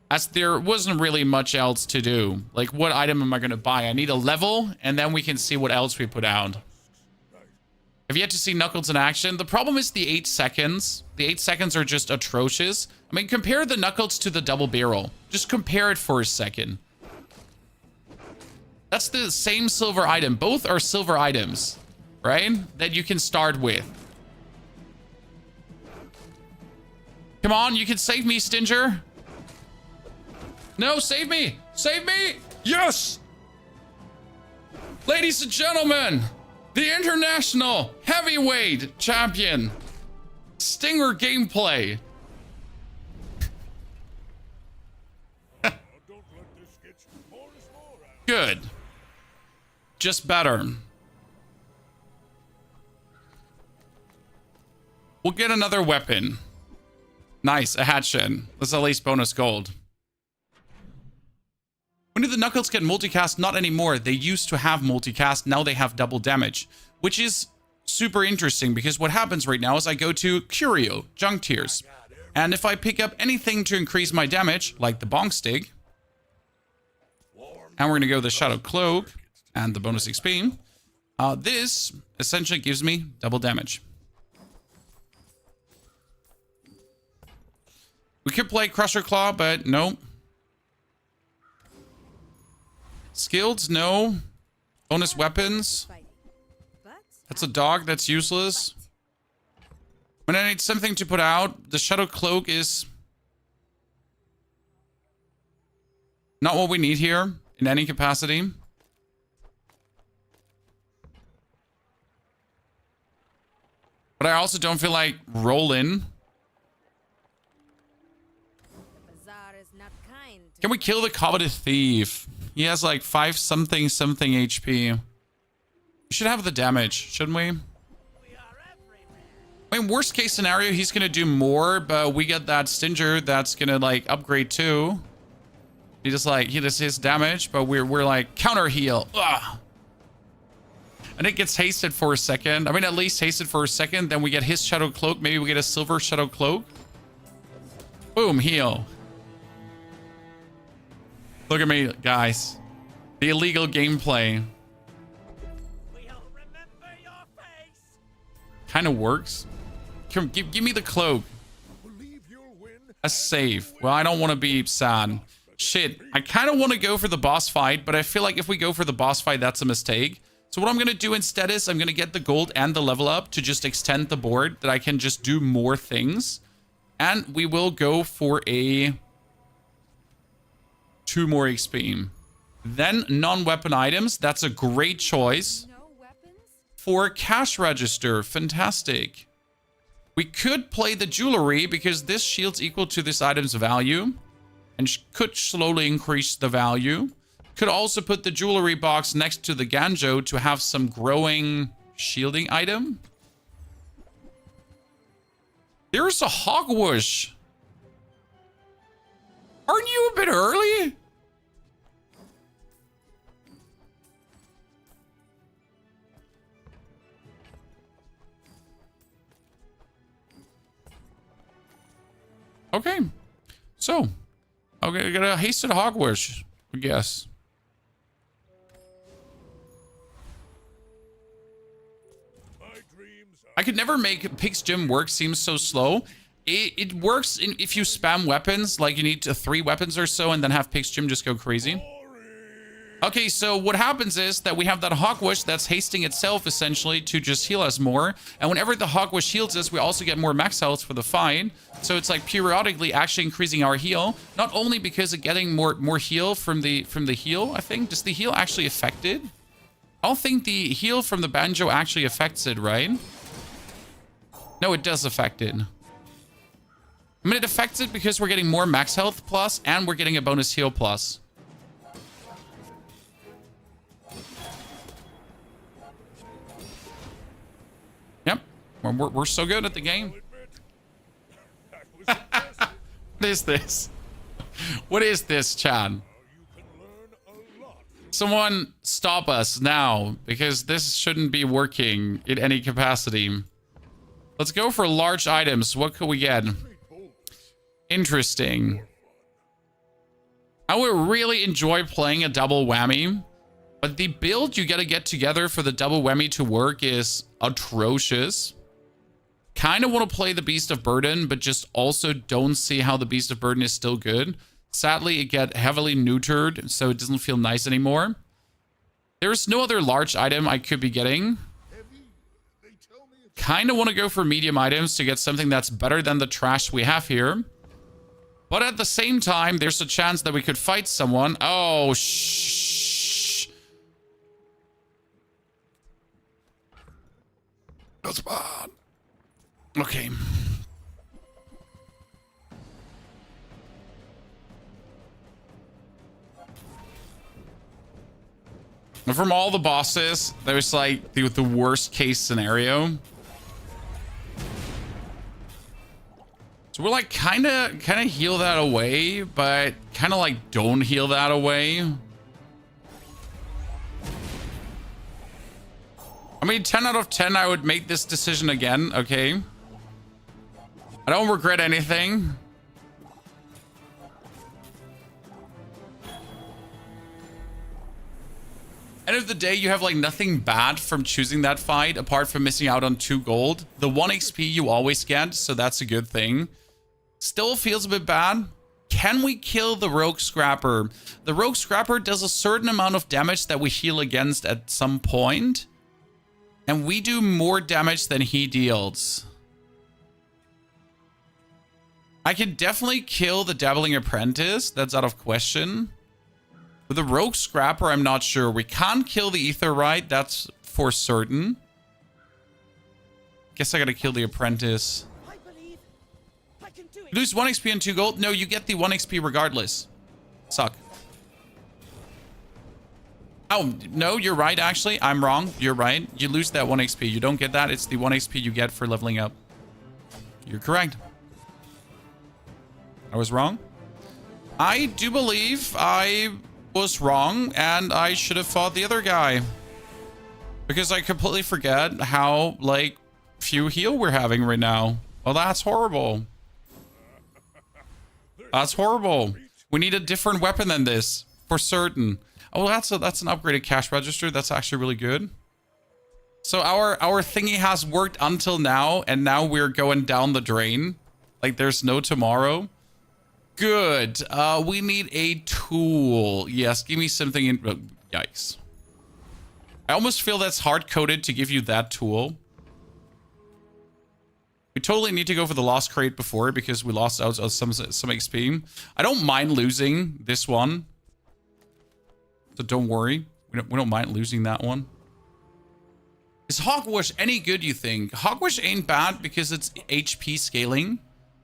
As there wasn't really much else to do. Like, what item am I going to buy? I need a level, and then we can see what else we put out. Have you yet to see Knuckles in action? The problem is the 8 seconds. The 8 seconds are just atrocious. I mean, compare the Knuckles to the double barrel. Just compare it for a second. That's the same silver item. Both are silver items, right? That you can start with. Come on, you can save me, Stinger. No, save me. Save me. Yes. Ladies and gentlemen, The international heavyweight champion. Stinger gameplay. Good. Just better. We'll get another weapon. Nice, a hatchet. That's at least bonus gold. When did the Knuckles get multicast? Not anymore. They used to have multicast. Now they have double damage. Which is super interesting because what happens right now is I go to Curio, Junk Tiers. And if I pick up anything to increase my damage, like the Bonk Stick, and we're going to go the Shadow Cloak and the bonus XP, this essentially gives me double damage. We could play Crusher Claw, but no. Skilled, no. Bonus weapons. That's a dog, that's useless. When I need something to put out, the Shadow Cloak is not what we need here in any capacity. But I also don't feel like rolling. Bazaar is not kind. Can we kill the coveted thief? He has like 5 something HP. We should have the damage, shouldn't we? I mean, worst case scenario, he's gonna do more, but we get that Stinger that's gonna like upgrade too. He does his damage, but we're like counter heal. Ugh. And it gets hasted for a second. I mean, at least hasted for a second. Then we get his Shadow Cloak. Maybe we get a silver Shadow Cloak. Boom, heal. Look at me, guys. The illegal gameplay. Kind of works. Give me the cloak. A save. Well, I don't want to be sad. Shit, I kind of want to go for the boss fight, but I feel like if we go for the boss fight, that's a mistake. So what I'm going to do instead is I'm going to get the gold and the level up to just extend the board, that I can just do more things. And we will go for a 2 more XP. Then non-weapon items. That's a great choice. No weapons? For cash register. Fantastic. We could play the jewelry because this shield's equal to this item's value and could slowly increase the value. Could also put the jewelry box next to the Ganjo to have some growing shielding item. There's a Hogwash. Aren't you a bit early? Okay. So, okay, I got a hasted Hogwash, I guess. I could never make Pig's Gym work. Seems so slow. It works if you spam weapons, like you need 3 weapons or so, and then have Pig's Gym just go crazy. Okay, so what happens is that we have that Hogwash that's hasting itself essentially to just heal us more. And whenever the Hogwash heals us, we also get more max health for the fight. So it's like periodically actually increasing our heal. Not only because of getting more heal from the heal, I think. Does the heal actually affect it? I don't think the heal from the Banjo actually affects it, right? No, it does affect it. I mean, it affects it because we're getting more max health plus and we're getting a bonus heal plus. Yep. We're so good at the game. What is this? What is this, Chad? Someone stop us now, because this shouldn't be working in any capacity. Let's go for large items. What could we get? Interesting. I would really enjoy playing a double whammy, but the build you gotta get together for the double whammy to work is atrocious. Kind of want to play the Beast of Burden, but just also don't see how the Beast of Burden is still good. Sadly, it get heavily neutered, so it doesn't feel nice anymore. There's no other large item I could be getting. Kind of want to go for medium items to get something that's better than the trash we have here. But at the same time, there's a chance that we could fight someone. Oh, shh. That's bad. Okay. And from all the bosses, there's like the worst case scenario. So we're like kind of heal that away, but kind of like don't heal that away. I mean, 10 out of 10, I would make this decision again, okay? I don't regret anything. End of the day, you have like nothing bad from choosing that fight apart from missing out on 2 gold. The 1 XP you always get, so that's a good thing. Still feels a bit bad. Can we kill the Rogue Scrapper? The Rogue Scrapper does a certain amount of damage that we heal against at some point. And we do more damage than he deals. I can definitely kill the Dabbling Apprentice. That's out of question. With the Rogue Scrapper, I'm not sure. We can't kill the Aetherite. That's for certain. Guess I gotta kill the Apprentice. I believe I can do it. Lose 1 XP and 2 gold? No, you get the 1 XP regardless. Suck. Oh, no, you're right, actually. I'm wrong. You're right. You lose that 1 XP. You don't get that. It's the 1 XP you get for leveling up. You're correct. I was wrong. I do believe I was wrong, and I should have fought the other guy. Because I completely forget how, like, few heal we're having right now. Oh, that's horrible. That's horrible. We need a different weapon than this, for certain. Oh, that's an upgraded cash register. That's actually really good. So our thingy has worked until now, and now we're going down the drain. Like, there's no tomorrow. Good. We need a tool. Yes, give me something in... Oh, yikes. I almost feel that's hard-coded to give you that tool. We totally need to go for the lost crate before because we lost out on some XP. I don't mind losing this one. So don't worry. We don't mind losing that one. Is Hogwash any good, you think? Hogwash ain't bad because it's HP scaling.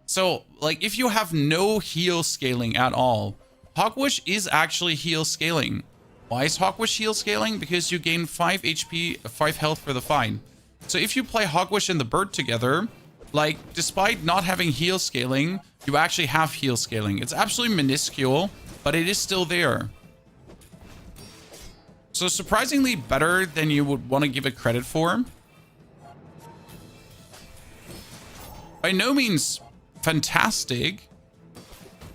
So, like, if you have no heal scaling at all, Hogwash is actually heal scaling. Why is Hogwash heal scaling? Because you gain 5 HP, 5 health for the fight. So if you play Hogwash and the bird together, like, despite not having heal scaling, you actually have heal scaling. It's absolutely minuscule, but it is still there. So surprisingly better than you would want to give it credit for. By no means fantastic,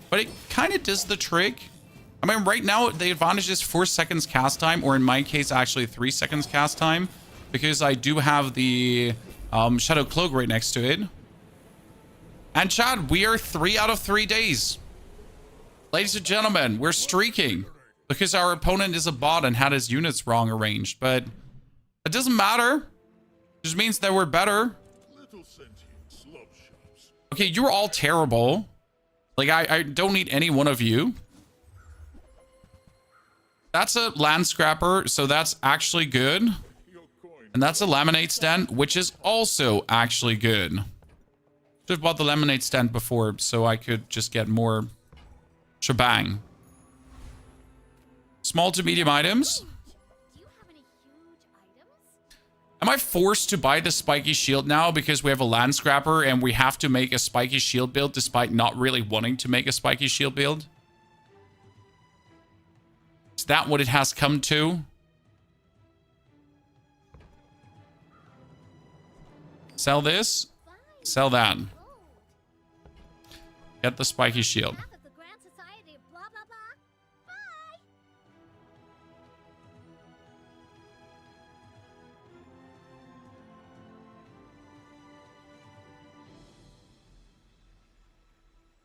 but it kind of does the trick. I mean, right now the advantage is 4 seconds cast time, or in my case actually 3 seconds cast time, because I do have the Shadow Cloak right next to it. And Chad, we are 3 out of 3 days. Ladies and gentlemen, we're streaking because our opponent is a bot and had his units wrong arranged, but it doesn't matter. It just means that we're better. Okay, you're all terrible. Like, I don't need any one of you. That's a land scrapper, so that's actually good. And that's a laminate stand, which is also actually good. Should have bought the laminate stand before, so I could just get more shebang. Small to medium items. Am I forced to buy the spiky shield now because we have a land scrapper and we have to make a spiky shield build despite not really wanting to make a spiky shield build? Is that what it has come to? Sell this. Sell that. Get the spiky shield.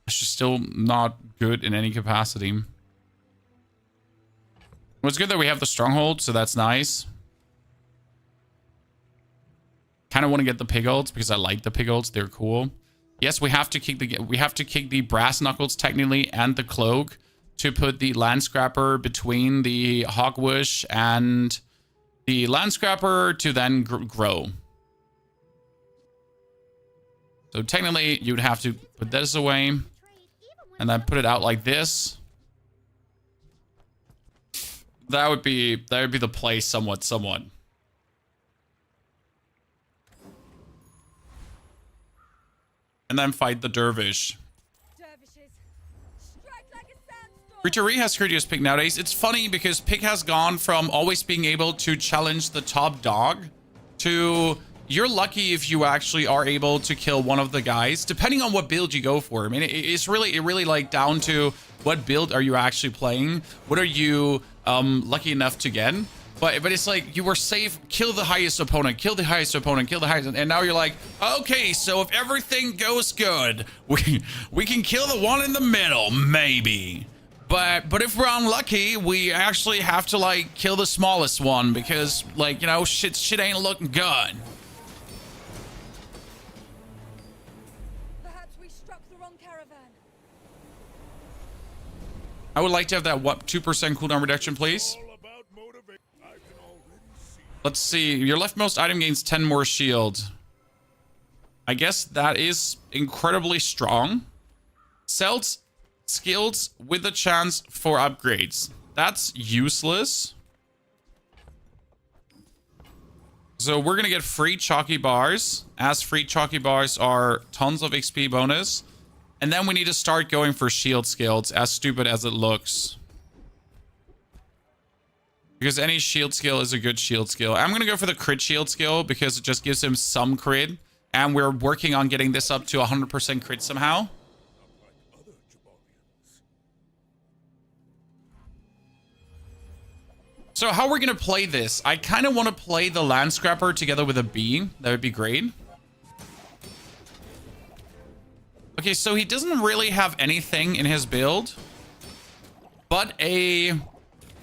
It's just still not good in any capacity. Well, it's good that we have the stronghold, so that's nice. Kind of want to get the pigolds because I like the pigolds. They're cool. Yes, we have to kick the brass knuckles technically and the cloak to put the land scrapper between the Hogwash and the land scrapper to then grow. So technically, you'd have to put this away and then put it out like this. That would be the play somewhat. And then fight the dervish. Dervishes, strike like a sandstorm. Ritari has courteous pick nowadays. It's funny because pick has gone from always being able to challenge the top dog to you're lucky if you actually are able to kill one of the guys, depending on what build you go for. I mean, it's really like down to what build are you actually playing? What are you lucky enough to get? But it's like you were safe, kill the highest opponent, kill the highest opponent, kill the highest, and now you're like, okay, so if everything goes good, we can kill the one in the middle, maybe. But if we're unlucky, we actually have to like kill the smallest one because like, you know, shit ain't looking good. Perhaps we struck the wrong caravan. I would like to have that 2% cooldown reduction, please. Let's see. Your leftmost item gains 10 more shield. I guess that is incredibly strong. Sells skills with a chance for upgrades. That's useless. So we're going to get free chalky bars, as free chalky bars are tons of XP bonus. And then we need to start going for shield skills, as stupid as it looks. Because any shield skill is a good shield skill. I'm going to go for the crit shield skill because it just gives him some crit. And we're working on getting this up to 100% crit somehow. So how we're going to play this? I kind of want to play the Land Scrapper together with a bee. That would be great. Okay, so he doesn't really have anything in his build. But a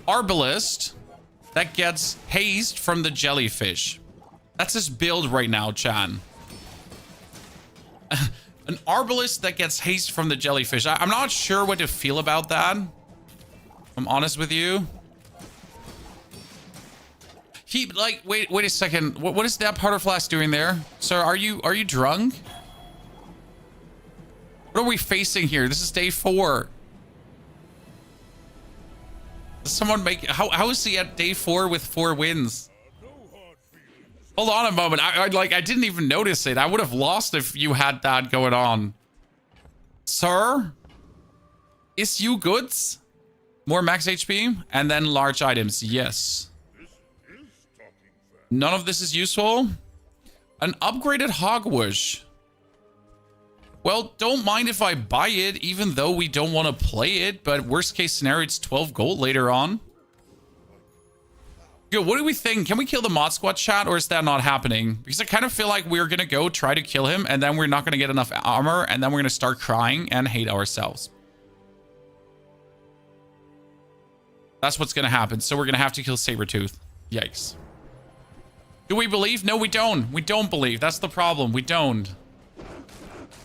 Arbalist that gets haste from the jellyfish. That's his build right now, Chan. An Arbalist that gets haste from the jellyfish. I'm not sure what to feel about that. I'm honest with you. He, like, wait a second. What is that powder flask doing there? Sir, are you drunk? What are we facing here? This is day 4. Does someone make... How is he at day 4 with 4 wins? Hold on a moment. I didn't even notice it. I would have lost if you had that going on. Sir? Is you goods? More max HP? And then large items. Yes. None of this is useful. An upgraded Hogwash. Well, don't mind if I buy it, even though we don't want to play it. But worst case scenario, it's 12 gold later on. Good, what do we think? Can we kill the mod squad, chat, or is that not happening? Because I kind of feel like we're going to go try to kill him, and then we're not going to get enough armor, and then we're going to start crying and hate ourselves. That's what's going to happen. So we're going to have to kill Sabretooth. Yikes. Do we believe? No, we don't. We don't believe. That's the problem. We don't.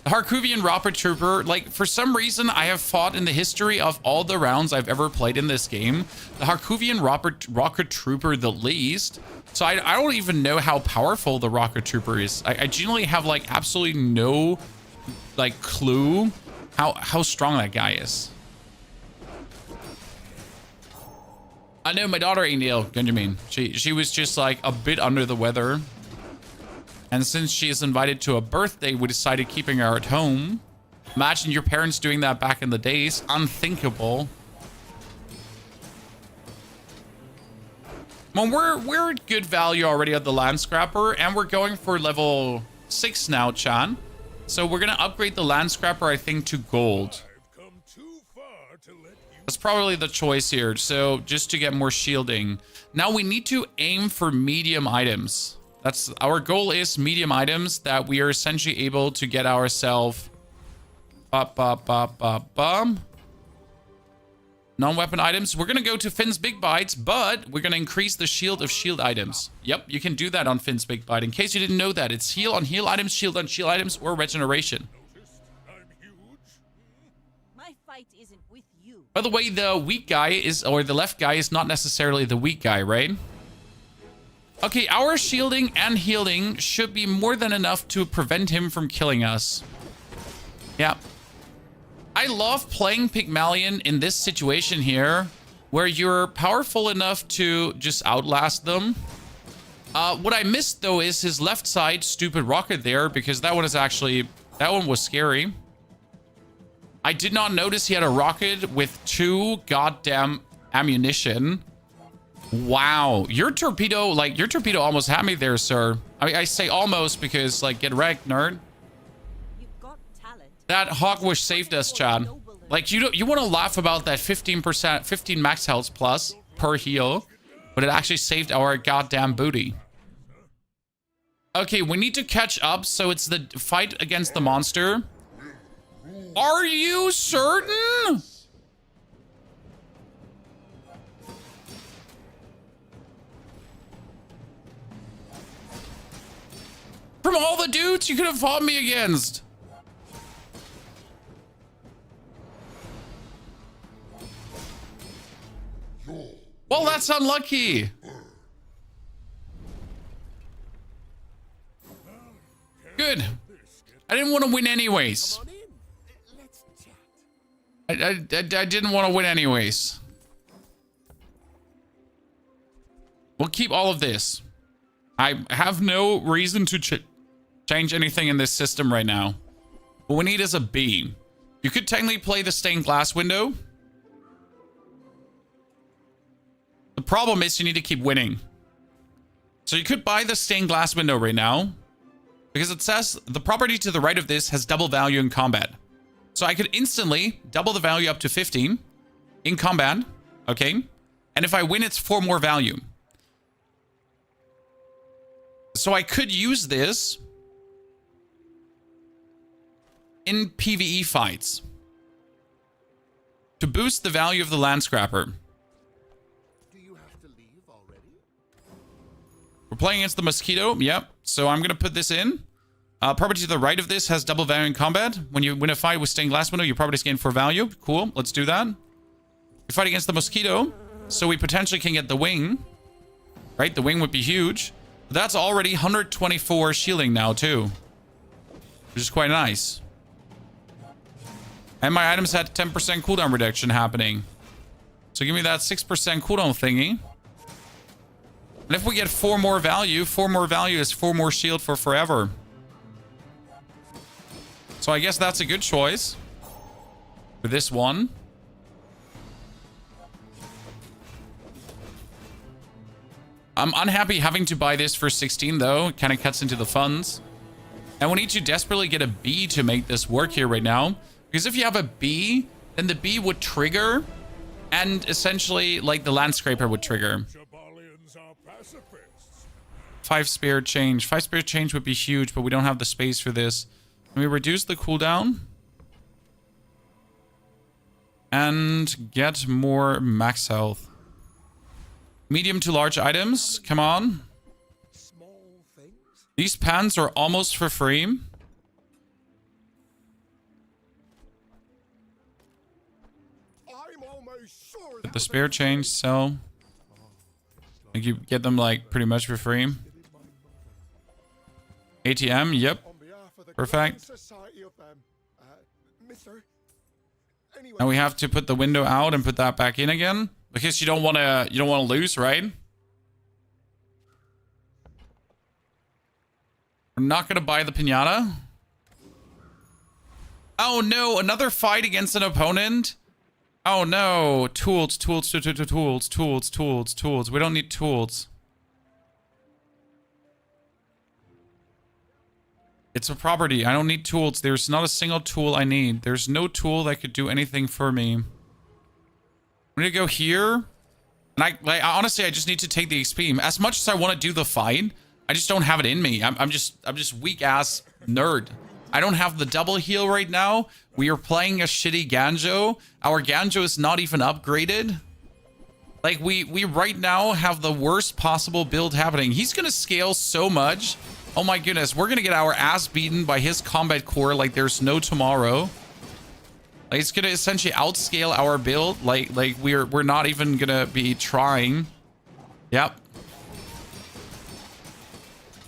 The Harkuvian Rocket Trooper, like, for some reason, I have fought in the history of all the rounds I've ever played in this game, the Harkuvian Rocket Trooper the least. So I don't even know how powerful the Rocket Trooper is. I genuinely have, like, absolutely no, like, clue how strong that guy is. I know my daughter ain't ill, Benjamin. She was just, like, a bit under the weather. And since she is invited to a birthday, we decided keeping her at home. Imagine your parents doing that back in the days. Unthinkable. Well, we're at good value already at the Land Scrapper, and we're going for level 6 now, Chan. So we're going to upgrade the Land Scrapper, I think, to gold. That's probably the choice here. So just to get more shielding. Now we need to aim for medium items. That's our goal, is medium items that we are essentially able to get ourselves non-weapon items. We're going to go to Finn's Big Bites, but we're going to increase the shield of shield items. Yep, you can do that on Finn's Big Bite. In case you didn't know that, it's heal on heal items, shield on shield items, or regeneration. My fight isn't with you. By the way, the weak guy is, or the left guy is not necessarily the weak guy, right? Okay, our shielding and healing should be more than enough to prevent him from killing us. Yeah. I love playing Pygmalion in this situation here, where you're powerful enough to just outlast them. What I missed, though, is his left side stupid rocket there, because that one is actually... That one was scary. I did not notice he had a rocket with 2 goddamn ammunition. Wow. Your torpedo almost had me there, sir. I say almost because, like, get wrecked, nerd. You've got talent. That Hogwash saved us, Chad. Like, you want to laugh about that 15%, 15 max health plus per heal, but it actually saved our goddamn booty. Okay, we need to catch up, so it's the fight against the monster. Are you certain? From all the dudes you could have fought me against. Well, that's unlucky. Good. I didn't want to win anyways. I didn't want to win anyways. We'll keep all of this. I have no reason to change anything in this system right now. What we need is a B. You could technically play the stained glass window. The problem is you need to keep winning. So you could buy the stained glass window right now, because it says the property to the right of this has double value in combat. So I could instantly double the value up to 15 in combat, okay? And if I win, it's 4 more value. So I could use this in PvE fights to boost the value of the land scrapper. We're playing against the mosquito. Yep. So I'm going to put this in. Property to the right of this has double value in combat. When you win a fight with stained glass window, your properties gain 4 value. Cool. Let's do that. We fight against the mosquito, so we potentially can get the wing. Right? The wing would be huge. That's already 124 shielding now, too. Which is quite nice. And my items had 10% cooldown reduction happening. So give me that 6% cooldown thingy. And if we get 4 more value is 4 more shield for forever. So I guess that's a good choice for this one. I'm unhappy having to buy this for 16 though. It kind of cuts into the funds. And we need to desperately get a B to make this work here right now. Because if you have a B, then the B would trigger. And essentially, like, the land scraper would trigger. 5 spear change. 5 spear change would be huge, but we don't have the space for this. Can we reduce the cooldown? And get more max health. Medium to large items. Come on. These pants are almost for free. Get the spear change, sell. Like, you get them, like, pretty much for free. ATM, yep. Perfect. Now we have to put the window out and put that back in again, because you don't want to lose, right? We're not going to buy the piñata. Oh no, another fight against an opponent. Oh no, tools. We don't need tools. It's a property. I don't need tools. There's not a single tool I need. There's no tool that could do anything for me. I'm gonna go here. And honestly, I just need to take the XP. As much as I want to do the fight, I just don't have it in me. I'm just weak ass nerd. I don't have the double heal right now. We are playing a shitty Ganjo. Our Ganjo is not even upgraded. Like, we right now have the worst possible build happening. He's gonna scale so much. Oh my goodness, we're gonna get our ass beaten by his combat core like there's no tomorrow. Like, it's gonna essentially outscale our build. Like we're not even gonna be trying. Yep.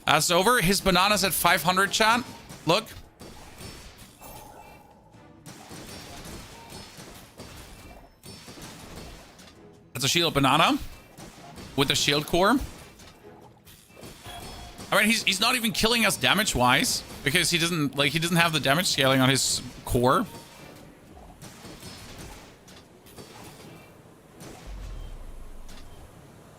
That's over. His banana's at 500, chat. Look. That's a shield banana with a shield core. I mean, he's not even killing us damage-wise because he doesn't have the damage scaling on his core.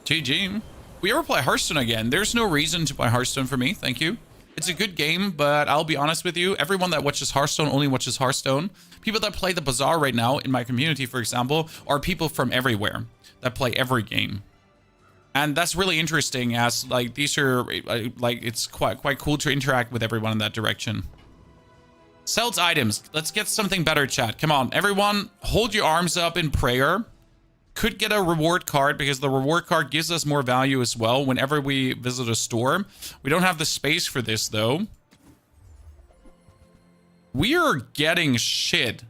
GG. We ever play Hearthstone again? There's no reason to play Hearthstone for me. Thank you. It's a good game, but I'll be honest with you. Everyone that watches Hearthstone only watches Hearthstone. People that play the Bazaar right now in my community, for example, are people from everywhere that play every game. And that's really interesting as like these are like it's quite cool to interact with everyone in that direction. Sells items. Let's get something better, chat. Come on, everyone, hold your arms up in prayer. Could get a reward card because the reward card gives us more value as well whenever we visit a store. We don't have the space for this though. We are getting shit.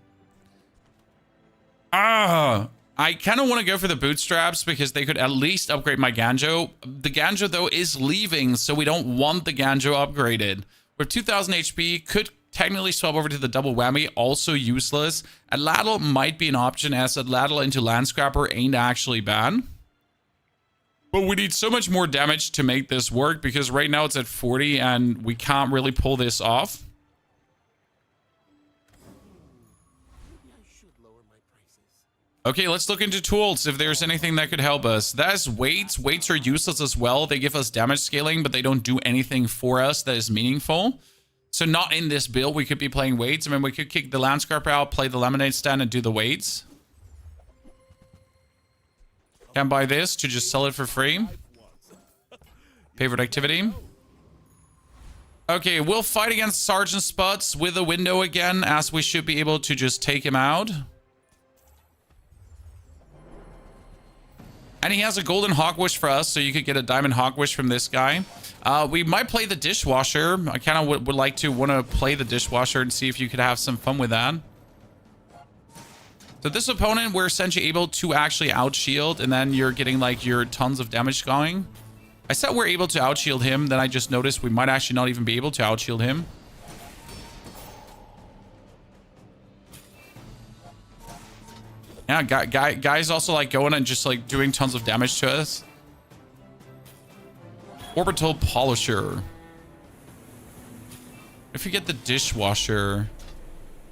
I kind of want to go for the bootstraps because they could at least upgrade my Ganjo. The Ganjo though is leaving, so we don't want the Ganjo upgraded. With 2000 HP, could technically swap over to the double whammy, also useless. Atlatl might be an option as Atlatl into Landscrapper ain't actually bad. But we need so much more damage to make this work because right now it's at 40 and we can't really pull this off. Okay, let's look into tools if there's anything that could help us. That's weights. Weights are useless as well. They give us damage scaling, but they don't do anything for us that is meaningful. So not in this build, we could be playing weights. I mean, we could kick the Landscraper out, play the Lemonade Stand, and do the weights. Can buy this to just sell it for free. Favorite activity. Okay, we'll fight against Sergeant Sputs with a window again, as we should be able to just take him out. And he has a golden Hawkwish for us, so you could get a diamond Hawkwish from this guy. We might play the Dishwasher. I kind of would like to want to play the Dishwasher and see if you could have some fun with that. So this opponent, we're essentially able to actually outshield, and then you're getting like your tons of damage going. I said we're able to outshield him, then I just noticed we might actually not even be able to outshield him. Yeah, guys also like going and just like doing tons of damage to us. Orbital Polisher. If you get the Dishwasher.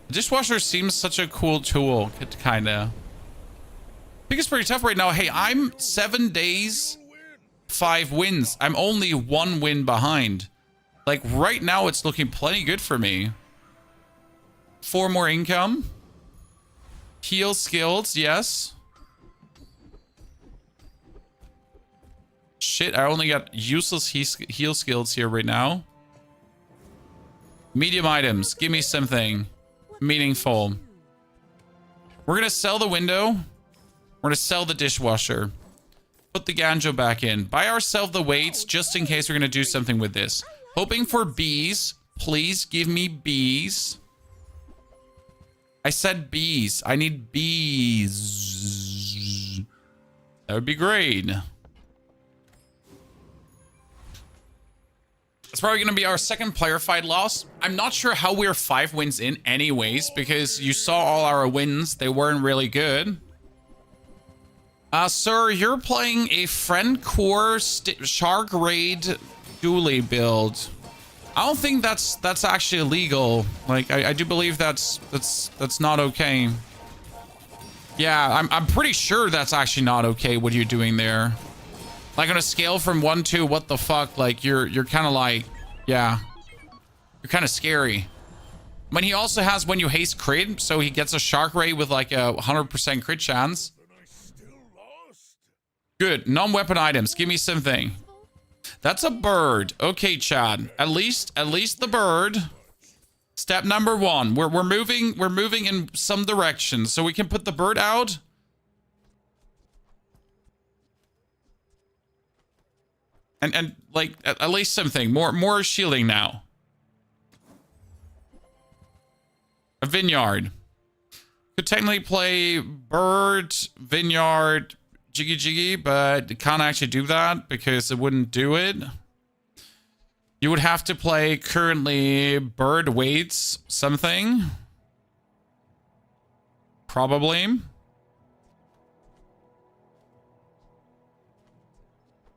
The Dishwasher seems such a cool tool, kinda. I think it's pretty tough right now. Hey, I'm 7 days, 5 wins. I'm only 1 win behind. Like right now it's looking plenty good for me. 4 more income. Heal skills, yes. Shit, I only got useless heal skills here right now. Medium items, give me something meaningful. We're gonna sell the window. We're gonna sell the Dishwasher. Put the Ganjo back in. Buy ourselves the weights just in case we're gonna do something with this. Hoping for bees. Please give me bees. I said bees. I need bees. That would be great. It's probably going to be our second player fight loss. I'm not sure how we're 5 wins in anyways, because you saw all our wins. They weren't really good. Sir, you're playing a Friend Core Shark Raid Dually build. I don't think that's actually illegal. Like I do believe that's not okay. Yeah, I'm pretty sure that's actually not okay what you're doing there. Like on a scale from 1 to what the fuck, like you're kind of like, yeah, you're kind of scary. But he also has when you haste crit, so he gets a shark ray with like a 100% crit chance. Good, non-weapon items. Give me something. That's a bird. Okay, Chad. At least the bird. Step number 1. We're moving in some direction, so we can put the bird out. And like at least something more shielding now. A vineyard. Could technically play bird, vineyard, jiggy, but can't actually do that because it wouldn't do it. You would have to play currently bird waits something. Probably.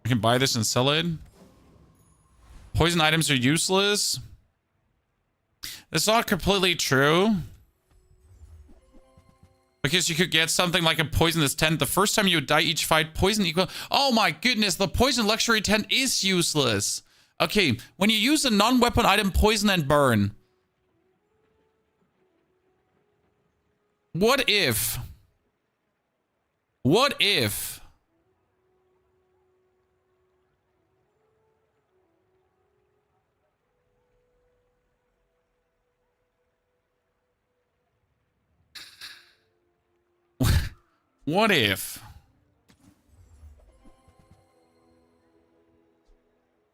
I can buy this and sell it. Poison items are useless. That's not completely true. Because you could get something like a poisonous tent. The first time you die each fight, poison equal... Oh my goodness, the poison luxury tent is useless. Okay, when you use a non-weapon item, poison and burn. What if... What if... What if...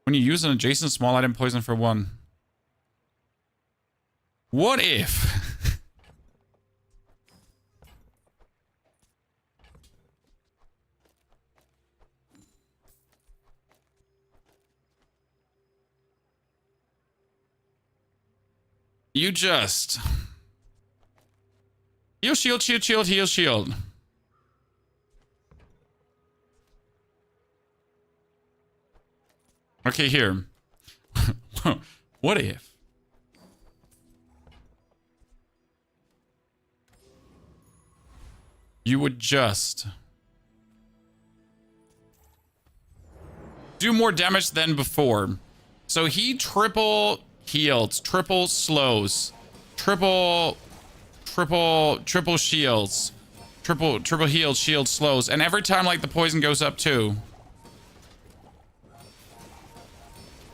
When you use an adjacent small item, poison for 1. What if... You just... Heal, shield, shield, shield, heal, shield. Okay, here. What if? You would just... do more damage than before. So he triple heals, triple slows, triple shields, triple heals, shield slows, and every time like the poison goes up too.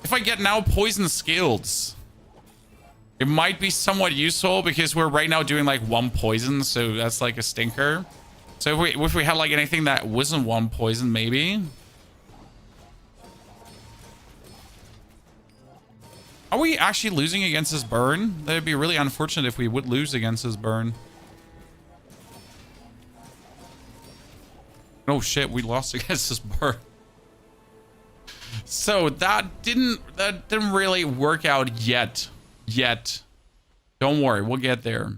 If I get now poison skills, it might be somewhat useful because we're right now doing like 1 poison, so that's like a stinker. So if we had like anything that wasn't 1 poison, maybe. Are we actually losing against his burn? That would be really unfortunate if we would lose against his burn. Oh shit, we lost against his burn. So that didn't really work out yet. Don't worry, we'll get there.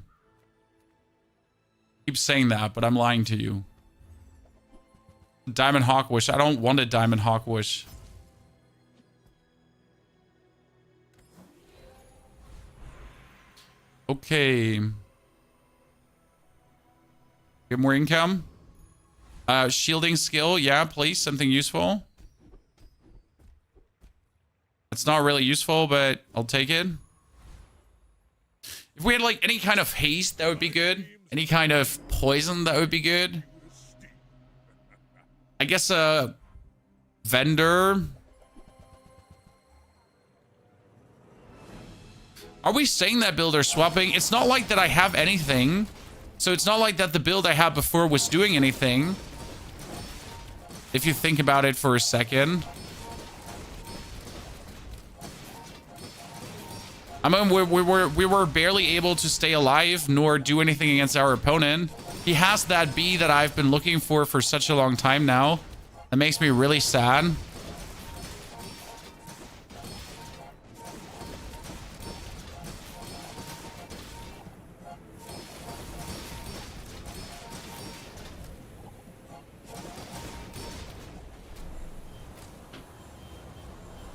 Keep saying that, but I'm lying to you. Diamond Hawk Wish. I don't want a Diamond Hawk Wish. Okay. Get more income. Shielding skill. Yeah, please. Something useful. It's not really useful, but I'll take it. If we had like any kind of haste, that would be good. Any kind of poison, that would be good. I guess a vendor. Are we saying that build or swapping? It's not like that I have anything. So it's not like that the build I had before was doing anything. If you think about it for a second. I mean, we were barely able to stay alive nor do anything against our opponent. He has that bee that I've been looking for such a long time now. That makes me really sad.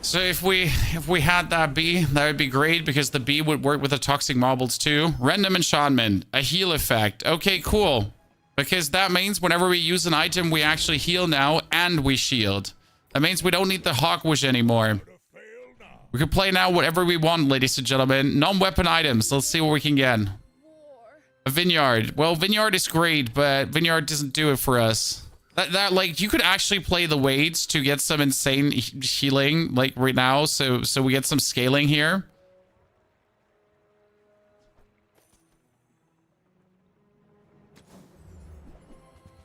So if we had that bee, that would be great because the bee would work with the toxic moblins too. Random enchantment, a heal effect. Okay, cool. Because that means whenever we use an item, we actually heal now and we shield. That means we don't need the Hawk Wish anymore. We can play now whatever we want, ladies and gentlemen. Non-weapon items. Let's see what we can get. A vineyard. Well, vineyard is great, but vineyard doesn't do it for us. That like you could actually play the weights to get some insane healing like right now, so we get some scaling here.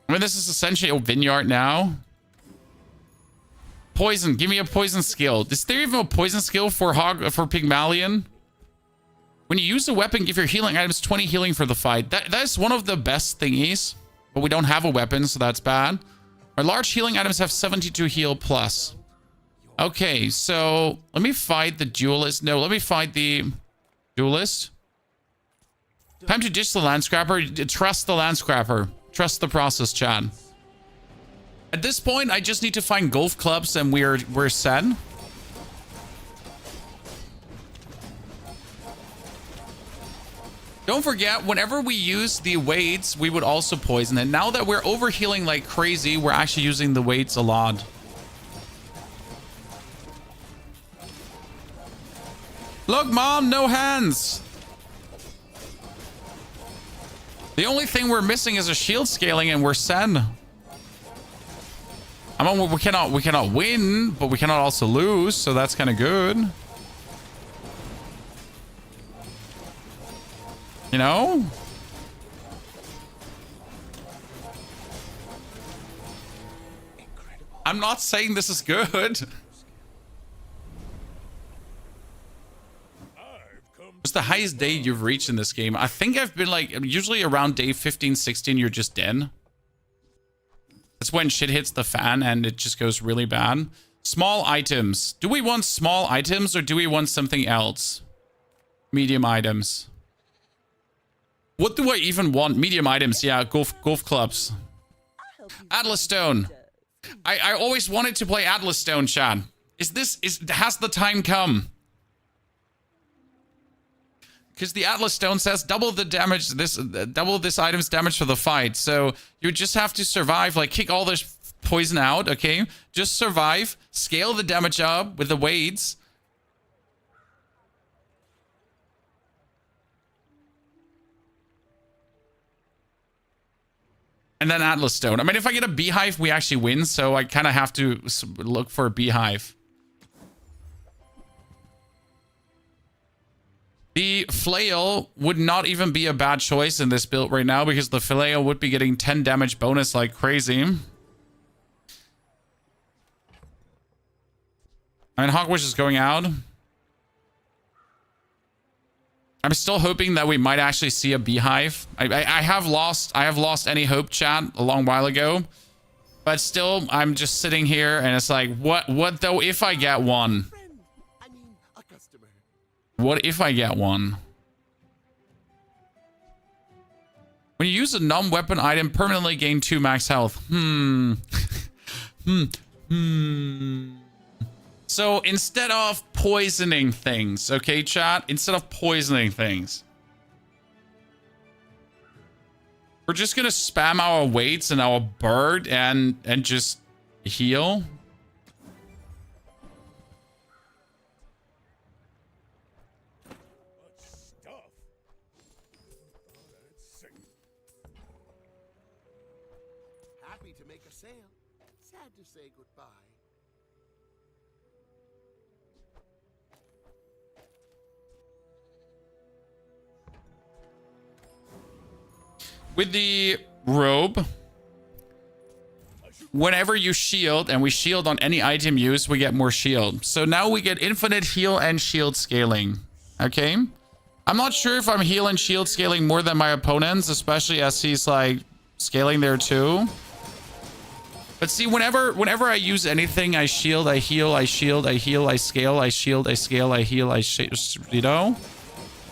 I mean, this is essentially a vineyard now. Poison, give me a poison skill. Is there even a poison skill for Pygmalion? When you use a weapon, give your healing items 20 healing for the fight. That is one of the best thingies. But we don't have a weapon, so that's bad. Our large healing items have 72 heal plus. Your Okay, so let me fight the duelist. No, let me fight the duelist. Time to ditch the landscrapper. Trust the landscrapper. Trust the process, Chad. At this point, I just need to find golf clubs and we're set. Don't forget, whenever we use the weights, we would also poison it. Now that we're overhealing like crazy, we're actually using the weights a lot. Look, Mom, no hands. The only thing we're missing is a shield scaling and we're set. I mean, we cannot win, but we cannot also lose, so that's kind of good. You know? I'm not saying this is good. What's the highest day you've reached in this game? I think I've been like, usually around day 15, 16, you're just dead. That's when shit hits the fan and it just goes really bad. Small items. Do we want small items or do we want something else? Medium items. What do I even want? Medium items. Yeah, golf clubs. Atlas Stone. I always wanted to play Atlas Stone, Chad. Has the time come? Because the Atlas Stone says double the damage, double this item's damage for the fight. So you just have to survive, like kick all this poison out, okay? Just survive, scale the damage up with the weights. And then Atlas Stone. I mean, if I get a beehive, we actually win. So I kind of have to look for a beehive. The flail would not even be a bad choice in this build right now because the flail would be getting 10 damage bonus like crazy. I mean, Hogwish is going out. I'm still hoping that we might actually see a beehive. I have lost any hope, chat, a long while ago. But still, I'm just sitting here and it's like, what though if I get one? What if I get one? When you use a non-weapon item, permanently gain 2 max health. So instead of poisoning things, okay, chat? Instead of poisoning things, we're just gonna spam our weights and our bird and just heal. With the robe, whenever you shield, and we shield on any item used, we get more shield. So now we get infinite heal and shield scaling. Okay? I'm not sure if I'm heal and shield scaling more than my opponents, especially as he's like scaling there too. But see, whenever I use anything, I shield, I heal, I shield, I heal, I scale, I shield, I scale, I heal, you know?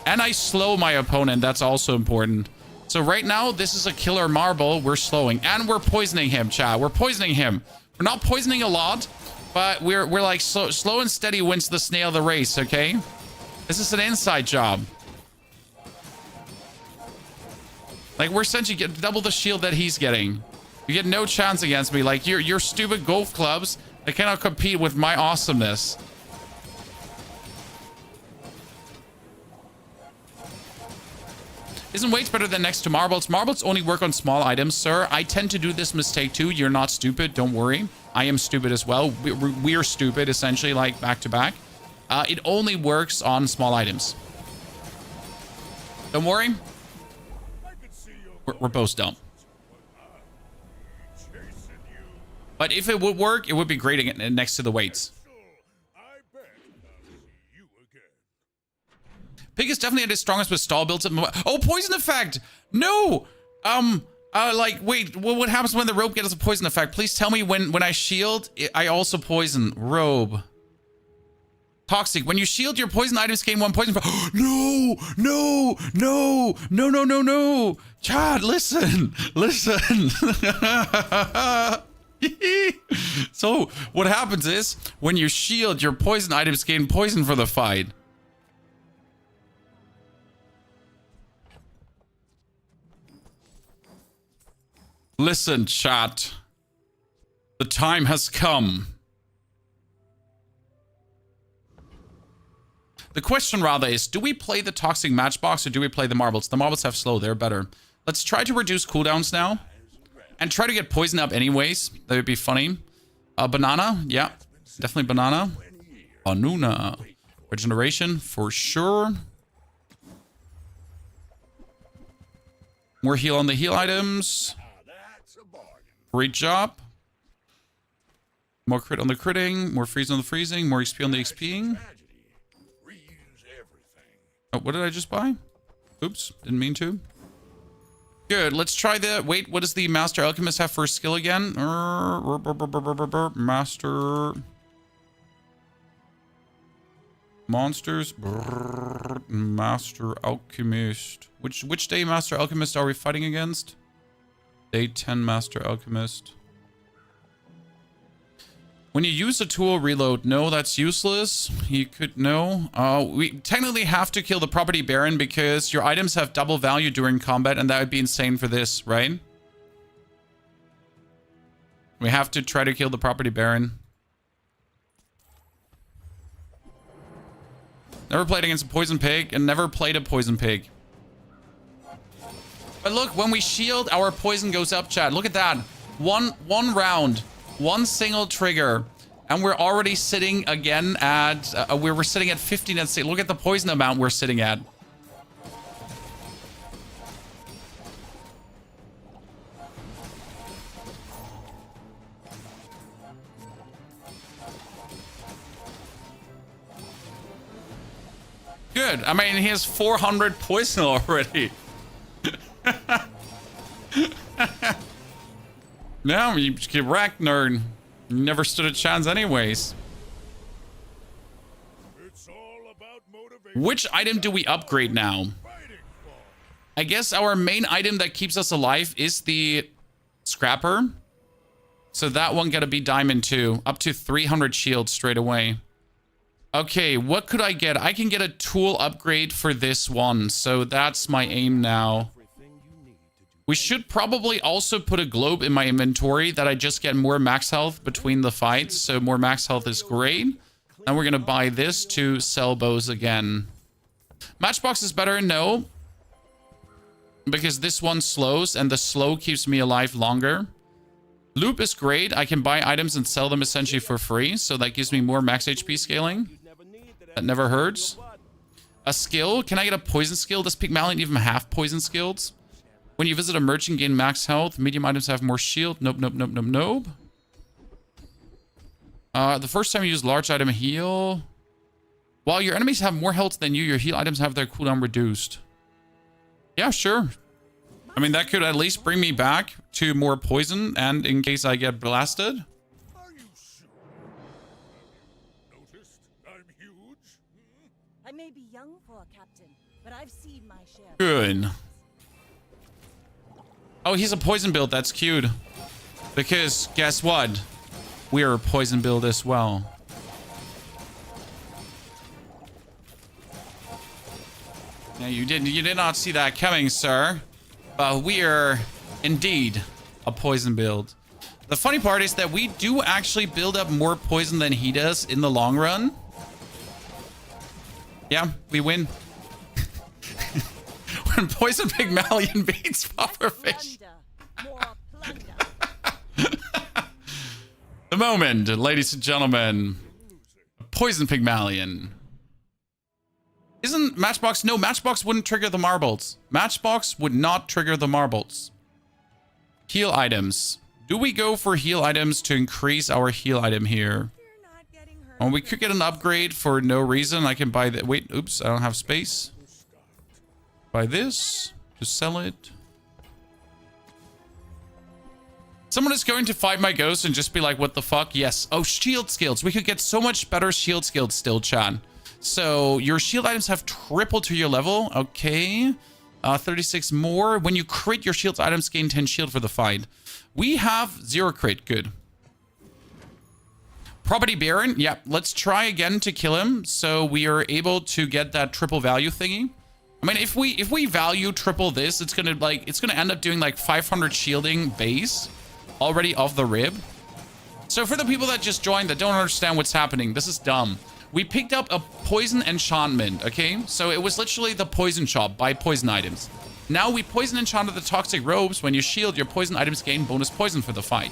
And I slow my opponent. That's also important. So right now, this is a killer marble. We're slowing and we're poisoning him, chat. We're poisoning him. We're not poisoning a lot, but we're like slow and steady wins the snail the race, okay? This is an inside job. Like we're essentially getting double the shield that he's getting. You get no chance against me. Like your stupid golf clubs, they cannot compete with my awesomeness. Isn't weights better than next to marbles? Marbles only work on small items, sir. I tend to do this mistake too. You're not stupid. Don't worry. I am stupid as well. We're stupid, essentially, like back to back. It only works on small items. Don't worry. We're both dumb. But if it would work, it would be great next to the weights. Pig is definitely at its strongest with stall builds. Oh, poison effect! No! Like, wait, what happens when the rope gets a poison effect? Please tell me when I shield, I also poison. Robe. Toxic. When you shield your poison items, gain 1 poison. No, no, no, no, no, no, no. Chad, listen, listen. So what happens is when you shield your poison items, gain poison for the fight. Listen, chat. The time has come. The question rather is, do we play the toxic matchbox or do we play the marbles? The marbles have slow, they're better. Let's try to reduce cooldowns now. And try to get poison up anyways. That would be funny. Banana, yeah. Definitely banana. Anuna. Regeneration, for sure. More heal on the heal items. Great job. More crit on the critting. More freeze on the freezing. More XP on the XPing. Oh, what did I just buy? Oops, didn't mean to. Good, let's try the... Wait, what does the Master Alchemist have for a skill again? Master... Monsters. Master Alchemist. Which day Master Alchemist are we fighting against? Day 10 Master Alchemist. When you use a tool, reload. No, that's useless. You could... No. We technically have to kill the Property Baron because your items have double value during combat, and that would be insane for this, right? We have to try to kill the Property Baron. Never played against a Poison Pig, and never played a Poison Pig. But look, when we shield, our poison goes up, chat. Look at that. One round. One single trigger, and we're already sitting again at we were sitting at 15 and look at the poison amount we're sitting at. Good. I mean, he has 400 poison already. No, you get wrecked, nerd. You never stood a chance anyways. It's all about motivation. Which item do we upgrade now? I guess our main item that keeps us alive is the Scrapper. So that one gotta be Diamond 2. Up to 300 shield straight away. Okay, what could I get? I can get a tool upgrade for this one. So that's my aim now. We should probably also put a globe in my inventory that I just get more max health between the fights. So more max health is great. And we're going to buy this to sell bows again. Matchbox is better, no. Because this one slows and the slow keeps me alive longer. Loop is great. I can buy items and sell them essentially for free. So that gives me more max HP scaling. That never hurts. A skill. Can I get a poison skill? Does Pygmalion even have poison skills? When you visit a merchant, gain max health. Medium items have more shield. Nope, nope, nope, nope, nope. The first time you use large item heal. While your enemies have more health than you, your heal items have their cooldown reduced. Yeah, sure. I mean, that could at least bring me back to more poison, and in case I get blasted. Are you sure? Noticed I'm huge? I may be young for a captain, but I've seen my share. Good. Oh, he's a poison build. That's cute. Because guess what? We are a poison build as well. Yeah, you did not see that coming, sir. But we are indeed a poison build. The funny part is that we do actually build up more poison than he does in the long run. Yeah, we win. When Poison Pygmalion beats Pufferfish. The moment, ladies and gentlemen. Poison Pygmalion. Isn't Matchbox... No, Matchbox wouldn't trigger the marbles. Matchbox would not trigger the marbles. Heal items. Do we go for heal items to increase our heal item here? Oh, we could get an upgrade for no reason. I can buy that. Wait, oops, I don't have space. Buy this to sell it. Someone is going to fight my ghost and just be like, what the fuck? Yes. Oh, shield skills. We could get so much better shield skills still, chat. So your shield items have tripled to your level. Okay. 36 more. When you crit, your shield items gain 10 shield for the fight. We have 0 crit. Good. Property Baron. Yeah, let's try again to kill him. So we are able to get that triple value thingy. I mean, if we value triple this, it's gonna end up doing like 500 shielding base already off the rib. So for the people that just joined that don't understand what's happening, this is dumb. We picked up a poison enchantment, okay? So it was literally the poison shop, buy poison items. Now we poison enchanted the toxic robes. When you shield, your poison items gain bonus poison for the fight.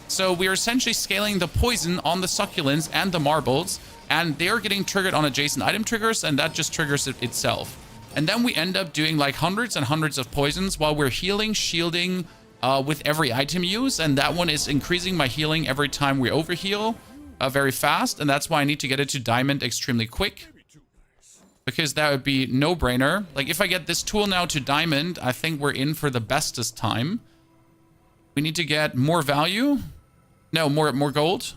So we are essentially scaling the poison on the succulents and the marbles, and they're getting triggered on adjacent item triggers, and that just triggers it itself. And then we end up doing like hundreds and hundreds of poisons while we're healing, shielding with every item use. And that one is increasing my healing every time we overheal very fast. And that's why I need to get it to diamond extremely quick, because that would be no brainer. Like if I get this tool now to diamond, I think we're in for the bestest time. We need to get more value. No, more gold.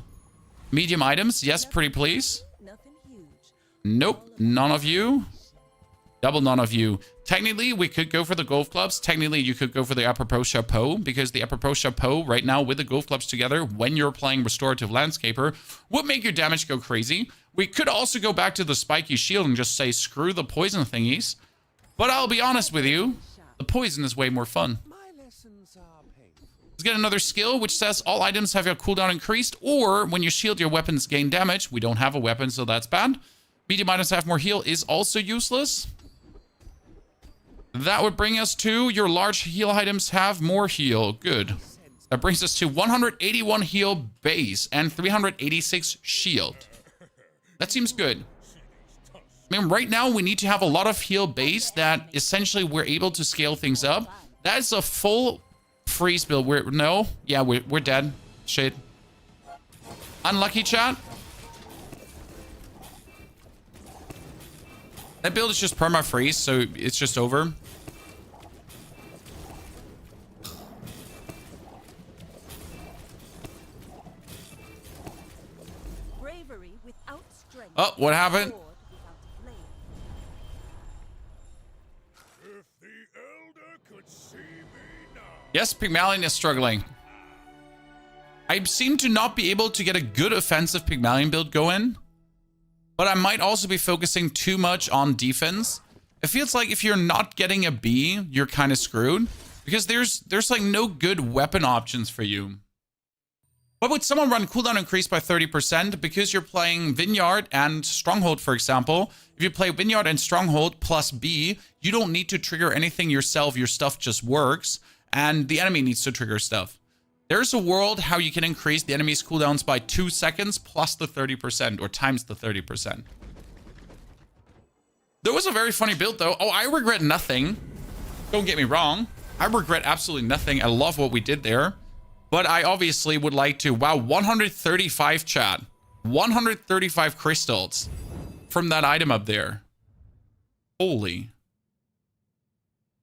Medium items. Yes, pretty please. Nothing huge. Nope, none of you. Double none of you. Technically, we could go for the golf clubs. Technically, you could go for the apropos chapeau, because the apropos chapeau right now with the golf clubs together, when you're playing restorative landscaper, would make your damage go crazy. We could also go back to the spiky shield and just say, screw the poison thingies. But I'll be honest with you, the poison is way more fun. My lessons are painful. Let's get another skill, which says all items have your cooldown increased, or when you shield, your weapons gain damage. We don't have a weapon, so that's bad. Medium items have more heal is also useless. That would bring us to your large heal items have more heal. Good. That brings us to 181 heal base and 386 shield. That seems good. I mean, right now we need to have a lot of heal base that essentially we're able to scale things up. That is a full freeze build. We're dead. Shit. Unlucky, chat. That build is just perma freeze, so it's just over. Bravery without strength. Oh, what happened? Sword without blade. If the Elder could see me now. Yes, Pygmalion is struggling. I seem to not be able to get a good offensive Pygmalion build going, but I might also be focusing too much on defense. It feels like if you're not getting a B, you're kind of screwed, because there's like no good weapon options for you. But would someone run cooldown increase by 30% because you're playing Vineyard and Stronghold, for example? If you play Vineyard and Stronghold plus B, you don't need to trigger anything yourself. Your stuff just works, and the enemy needs to trigger stuff. There's a world how you can increase the enemy's cooldowns by 2 seconds plus the 30%, or times the 30%. There was a very funny build, though. Oh, I regret nothing. Don't get me wrong. I regret absolutely nothing. I love what we did there. But I obviously would like to... Wow, 135 chat. 135 crystals from that item up there. Holy.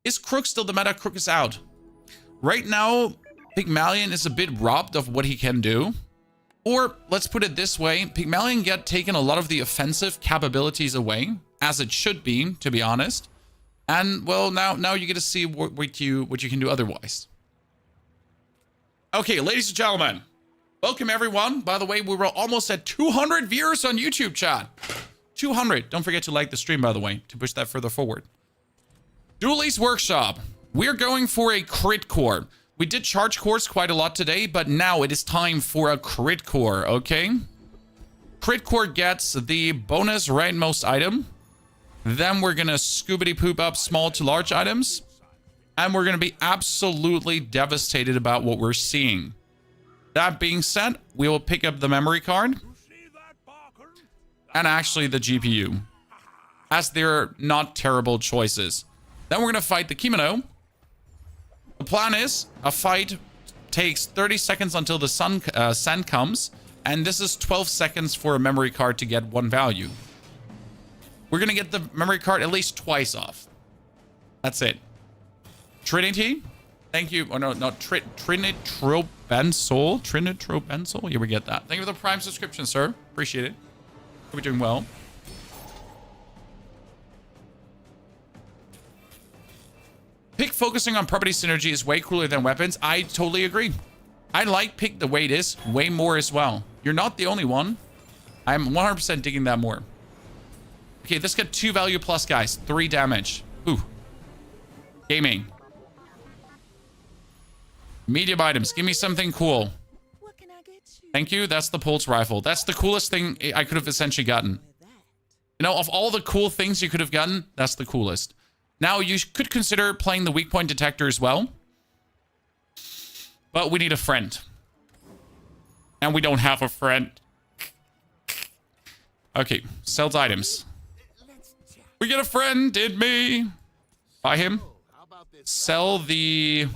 Is Crook still the meta? Crook is out. Right now, Pygmalion is a bit robbed of what he can do. Or, let's put it this way. Pygmalion get taken a lot of the offensive capabilities away. As it should be, to be honest. And, well, now you get to see what you can do otherwise. Okay, ladies and gentlemen, welcome everyone. By the way, we were almost at 200 viewers on YouTube, chat. 200. Don't forget to like the stream, by the way, to push that further forward. Dooley's Workshop. We're going for a crit core. We did charge cores quite a lot today, but now it is time for a crit core, okay? Crit core gets the bonus rightmost item. Then we're going to scoobity poop up small to large items. And we're going to be absolutely devastated about what we're seeing. That being said, we will pick up the memory card. And actually the GPU. As they're not terrible choices. Then we're going to fight the kimono. The plan is, a fight takes 30 seconds until the sun comes. And this is 12 seconds for a memory card to get one value. We're going to get the memory card at least twice off. That's it. Trinity, Thank you. Oh, no, Trinitrobenzol. Trinitrobenzol. Here we get that. Thank you for the Prime subscription, sir. Appreciate it. Hope you're doing well. Pick focusing on property synergy is way cooler than weapons. I totally agree. I like Pick the way it is way more as well. You're not the only one. I'm 100% digging that more. Okay, let's get 2 value plus, guys. 3 damage. Ooh. Gaming. Medium items. Give me something cool. What can I get you? Thank you. That's the pulse rifle. That's the coolest thing I could have essentially gotten. You know, of all the cool things you could have gotten, that's the coolest. Now, you could consider playing the weak point detector as well. But we need a friend. And we don't have a friend. Okay, sells items. We get a friend, did me. Buy him. Sell the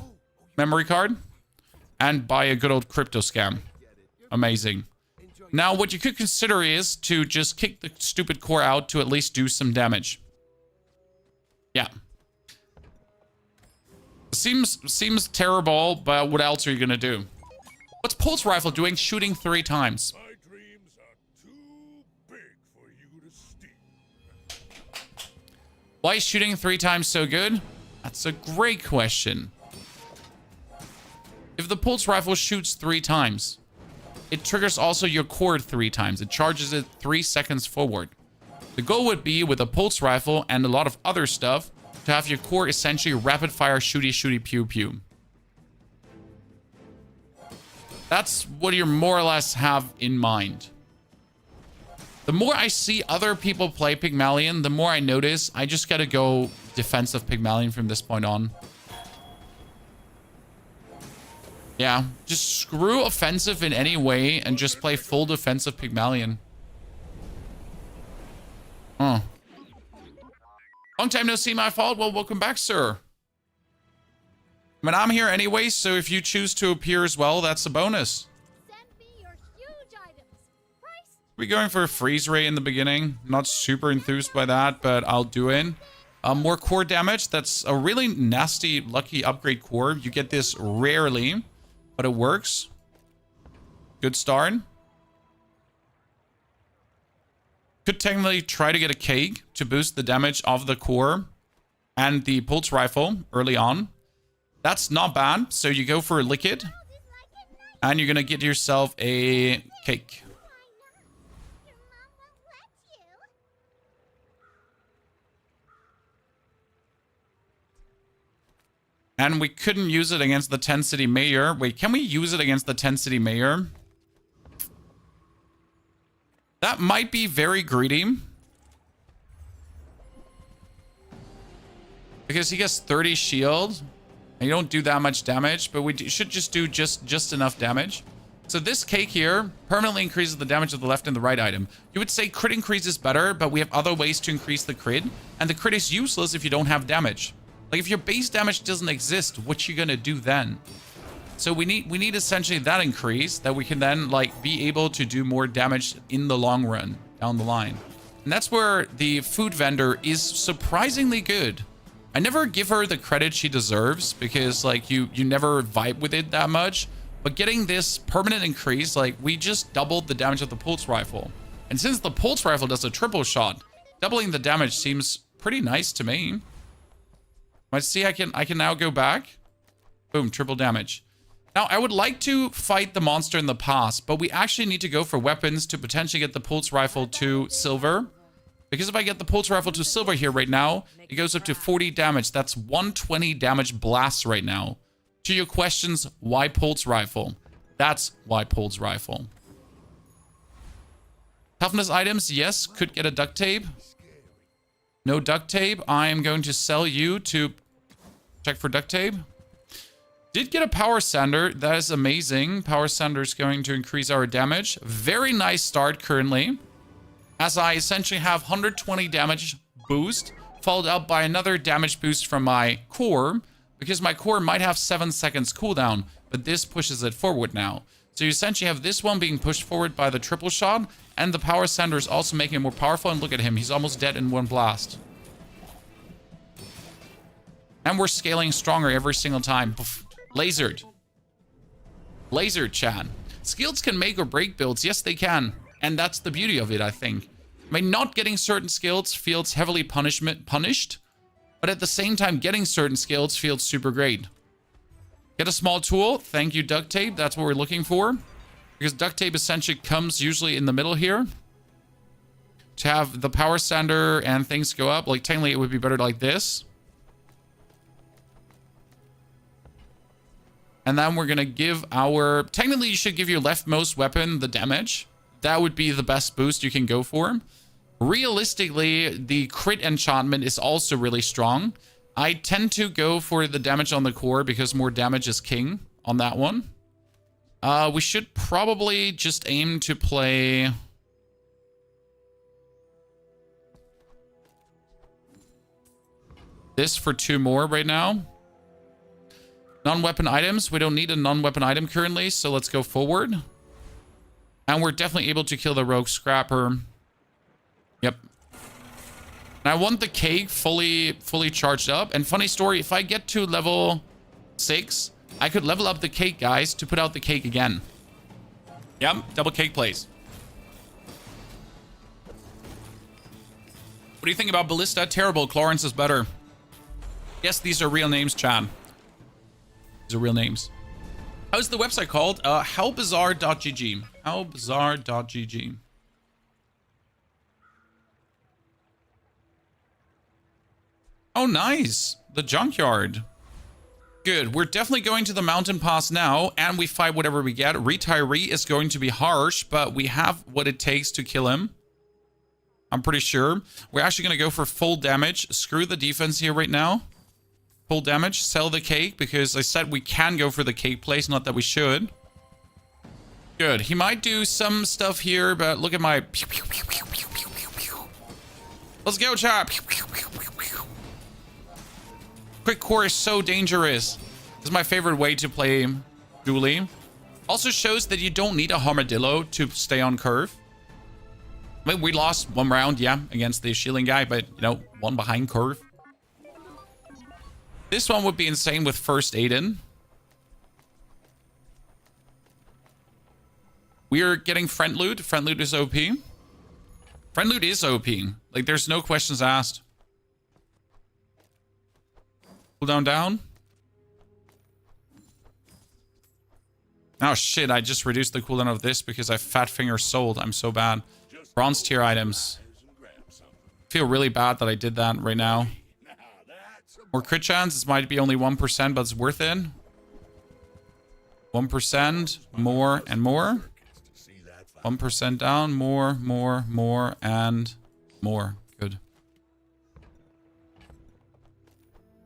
memory card. And buy a good old crypto scam. Amazing. Now, what you could consider is to just kick the stupid core out to at least do some damage. Yeah. Seems terrible, but what else are you gonna do? What's Pulse Rifle doing shooting 3 times? My dreams are too big for you to steal. Why is shooting 3 times so good? That's a great question. If the Pulse Rifle shoots 3 times, it triggers also your core 3 times. It charges it 3 seconds forward. The goal would be, with a Pulse Rifle and a lot of other stuff, to have your core essentially rapid fire shooty pew pew. That's what you more or less have in mind. The more I see other people play Pygmalion, the more I notice I just gotta go defensive Pygmalion from this point on. Yeah, just screw offensive in any way and just play full defensive Pygmalion. Oh. Long time no see, my fault. Well, welcome back, sir. I mean, I'm here anyway, so if you choose to appear as well, that's a bonus. Send me your huge items. Price? We're going for a freeze ray in the beginning. Not super enthused by that, but I'll do it. More core damage. That's a really nasty, lucky upgrade core. You get this rarely, but it works. Good start. Could technically try to get a cake to boost the damage of the core and the pulse rifle early on. That's not bad. So you go for a liquid and you're going to get yourself a cake. And we couldn't use it against the 10 city mayor. Wait, can we use it against the 10 city mayor? That might be very greedy. Because he gets 30 shield. And you don't do that much damage. But we should just do just enough damage. So this cake here permanently increases the damage of the left and the right item. You would say crit increase is better, but we have other ways to increase the crit. And the crit is useless if you don't have damage. Like, if your base damage doesn't exist, what you gonna do then? So we need essentially that increase that we can then, like, be able to do more damage in the long run down the line. And that's where the food vendor is surprisingly good. I never give her the credit she deserves because, like, you never vibe with it that much. But getting this permanent increase, like, we just doubled the damage of the pulse rifle. And since the pulse rifle does a triple shot, doubling the damage seems pretty nice to me. Let's see, I can now go back. Boom, triple damage. Now, I would like to fight the monster in the past, but we actually need to go for weapons to potentially get the pulse rifle to silver. Because if I get the pulse rifle to silver here right now, it goes up to 40 damage. That's 120 damage blasts right now. To your questions, why pulse rifle? That's why pulse rifle. Toughness items, yes, could get a duct tape. No duct tape. I am going to sell you to check for duct tape. Did get a power sander. That is amazing. Power sander is going to increase our damage. Very nice start currently. As I essentially have 120 damage boost, followed up by another damage boost from my core, because my core might have 7 seconds cooldown, but this pushes it forward now. So you essentially have this one being pushed forward by the triple shot, and the power sander is also making it more powerful. And look at him. He's almost dead in one blast. And we're scaling stronger every single time. Lasered. Lasered, Chan. Skills can make or break builds. Yes, they can. And that's the beauty of it, I think. I mean, not getting certain skills feels heavily punished. But at the same time, getting certain skills feels super great. Get a small tool. Thank you, duct tape. That's what we're looking for. Because duct tape essentially comes usually in the middle here. To have the power sander and things go up. Like, technically, it would be better like this. And then we're going to give our... Technically, you should give your leftmost weapon the damage. That would be the best boost you can go for. Realistically, the crit enchantment is also really strong. I tend to go for the damage on the core because more damage is king on that one. We should probably just aim to play... this for 2 more right now. Non-weapon items. We don't need a non-weapon item currently, so let's go forward. And we're definitely able to kill the rogue scrapper. Yep. And I want the cake fully charged up. And funny story, if I get to level 6, I could level up the cake, guys, to put out the cake again. Yep, double cake plays. What do you think about Ballista? Terrible. Clarence is better. Yes, these are real names, Chan. These are real names. How's the website called? Howbazaar.gg. Howbazaar.gg. Oh, nice. The junkyard. Good. We're definitely going to the mountain pass now, and we fight whatever we get. Retiree is going to be harsh, but we have what it takes to kill him. I'm pretty sure. We're actually going to go for full damage. Screw the defense here right now. Full damage. Sell the cake, because I said we can go for the cake place, not that we should. Good. He might do some stuff here, but look at my... Let's go, chap. Quick core is so dangerous. This is my favorite way to play dually. Also shows that you don't need a armadillo to stay on curve. I mean, we lost 1 round, yeah, against the shielding guy, but, you know, 1 behind curve. This one would be insane with first aid in. We are getting friend loot. Friend loot is OP. Friend loot is OP. Like, there's no questions asked. Cooldown down. Oh, shit. I just reduced the cooldown of this because I fat finger sold. I'm so bad. Bronze tier items. Feel really bad that I did that right now. More crit chance. This might be only 1%, but it's worth it. 1%. More and more. 1% down. More, and more. Good.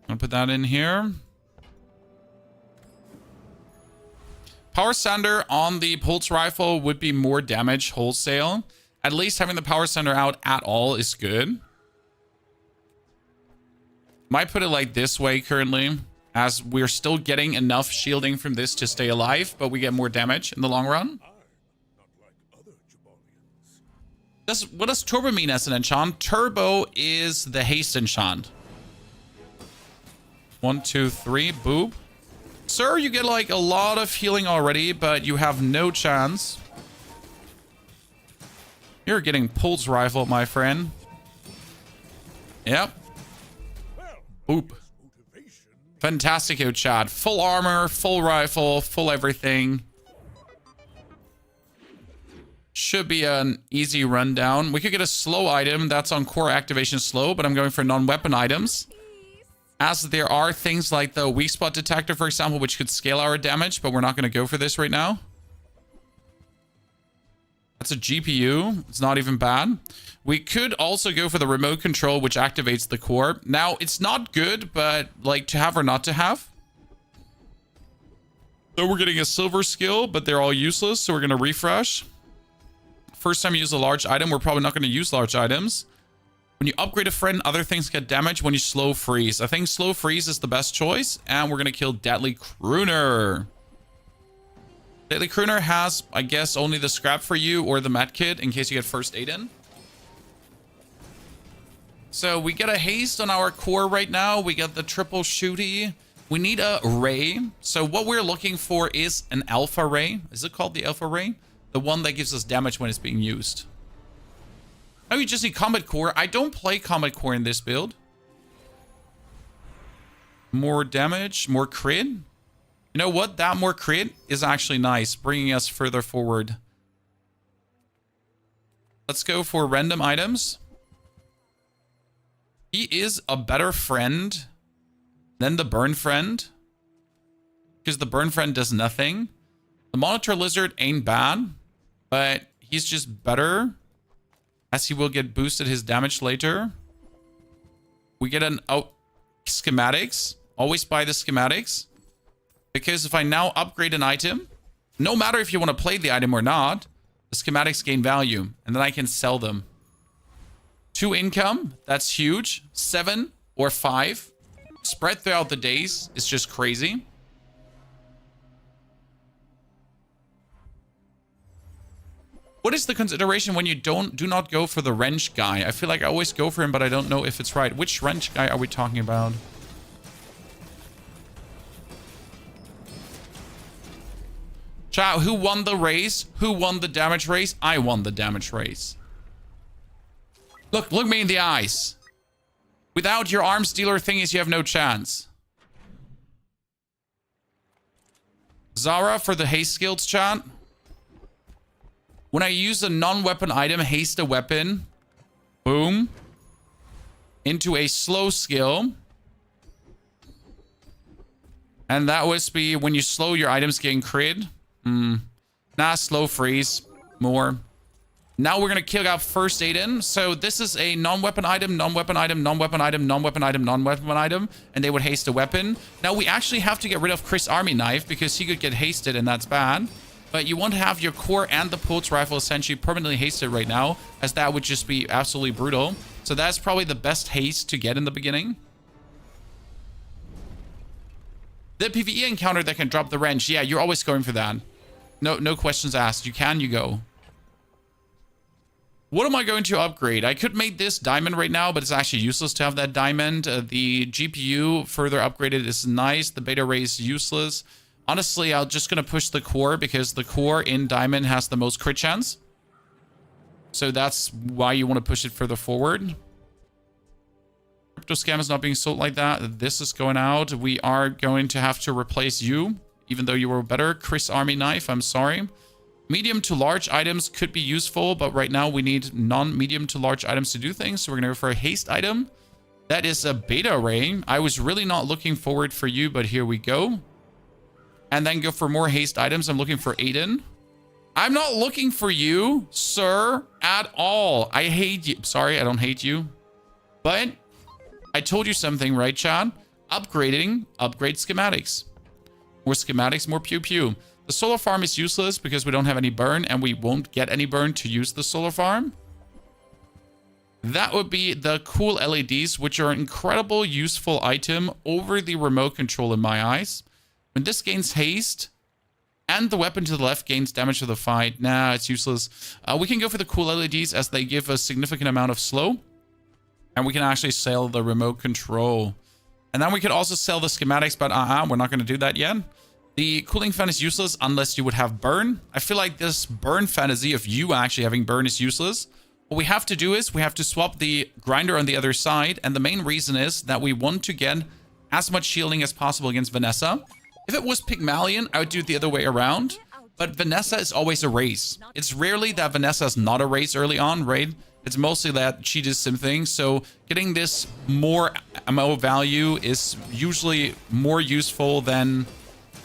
I'm gonna put that in here. Power sander on the pulse rifle would be more damage wholesale. At least having the power sander out at all is good. Might put it like this way currently, as we're still getting enough shielding from this to stay alive, but we get more damage in the long run. What does turbo mean as an enchant? Turbo is the haste enchant. 1, 2, 3, boop. Sir, you get like a lot of healing already, but you have no chance. You're getting pulse rifle, my friend. Yep. Boop. Fantastico, Chad. Full armor, full rifle, full everything. Should be an easy rundown. We could get a slow item. That's on core activation slow, but I'm going for non-weapon items. As there are things like the weak spot detector, for example, which could scale our damage, but we're not going to go for this right now. That's a GPU. It's not even bad. We could also go for the remote control, which activates the core. Now, it's not good, but like to have or not to have. So we're getting a silver skill, but they're all useless. So we're going to refresh. First time you use a large item, we're probably not going to use large items. When you upgrade a friend, other things get damaged when you slow freeze. I think slow freeze is the best choice. And we're going to kill Deadly Crooner. Deadly Crooner has, I guess, only the scrap for you or the med kit in case you get first aid in. So we get a haste on our core right now. We got the triple shooty. We need a ray. So what we're looking for is an alpha ray. Is it called the alpha ray? The one that gives us damage when it's being used. Oh, you just need combat core. I don't play combat core in this build. More damage, more crit. You know what? That more crit is actually nice, bringing us further forward. Let's go for random items. He is a better friend than the burn friend, because the burn friend does nothing. The monitor lizard ain't bad, but he's just better, as he will get boosted his damage later. We get an schematics. Always buy the schematics, because if I now upgrade an item, no matter if you want to play the item or not, the schematics gain value, and then I can sell them. 2 income, that's huge. 7 or 5 spread throughout the days is just crazy. What is the consideration when you do not go for the wrench guy? I feel like I always go for him, but I don't know if it's right. Which wrench guy are we talking about? Chat, who won the race? Who won the damage race? I won the damage race. Look me in the eyes. Without your arms dealer thingies, you have no chance. Zara for the haste skills, chat. When I use a non-weapon item, haste a weapon. Boom. Into a slow skill. And that would be when you slow your items getting crit. Nah, slow freeze. More. Now we're going to kill out first aid in. So this is a non-weapon item, non-weapon item, non-weapon item, non-weapon item, non-weapon item. And they would haste a weapon. Now we actually have to get rid of Chris Army Knife because he could get hasted and that's bad. But you want to have your core and the pulse rifle essentially permanently hasted right now, as that would just be absolutely brutal. So that's probably the best haste to get in the beginning. The PvE encounter that can drop the wrench. Yeah, you're always going for that. No questions asked. You go. What am I going to upgrade? I could make this diamond right now, but it's actually useless to have that diamond. The GPU further upgraded is nice. The beta ray is useless. Honestly, I'm just going to push the core because the core in diamond has the most crit chance. So that's why you want to push it further forward. Crypto scam is not being sold like that. This is going out. We are going to have to replace you, even though you were better. Chris Army Knife, I'm sorry. Medium to large items could be useful, but right now we need non-medium to large items to do things. So we're going to go for a haste item. That is a beta ray. I was really not looking forward for you, but here we go. And then go for more haste items. I'm looking for Aiden. I'm not looking for you, sir, at all. I hate you. Sorry, I don't hate you. But I told you something, right, Chad? Upgrading, upgrade schematics. More schematics, more pew pew. The solar farm is useless because we don't have any burn and we won't get any burn to use the solar farm. That would be the cool LEDs, which are an incredible useful item over the remote control in my eyes. When this gains haste and the weapon to the left gains damage to the fight, nah, it's useless. We can go for the cool LEDs as they give a significant amount of slow. And we can actually sell the remote control. And then we could also sell the schematics, but we're not going to do that yet. The cooling fan is useless unless you would have burn. I feel like this burn fantasy of you actually having burn is useless. What we have to do is we have to swap the grinder on the other side. And the main reason is that we want to get as much shielding as possible against Vanessa. If it was Pygmalion, I would do it the other way around. But Vanessa is always a race. It's rarely that Vanessa is not a race early on, right? It's mostly that she does something. So getting this more ammo value is usually more useful than...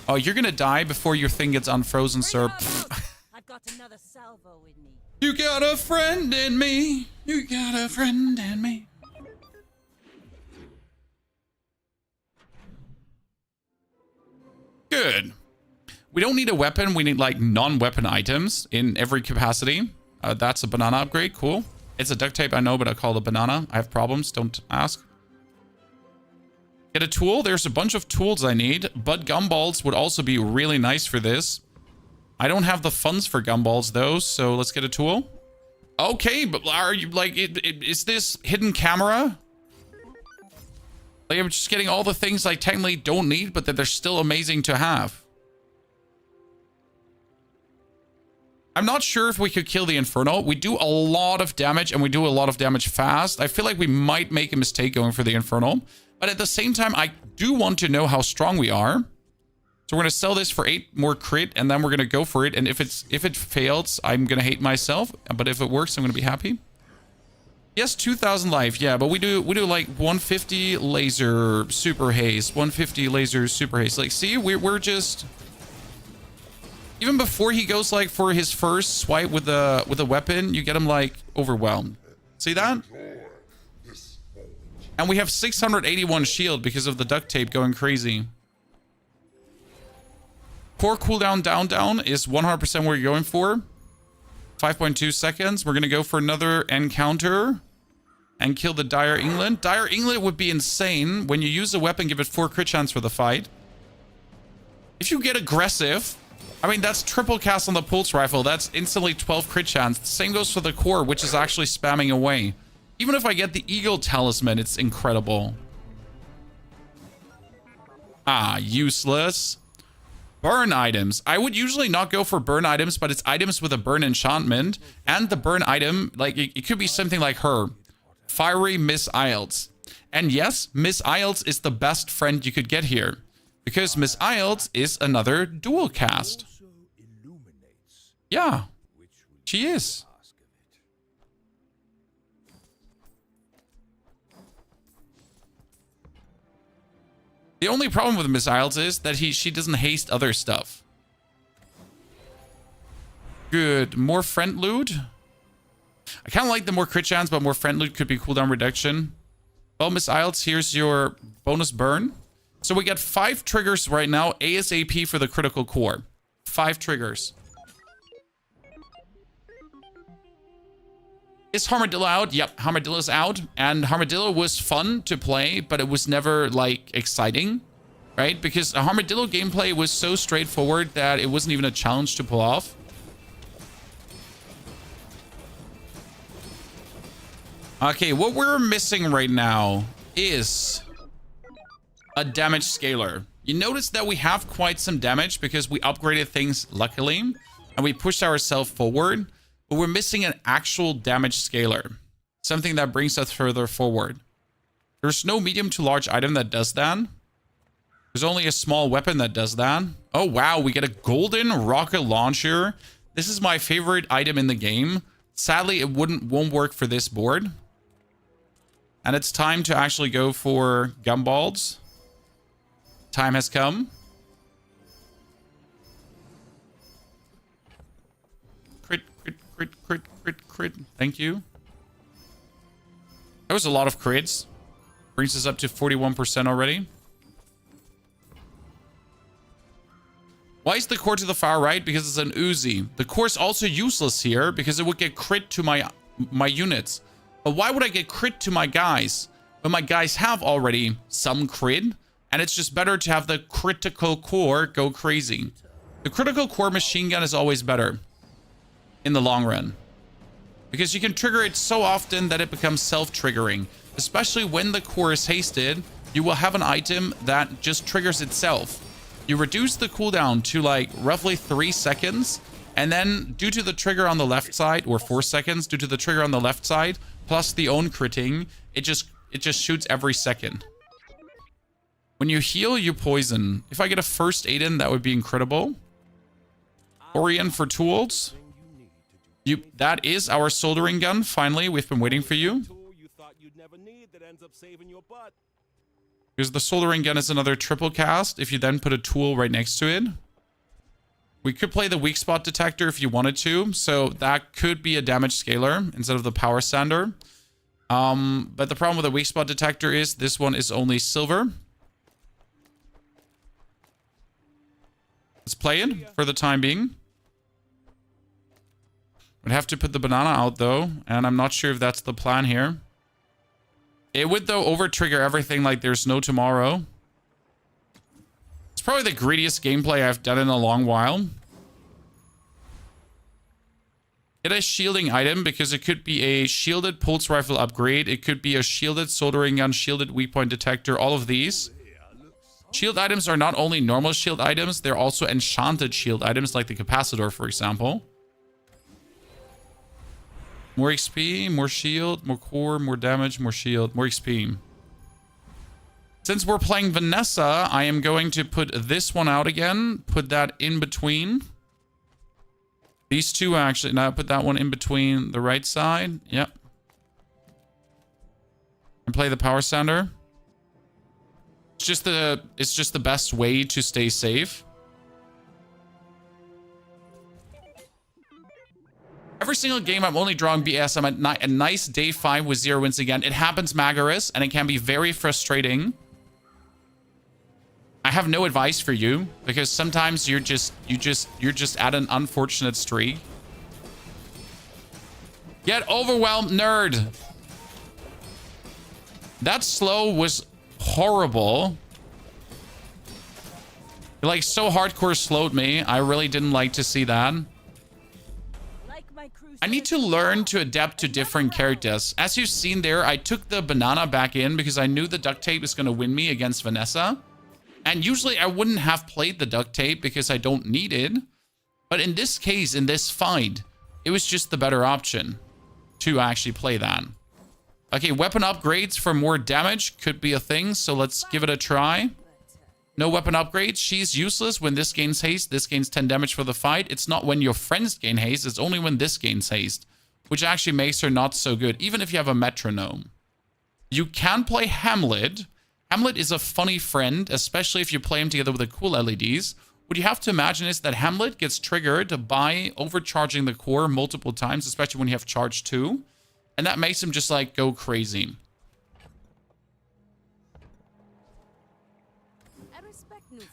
Oh, you're going to die before your thing gets unfrozen, sir. I've got another salvo in me. You got a friend in me. You got a friend in me. Good. We don't need a weapon. We need like non-weapon items in every capacity. That's a banana upgrade. Cool. It's a duct tape, I know, but I call it a banana. I have problems. Don't ask. Get a tool. There's a bunch of tools I need, but gumballs would also be really nice for this. I don't have the funds for gumballs though, so let's get a tool. Okay, but are you like, is this hidden camera? Like, I'm just getting all the things I technically don't need, but that they're still amazing to have. I'm not sure if we could kill the Inferno. We do a lot of damage, and we do a lot of damage fast. I feel like we might make a mistake going for the Inferno. But at the same time, I do want to know how strong we are. So we're going to sell this for 8 more crit, and then we're going to go for it. And if it fails, I'm going to hate myself. But if it works, I'm going to be happy. Yes, 2,000 life. Yeah, but we do like 150 laser super haste, 150 laser super haste. Like, see, we're just, even before he goes like for his first swipe with a weapon, you get him like overwhelmed. See that? And we have 681 shield because of the duct tape going crazy. Core cooldown down is 100% what you're going for. 5.2 seconds. We're going to go for another encounter and kill the Dire England. Dire England would be insane. When you use a weapon, give it 4 crit chance for the fight. If you get aggressive, I mean, that's triple cast on the pulse rifle. That's instantly 12 crit chance. The same goes for the core, which is actually spamming away. Even if I get the Eagle Talisman, it's incredible. Ah, useless. Burn items. I would usually not go for burn items, but it's items with a burn enchantment. And the burn item, like, it could be something like her. Fiery Miss Isles. And yes, Miss Isles is the best friend you could get here. Because Miss Isles is another dual cast. Yeah, she is. The only problem with Miss Isles is that she doesn't haste other stuff. Good. More friend loot. I kind of like the more crit chance, but more friend loot could be cooldown reduction. Well, Miss Isles, here's your bonus burn. So we get 5 triggers right now, ASAP for the critical core. 5 triggers. Is Armadillo out? Yep, Armadillo's out. And Armadillo was fun to play, but it was never, like, exciting. Right? Because the Armadillo gameplay was so straightforward that it wasn't even a challenge to pull off. Okay, what we're missing right now is a damage scaler. You notice that we have quite some damage because we upgraded things luckily and we pushed ourselves forward, but we're missing an actual damage scaler, something that brings us further forward. There's no medium to large item that does that. There's only a small weapon that does that. Oh, wow, we get a golden rocket launcher. This is my favorite item in the game. Sadly, it won't work for this board. And it's time to actually go for gumballs. Time has come. Crit, crit, crit, crit, crit, crit. Thank you. That was a lot of crits. Brings us up to 41% already. Why is the core to the far right? Because it's an Uzi. The core is also useless here because it would get crit to my units. But why would I get crit to my guys? When my guys have already some crit, and it's just better to have the critical core go crazy. The critical core machine gun is always better in the long run. Because you can trigger it so often that it becomes self-triggering. Especially when the core is hasted, you will have an item that just triggers itself. You reduce the cooldown to like roughly 3 seconds. And then due to the trigger on the left side, or 4 seconds, due to the trigger on the left side, plus the own critting, it just shoots every second. When you heal, you poison. If I get a first aid in, that would be incredible. Orion for tools. That is our soldering gun. Finally, we've been waiting for you. Because the soldering gun is another triple cast if you then put a tool right next to it. We could play the weak spot detector if you wanted to. So that could be a damage scaler instead of the power sander. But the problem with the weak spot detector is this one is only silver. Let's play it for the time being. We'd have to put the banana out though. And I'm not sure if that's the plan here. It would though over-trigger everything like there's no tomorrow. It's probably the greediest gameplay I've done in a long while. Get a shielding item because it could be a shielded pulse rifle upgrade. It could be a shielded soldering gun, shielded weak point detector, all of these. Shield items are not only normal shield items, they're also enchanted shield items like the capacitor, for example. More XP, more shield, more core, more damage, more shield, more XP. Since we're playing Vanessa, I am going to put this one out again. Put that in between. These two actually. Now put that one in between the right side. Yep. And play the power sounder. It's just the best way to stay safe. Every single game I'm only drawing BS. I'm at a nice day 5 with 0 wins again. It happens, Magarus, and it can be very frustrating. I have no advice for you because sometimes you're just at an unfortunate streak. Get overwhelmed, nerd. That slow was horrible. Like, so hardcore slowed me. I really didn't like to see that. I need to learn to adapt to different characters. As you've seen there, I took the banana back in because I knew the duct tape was going to win me against Vanessa. And usually I wouldn't have played the duct tape because I don't need it. But in this case, in this fight, it was just the better option to actually play that. Okay, weapon upgrades for more damage could be a thing, so let's give it a try. No weapon upgrades. She's useless when this gains haste. This gains 10 damage for the fight. It's not when your friends gain haste. It's only when this gains haste, which actually makes her not so good, even if you have a metronome. You can play Hamlet. Hamlet is a funny friend, especially if you play him together with the cool LEDs. What you have to imagine is that Hamlet gets triggered by overcharging the core multiple times, especially when you have charge 2. And that makes him just like go crazy.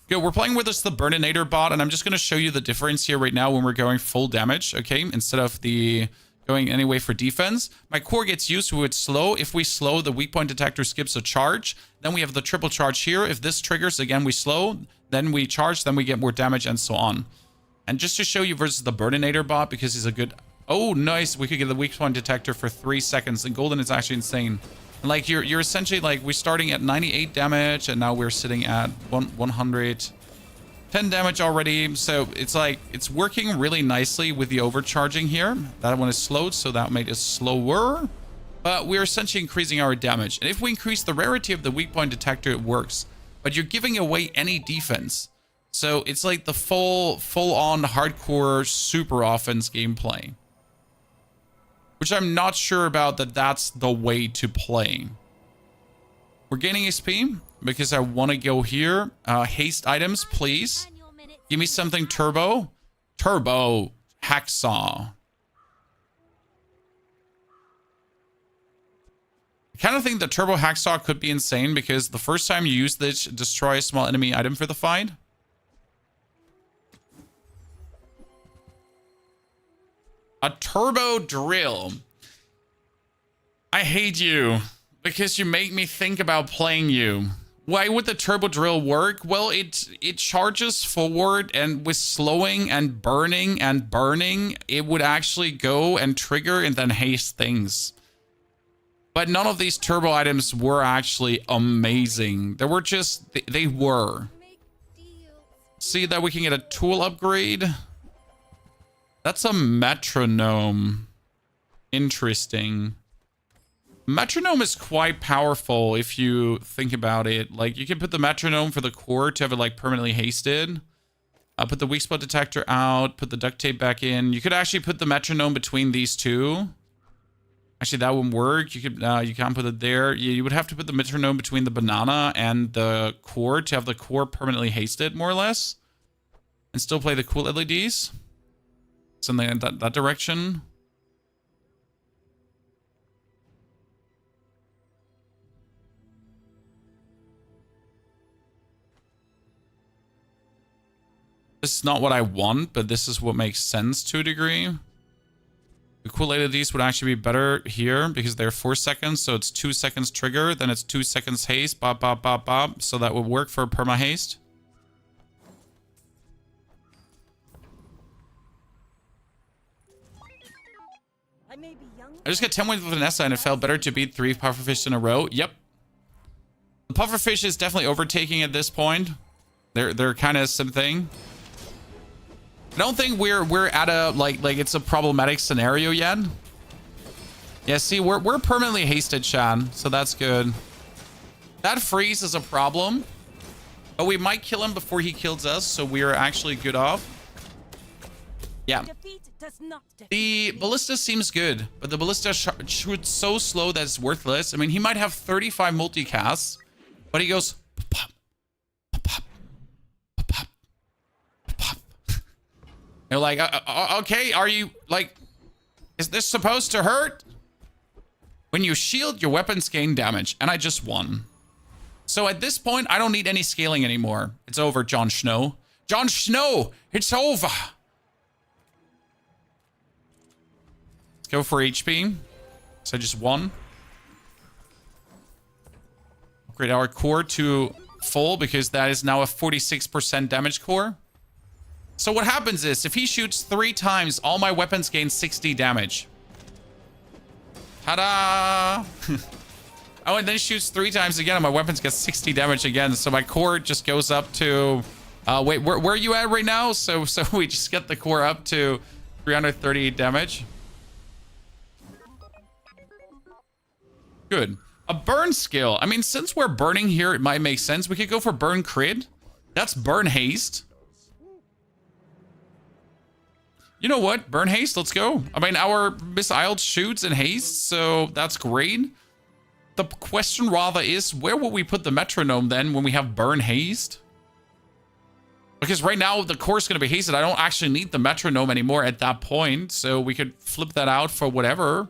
Good, we're playing with the Burninator bot, and I'm just going to show you the difference here right now when we're going full damage, okay? Instead of the going anyway for defense. My core gets used to it slow. If we slow, the weak point detector skips a charge. Then we have the triple charge here. If this triggers, again, we slow. Then we charge, then we get more damage, and so on. And just to show you versus the Burninator bot, because he's a good... Oh, nice. We could get the weak point detector for 3 seconds. And Golden is actually insane. Like, you're essentially, like, we're starting at 98 damage, and now we're sitting at 110 damage already. So it's like, it's working really nicely with the overcharging here. That one is slowed, so that made it slower. But we're essentially increasing our damage. And if we increase the rarity of the weak point detector, it works. But you're giving away any defense. So it's like the full-on hardcore super offense gameplay. Which I'm not sure about that's the way to play. We're gaining XP because I want to go here. Haste items, please. Give me something turbo. Turbo hacksaw. I kind of think the turbo hacksaw could be insane because the first time you use this, destroy a small enemy item for the fight. A turbo drill. I hate you because you make me think about playing you. Why would the turbo drill work? Well, it charges forward, and with slowing and burning, it would actually go and trigger and then haste things. But none of these turbo items were actually amazing. They were just, they were. See that we can get a tool upgrade. That's a metronome. Interesting. Metronome is quite powerful if you think about it. Like, you can put the metronome for the core to have it, like, permanently hasted. Put the weak spot detector out. Put the duct tape back in. You could actually put the metronome between these two. Actually, that wouldn't work. You could, you can't put it there. You would have to put the metronome between the banana and the core to have the core permanently hasted, more or less. And still play the cool LEDs. Something in that direction. This is not what I want, but this is what makes sense to a degree. The cool LEDs would actually be better here because they're 4 seconds, so it's 2 seconds trigger, then it's 2 seconds haste, bop, bop, bop, bop. So that would work for perma haste. I just got 10 wins with Vanessa and it felt better to beat 3 pufferfish in a row. Yep. The pufferfish is definitely overtaking at this point. They're kind of something. I don't think we're at a like it's a problematic scenario yet. Yeah, see, we're permanently hasted, Shan, so that's good. That freeze is a problem. But we might kill him before he kills us, so we are actually good off. Yeah. Defeat does not defeat The ballista seems good, but the ballista shoots so slow that it's worthless. I mean, he might have 35 multicasts, but he goes pop, pop, pop, pop, pop. You're like, okay, are you like, is this supposed to hurt? When you shield, your weapons gain damage, and I just won. So at this point, I don't need any scaling anymore. It's over, Jon Snow. Jon Snow, it's over. Let's go for HP. So I just won. Upgrade our core to full because that is now a 46% damage core. So what happens is if he shoots 3 times, all my weapons gain 60 damage. Ta-da! Oh, and then shoots 3 times again, and my weapons get 60 damage again. So my core just goes up to... wait, where are you at right now? So we just get the core up to 330 damage. Good. A burn skill. I mean, since we're burning here, it might make sense. We could go for burn crit. That's burn haste. You know what? Burn haste, let's go. I mean, our missile shoots in haste, so that's great. The question rather is, where will we put the metronome then when we have burn haste? Because right now, the core is going to be hasted. I don't actually need the metronome anymore at that point, so we could flip that out for whatever.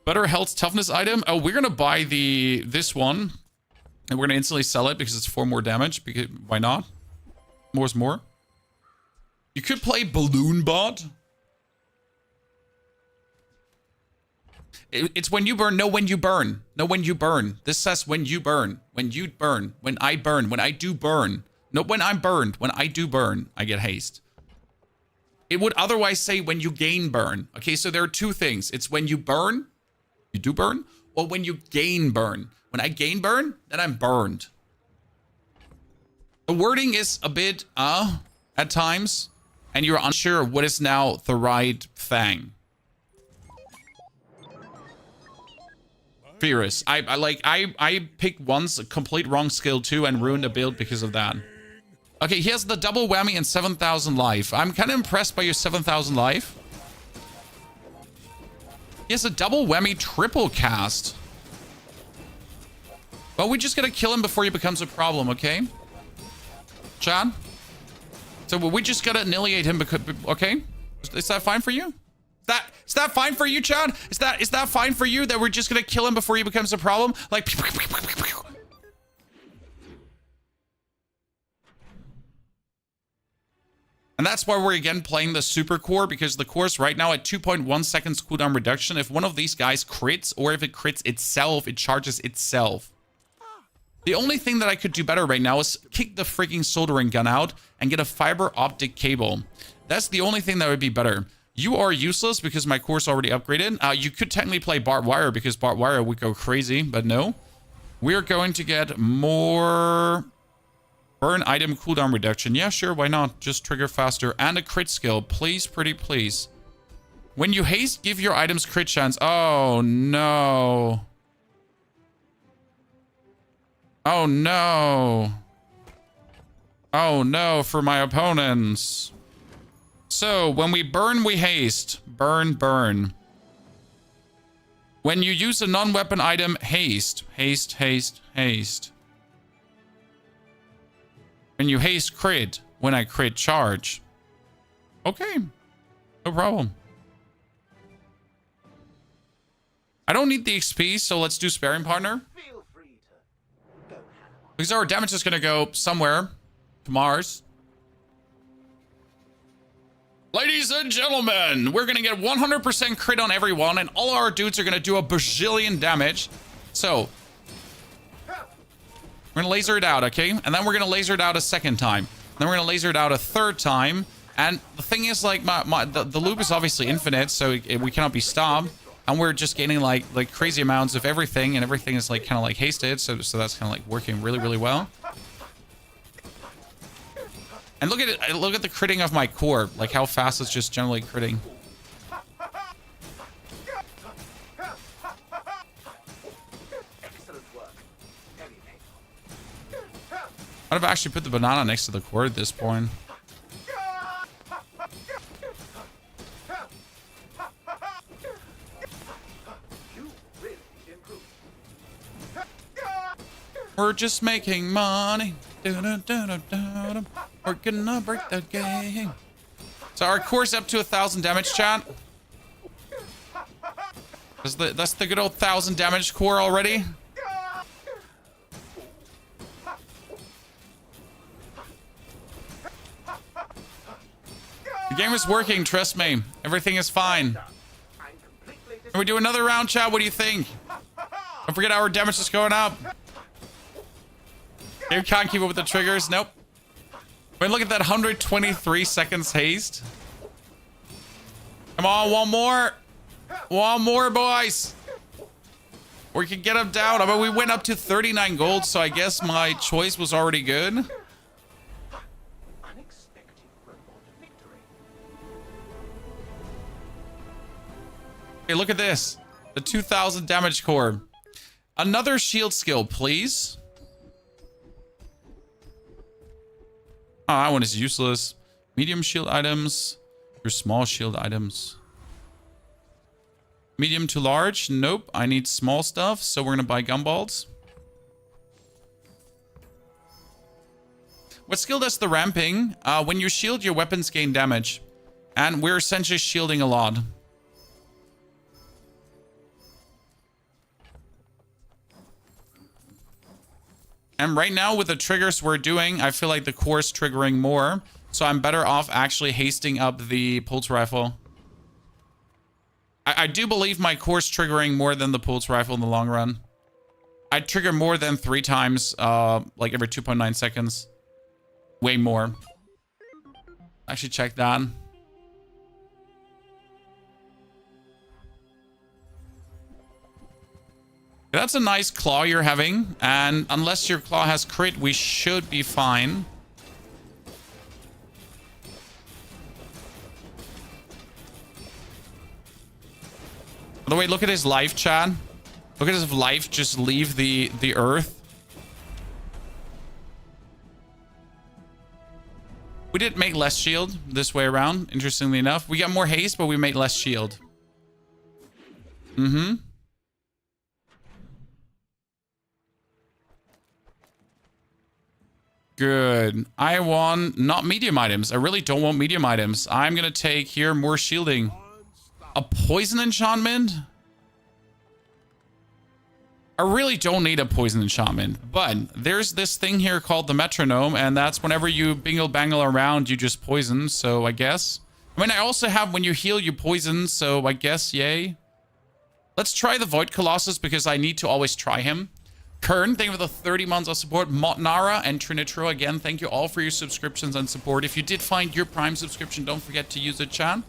Better health toughness item. Oh, we're going to buy this one, and we're going to instantly sell it because it's 4 more damage. Because, why not? More is more. You could play Balloon Bot. It's when you burn. No, when you burn. No, when you burn. This says when you burn. When you burn. When I burn. When I do burn. No, when I'm burned. When I do burn, I get haste. It would otherwise say when you gain burn. Okay, so there are 2 things. It's when you burn, you do burn, or when you gain burn. When I gain burn, then I'm burned. The wording is a bit, at times. And you're unsure what is now the right thing. Furious. I picked once a complete wrong skill too and ruined a build because of that. Okay, he has the double whammy and 7,000 life. I'm kind of impressed by your 7,000 life. He has a double whammy triple cast. Well, we just gotta kill him before he becomes a problem, okay? Chad? So we just gotta annihilate him because, okay? Is that fine for you? Is that fine for you, Chad? Is that fine for you that we're just gonna kill him before he becomes a problem? Like, and that's why we're again playing the super core, because the core's right now at 2.1 seconds cooldown reduction. If one of these guys crits, or if it crits itself, it charges itself. The only thing that I could do better right now is kick the freaking soldering gun out and get a fiber optic cable. That's the only thing that would be better. You are useless because my core's already upgraded. You could technically play barbed wire because barbed wire would go crazy, but no. We're going to get more burn item cooldown reduction. Yeah, sure, why not? Just trigger faster. And a crit skill. Please, pretty please. When you haste, give your items crit chance. Oh, no. Oh, no. Oh, no, for my opponents. So, when we burn, we haste. Burn, burn. When you use a non-weapon item, haste. Haste, haste, haste. When you haste, crit. When I crit, charge. Okay. No problem. I don't need the XP, so let's do Sparring Partner. Because our damage is going to go somewhere to Mars. Ladies and gentlemen, we're going to get 100% crit on everyone, and all our dudes are going to do a bajillion damage. So, we're going to laser it out, okay? And then we're going to laser it out a second time. Then we're going to laser it out a third time. And the thing is, like, the loop is obviously infinite, so we cannot be stopped. And we're just gaining like crazy amounts of everything, and everything is like kind of like hasted. So that's kind of like working really, really well. And look at it. Look at the critting of my core. Like how fast it's just generally critting. I'd have actually put the banana next to the core at this point. We're just making money. We're gonna break the game. So our core's up to 1,000 damage, chat. That's the good old 1,000 damage core already. The game is working, trust me. Everything is fine. Can we do another round, chat? What do you think? Don't forget our damage is going up. You can't keep up with the triggers. Nope. I mean, look at that 123 seconds haste. Come on, one more. One more, boys. We can get him down. I mean, we went up to 39 gold, so I guess my choice was already good. Okay, look at this. The 2,000 damage core. Another shield skill, please. Oh, that one is useless. Medium shield items. Your small shield items. Medium to large. Nope. I need small stuff. So we're going to buy gumballs. What skill does the ramping? When you shield, your weapons gain damage. And we're essentially shielding a lot. And right now, with the triggers we're doing, I feel like the core's triggering more. So I'm better off actually hasting up the pulse rifle. I do believe my core's triggering more than the pulse rifle in the long run. I trigger more than 3 times, like every 2.9 seconds. Way more. Actually, check that. That's a nice claw you're having, and unless your claw has crit, we should be fine. By the way, look at his life, Chad. Look at his life just leave the earth. We did make less shield this way around, interestingly enough. We got more haste, but we made less shield. Mm-hmm. Good. I want not medium items. I really don't want medium items. I'm going to take here more shielding. A poison enchantment? I really don't need a poison enchantment. But there's this thing here called the metronome. And that's whenever you bingle bangle around, you just poison. So I guess. I mean, I also have when you heal, you poison. So I guess, yay. Let's try the Void Colossus because I need to always try him. Kern, thank you for the 30 months of support. Motnara and Trinitro, again, thank you all for your subscriptions and support. If you did find your Prime subscription, don't forget to use it, chat.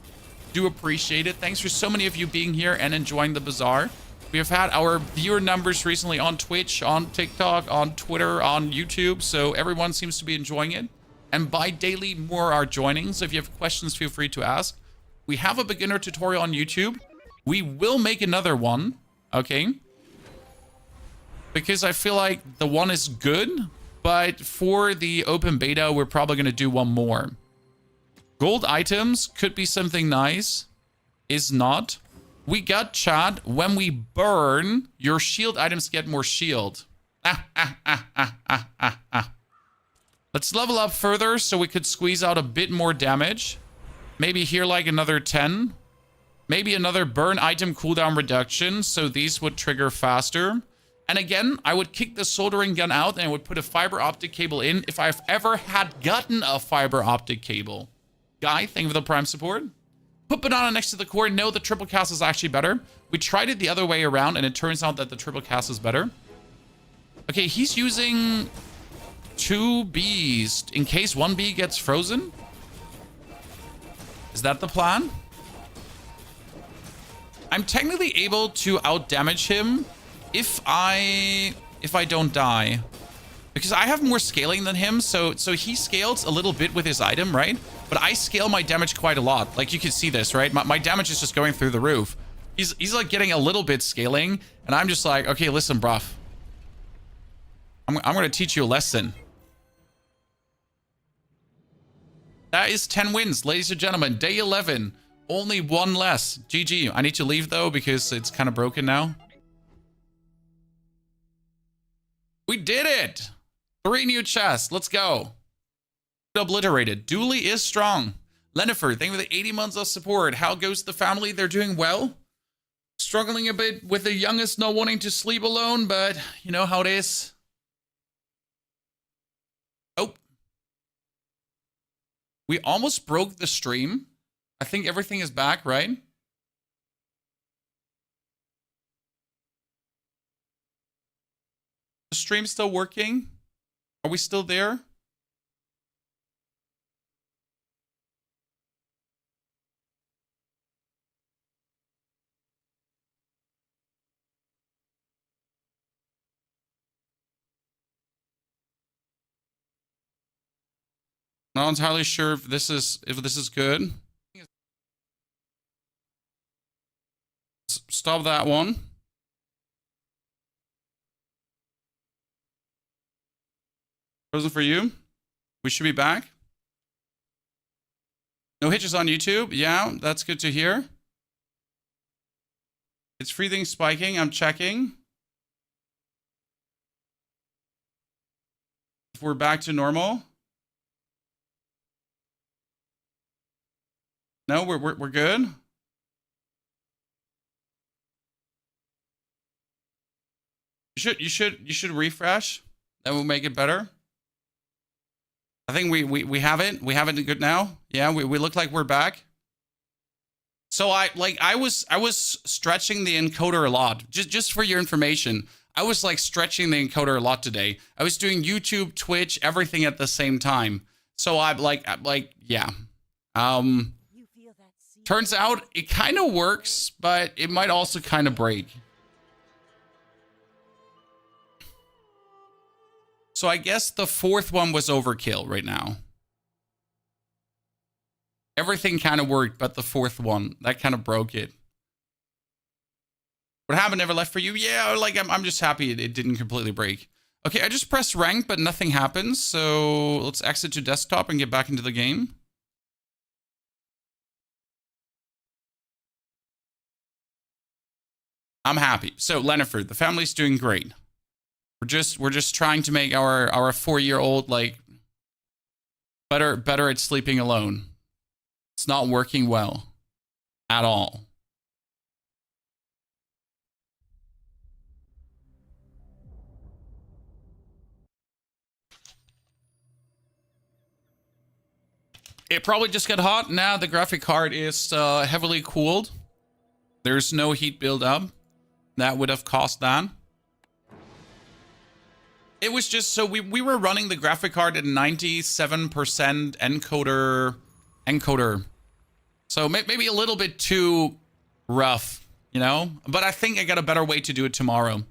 Do appreciate it. Thanks for so many of you being here and enjoying the Bazaar. We have had our viewer numbers recently on Twitch, on TikTok, on Twitter, on YouTube, so everyone seems to be enjoying it. And by daily, more are joining, so if you have questions, feel free to ask. We have a beginner tutorial on YouTube. We will make another one, okay? Because I feel like the one is good, but for the open beta, we're probably going to do one more. Gold items could be something nice. Is not. We got chat. When we burn, your shield items get more shield. Let's level up further so we could squeeze out a bit more damage. Maybe here like another 10. Maybe another burn item cooldown reduction, so these would trigger faster. And again, I would kick the soldering gun out and I would put a fiber optic cable in if I've ever had gotten a fiber optic cable. Guy, thank you for the Prime support. Put banana next to the core. No, the triple cast is actually better. We tried it the other way around and it turns out that the triple cast is better. Okay, he's using 2 bees in case 1 bee gets frozen. Is that the plan? I'm technically able to outdamage him if I don't die. Because I have more scaling than him, so he scales a little bit with his item, right? But I scale my damage quite a lot. Like, you can see this, right? My damage is just going through the roof. He's like getting a little bit scaling, and I'm just like, okay, listen, bruv. I'm gonna teach you a lesson. That is 10 wins, ladies and gentlemen. Day 11. Only one less. GG. I need to leave, though, because it's kind of broken now. We did it! 3 new chests. Let's go. Obliterated. Dooley is strong. Lennifer, thank you for the 80 months of support. How goes the family? They're doing well. Struggling a bit with the youngest not wanting to sleep alone, but you know how it is. Oh. We almost broke the stream. I think everything is back, right? The stream's still working? Are we still there? Not entirely sure if this is good. Stop that one. Frozen for you. We should be back. No hitches on YouTube. Yeah, that's good to hear. It's freezing, spiking. I'm checking. If we're back to normal. No, we're good. You should refresh. That will make it better. I think we have it. We have it good now. Yeah, we look like we're back. So I was stretching the encoder a lot. Just for your information. I was like stretching the encoder a lot today. I was doing YouTube, Twitch, everything at the same time. So I'm like yeah. Turns out it kind of works, but it might also kind of break. So I guess the 4th one was overkill right now. Everything kind of worked, but the 4th one, that kind of broke it. What happened? Never left for you? Yeah, like I'm just happy it didn't completely break. Okay, I just pressed rank, but nothing happens. So let's exit to desktop and get back into the game. I'm happy. So Lennifer, the family's doing great. We're just trying to make our 4-year-old like better at sleeping alone. It's not working well at all. It probably just got hot. Now the graphic card is heavily cooled. There's no heat buildup. That would have caused that. It was just so we were running the graphic card at 97% encoder. So maybe a little bit too rough, you know? But I think I got a better way to do it tomorrow.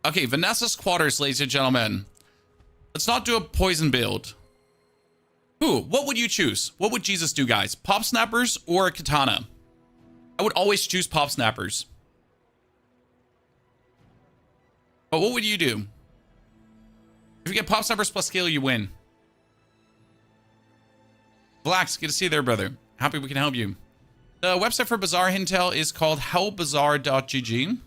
Okay, Vanessa's quarters, ladies and gentlemen. Let's not do a poison build. What would you choose? What would Jesus do, guys? Pop snappers or a katana? I would always choose pop snappers. But what would you do? If you get pop snappers plus skill, you win. Blax, good to see you there, brother. Happy we can help you. The website for Bazaar Intel is called hellbazaar.gg.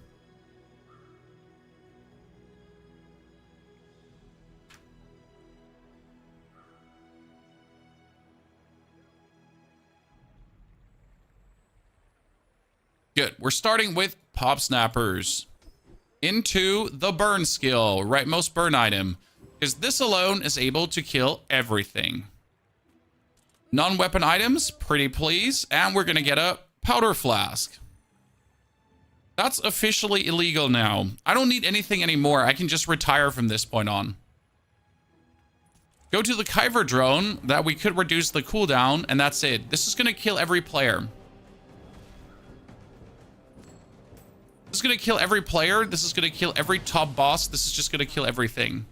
Good. We're starting with pop snappers. Into the burn skill, rightmost burn item. Because this alone is able to kill everything. Non-weapon items, pretty please. And we're going to get a powder flask. That's officially illegal now. I don't need anything anymore. I can just retire from this point on. Go to the Kyver drone that we could reduce the cooldown, and that's it. This is going to kill every player. This is going to kill every player. This is going to kill every top boss. This is just going to kill everything.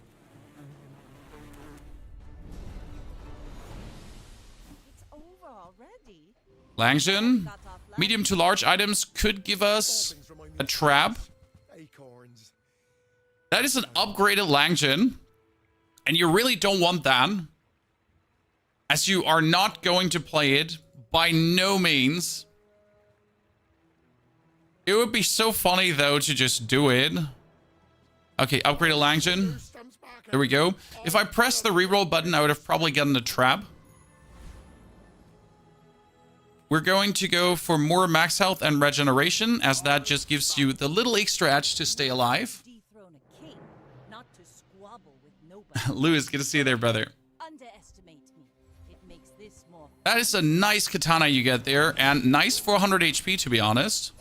It's over already. Langzhen. Medium to large items could give us a trap. Acorns. That is an upgraded Langzhen. And you really don't want that, as you are not going to play it by no means. It would be so funny, though, to just do it. Okay, upgrade a Langzhen. There we go. If I pressed the reroll button, I would have probably gotten a trap. We're going to go for more max health and regeneration, as that just gives you the little extra edge to stay alive. Dethrone a king, not to squabble with nobody. Lewis, good to see you there, brother. Underestimate me. It makes this more. That is a nice katana you get there, and nice 400 HP, to be honest.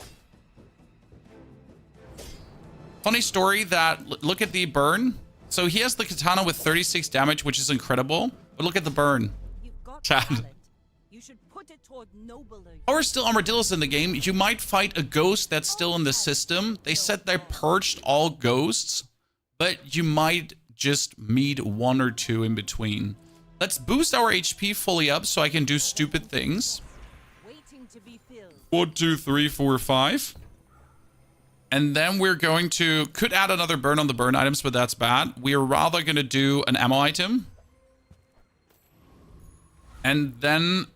Funny story that, look at the burn. So he has the katana with 36 damage, which is incredible. But look at the burn. You've got Chad. talent. You should put it toward nobler. Or still armadillos in the game. You might fight a ghost that's still in the system. They said they purged all ghosts, but you might just meet one or two in between. Let's boost our HP fully up so I can do stupid things. Waiting to be filled. 1, 2, 3, 4, 5. And then we're going to... Could add another burn on the burn items, but that's bad. We are rather going to do an ammo item. And then...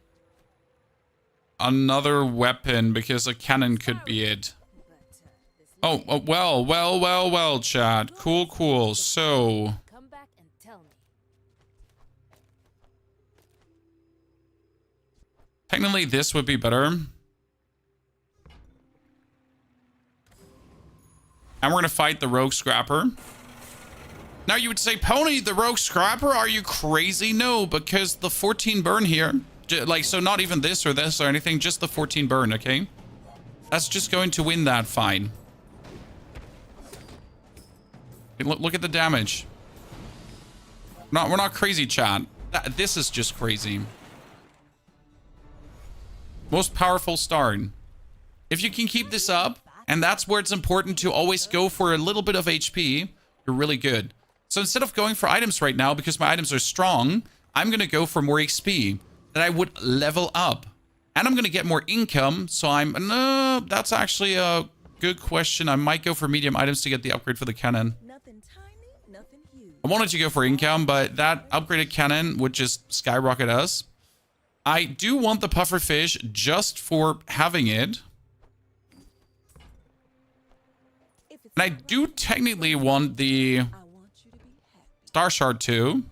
another weapon, because a cannon could be it. Oh, well, chat. Cool. So... Come back and tell me. technically, this would be better. And we're going to fight the Rogue Scrapper. Now, you would say, Pony, the Rogue Scrapper? Are you crazy? No, because the 14 burn here... like, so not even this or anything, just the 14 burn, okay? That's just going to win that fight. Look at the damage. We're not crazy, chat. This is just crazy. Most powerful start. If you can keep this up, and that's where it's important to always go for a little bit of HP, you're really good. So instead of going for items right now, because my items are strong, I'm going to go for more XP. That I would level up. And I'm going to get more income, so no, that's actually a good question. I might go for medium items to get the upgrade for the cannon. Nothing tiny, nothing huge. I wanted to go for income, but that upgraded cannon would just skyrocket us. I do want the puffer fish just for having it. And I do technically want the Star Shard too.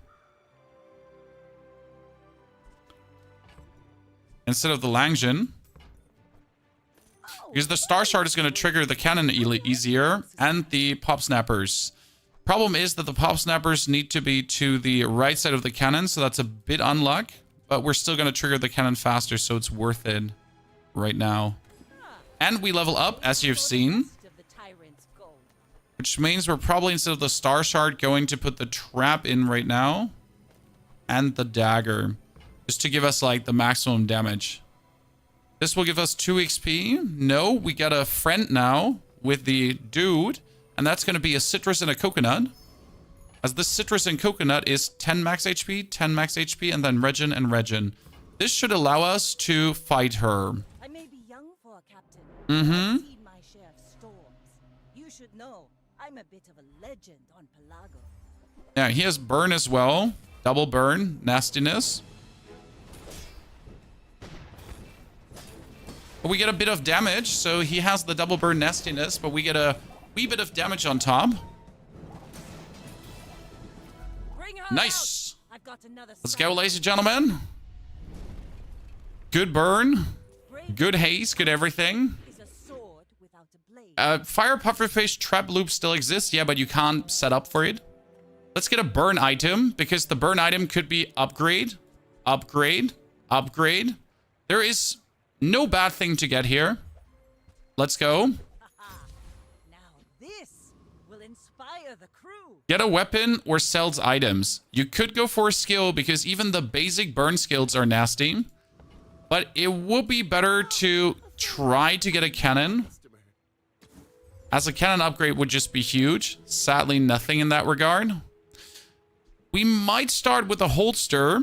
Instead of the Langzhen. Because the Star Shard is going to trigger the cannon easier and the Pop Snappers. Problem is that the Pop Snappers need to be to the right side of the cannon, so that's a bit unluck. But we're still going to trigger the cannon faster, so it's worth it right now. And we level up, as you've seen. Which means we're probably, instead of the Star Shard, going to put the trap in right now. And the dagger. Just to give us, like, the maximum damage. This will give us 2 XP. No, we got a friend now with the dude. And that's going to be a citrus and a coconut. As this citrus and coconut is 10 max HP, 10 max HP, and then regen and regen. This should allow us to fight her. I may be young for a captain. Mm-hmm. I've seen my share of storms. You should know, I'm a bit of a legend on Pelago. Yeah, he has burn as well. Double burn, nastiness. But we get a bit of damage, so he has the double burn nastiness, but we get a wee bit of damage on top. Nice. I've got another. Let's go, ladies and gentlemen. Good burn. Good haste. Good everything. Fire pufferfish trap loop still exists. Yeah, but you can't set up for it. Let's get a burn item, because the burn item could be upgrade, upgrade, upgrade. There is no bad thing to get here. Let's go. Now this will will inspire the crew. Get a weapon or sells items. You could go for a skill because even the basic burn skills are nasty. But it would be better to try to get a cannon, as a cannon upgrade would just be huge. Sadly, nothing in that regard. We might start with a holster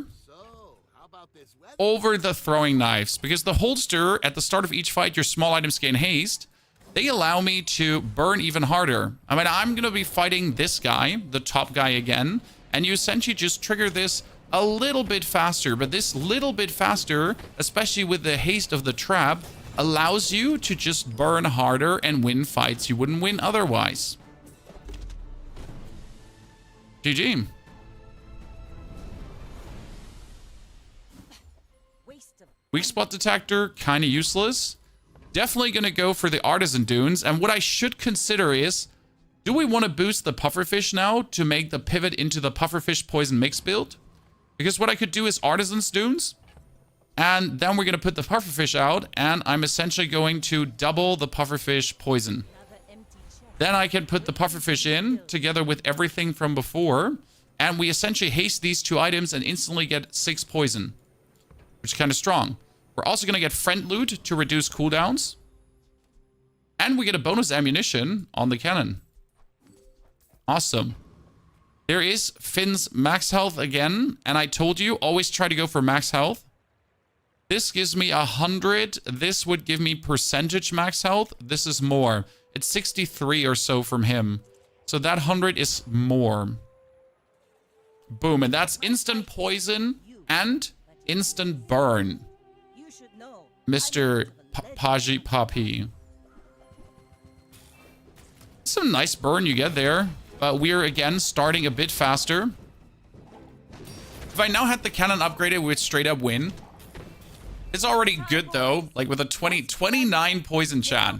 over the throwing knives, because the holster, at the start of each fight, your small items gain haste. They allow me to burn even harder. I mean, I'm going to be fighting this guy, the top guy again, and you essentially just trigger this a little bit faster. But this little bit faster, especially with the haste of the trap, allows you to just burn harder and win fights you wouldn't win otherwise. GG. Weak spot detector, kind of useless. Definitely going to go for the artisan dunes. And what I should consider is, do we want to boost the pufferfish now to make the pivot into the pufferfish poison mix build? Because what I could do is artisans dunes. And then we're going to put the pufferfish out. And I'm essentially going to double the pufferfish poison. Then I can put the pufferfish in together with everything from before. And we essentially haste these two items and instantly get 6 poison, which is kind of strong. We're also going to get friend loot to reduce cooldowns. And we get a bonus ammunition on the cannon. Awesome. There is Finn's max health again. And I told you, always try to go for max health. This gives me 100. This would give me percentage max health. This is more. It's 63 or so from him. So that 100 is more. Boom. And that's instant poison and instant burn. Mr. Paji Papi. Some nice burn you get there. But we're again starting a bit faster. If I now had the cannon upgraded, we would straight up win. It's already good though. Like with a 29 poison chat.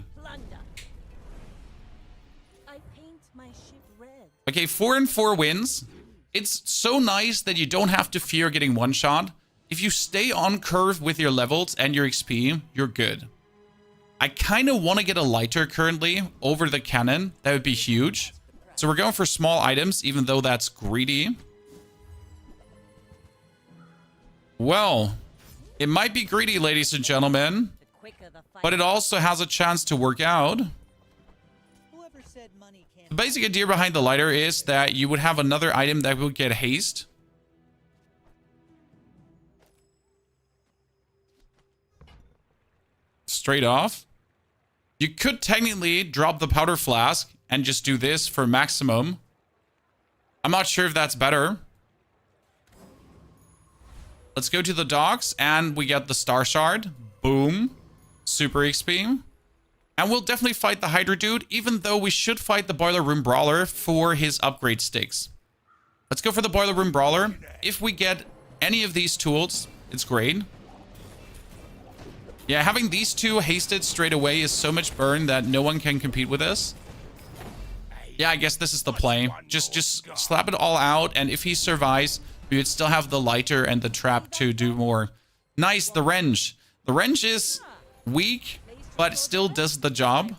Okay, 4 and 4 wins. It's so nice that you don't have to fear getting one shot. If you stay on curve with your levels and your XP, you're good. I kind of want to get a lighter currently over the cannon. That would be huge. So we're going for small items, even though that's greedy. Well, it might be greedy, ladies and gentlemen, but it also has a chance to work out. The basic idea behind the lighter is that you would have another item that will get haste. Straight off. You could technically drop the powder flask and just do this for maximum. I'm not sure if that's better. Let's go to the docks and we get the star shard. Boom. Super XP. And we'll definitely fight the Hydra dude, even though we should fight the Boiler Room Brawler for his upgrade sticks. Let's go for the Boiler Room Brawler. If we get any of these tools, it's great. Yeah, having these two hasted straight away is so much burn that no one can compete with us. Yeah, I guess this is the play. Just slap it all out, and if he survives, we would still have the lighter and the trap to do more. Nice, the wrench. The wrench is weak, but it still does the job.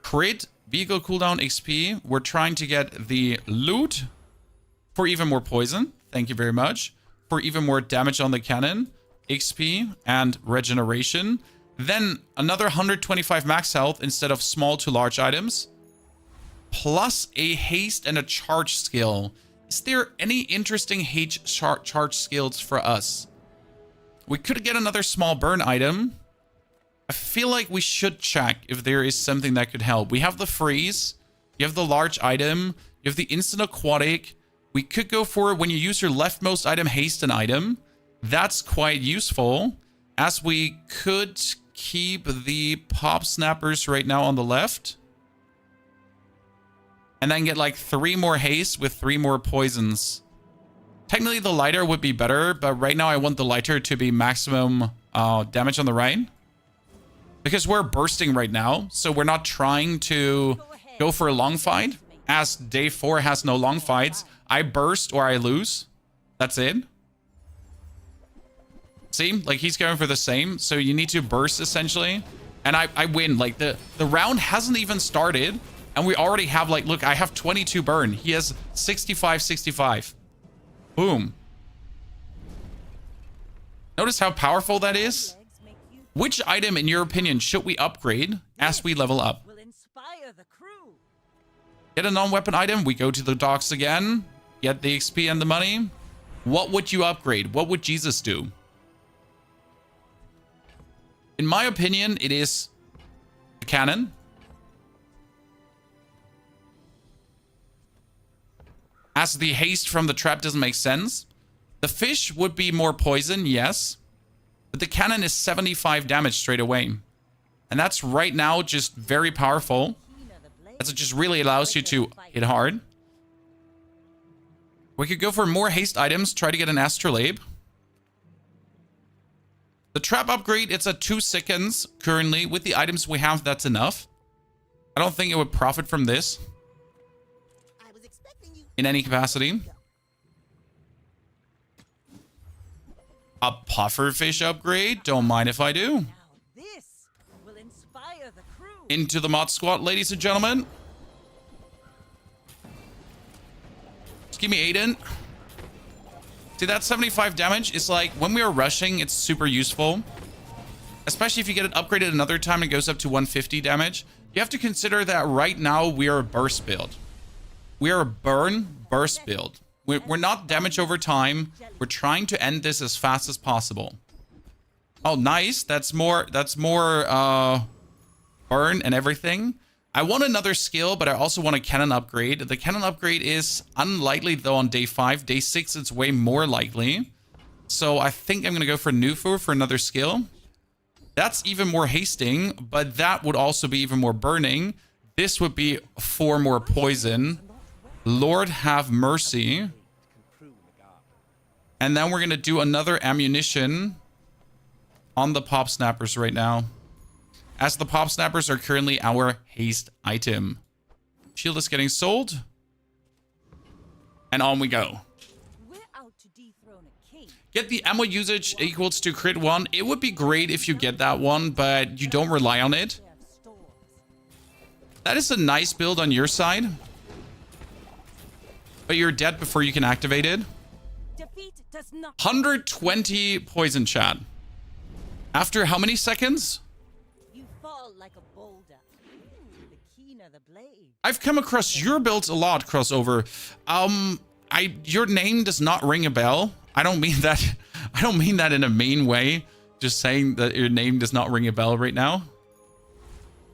Crit, vehicle cooldown XP. We're trying to get the loot for even more poison. Thank you very much. For even more damage on the cannon. XP and regeneration. Then another 125 max health instead of small to large items. Plus a haste and a charge skill. Is there any interesting charge skills for us? We could get another small burn item. I feel like we should check if there is something that could help. We have the freeze. You have the large item. You have the instant aquatic. We could go for, when you use your leftmost item, haste an item. That's quite useful, as we could keep the pop snappers right now on the left. And then get like 3 more haste with 3 more poisons. Technically the lighter would be better, but right now I want the lighter to be maximum damage on the right. Because we're bursting right now, so we're not trying to go for a long fight. As day 4 has no long fights, I burst or I lose. That's it. See, like he's going for the same. So you need to burst essentially And I win. Like, the round hasn't even started. And we already have, like, look, I have 22 burn. He has 65. Boom. Notice how powerful that is? Which item, in your opinion, should we upgrade as we level up? Will inspire the crew. Get a non-weapon item. We go to the docks again. Get the XP and the money. What would you upgrade? What would Jesus do? In my opinion, it is the cannon. As the haste from the trap doesn't make sense. The fish would be more poison, yes. But the cannon is 75 damage straight away. And that's right now just very powerful. As it just really allows you to hit hard. We could go for more haste items. Try to get an astrolabe. The trap upgrade, it's at 2 seconds currently. With the items we have, that's enough. I don't think it would profit from this. I was expecting you. In any capacity. A pufferfish upgrade? Don't mind if I do. Now this will inspire the crew. Into the mod squad, ladies and gentlemen. Just give me Aiden. See, that 75 damage is like, when we are rushing, it's super useful. Especially if you get it upgraded another time, it goes up to 150 damage. You have to consider that right now we are a burst build. We are a burst build. We're not damage over time. We're trying to end this as fast as possible. Oh, nice. That's more burn and everything. I want another skill, but I also want a cannon upgrade. The cannon upgrade is unlikely, though, on day 5. Day 6, it's way more likely. So I think I'm going to go for Nufu for another skill. That's even more hasting, but that would also be even more burning. This would be 4 more poison. Lord have mercy. And then we're going to do another ammunition on the pop snappers right now. As the pop snappers are currently our haste item. Shield is getting sold. And on we go. We're out to dethrone a king. Get the ammo usage equals to crit 1. It would be great if you get that one, but you don't rely on it. We have stores. That is a nice build on your side. But you're dead before you can activate it. Defeat does not 120 poison, chat. After how many seconds? you fall like a boulder. The keener the blade. I've come across your builds a lot, Crossover. Your name does not ring a bell. I don't mean that in a mean way. Just saying that your name does not ring a bell right now.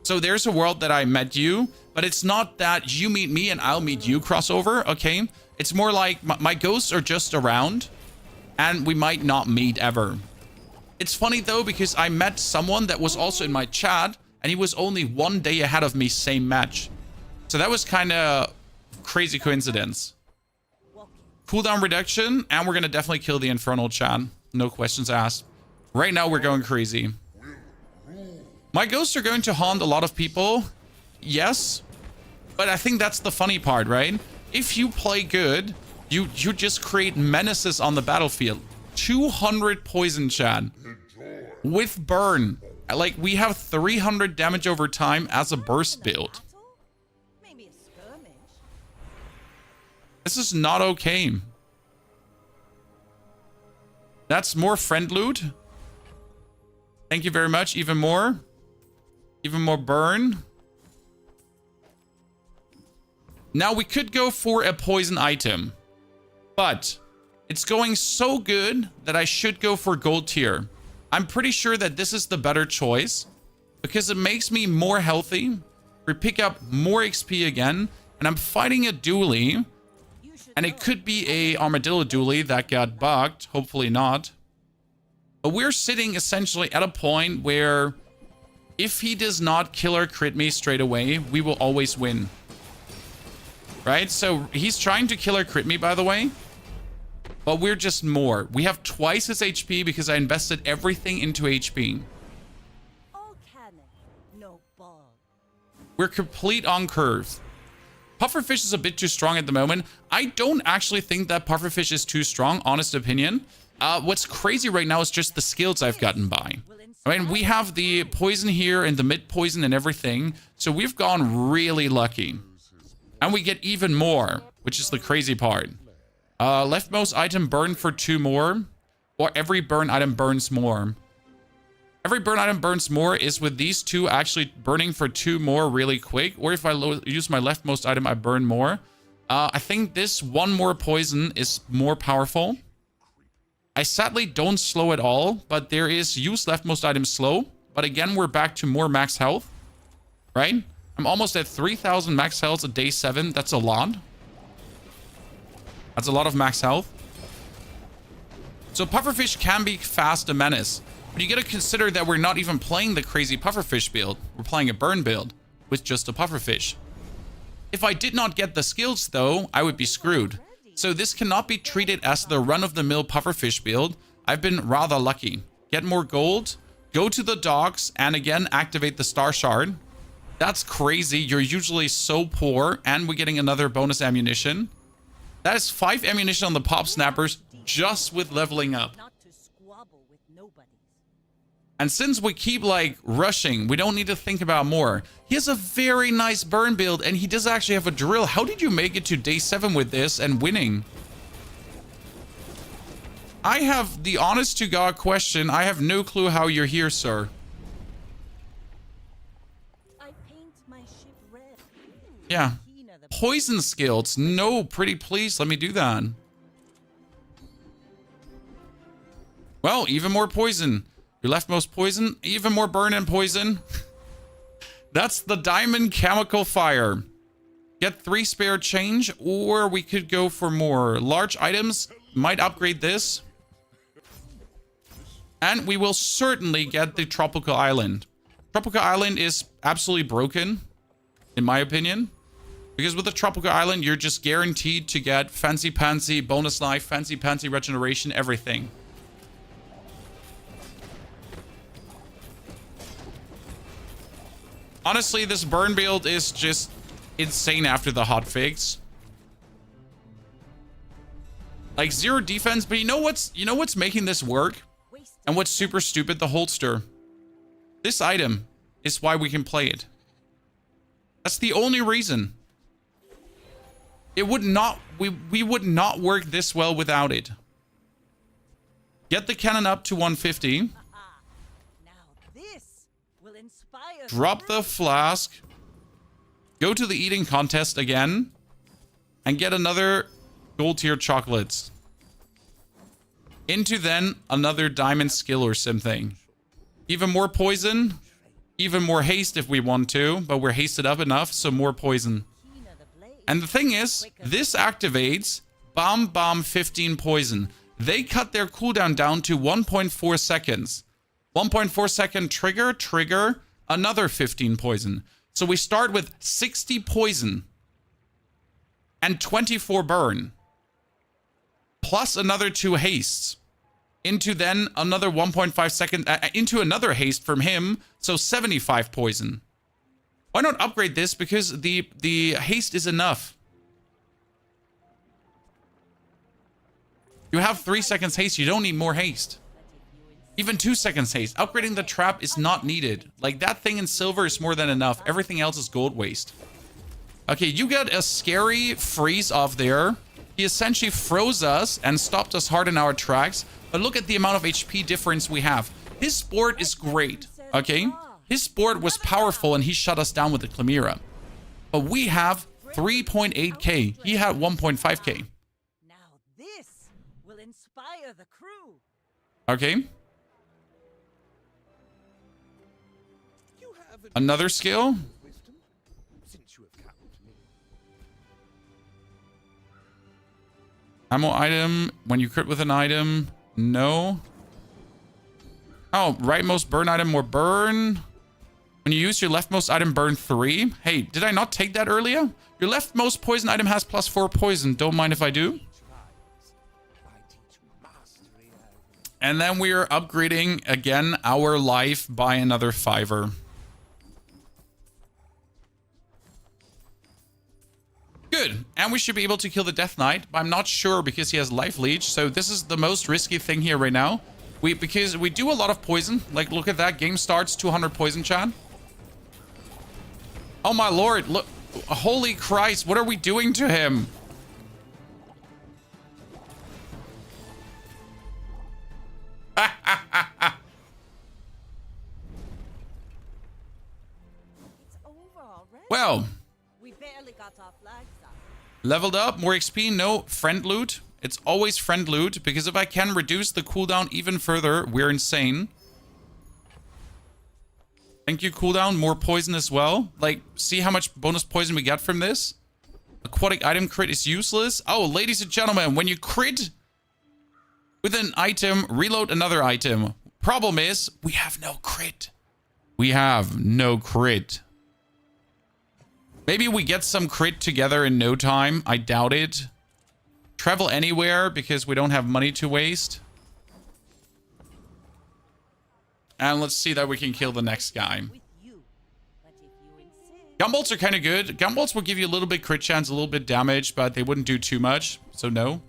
So there's a world that I met you, but it's not that you meet me and I'll meet you, Crossover, okay? It's more like my ghosts are just around and we might not meet ever. It's funny though, because I met someone that was also in my chat and he was only 1 day ahead of me, same match. So that was kind of crazy coincidence. Cooldown reduction, and we're going to definitely kill the Infernal, chat. No questions asked. Right now we're going crazy. My ghosts are going to haunt a lot of people. Yes. But I think that's the funny part, right? If you play good, you just create menaces on the battlefield. 200 poison, chat. With burn. Like, we have 300 damage over time as a burst build. Maybe a skirmish. This is not okay. That's more friend loot. Thank you very much. Even more. Even more burn. Now we could go for a poison item. But it's going so good that I should go for gold tier. I'm pretty sure that this is the better choice. Because it makes me more healthy. We pick up more XP again. And I'm fighting a dually. And it could be a armadillo dually that got bugged. Hopefully not. But we're sitting essentially at a point where if he does not kill or crit me straight away, we will always win. Right? So he's trying to kill or crit me, by the way. But we're just more. We have twice his HP because I invested everything into HP. All cannon, no ball. We're complete on curve. Pufferfish is a bit too strong at the moment. I don't actually think that Pufferfish is too strong, honest opinion. What's crazy right now is just the skills I've gotten by. I mean, we have the poison here and the mid poison and everything. So we've gone really lucky. And we get even more, which is the crazy part. Leftmost item burn for 2 more. Or every burn item burns more. Every burn item burns more is with these two actually burning for 2 more really quick. Or if I use my leftmost item, I burn more. I think this 1 more poison is more powerful. I sadly don't slow at all, but there is use leftmost item slow. But again, we're back to more max health, right? I'm almost at 3,000 max health at day 7. That's a lot. That's a lot of max health. So pufferfish can be fast a menace. But you gotta consider that we're not even playing the crazy pufferfish build. We're playing a burn build with just a pufferfish. If I did not get the skills though, I would be screwed. So this cannot be treated as the run-of-the-mill pufferfish build. I've been rather lucky. Get more gold, go to the docks, and again, activate the star shard. That's crazy. You're usually so poor, and we're getting another bonus ammunition. That is 5 ammunition on the pop snappers just with leveling up. And since we keep like rushing, we don't need to think about more. He has a very nice burn build and he does actually have a drill. How did you make it to day 7 with this and winning? I have the honest to God question. I have no clue how you're here, sir. I paint my ship red. Yeah. Poison skills. No, pretty please. Let me do that. Well, even more poison. Your leftmost poison, even more burn and poison. That's the diamond chemical fire. Get 3 spare change, or we could go for more. Large items might upgrade this. And we will certainly get the tropical island. Tropical island is absolutely broken, in my opinion. Because with the tropical island, you're just guaranteed to get fancy pansy, bonus life, fancy pansy regeneration, everything. Honestly, this burn build is just insane after the hotfix. Like 0 defense, but you know what's making this work? And what's super stupid? The holster. This item is why we can play it. That's the only reason. It would not, we would not work this well without it. Get the cannon up to 150. Drop the flask. Go to the eating contest again. And get another gold tier chocolates. Into then another diamond skill or something. Even more poison. Even more haste if we want to. But we're hasted up enough, so more poison. And the thing is, this activates Bomb Bomb 15 poison. They cut their cooldown down to 1.4 seconds. 1.4 second trigger, another 15 poison. So we start with 60 poison and 24 burn. Plus another 2 hastes. Into then another 1.5 second, into another haste from him. So 75 poison. Why not upgrade this? Because the haste is enough. You have 3 seconds haste. You don't need more haste. Even 2 seconds haste. Upgrading the trap is not needed. Like, that thing in silver is more than enough. Everything else is gold waste. Okay, you got a scary freeze off there. He essentially froze us and stopped us hard in our tracks. But look at the amount of HP difference we have. His sport is great, okay? His sport was powerful and he shut us down with the Chimera. But we have 3.8k. He had 1.5k. Now this will inspire the crew. Okay. Another skill? Ammo item. When you crit with an item. No. Oh, rightmost burn item, more burn. When you use your leftmost item, burn 3. Hey, did I not take that earlier? Your leftmost poison item has +4 poison. Don't mind if I do. And then we are upgrading again our life by another 5er. Good. And we should be able to kill the Death Knight, but I'm not sure because he has life leech. So this is the most risky thing here right now. Because we do a lot of poison. Like, look at that. Game starts, 200 poison, chat. Oh my lord, look. Holy Christ, what are we doing to him? It's over already. Well, We barely got our flags up. leveled up, more XP, no friend loot. It's always friend loot, because if I can reduce the cooldown even further, we're insane. Thank you, cooldown. More poison as well. Like, see how much bonus poison we get from this? Aquatic item crit is useless. Oh, ladies and gentlemen, when you crit with an item, reload another item. Problem is, we have no crit. We have no crit. Maybe we get some crit together in no time. I doubt it. Travel anywhere because we don't have money to waste. And let's see that we can kill the next guy. With you. But if you insist. Gunbolts are kind of good. Gunbolts will give you a little bit crit chance, a little bit damage, but they wouldn't do too much. So no.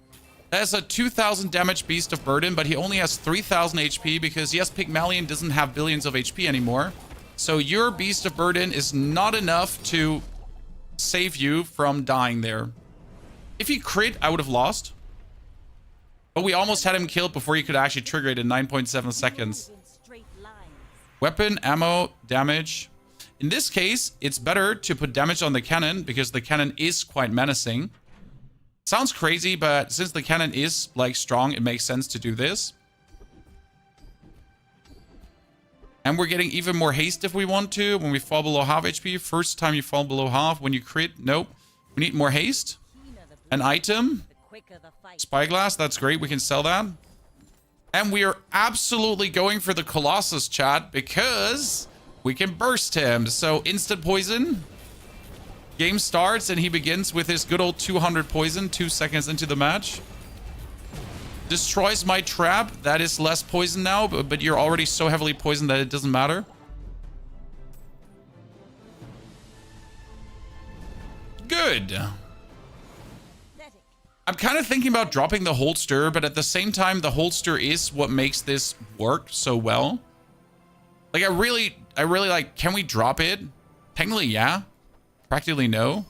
That's a 2,000 damage Beast of Burden, but he only has 3,000 HP because, yes, Pygmalion doesn't have billions of HP anymore. So your Beast of Burden is not enough to save you from dying there. If he crit, I would have lost. But we almost had him killed before he could actually trigger it in 9.7 seconds. In straight lines. Weapon, ammo, damage. In this case, it's better to put damage on the cannon because the cannon is quite menacing. Sounds crazy, but since the cannon is, like, strong, it makes sense to do this. And we're getting even more haste if we want to when we fall below half HP. First time you fall below half. When you crit, nope. We need more haste. An item. The quicker the fight. Spyglass, that's great. We can sell that. And we are absolutely going for the Colossus, chat, because we can burst him. So instant poison. Game starts and he begins with his good old 200 poison 2 seconds into the match. Destroys my trap. That is less poison now, but you're already so heavily poisoned that it doesn't matter. Good. I'm kind of thinking about dropping the holster, but at the same time, the holster is what makes this work so well. Like, I really like, can we drop it? Technically, yeah. Practically, no.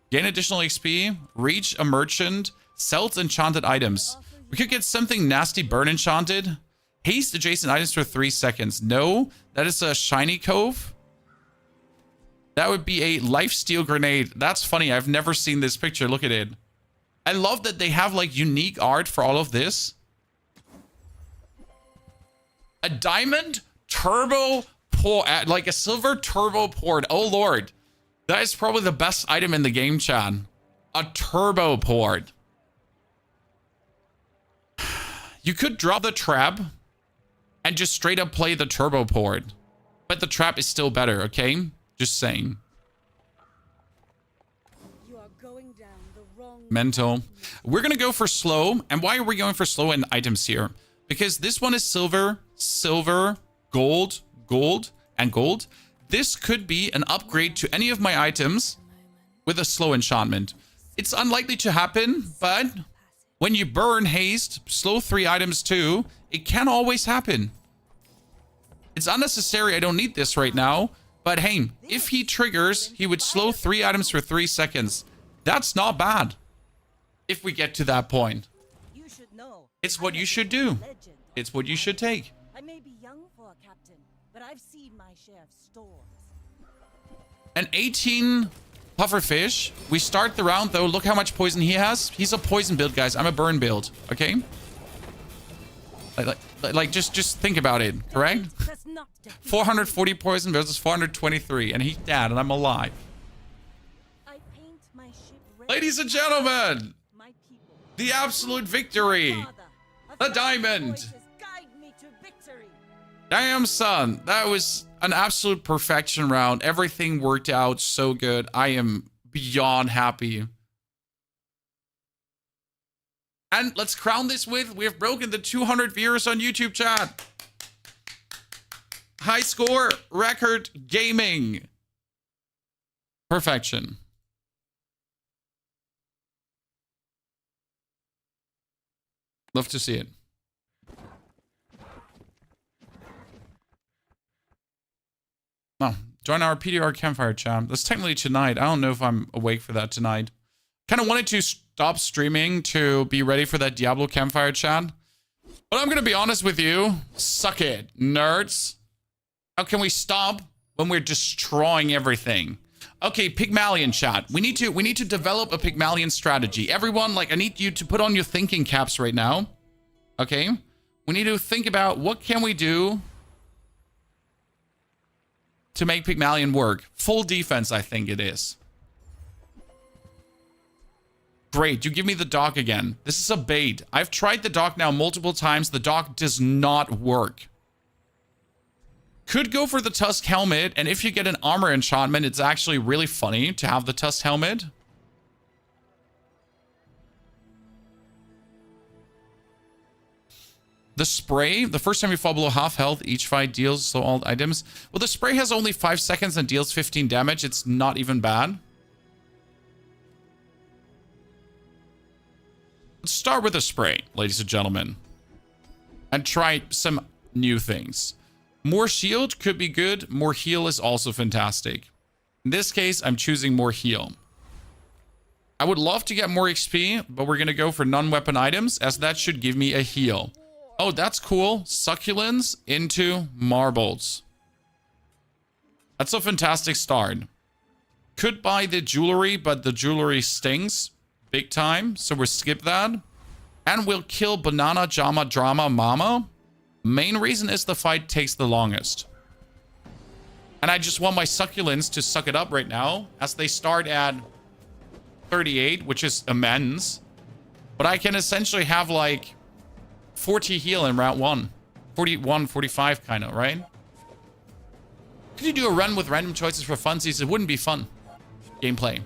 Gain additional XP. Reach a merchant. Sells enchanted items. We could get something nasty burn enchanted. Haste adjacent items for 3 seconds. No, that is a shiny cove. That would be a lifesteal grenade. That's funny. I've never seen this picture. Look at it. I love that they have like unique art for all of this. A diamond turbo pour, like a silver turbo port. Oh lord, that is probably the best item in the game, chat. A turbo port. You could drop the trap and just straight up play the turbo port, but the trap is still better. Okay, just saying. You are going down the wrong Mental. We're gonna go for slow. And why are we going for slow in items here? Because this one is silver, silver, gold, gold, and gold. This could be an upgrade to any of my items with a slow enchantment. It's unlikely to happen, but when you burn haste, slow 3 items too, it can always happen. It's unnecessary. I don't need this right now. But hey, if he triggers, he would slow 3 items for 3 seconds. That's not bad. If we get to that point. You should know. It's what you should do. It's what you should take. I may be young for a captain, but I've seen my share of storms. An 18 pufferfish. We start the round though. Look how much poison he has. He's a poison build, guys. I'm a burn build. Okay. Like just think about it. Correct? 440 poison versus 423, and he's dead, and I'm alive. I paint my ship red. Ladies and gentlemen, My people. the absolute victory. Father, The a thousand diamond. voices guide me to victory. Damn, son. That was an absolute perfection round. Everything worked out so good. I am beyond happy. And let's crown this with, we have broken the 200 viewers on YouTube, chat. High score, record gaming. Perfection. Love to see it. Oh, join our PDR campfire chat. That's technically tonight. I don't know if I'm awake for that tonight. Kind of wanted to stop streaming to be ready for that Diablo campfire chat. But I'm going to be honest with you. Suck it, nerds. How can we stop when we're destroying everything? Okay, Pygmalion chat. We need to develop a Pygmalion strategy. Everyone, like, I need you to put on your thinking caps right now. Okay? We need to think about what can we do to make Pygmalion work. Full defense, I think it is. Great, you give me the dock again. This is a bait. I've tried the dock now multiple times. The dock does not work. Could go for the Tusk helmet, and if you get an armor enchantment, it's actually really funny to have the Tusk helmet. The spray, the first time you fall below half health, each fight deals so all items. Well, the spray has only 5 seconds and deals 15 damage. It's not even bad. Let's start with the spray, ladies and gentlemen. And try some new things. More shield could be good. More heal is also fantastic. In this case, I'm choosing more heal. I would love to get more XP, but we're going to go for non-weapon items, as that should give me a heal. Oh, that's cool. Succulents into marbles. That's a fantastic start. Could buy the jewelry, but the jewelry stings big time, so we'll skip that. And we'll kill Banana Jama Drama Mama. Main reason is the fight takes the longest. And I just want my succulents to suck it up right now, as they start at 38, which is immense. But I can essentially have like 40 heal in round 1. 41, 45 kind of, right? Could you do a run with random choices for funsies? It wouldn't be fun. Gameplay.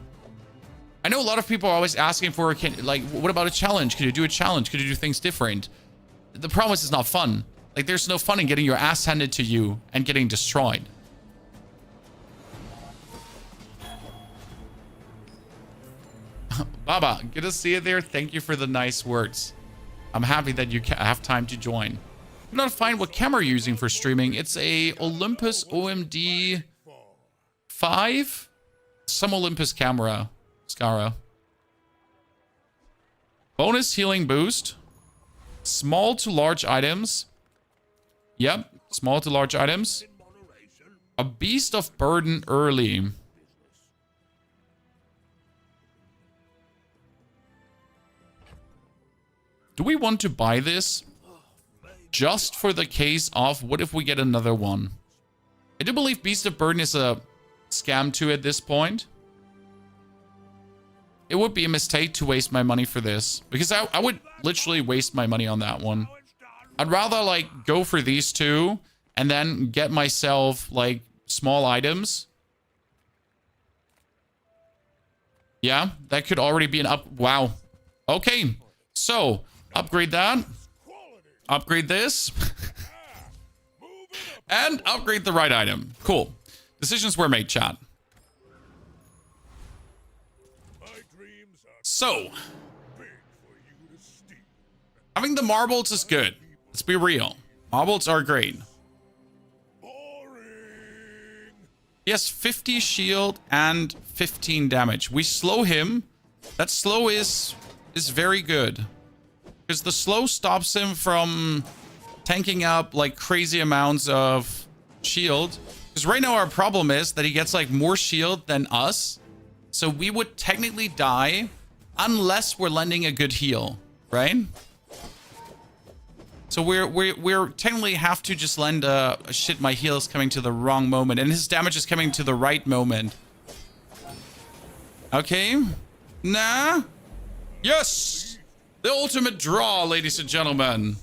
I know a lot of people are always asking for, what about a challenge? Could you do a challenge? Could you do things different? The problem is it's not fun. Like, there's no fun in getting your ass handed to you and getting destroyed. Baba, good to see you there. Thank you for the nice words. I'm happy that you have time to join. I'm not fine what camera you're using for streaming. It's a Olympus OMD 5? Some Olympus camera. Scara. Bonus healing boost. Small to large items. Yep, small to large items. A beast of burden early. Do we want to buy this? Just for the case of what if we get another one? I do believe beast of burden is a scam too at this point. It would be a mistake to waste my money for this, because I would literally waste my money on that one. I'd rather like go for these two and then get myself like small items. Yeah, that could already be an up. Wow. Okay, so upgrade that. Upgrade this. And upgrade the right item. Cool. Decisions were made, chat. So, having the marbles is good. Let's be real. Marbles are great. He has 50 shield and 15 damage. We slow him. That slow is very good. Because the slow stops him from tanking up like crazy amounts of shield. Because right now our problem is that he gets like more shield than us. So we would technically die unless we're lending a good heal, right? So we're technically have to just lend shit, my heal is coming to the wrong moment and his damage is coming to the right moment. Okay. Nah. Yes. The ultimate draw, ladies and gentlemen.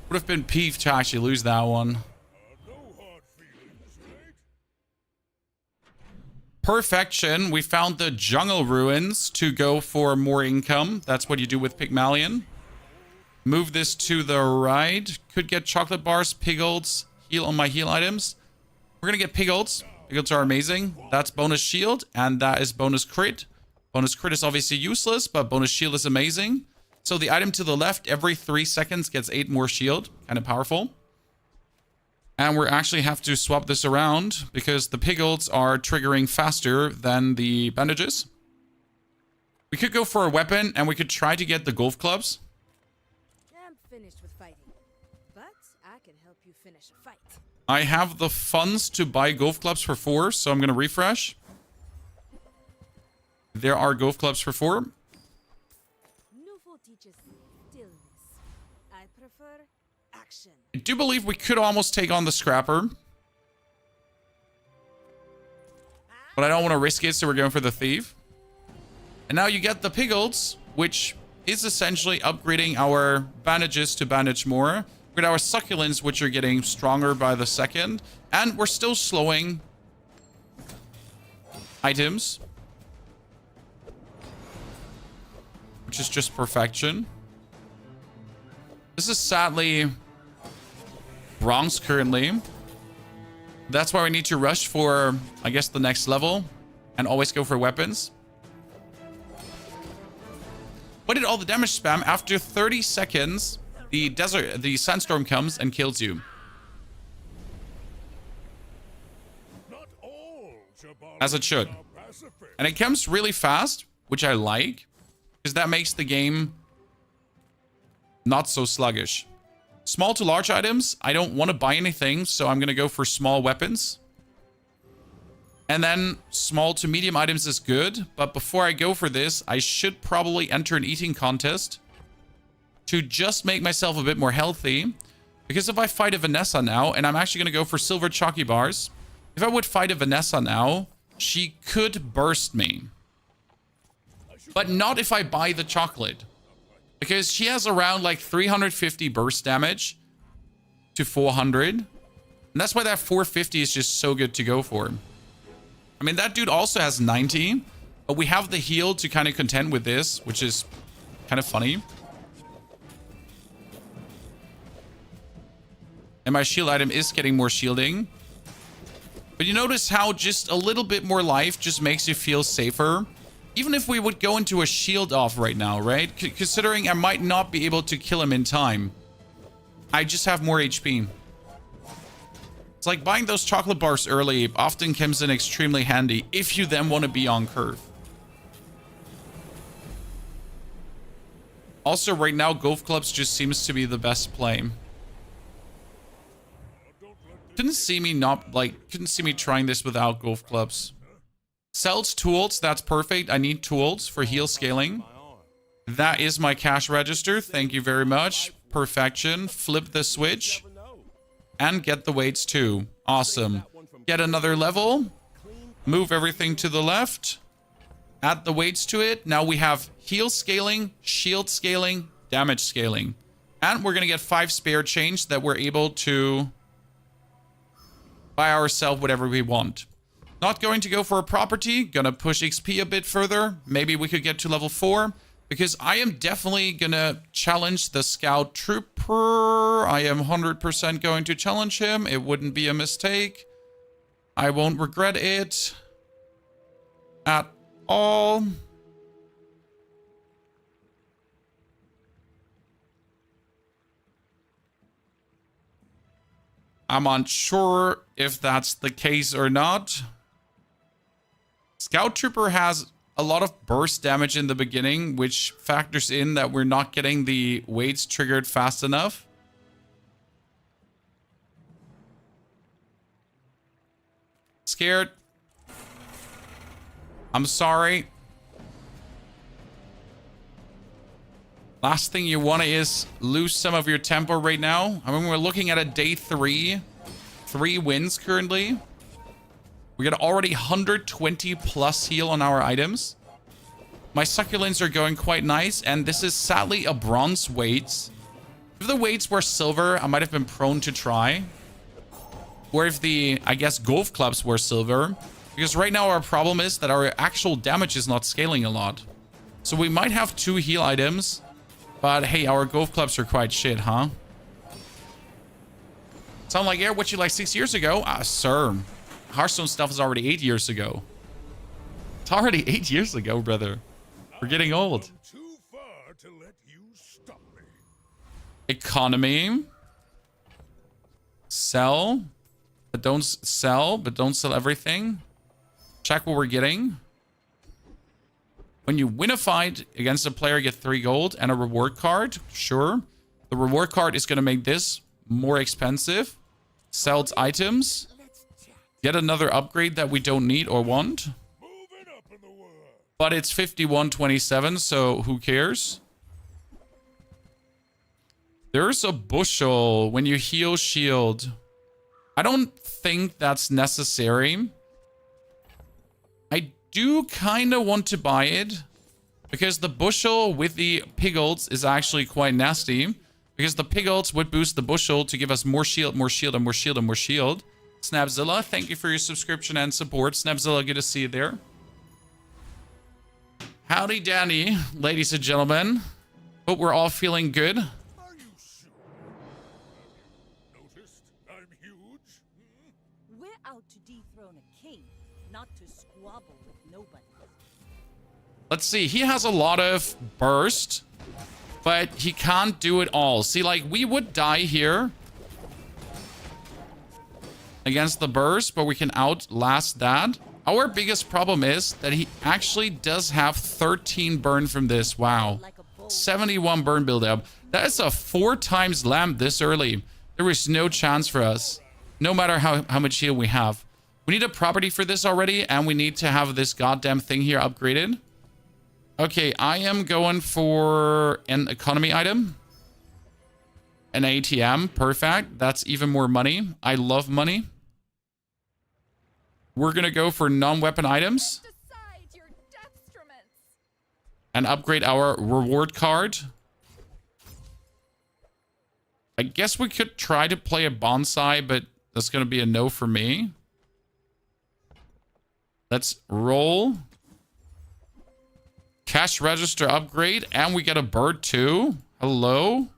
Would have been peeved to actually lose that one. Perfection. We found the jungle ruins to go for more income. That's what you do with Pygmalion. Move this to the right. Could get chocolate bars, piglets, heal on my heal items. We're going to get piglets. Piglets are amazing. That's bonus shield, and that is bonus crit. Bonus crit is obviously useless, but bonus shield is amazing. So the item to the left, every 3 seconds, gets 8 more shield. Kind of powerful. And we actually have to swap this around because the piglets are triggering faster than the bandages. We could go for a weapon and we could try to get the golf clubs. I'm finished with fighting, but I can help you finish a fight. I have the funds to buy golf clubs for 4, so I'm going to refresh. There are golf clubs for 4. Newful teaches stillness. I prefer action. I do believe we could almost take on the scrapper. But I don't want to risk it, so we're going for the thief. And now you get the piglets, which is essentially upgrading our bandages to bandage more. With our succulents, which are getting stronger by the second. And we're still slowing items. Which is just perfection. This is sadly bronze currently. That's why we need to rush for, I guess, the next level. And always go for weapons. What did all the damage spam? After 30 seconds, the sandstorm comes and kills you. Not all As it should. are pacific. And it comes really fast, which I like. Because that makes the game not so sluggish. Small to large items, I don't want to buy anything, so I'm going to go for small weapons. And then small to medium items is good. But before I go for this, I should probably enter an eating contest to just make myself a bit more healthy. Because if I fight a Vanessa now, and I'm actually going to go for silver chalky bars. If I would fight a Vanessa now, she could burst me. But not if I buy the chocolate. Because she has around like 350 burst damage to 400. And that's why that 450 is just so good to go for. I mean, that dude also has 90. But we have the heal to kind of contend with this, which is kind of funny. And my shield item is getting more shielding. But you notice how just a little bit more life just makes you feel safer. Even if we would go into a shield off right now, right? Considering I might not be able to kill him in time. I just have more HP. It's like buying those chocolate bars early often comes in extremely handy if you then want to be on curve. Also, right now, golf clubs just seems to be the best play. Couldn't see me trying this without golf clubs. Sells tools, that's perfect. I need tools for heal scaling. That is my cash register. Thank you very much. Perfection. Flip the switch. And get the weights too. Awesome. Get another level. Move everything to the left. Add the weights to it. Now we have heal scaling, shield scaling, damage scaling. And we're going to get 5 spare change that we're able to buy ourselves whatever we want. Not going to go for a property. Gonna push XP a bit further. Maybe we could get to level 4. Because I am definitely gonna challenge the Scout Trooper. I am 100% going to challenge him. It wouldn't be a mistake. I won't regret it at all. I'm unsure if that's the case or not. Scout Trooper has a lot of burst damage in the beginning, which factors in that we're not getting the weights triggered fast enough. Scared. I'm sorry. Last thing you want is lose some of your tempo right now. I mean, we're looking at a day 3. 3 wins currently. We got already 120 plus heal on our items. My succulents are going quite nice. And this is sadly a bronze weights. If the weights were silver, I might have been prone to try. Or if the, I guess, golf clubs were silver. Because right now our problem is that our actual damage is not scaling a lot. So we might have 2 heal items. But hey, our golf clubs are quite shit, huh? Sound like, yeah, what you like 6 years ago? Sir. Hearthstone stuff is already 8 years ago. It's already 8 years ago, brother. We're getting old. Too far to let you stop me. Economy. Sell. But don't sell. But don't sell everything. Check what we're getting. When you win a fight against a player, get 3 gold and a reward card. Sure. The reward card is going to make this more expensive. Sells items. Get another upgrade that we don't need or want. But it's 51.27, so who cares? There's a bushel when you heal shield. I don't think that's necessary. I do kind of want to buy it. Because the bushel with the piglets is actually quite nasty. Because the piglets would boost the bushel to give us more shield, more shield, and more shield, and more shield. Snapzilla, thank you for your subscription and support. Snapzilla, good to see you there. Howdy Danny, ladies and gentlemen. Hope we're all feeling good. Are you sure? Noticed I'm huge? We're out to dethrone a king, not to squabble with nobody. Let's see. He has a lot of burst, but he can't do it all. See, like, we would die here against the burst, but we can outlast that. Our biggest problem is that he actually does have 13 burn from this. Wow. 71 burn build-up. That is a 4 times lamp this early. There is no chance for us, no matter how much heal we have. We need a property for this already, and we need to have this goddamn thing here upgraded. Okay, I am going for an economy item. An ATM. Perfect. That's even more money. I love money. We're going to go for non-weapon items. And upgrade our reward card. I guess we could try to play a bonsai, but that's going to be a no for me. Let's roll. Cash register upgrade. And we get a bird too. Hello.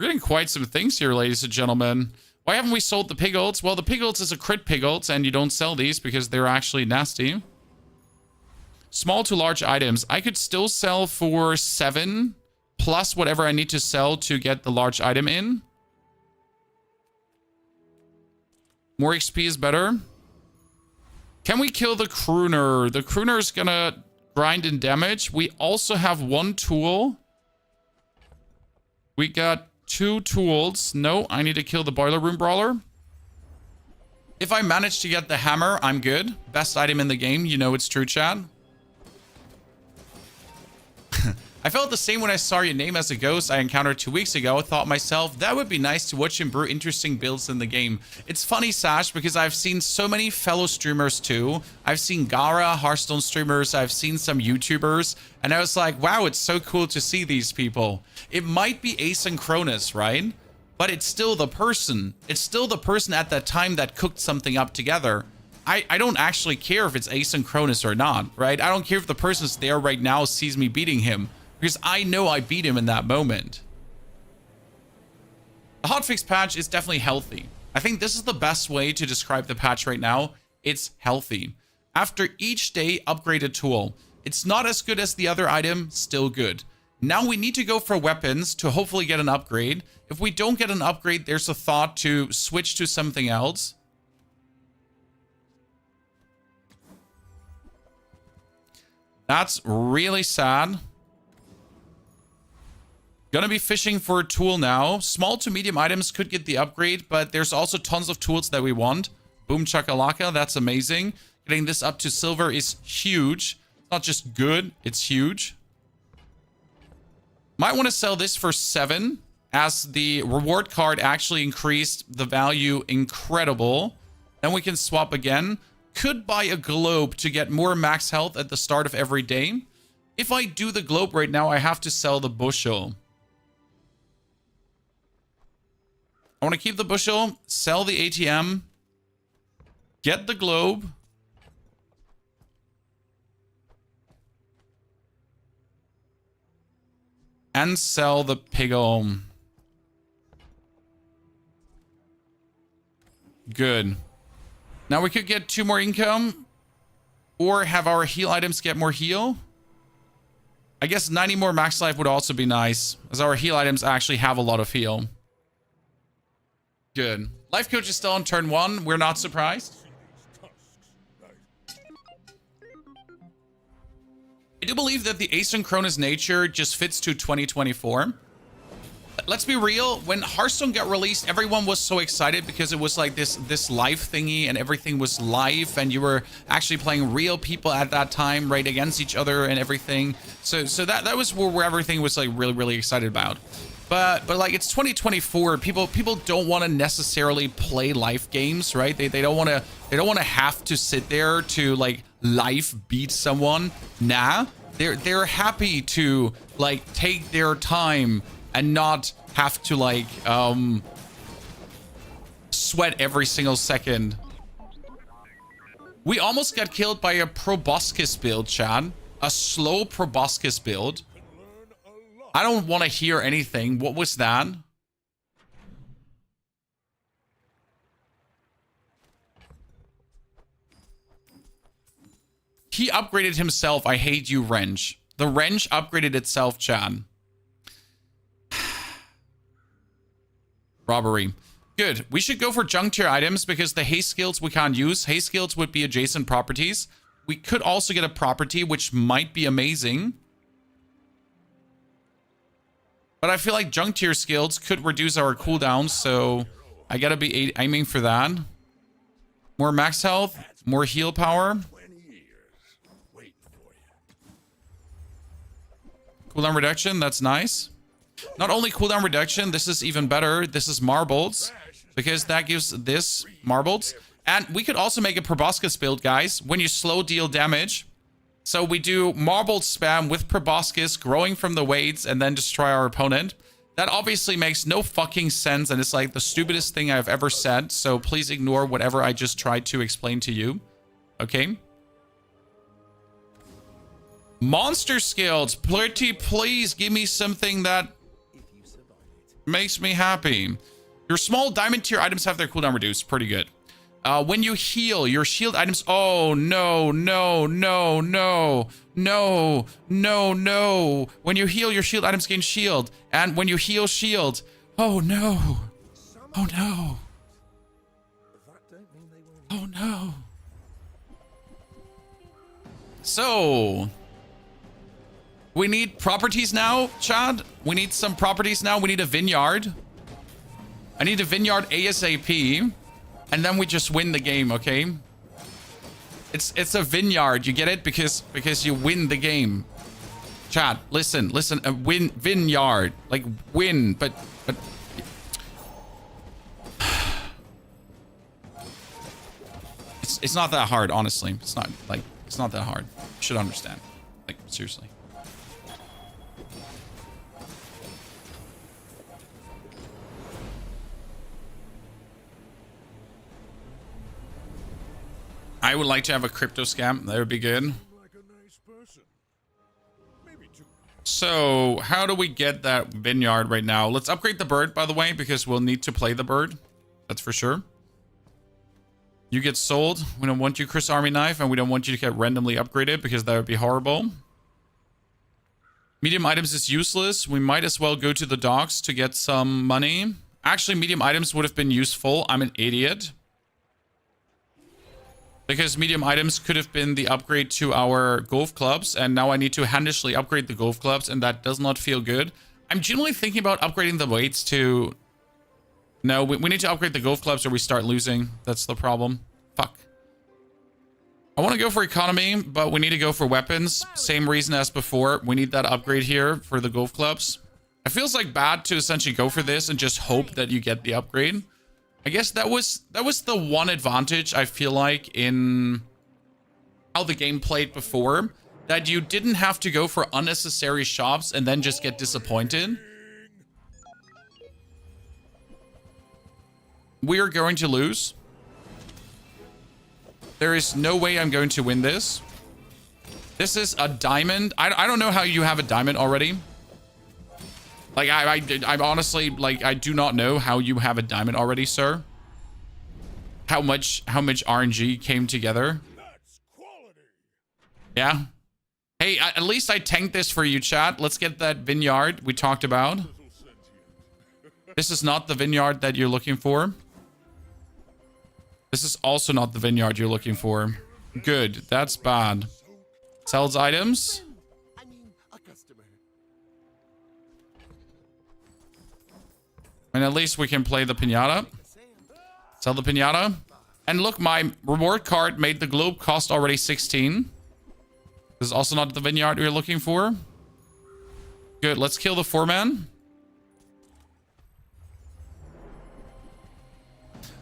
We're getting quite some things here, ladies and gentlemen. Why haven't we sold the piglets? Well, the piglets is a crit piglets, and you don't sell these because they're actually nasty. Small to large items. I could still sell for 7 plus whatever I need to sell to get the large item in. More XP is better. Can we kill the crooner? The crooner is gonna grind in damage. We also have 1 tool. We got 2 tools. No, I need to kill the boiler room brawler. If I manage to get the hammer, I'm good. Best item in the game. You know it's true, chat. I felt the same when I saw your name as a ghost I encountered 2 weeks ago. I thought myself, that would be nice to watch him brew interesting builds in the game. It's funny, Sash, because I've seen so many fellow streamers too. I've seen Gara, Hearthstone streamers, I've seen some YouTubers, and I was like, wow, it's so cool to see these people. It might be asynchronous, right? But it's still the person. It's still the person at that time that cooked something up together. I don't actually care if it's asynchronous or not, right? I don't care if the person's there right now sees me beating him. Because I know I beat him in that moment. The hotfix patch is definitely healthy. I think this is the best way to describe the patch right now. It's healthy. After each day, upgrade a tool. It's not as good as the other item, still good. Now we need to go for weapons to hopefully get an upgrade. If we don't get an upgrade, there's a thought to switch to something else. That's really sad. Gonna be fishing for a tool now. Small to medium items could get the upgrade, but there's also tons of tools that we want. Boom chakalaka, that's amazing. Getting this up to silver is huge. It's not just good, it's huge. Might want to sell this for 7, as the reward card actually increased the value incredible. Then we can swap again. Could buy a globe to get more max health at the start of every day. If I do the globe right now, I have to sell the bushel. I want to keep the bushel, sell the ATM, get the globe. And sell the piggle. Good. Now we could get 2 more income. Or have our heal items get more heal. I guess 90 more max life would also be nice, as our heal items actually have a lot of heal. Good. Life coach is still on turn 1. We're not surprised. I do believe that the asynchronous nature just fits to 2024. Let's be real. When Hearthstone got released, everyone was so excited because it was like this live thingy and everything was live and you were actually playing real people at that time, right, against each other and everything. So that was where everything was like really excited about. But like it's 2024. People don't want to necessarily play live games, right? They don't want to have to sit there to like live beat someone. Nah, they're happy to like take their time and not have to like sweat every single second. We almost got killed by a proboscis build, Chad. A slow proboscis build. I don't want to hear anything. What was that? He upgraded himself. I hate you, Wrench. The Wrench upgraded itself, Chad. Robbery. Good. We should go for junk tier items because the haste skills we can't use. Haste skills would be adjacent properties. We could also get a property, which might be amazing. But I feel like junk tier skills could reduce our cooldowns, so I gotta be aiming for that. More max health, more heal power. Cooldown reduction, that's nice. Not only cooldown reduction, this is even better. This is marbles, because that gives this marbles. And we could also make a proboscis build, guys, when you slow deal damage. So we do marble spam with proboscis growing from the weights and then destroy our opponent. That obviously makes no fucking sense and it's like the stupidest thing I've ever said. So please ignore whatever I just tried to explain to you. Okay. Monster skills. Please give me something that makes me happy. Your small diamond tier items have their cooldown reduced. Pretty good. When you heal, your shield items... Oh, no. When you heal, your shield items gain shield. And when you heal, shield. Oh, no. Oh, no. Oh, no. So... we need properties now, Chad. We need some properties now. We need a vineyard. I need a vineyard ASAP. And then we just win the game, okay? It's a vineyard, you get it? Because you win the game. Chat, listen, a vineyard. Like win, but it's not that hard, honestly. It's not that hard. You should understand. Like, seriously. I would like to have a crypto scam. That would be good. So, how do we get that vineyard right now? Let's upgrade the bird, by the way, because we'll need to play the bird. That's for sure. You get sold. We don't want you, Chris Army Knife, and we don't want you to get randomly upgraded because that would be horrible. Medium items is useless. We might as well go to the docks to get some money. Actually, medium items would have been useful. I'm an idiot. Because medium items could have been the upgrade to our golf clubs. And now I need to handishly upgrade the golf clubs. And that does not feel good. I'm genuinely thinking about upgrading the weights to... No, we need to upgrade the golf clubs or we start losing. That's the problem. Fuck. I want to go for economy, but we need to go for weapons. Same reason as before. We need that upgrade here for the golf clubs. It feels like bad to essentially go for this and just hope that you get the upgrade. I guess that was the one advantage I feel like in how the game played before, that you didn't have to go for unnecessary shops and then just get disappointed. We are going to lose. There is no way I'm going to win this. This is a diamond. I don't know how you have a diamond already. Like, I'm honestly, like, I do not know how you have a diamond already, sir. How much RNG came together. Yeah. Hey, at least I tanked this for you, chat. Let's get that vineyard we talked about. This is not the vineyard that you're looking for. This is also not the vineyard you're looking for. Good. That's bad. Sells items. I mean, a customer. And at least we can play the pinata. Sell the pinata. And look, my reward card made the globe cost already 16. This is also not the vineyard we're looking for. Good. Let's kill the 4-man.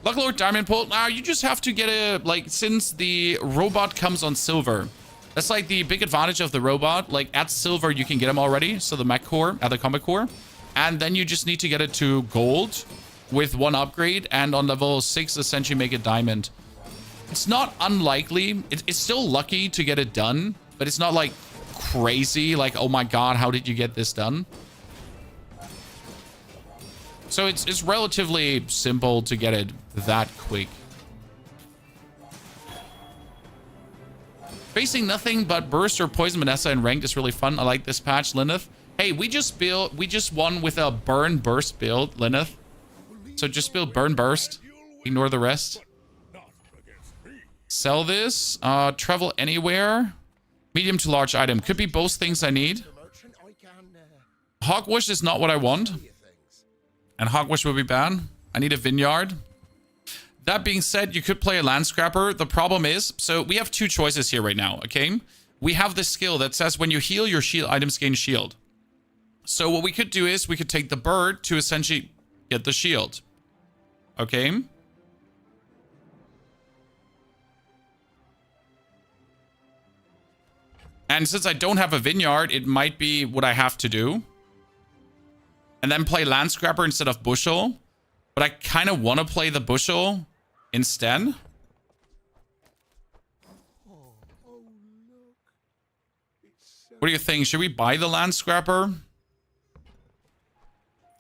Luck Lord Diamond Pull. Now you just have to get a, like, since the robot comes on silver. That's like the big advantage of the robot. Like at silver, you can get him already. So the mech core, the combat core. And then you just need to get it to gold with 1 upgrade. And on level 6, essentially make it diamond. It's not unlikely. It's still lucky to get it done. But it's not like crazy. Like, oh my god, how did you get this done? So it's relatively simple to get it that quick. Facing nothing but burst or poison Vanessa in ranked is really fun. I like this patch, Lineth. Hey, we just won with a burn burst build, Lineth. So just build burn burst. Ignore the rest. Sell this. Travel anywhere. Medium to large item. Could be both things I need. Hogwash is not what I want. And Hogwash would be bad. I need a vineyard. That being said, you could play a land scrapper. The problem is, so we have 2 choices here right now, okay? We have this skill that says when you heal, your shield items gain shield. So what we could do is we could take the bird to essentially get the shield. Okay? And since I don't have a vineyard, it might be what I have to do. And then play land scrapper instead of bushel. But I kind of want to play the bushel instead. What do you think? Should we buy the land scrapper?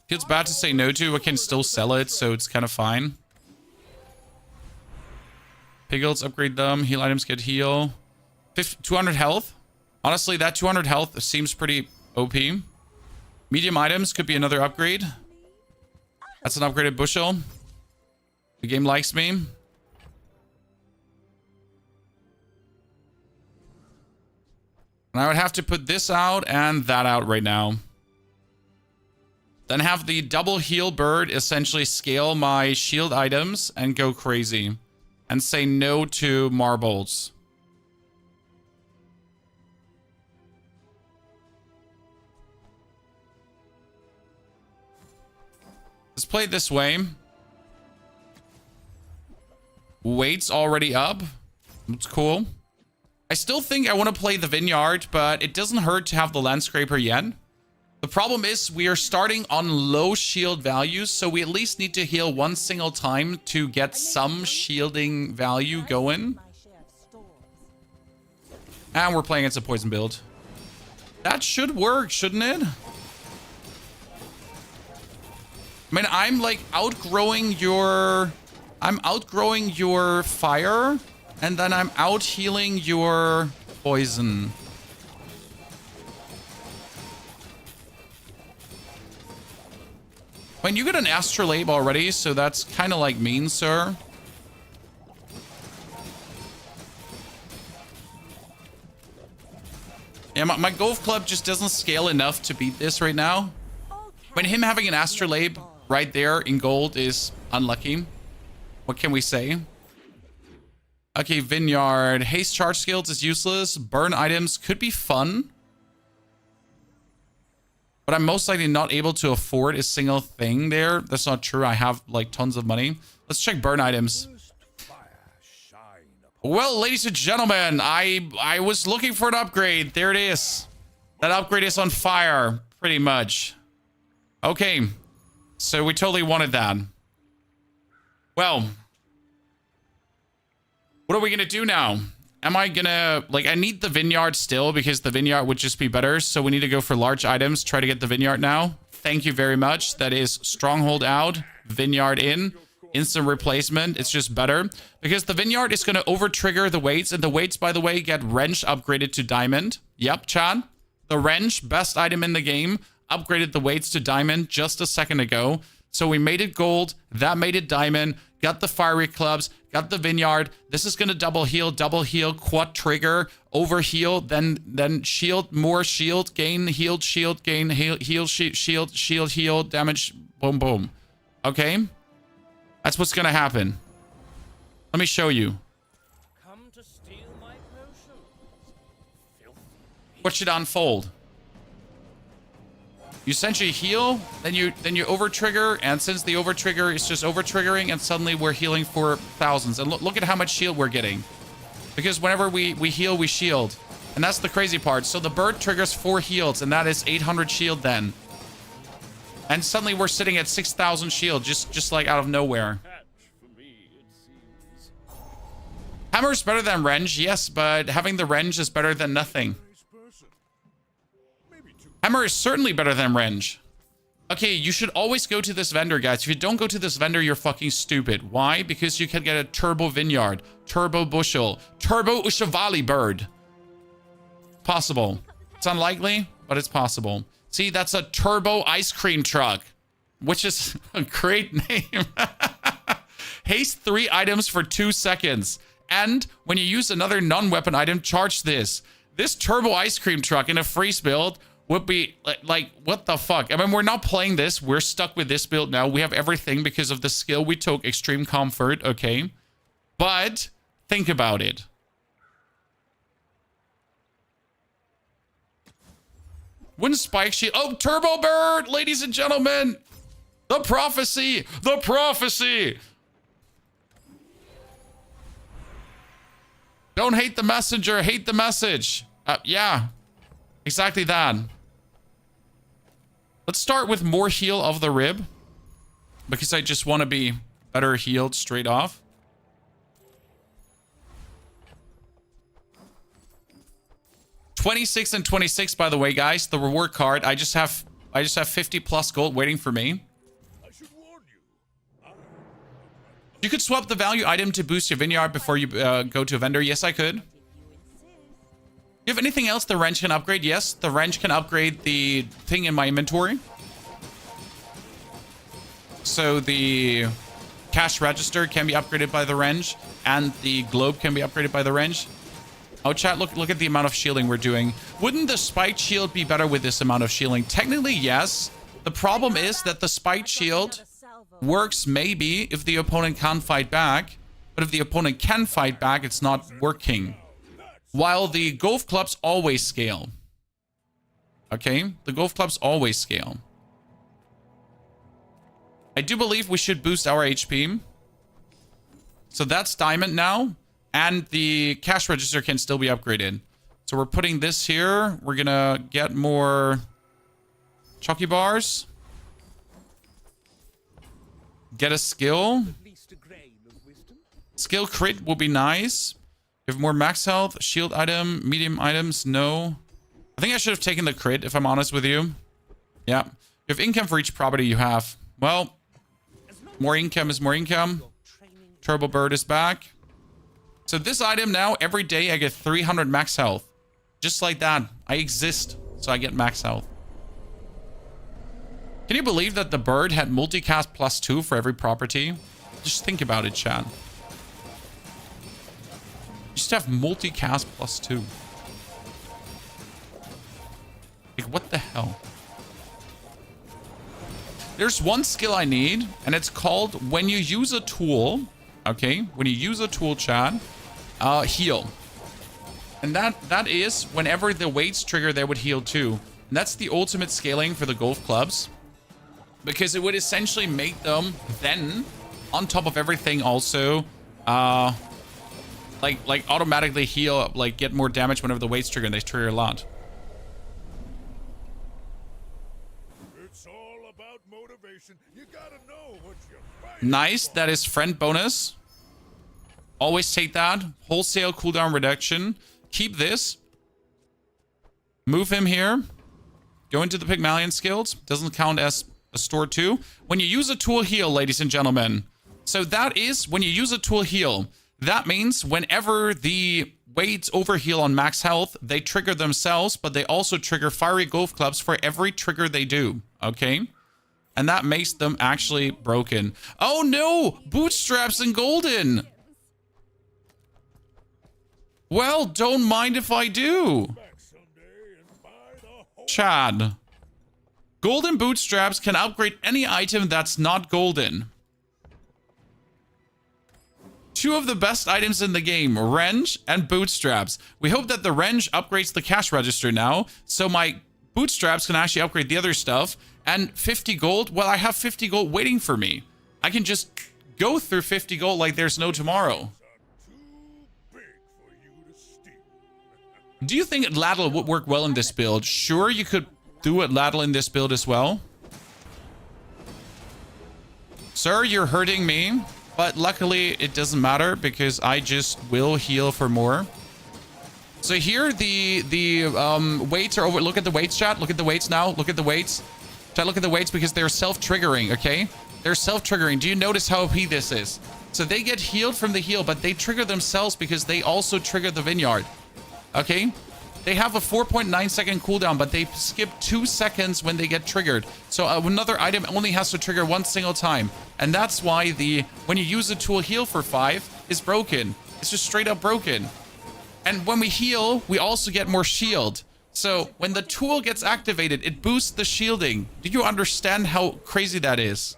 Feels bad to say no to. I can still sell it, so it's kind of fine. Piglets, upgrade them. Heal items get heal. 200 health. Honestly, that 200 health seems pretty OP. Medium items could be another upgrade. That's an upgraded bushel. The game likes me. And I would have to put this out and that out right now. Then have the double heal bird essentially scale my shield items and go crazy. And say no to marbles. Let's play it this way. Weight's already up. It's cool. I still think I want to play the vineyard, but it doesn't hurt to have the land scraper yet. The problem is we are starting on low shield values, so we at least need to heal 1 single time to get some shielding value going. And we're playing against a poison build. That should work, shouldn't it? I mean, I'm like outgrowing your... I'm outgrowing your fire. And then I'm out healing your poison. I mean, you get an astrolabe already, so that's kind of like mean, sir. Yeah, my golf club just doesn't scale enough to beat this right now. I mean, him having an astrolabe right there in gold is unlucky. What can we say? Okay, vineyard. Haste charge skills is useless. Burn items could be fun. But I'm most likely not able to afford a single thing there. That's not true. I have like tons of money. Let's check burn items. Well, ladies and gentlemen, I was looking for an upgrade. There it is. That upgrade is on fire, pretty much. Okay. So we totally wanted that. Well, what are we going to do now? Am I going to... Like, I need the vineyard still because the vineyard would just be better. So we need to go for large items. Try to get the vineyard now. Thank you very much. That is stronghold out, vineyard in, instant replacement. It's just better because the vineyard is going to over-trigger the weights. And the weights, by the way, get wrench upgraded to diamond. Yep, Chad. The wrench, best item in the game, upgraded the weights to diamond just a second ago. So we made it gold. That made it diamond. got the fiery clubs, got the vineyard. This is going to double heal, quad trigger, over heal, then shield, more shield, gain, healed, shield, gain, heal, shield, heal, damage, boom, boom. Okay? That's what's going to happen. Let me show you. Come to steal my potions. Filthy. Watch it unfold. You essentially heal, then you over trigger, and since the over trigger is just over triggering, and suddenly we're healing for thousands. And look at how much shield we're getting, because whenever we heal, we shield, and that's the crazy part. So the bird triggers 4 heals, and that is 800 shield then, and suddenly we're sitting at 6,000 shield, just like out of nowhere. Hammer is better than range, yes, but having the range is better than nothing. Hammer is certainly better than range. Okay, you should always go to this vendor, guys. If you don't go to this vendor, you're fucking stupid. Why? Because you can get a turbo vineyard, turbo bushel, turbo Ushawali bird. Possible. It's unlikely, but it's possible. See, that's a turbo ice cream truck, which is a great name. Haste 3 items for 2 seconds. And when you use another non-weapon item, charge this. This turbo ice cream truck in a freeze build would be like, what the fuck? I mean, we're not playing this. We're stuck with this build now. We have everything because of the skill we took, extreme comfort, okay? But think about it. Wouldn't Spike Shield... Oh, Turbo Bird, ladies and gentlemen! The prophecy! The prophecy! Don't hate the messenger, hate the message. Yeah, exactly that. Let's start with more heal of the rib, because I just want to be better healed straight off. $26 and $26, by the way, guys. The reward card. I just have 50 plus gold waiting for me. You could swap the value item to boost your vineyard before you go to a vendor. Yes, I could. You have anything else the wrench can upgrade? Yes, the wrench can upgrade the thing in my inventory. So the cash register can be upgraded by the wrench, and the globe can be upgraded by the wrench. Oh, chat, look at the amount of shielding we're doing. Wouldn't the spiked shield be better with this amount of shielding? Technically, yes. The problem is that the spiked shield works maybe if the opponent can't fight back, but if the opponent can fight back, it's not working. While the golf clubs always scale. Okay? The golf clubs always scale. I do believe we should boost our HP. So that's diamond now. And the cash register can still be upgraded. So we're putting this here. We're gonna get more chalky bars. Get a skill. Skill crit will be nice. You have more max health, shield item, medium items, no. I think I should have taken the crit, if I'm honest with you. Yeah. You have income for each property you have. Well, more income is more income. Turbo Bird is back. So this item now, every day I get 300 max health. Just like that. I exist, so I get max health. Can you believe that the bird had multicast +2 for every property? Just think about it, chat. Just have multicast +2. Like, what the hell? There's one skill I need, and it's called when you use a tool. Okay, when you use a tool, chat, heal. And that is whenever the weights trigger, they would heal too. And that's the ultimate scaling for the golf clubs, because it would essentially make them then, on top of everything, also like automatically heal, like get more damage whenever the weights trigger, and they trigger a lot. It's all about motivation. You gotta know what you're fighting. Nice, that is friend bonus. Always take that. Wholesale cooldown reduction. Keep this. Move him here. Go into the Pygmalion skills. Doesn't count as a store too. When you use a tool heal, ladies and gentlemen. So that is when you use a tool heal. That means whenever the weights overheal on max health, they trigger themselves, but they also trigger fiery golf clubs for every trigger they do. Okay? And that makes them actually broken. Oh no! Bootstraps and golden! Well, don't mind if I do. Chad. Golden bootstraps can upgrade any item that's not golden. Two of the best items in the game, wrench and bootstraps. We hope that the wrench upgrades the cash register now, so my bootstraps can actually upgrade the other stuff. And 50 gold, well, I have 50 gold waiting for me. I can just go through 50 gold like there's no tomorrow. Do you think Ladle would work well in this build? Sure, you could do it Ladle in this build as well. Sir, you're hurting me. But luckily, it doesn't matter because I just will heal for more. So here, the weights are over. Look at the weights, chat. Look at the weights now. Look at the weights. Chat, look at the weights because they're self-triggering, okay? They're self-triggering. Do you notice how OP this is? So they get healed from the heal, but they trigger themselves because they also trigger the vineyard. Okay? They have a 4.9 second cooldown, but they skip 2 seconds when they get triggered. So another item only has to trigger 1 single time. And that's why when you use a tool heal for 5 is broken. It's just straight up broken. And when we heal, we also get more shield. So when the tool gets activated, it boosts the shielding. Do you understand how crazy that is?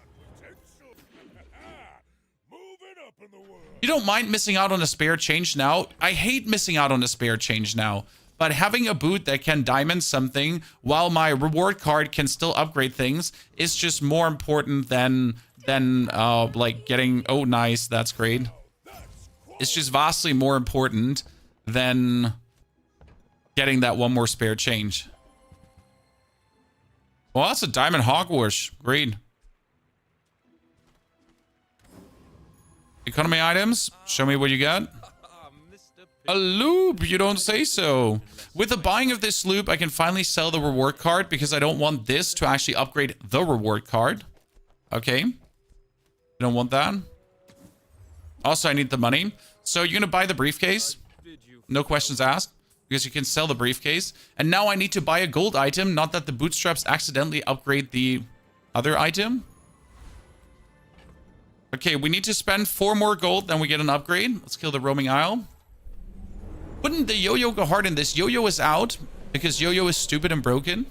You don't mind missing out on a spare change now? I hate missing out on a spare change now. But having a boot that can diamond something while my reward card can still upgrade things is just more important than like getting, oh, nice, that's great. It's just vastly more important than getting that one more spare change. Well, that's a diamond hogwash. Great. Economy items. Show me what you got. A loop, you don't say so. With the buying of this loop, I can finally sell the reward card because I don't want this to actually upgrade the reward card. Okay. You don't want that. Also, I need the money. So you're going to buy the briefcase. No questions asked. Because you can sell the briefcase. And now I need to buy a gold item. Not that the bootstraps accidentally upgrade the other item. Okay, we need to spend 4 more gold, then we get an upgrade. Let's kill the roaming isle. Wouldn't the yo-yo go hard in this? Yo-yo is out because yo-yo is stupid and broken.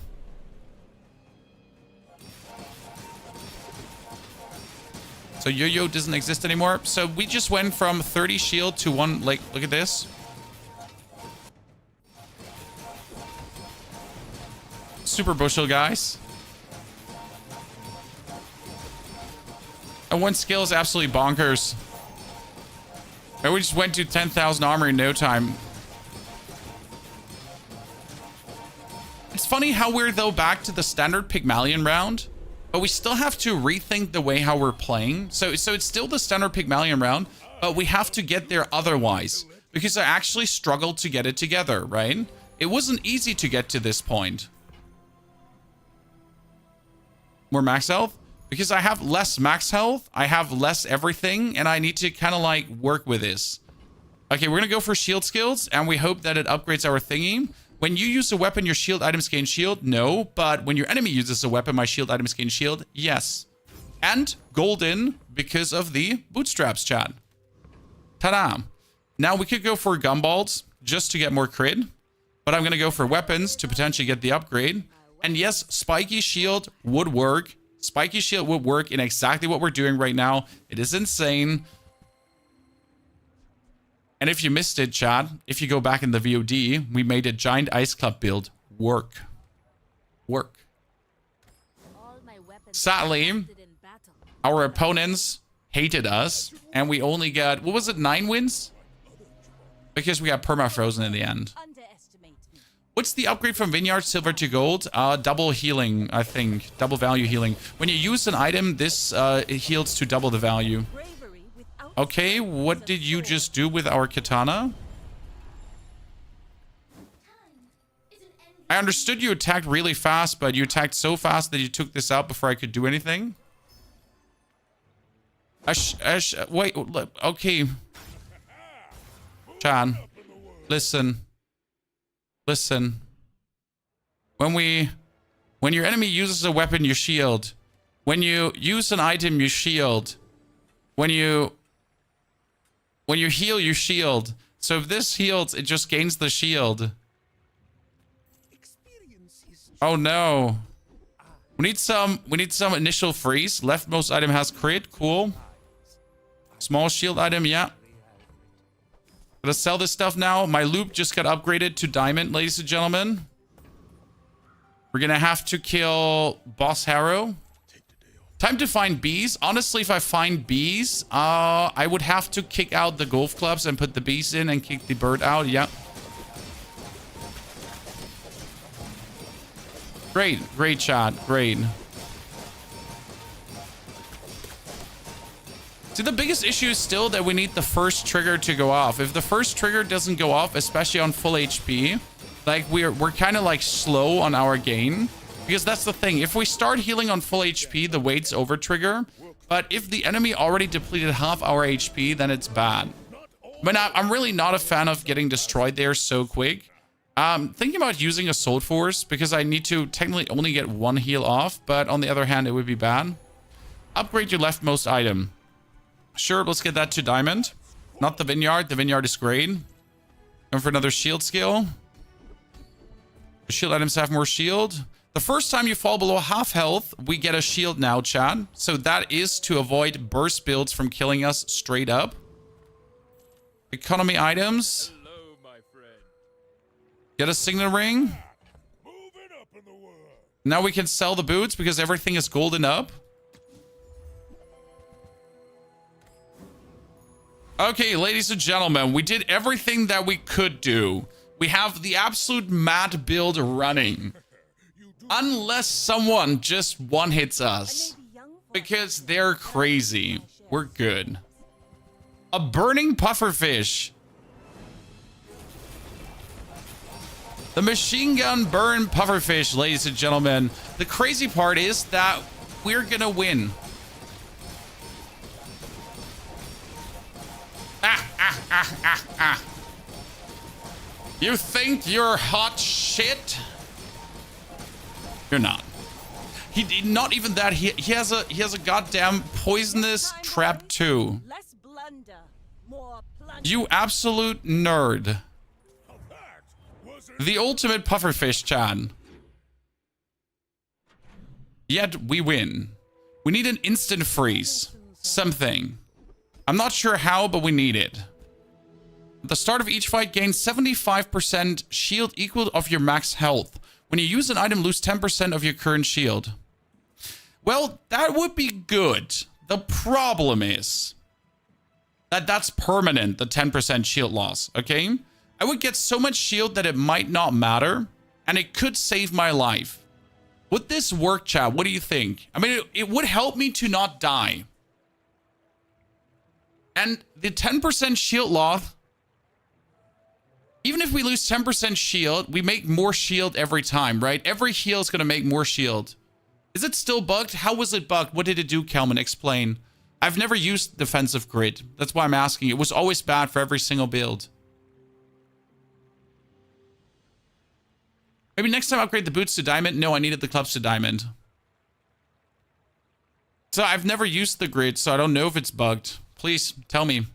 So yo-yo doesn't exist anymore. So we just went from 30 shield to 1, like, look at this. Super bushel, guys. And 1 skill is absolutely bonkers. And we just went to 10,000 armor in no time. It's funny how we're, though, back to the standard Pygmalion round, but we still have to rethink the way how we're playing. So it's still the standard Pygmalion round, but we have to get there otherwise, because I actually struggled to get it together, right? It wasn't easy to get to this point. More max health? Because I have less max health, I have less everything, and I need to kind of like work with this. Okay, we're gonna go for shield skills, and we hope that it upgrades our thingy. When you use a weapon, your shield items gain shield? No. But when your enemy uses a weapon, my shield items gain shield? Yes. And golden because of the bootstraps, chat. Ta-da. Now we could go for gumballs just to get more crit. But I'm going to go for weapons to potentially get the upgrade. And yes, spiky shield would work. Spiky shield would work in exactly what we're doing right now. It is insane. And if you missed it, chat, if you go back in the VOD, we made a giant ice club build work. Sadly, our opponents hated us, and we only got, what was it, 9 wins? Because we got perma-frozen in the end. What's the upgrade from Vineyard Silver to Gold? Double healing, I think. Double value healing. When you use an item, this it heals to double the value. Okay, what did you just do with our katana? I understood you attacked really fast, but you attacked so fast that you took this out before I could do anything. Wait, okay. Chan, listen. Listen. When your enemy uses a weapon, you shield. When you use an item, you shield. When you heal, you shield. So if this heals, it just gains the shield. Oh no. We need some initial freeze. Leftmost item has crit. Cool. Small shield item, yeah. Gonna sell this stuff now. My loop just got upgraded to diamond, ladies and gentlemen. We're gonna have to kill Boss Harrow. Time to find bees. Honestly, if I find bees, I would have to kick out the golf clubs and put the bees in and kick the bird out. Yeah. Great. Great shot. Great. See, the biggest issue is still that we need the first trigger to go off. If the first trigger doesn't go off, especially on full HP, like we're kind of like slow on our gain. Because that's the thing. If we start healing on full HP, the waits over trigger. But if the enemy already depleted half our HP, then it's bad. But I'm really not a fan of getting destroyed there so quick. Thinking about using Assault Force because I need to technically only get one heal off. But on the other hand, it would be bad. Upgrade your leftmost item. Sure, let's get that to diamond. Not the vineyard. The vineyard is great. And for another shield skill. The shield items have more shield. The first time you fall below half health, we get a shield now, chat. So that is to avoid burst builds from killing us straight up. Economy items. Hello, my friend. Get a signal ring. Moving up in the world. Now we can sell the boots because everything is golden up. Okay, ladies and gentlemen, we did everything that we could do. We have the absolute mad build running. Unless someone just one-hits us. Because they're crazy. We're good. A burning pufferfish. The machine gun burn pufferfish, ladies and gentlemen. The crazy part is that we're gonna win. You think you're hot shit? You're not. He not even that. He has a goddamn poisonous trap too. Less blunder, more plunder. You absolute nerd. The ultimate pufferfish, Chan. Yet we win. We need an instant freeze. Something. I'm not sure how, but we need it. At the start of each fight, gain 75% shield equal of your max health. When you use an item, lose 10% of your current shield. Well, that would be good. The problem is that that's permanent, the 10% shield loss, okay? I would get so much shield that it might not matter, and it could save my life. Would this work, chat? What do you think? I mean, it would help me to not die. And the 10% shield loss, even if we lose 10% shield, we make more shield every time, right? Every heal is going to make more shield. Is it still bugged? How was it bugged? What did it do, Kelman? Explain. I've never used defensive grid. That's why I'm asking. It was always bad for every single build. Maybe next time upgrade the boots to diamond. No, I needed the clubs to diamond. So I've never used the grid, so I don't know if it's bugged. Please tell me.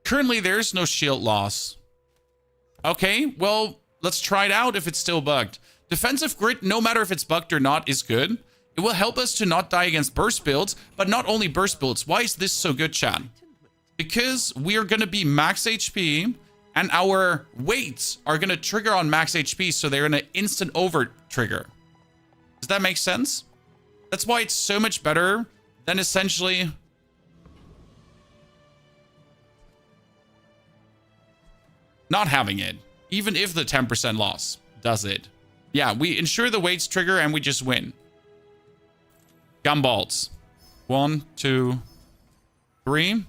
Currently, there's no shield loss. Okay, well, let's try it out if it's still bugged. Defensive grid, no matter if it's bugged or not, is good. It will help us to not die against burst builds, but not only burst builds. Why is this so good, chat? Because we are going to be max HP, and our weights are going to trigger on max HP, so they're going to instant over trigger. Does that make sense? That's why it's so much better than essentially not having it, even if the 10% loss does it. Yeah, we ensure the weights trigger and we just win. Gumballs. 1, 2, 3.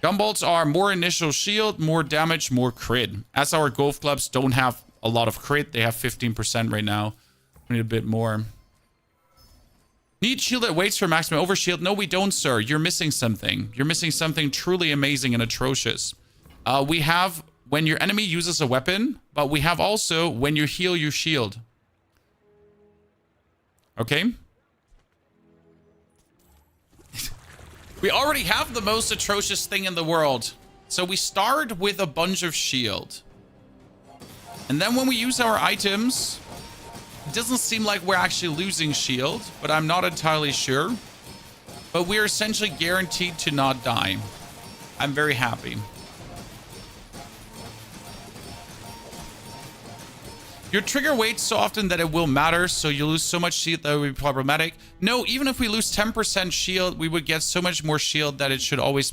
Gumballs are more initial shield, more damage, more crit. As our golf clubs don't have a lot of crit, they have 15% right now. We need a bit more. Need shield that waits for maximum overshield? No, we don't, sir. You're missing something. You're missing something truly amazing and atrocious. We have when your enemy uses a weapon, but we have also when you heal, you shield. Okay? We already have the most atrocious thing in the world. So we start with a bunch of shield. And then when we use our items, it doesn't seem like we're actually losing shield, but I'm not entirely sure. But we're essentially guaranteed to not die. I'm very happy. Your trigger waits so often that it will matter, so you lose so much shield that would be problematic. No, even if we lose 10% shield, we would get so much more shield that it should always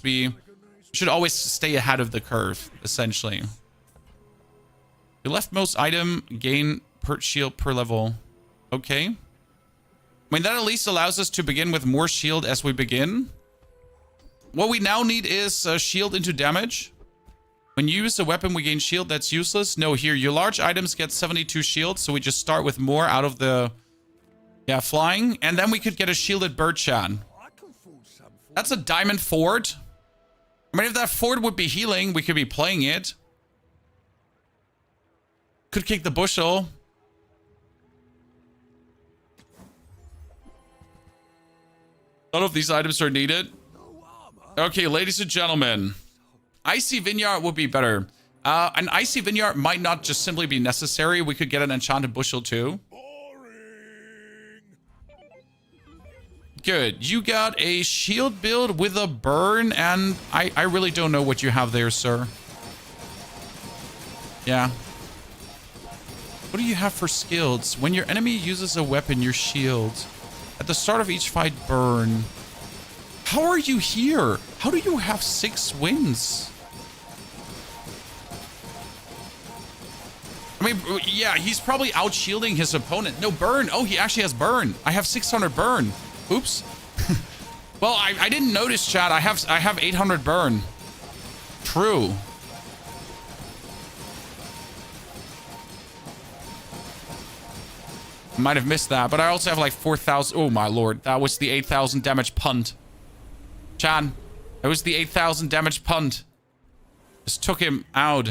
stay ahead of the curve, essentially. Your leftmost item gain per shield per level. Okay. I mean, that at least allows us to begin with more shield as we begin. What we now need is shield into damage. When you use a weapon, we gain shield. That's useless. No, here, your large items get 72 shield, so we just start with more out of the... Yeah, flying. And then we could get a shielded bird chan. That's a diamond fort. I mean, if that fort would be healing, we could be playing it. Could kick the bushel. None of these items are needed. Okay, ladies and gentlemen. Icy Vineyard would be better. An Icy Vineyard might not just simply be necessary. We could get an enchanted bushel too. Good. You got a shield build with a burn, and I really don't know what you have there, sir. Yeah. What do you have for skills? When your enemy uses a weapon, your shield. At the start of each fight, burn. How are you here? How do you have 6 wins? I mean, yeah, he's probably out-shielding his opponent. No, burn. Oh, he actually has burn. I have 600 burn. Oops. Well, I didn't notice, chat. I have 800 burn. True. Might have missed that, but I also have like 4,000. Oh, my lord. That was the 8,000 damage punt. Chan, that was the 8,000 damage punt. Just took him out.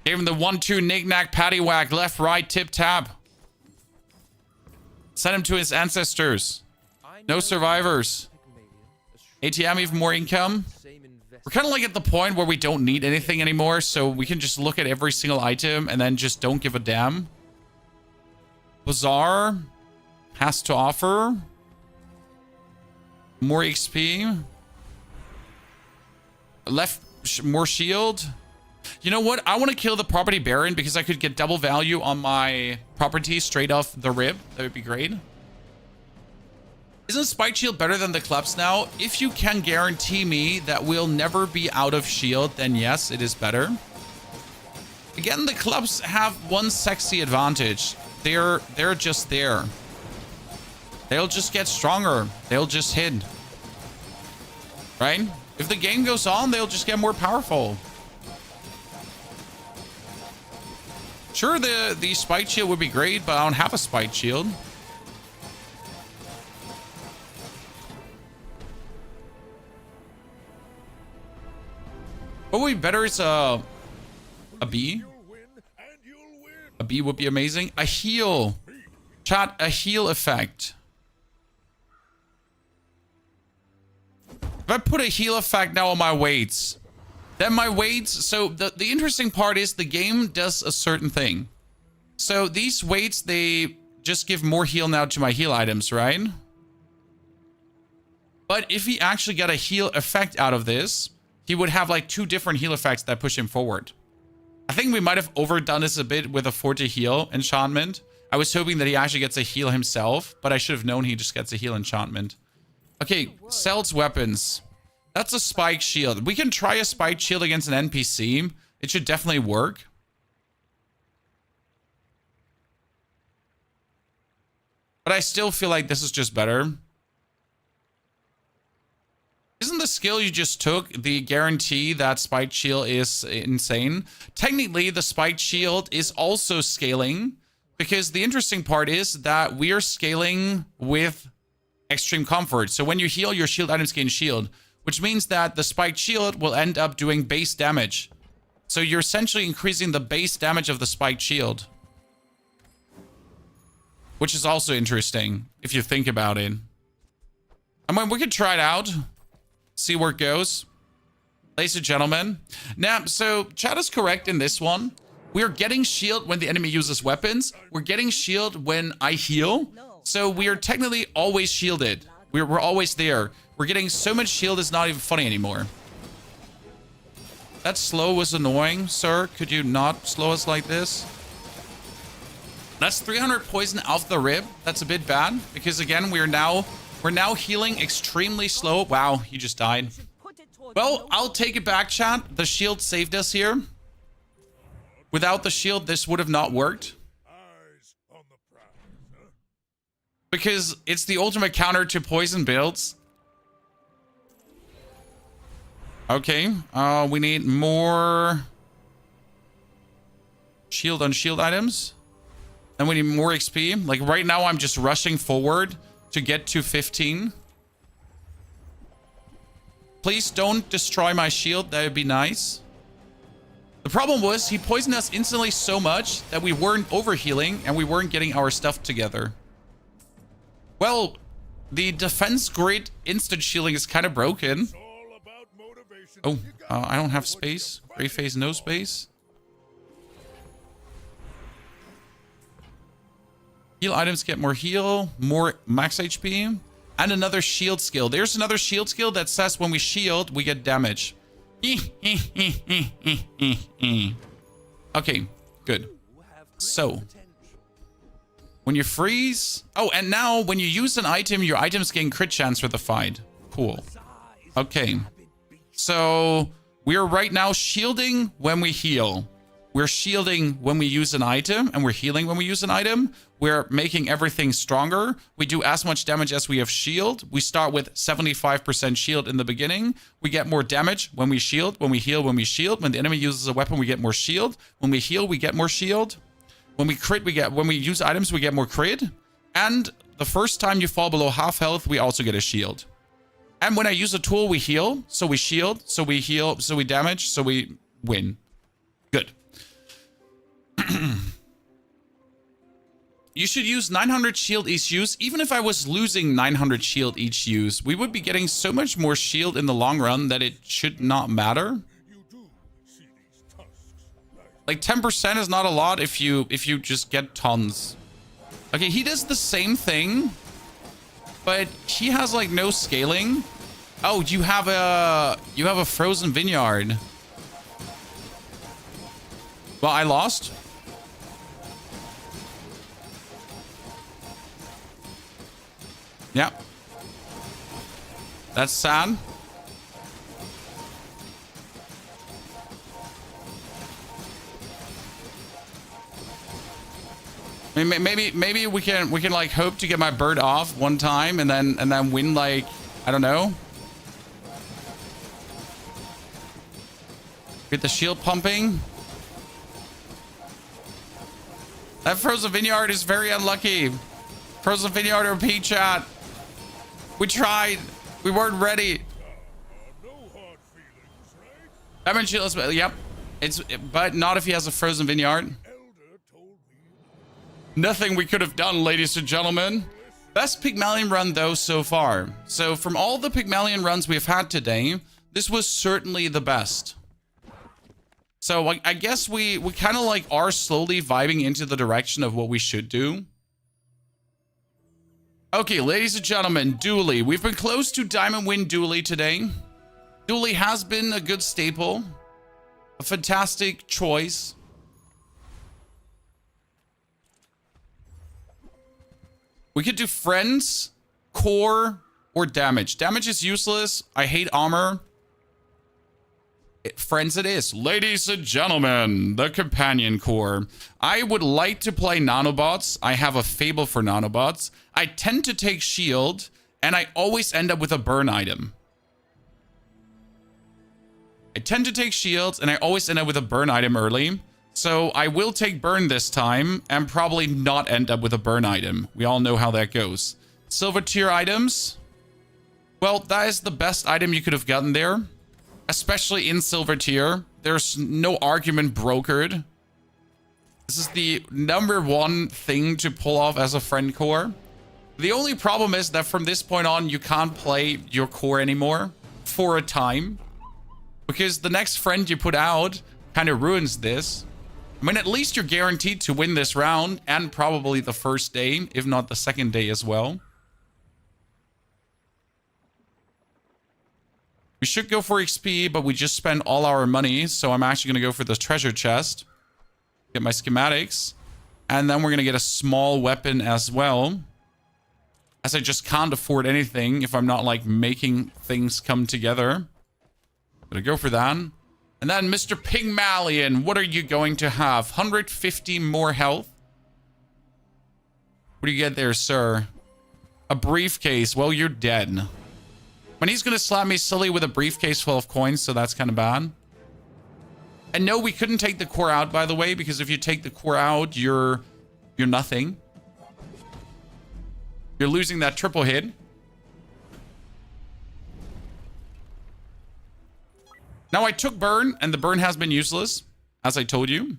Gave him the 1-2 knick-knack paddywhack, left, right, tip-tap. Sent him to his ancestors. No survivors. ATM, even more income. We're kind of like at the point where we don't need anything anymore, so we can just look at every single item and then just don't give a damn. Bazaar has to offer more XP. Left, more shield. You know what? I want to kill the property baron because I could get double value on my property straight off the rib. That would be great. Isn't Spike Shield better than the clubs now? If you can guarantee me that we'll never be out of shield, then yes, it is better. Again, the clubs have one sexy advantage. They're just there. They'll just get stronger. They'll just hit. Right? If the game goes on, they'll just get more powerful. Sure, the spike shield would be great, but I don't have a spike shield. What would be better is a bee. A bee would be amazing. A heal. Chat, a heal effect. If I put a heal effect now on my weights, then my weights... So the interesting part is the game does a certain thing. So these weights, they just give more heal now to my heal items, right? But if he actually got a heal effect out of this, he would have like 2 different heal effects that push him forward. I think we might have overdone this a bit with a Forte heal enchantment. I was hoping that he actually gets a heal himself, but I should have known he just gets a heal enchantment. Okay, sells weapons. That's a spike shield. We can try a spike shield against an NPC. It should definitely work. But I still feel like this is just better. Isn't the skill you just took the guarantee that spiked shield is insane? Technically, the spiked shield is also scaling, because the interesting part is that we are scaling with extreme comfort. So when you heal, your shield items gain shield, which means that the spiked shield will end up doing base damage. So you're essentially increasing the base damage of the spiked shield. which is also interesting if you think about it. I mean, we could try it out, see where it goes. Ladies and gentlemen. Now, so chat is correct in this one. We're getting shield when the enemy uses weapons. We're getting shield when I heal. So we are technically always shielded. We're always there. We're getting so much shield it's not even funny anymore. That slow was annoying, sir. Could you not slow us like this? That's 300 poison off the rib. That's a bit bad because again, we're now healing extremely slow. Wow, he just died. Well, I'll take it back, chat. The shield saved us here. Without the shield, this would have not worked. Because it's the ultimate counter to poison builds. Okay, we need more shield on shield items. And we need more XP. Like right now, I'm just rushing forward to get to 15. Please don't destroy my shield. That would be nice. The problem was he poisoned us instantly so much that we weren't overhealing and we weren't getting our stuff together. Well, the defense grid instant shielding is kind of broken. Oh, I don't have space. Gray phase, no space. Heal items get more heal, more max HP, and another shield skill. There's another shield skill that says when we shield, we get damage. Okay, good. So, when you freeze... Oh, and now when you use an item, your items gain crit chance for the fight. Cool. Okay. So, we're right now shielding when we heal. We're shielding when we use an item, and we're healing when we use an item. We're making everything stronger. We do as much damage as we have shield. We start with 75% shield in the beginning. We get more damage when we shield, when we heal, when we shield. When the enemy uses a weapon, we get more shield. When we heal, we get more shield. When we crit, when we use items, we get more crit. And the first time you fall below half health, we also get a shield. And when I use a tool, we heal. So we shield, so we heal, so we damage, so we win. Good. You should use 900 shield each use. Even if I was losing 900 shield each use, we would be getting so much more shield in the long run that it should not matter. Like 10% is not a lot if you just get tons. Okay, he does the same thing, but he has like no scaling. Oh, you have a frozen vineyard. Well, I lost. Yeah. That's sad. Maybe we can like hope to get my bird off one time and then win like, I don't know. Get the shield pumping. That frozen vineyard is very unlucky. Frozen vineyard or P chat. We tried. We weren't ready. Diamond shield. Yep. But not if he has a frozen vineyard. Nothing we could have done, ladies and gentlemen. Best Pygmalion run though so far. So from all the Pygmalion runs we've had today, this was certainly the best. So I guess we kind of like are slowly vibing into the direction of what we should do. Okay, ladies and gentlemen, Dooley. We've been close to Diamond Win Dooley today. Dooley has been a good staple. A fantastic choice. We could do friends, core, or damage. Damage is useless. I hate armor. Friends it is. Ladies and gentlemen, the companion core. I would like to play nanobots. I have a fable for nanobots. I tend to take shield, and I always end up with a burn item. I tend to take shields, and I always end up with a burn item early. So I will take burn this time, and probably not end up with a burn item. We all know how that goes. Silver tier items. Well, that is the best item you could have gotten there. Especially in silver tier. There's no argument brokered. This is the #1 thing to pull off as a friend core. The only problem is that from this point on, you can't play your core anymore for a time. Because the next friend you put out kind of ruins this. I mean, at least you're guaranteed to win this round and probably the first day, if not the second day as well. We should go for XP, but we just spent all our money. So I'm actually going to go for the treasure chest. Get my schematics. And then we're going to get a small weapon as well. As I just can't afford anything if I'm not like making things come together. Gonna go for that. And then Mr. Pygmalion, what are you going to have? 150 more health. What do you get there, sir? A briefcase. Well, you're dead. I mean, he's gonna slap me silly with a briefcase full of coins, so that's kind of bad. And no, we couldn't take the core out, by the way, because if you take the core out, you're nothing. You're losing that triple hit. Now, I took burn, and the burn has been useless, as I told you.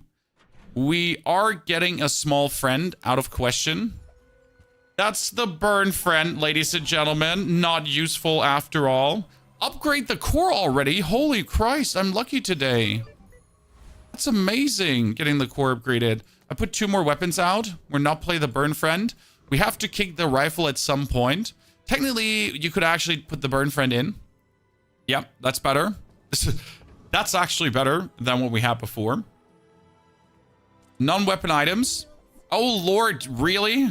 We are getting a small friend, out of question. That's the burn friend, ladies and gentlemen. Not useful after all. Upgrade the core already. Holy Christ, I'm lucky today. That's amazing, getting the core upgraded. I put 2 more weapons out. We're not playing the burn friend. We have to kick the rifle at some point. Technically, you could actually put the burn friend in. Yep, that's better. That's actually better than what we had before. Non-weapon items. Oh, Lord, really?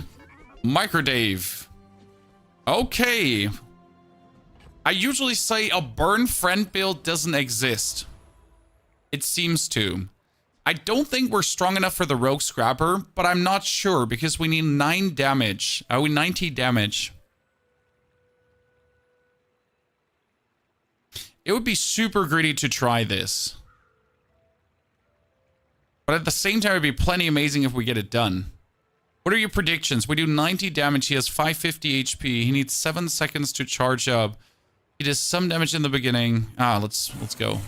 Microdave. Okay. I usually say a burn friend build doesn't exist. It seems to. I don't think we're strong enough for the Rogue Scrapper, but I'm not sure because we need 9 damage. 90 damage. It would be super greedy to try this. But at the same time, it would be plenty amazing if we get it done. What are your predictions? We do 90 damage. He has 550 HP. He needs 7 seconds to charge up. He does some damage in the beginning. Let's go.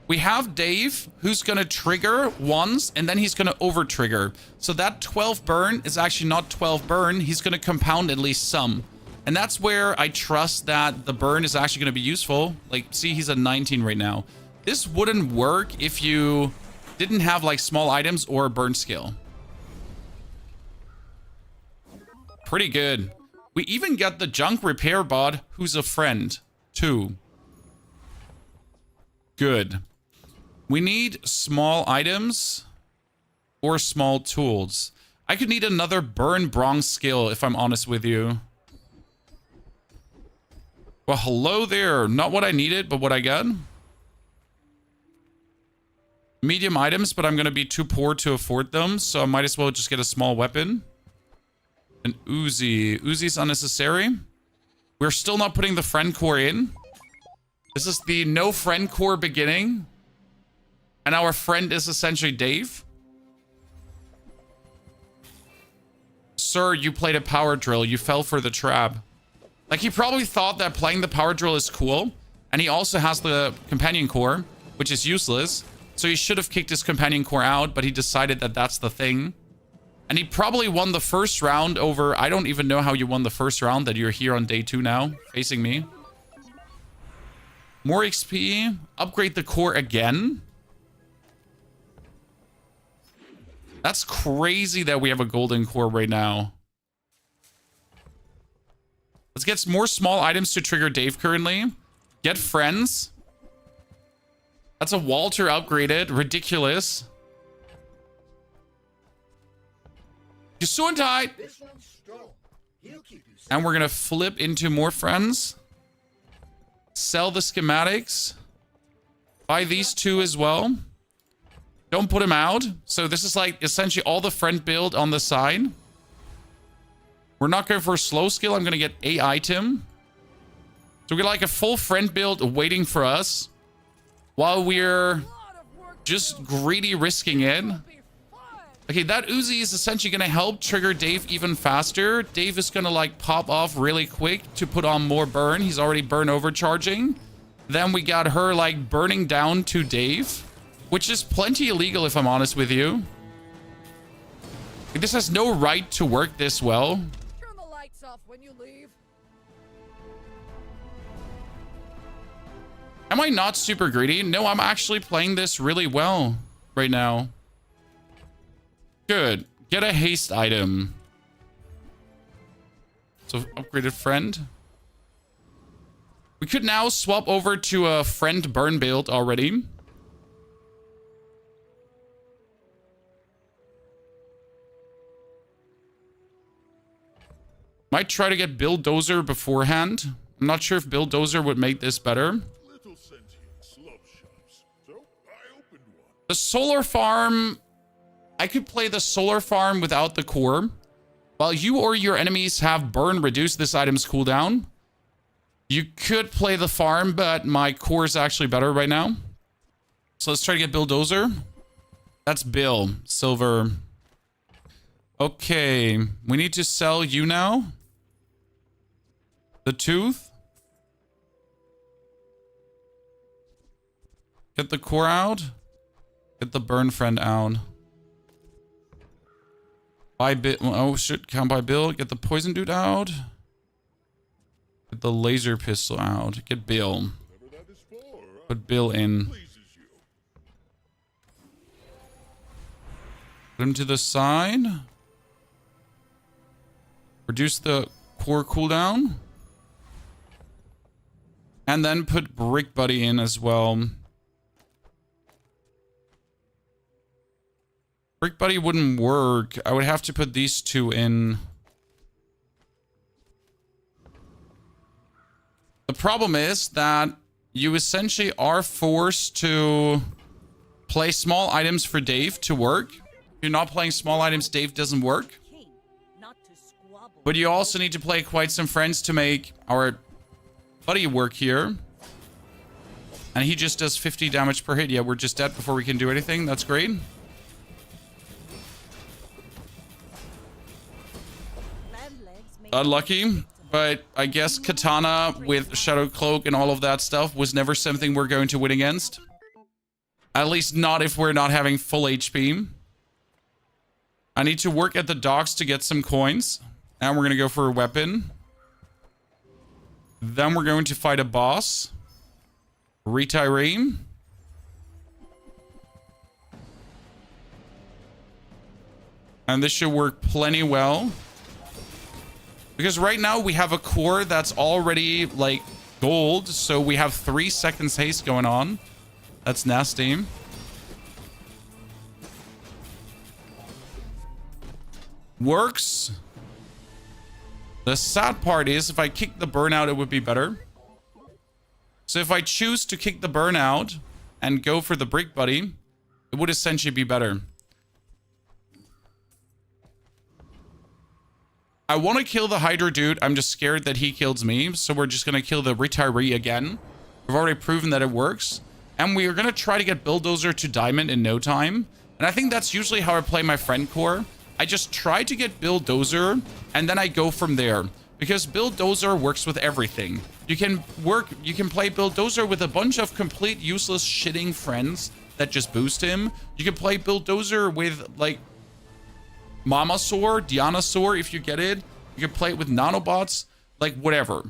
We have Dave, who's going to trigger once, and then he's going to over-trigger. So that 12 burn is actually not 12 burn. He's going to compound at least some. And that's where I trust that the burn is actually going to be useful. Like, see, he's at 19 right now. This wouldn't work if you didn't have, like, small items or a burn skill. Pretty good. We even got the junk repair bot, who's a friend, too. Good. We need small items or small tools. I could need another burn bronze skill, if I'm honest with you. Well, hello there. Not what I needed, but what I got. Medium items, but I'm going to be too poor to afford them, so I might as well just get a small weapon. An Uzi. Uzi's unnecessary. We're still not putting the friend core in. This is the no friend core beginning. And our friend is essentially Dave. Sir, you played a power drill. You fell for the trap. Like, he probably thought that playing the power drill is cool. And he also has the companion core, which is useless. So he should have kicked his companion core out, but he decided that that's the thing. And he probably won the first round over... I don't even know how you won the first round, that you're here on day 2 now, facing me. More XP. Upgrade the core again. That's crazy that we have a golden core right now. Let's get more small items to trigger Dave currently. Get friends. That's a Walter upgraded. Ridiculous. Gesundheit. And we're going to flip into more friends. Sell the schematics. Buy these 2 as well. Don't put them out. So this is like essentially all the friend build on the side. We're not going for a slow skill. I'm going to get a item. So we get like a full friend build waiting for us. While we're just greedy risking it. Okay, that Uzi is essentially going to help trigger Dave even faster. Dave is going to like pop off really quick to put on more burn. He's already burn overcharging. Then we got her like burning down to Dave, which is plenty illegal if I'm honest with you. This has no right to work this well. Turn the lights off when you leave. Am I not super greedy? No, I'm actually playing this really well right now. Good. Get a haste item. So upgraded friend. We could now swap over to a friend burn build already. Might try to get Bulldozer beforehand. I'm not sure if Bulldozer would make this better. Little sentient love shops, so I opened one. The solar farm... I could play the solar farm without the core. While you or your enemies have burn reduce this item's cooldown. You could play the farm, but my core is actually better right now. So let's try to get Bulldozer. That's Bill. Silver. Okay. We need to sell you now. The tooth. Get the core out. Get the burn friend out. Buy Bill. Oh shit, can't buy Bill. Get the poison dude out. Get the laser pistol out. Get Bill. Put Bill in. Put him to the side. Reduce the core cooldown. And then put Brick Buddy in as well. Brick Buddy wouldn't work. I would have to put these two in. The problem is that you essentially are forced to play small items for Dave to work. If you're not playing small items, Dave doesn't work. But you also need to play quite some friends to make our buddy work here. And he just does 50 damage per hit. Yeah, we're just dead before we can do anything. That's great. Unlucky, but I guess Katana with Shadow Cloak and all of that stuff was never something we're going to win against. At least not if we're not having full HP. I need to work at the docks to get some coins. And we're going to go for a weapon. Then we're going to fight a boss. Retiree. And this should work plenty well. Because right now we have a core that's already like gold. So we have 3 seconds haste going on. That's nasty. Works. The sad part is if I kick the burnout, it would be better. So if I choose to kick the burnout and go for the Brick Buddy, it would essentially be better. I want to kill the Hydra dude. I'm just scared that he kills me. So we're just going to kill the retiree again. We've already proven that it works. And we are going to try to get Bulldozer to Diamond in no time. And I think that's usually how I play my friend core. I just try to get Bulldozer and then I go from there. Because Bulldozer works with everything. You can play Bulldozer with a bunch of complete useless shitting friends that just boost him. You can play Bulldozer with like Mamasaur, Dianasaur if you get it. You can play it with nanobots, like whatever.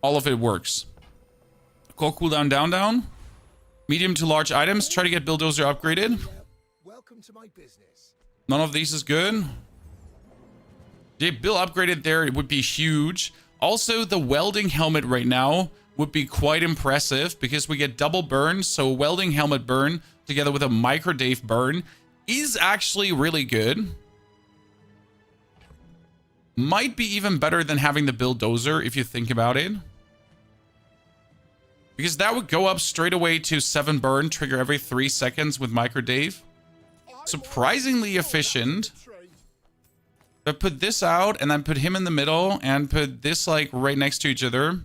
All of it works. Core cooldown down. Medium to large items. Try to get Bulldozer upgraded. Welcome to my business. None of these is good. Yeah, Bill upgraded there. It would be huge. Also, the welding helmet right now would be quite impressive because we get double burn. So a welding helmet burn together with a micro Dave burn is actually really good. Might be even better than having the Bulldozer if you think about it. Because that would go up straight away to 7 burn, trigger every 3 seconds with micro Dave. Surprisingly efficient. But put this out and then put him in the middle and put this like right next to each other.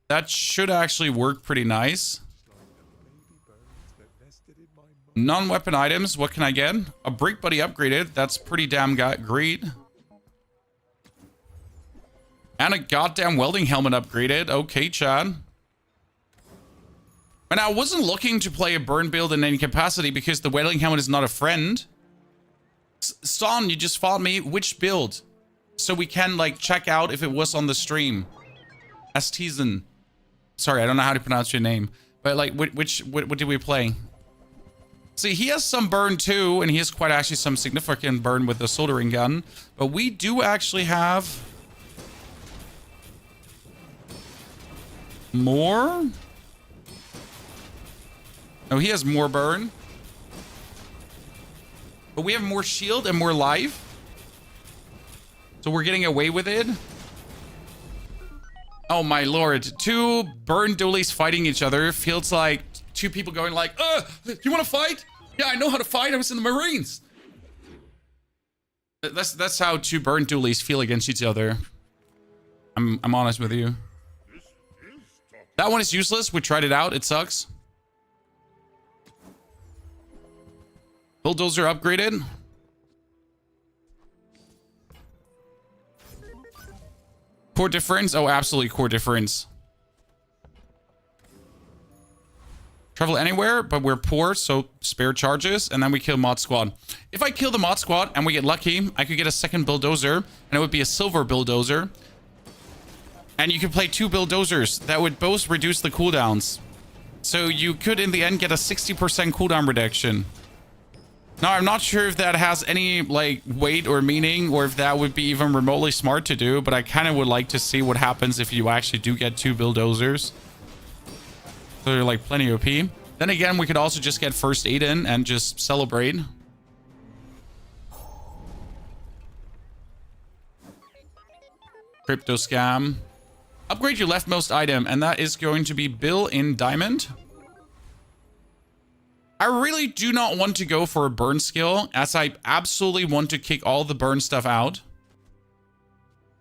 That should actually work pretty nice. invested in my mind. Non-weapon items. What can I get? A brick buddy upgraded. That's pretty damn great. And a goddamn welding helmet upgraded. Okay, Chad. And I wasn't looking to play a burn build in any capacity because the welding helmet is not a friend. Son, you just fought me. Which build? So we can, like, check out if it was on the stream. Astizen. Sorry, I don't know how to pronounce your name. But, like, what did we play? See, he has some burn too, and he has quite actually some significant burn with the soldering gun. But we do actually have... more? No, he has more burn. But we have more shield and more life. So we're getting away with it. Oh my lord. Two burn dualies fighting each other feels like two people going like, you want to fight? Yeah, I know how to fight. I was in the Marines. That's how two burn dualies feel against each other. I'm honest with you. That one is useless. We tried it out. It sucks. Bulldozer upgraded. Core difference? Oh, absolutely core difference. Travel anywhere, but we're poor, so spare charges, and then we kill mod squad. If I kill the mod squad and we get lucky, I could get a second bulldozer, and it would be a silver bulldozer. And you could play two bulldozers that would both reduce the cooldowns. So you could, in the end, get a 60% cooldown reduction. Now, I'm not sure if that has any, like, weight or meaning, or if that would be even remotely smart to do, but I kind of would like to see what happens if you actually do get two bulldozers. So they're, like, plenty OP. Then again, we could also just get first aid in and just celebrate. Crypto scam. Upgrade your leftmost item, and that is going to be Bill in Diamond. I really do not want to go for a burn skill, as I absolutely want to kick all the burn stuff out.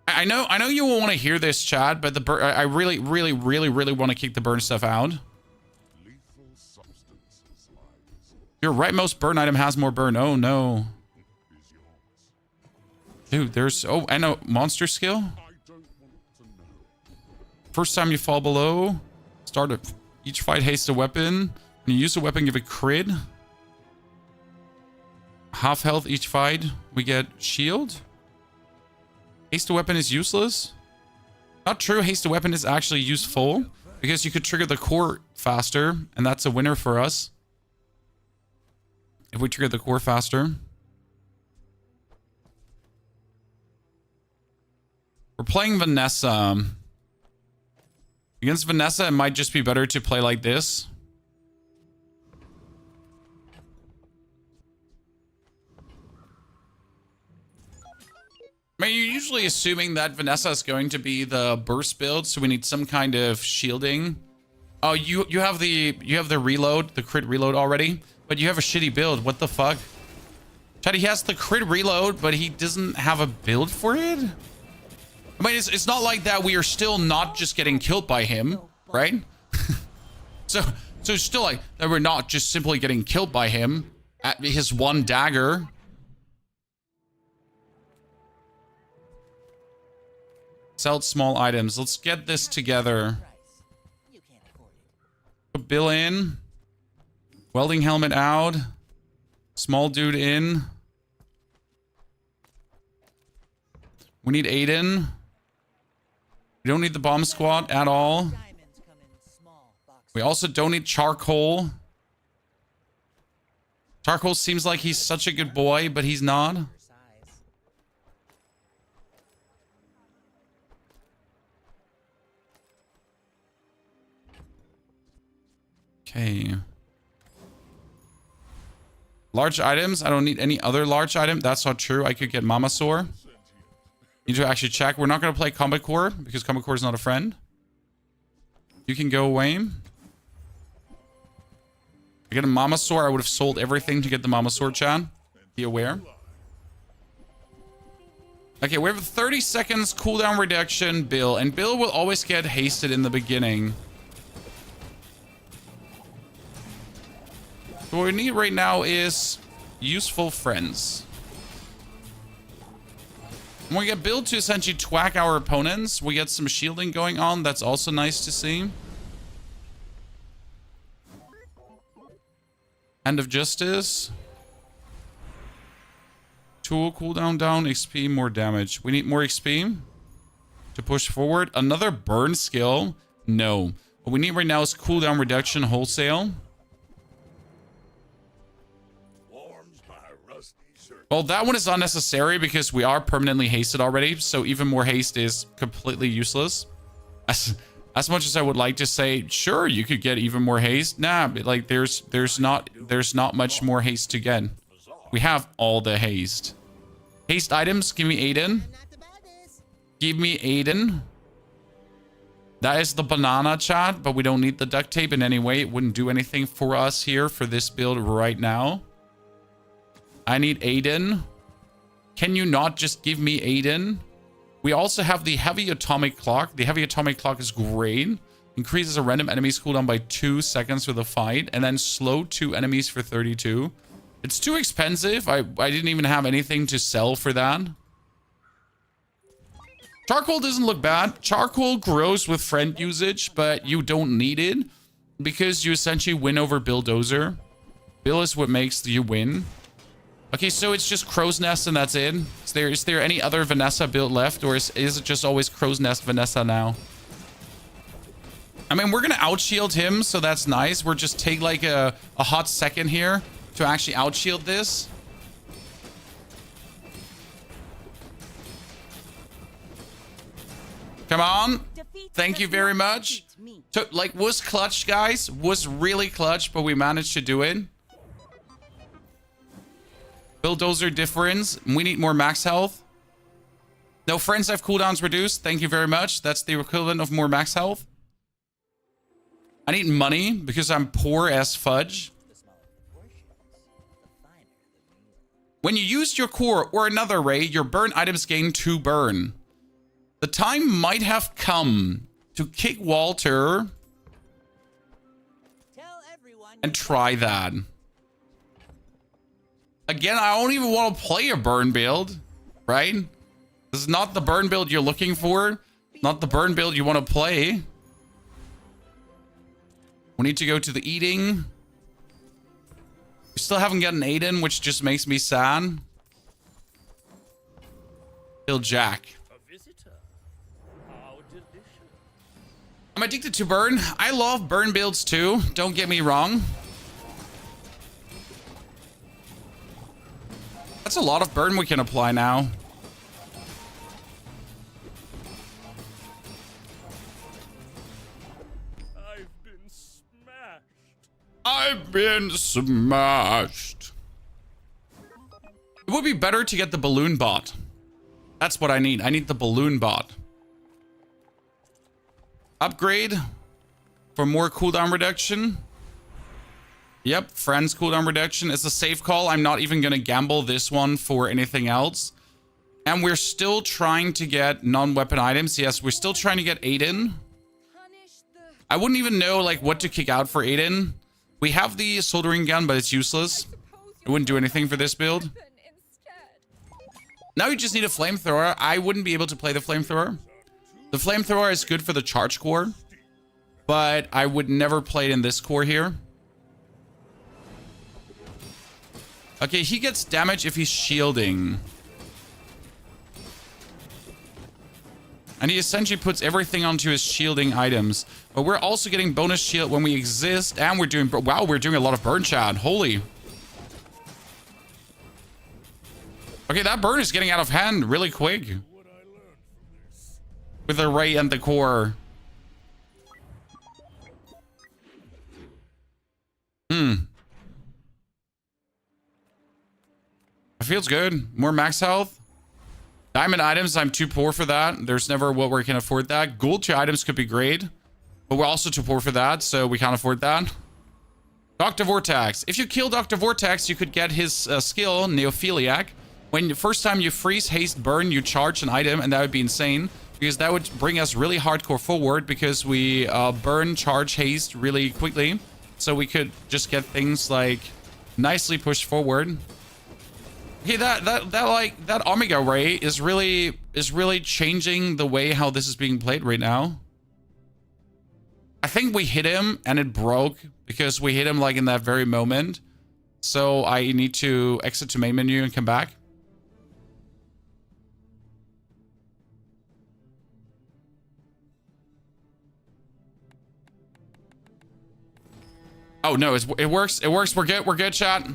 I know you will want to hear this, Chad, but I really want to kick the burn stuff out. Your rightmost burn item has more burn. Oh no. Dude, there's... oh, I know. Monster skill? First time you fall below, start of each fight, haste a weapon. When you use a weapon, give a crit. Half health each fight, we get shield. Haste a weapon is useless. Not true, haste a weapon is actually useful because you could trigger the core faster, and that's a winner for us. If we trigger the core faster. We're playing Vanessa. Against Vanessa, it might just be better to play like this. I mean, you're usually assuming that Vanessa is going to be the burst build, so we need some kind of shielding. Oh, you have the reload, the crit reload already, but you have a shitty build. What the fuck? Chad, he has the crit reload, but he doesn't have a build for it? I mean, it's not like that. We are still not just getting killed by him, right? so it's still like that we're not just simply getting killed by him at his one dagger. Sell small items. Let's get this together. Put Bill in. Welding helmet out. Small dude in. We need Aiden. We don't need the bomb squad at all. We also don't need Charcoal. Charcoal seems like he's such a good boy, but he's not. Okay. Large items. I don't need any other large item. That's not true. I could get Mama Sore. Need to actually check. We're not going to play Combat Core because Combat Core is not a friend. You can go away. I get a Mama Sore. I would have sold everything to get the Mama Sore, Chan. Be aware. Okay, we have a 30 seconds cooldown reduction, Bill. And Bill will always get hasted in the beginning. So what we need right now is useful friends. When we get build to essentially twack our opponents, we get some shielding going on. That's also nice to see. End of Justice. Tool cooldown down, XP, more damage. We need more XP to push forward. Another burn skill? No. What we need right now is cooldown reduction wholesale. Well, that one is unnecessary because we are permanently hasted already. So even more haste is completely useless. As much as I would like to say, sure, you could get even more haste. Nah, like there's not much more haste to get. We have all the haste. Haste items, give me Aiden. Give me Aiden. That is the banana, chat, but we don't need the duct tape in any way. It wouldn't do anything for us here for this build right now. I need Aiden. Can you not just give me Aiden? We also have the heavy atomic clock. The heavy atomic clock is great. Increases a random enemy's cooldown by 2 seconds with a fight. And then slow 2 enemies for 32. It's too expensive. I didn't even have anything to sell for that. Charcoal doesn't look bad. Charcoal grows with friend usage, but you don't need it. Because you essentially win over Bulldozer. Bill is what makes you win. Okay, so it's just Crow's Nest and that's it. Is there any other Vanessa build left? Or is it just always Crow's Nest Vanessa now? I mean, we're going to outshield him, so that's nice. We're just take like a hot second here to actually outshield this. Come on. Thank you very much. So, like, was clutch, guys. Was really clutch, but we managed to do it. Bulldozer difference. We need more max health. No friends have cooldowns reduced. Thank you very much. That's the equivalent of more max health. I need money because I'm poor as fudge. When you use your core or another ray, your burn items gain 2 burn. The time might have come to kick Walter and try that. Again, I don't even want to play a burn build, right? This is not the burn build you're looking for. Not the burn build you want to play. We need to go to the eating. We still haven't gotten Aiden, which just makes me sad. Kill Jack. I'm addicted to burn. I love burn builds too. Don't get me wrong. That's a lot of burn we can apply now. I've been smashed. It would be better to get the balloon bot. That's what I need. I need the balloon bot. Upgrade for more cooldown reduction. Yep, friends cooldown reduction. It's a safe call. I'm not even going to gamble this one for anything else. And we're still trying to get non-weapon items. Yes, we're still trying to get Aiden. I wouldn't even know like what to kick out for Aiden. We have the soldering gun, but it's useless. It wouldn't do anything for this build. Now you just need a flamethrower. I wouldn't be able to play the flamethrower. The flamethrower is good for the charge core, but I would never play it in this core here. Okay, he gets damage if he's shielding. And he essentially puts everything onto his shielding items. But we're also getting bonus shield when we exist. And we're doing... Wow, we're doing a lot of burn, chat. Holy. Okay, that burn is getting out of hand really quick. With the ray and the core. It feels good. More max health. Diamond items, I'm too poor for that. There's never what we can afford that. Gold tier items could be great. But we're also too poor for that, so we can't afford that. Dr. Vortex. If you kill Dr. Vortex, you could get his skill, Neophiliac. When the first time you freeze, haste, burn, you charge an item, and that would be insane. Because that would bring us really hardcore forward because we burn, charge, haste really quickly. So we could just get things like Nicely pushed forward. Okay, that Omega Ray is really changing the way how this is being played right now. I think we hit him and it broke because we hit him like in that very moment. So I need to exit to main menu and come back. Oh no, it works. It works. We're good. We're good, chat.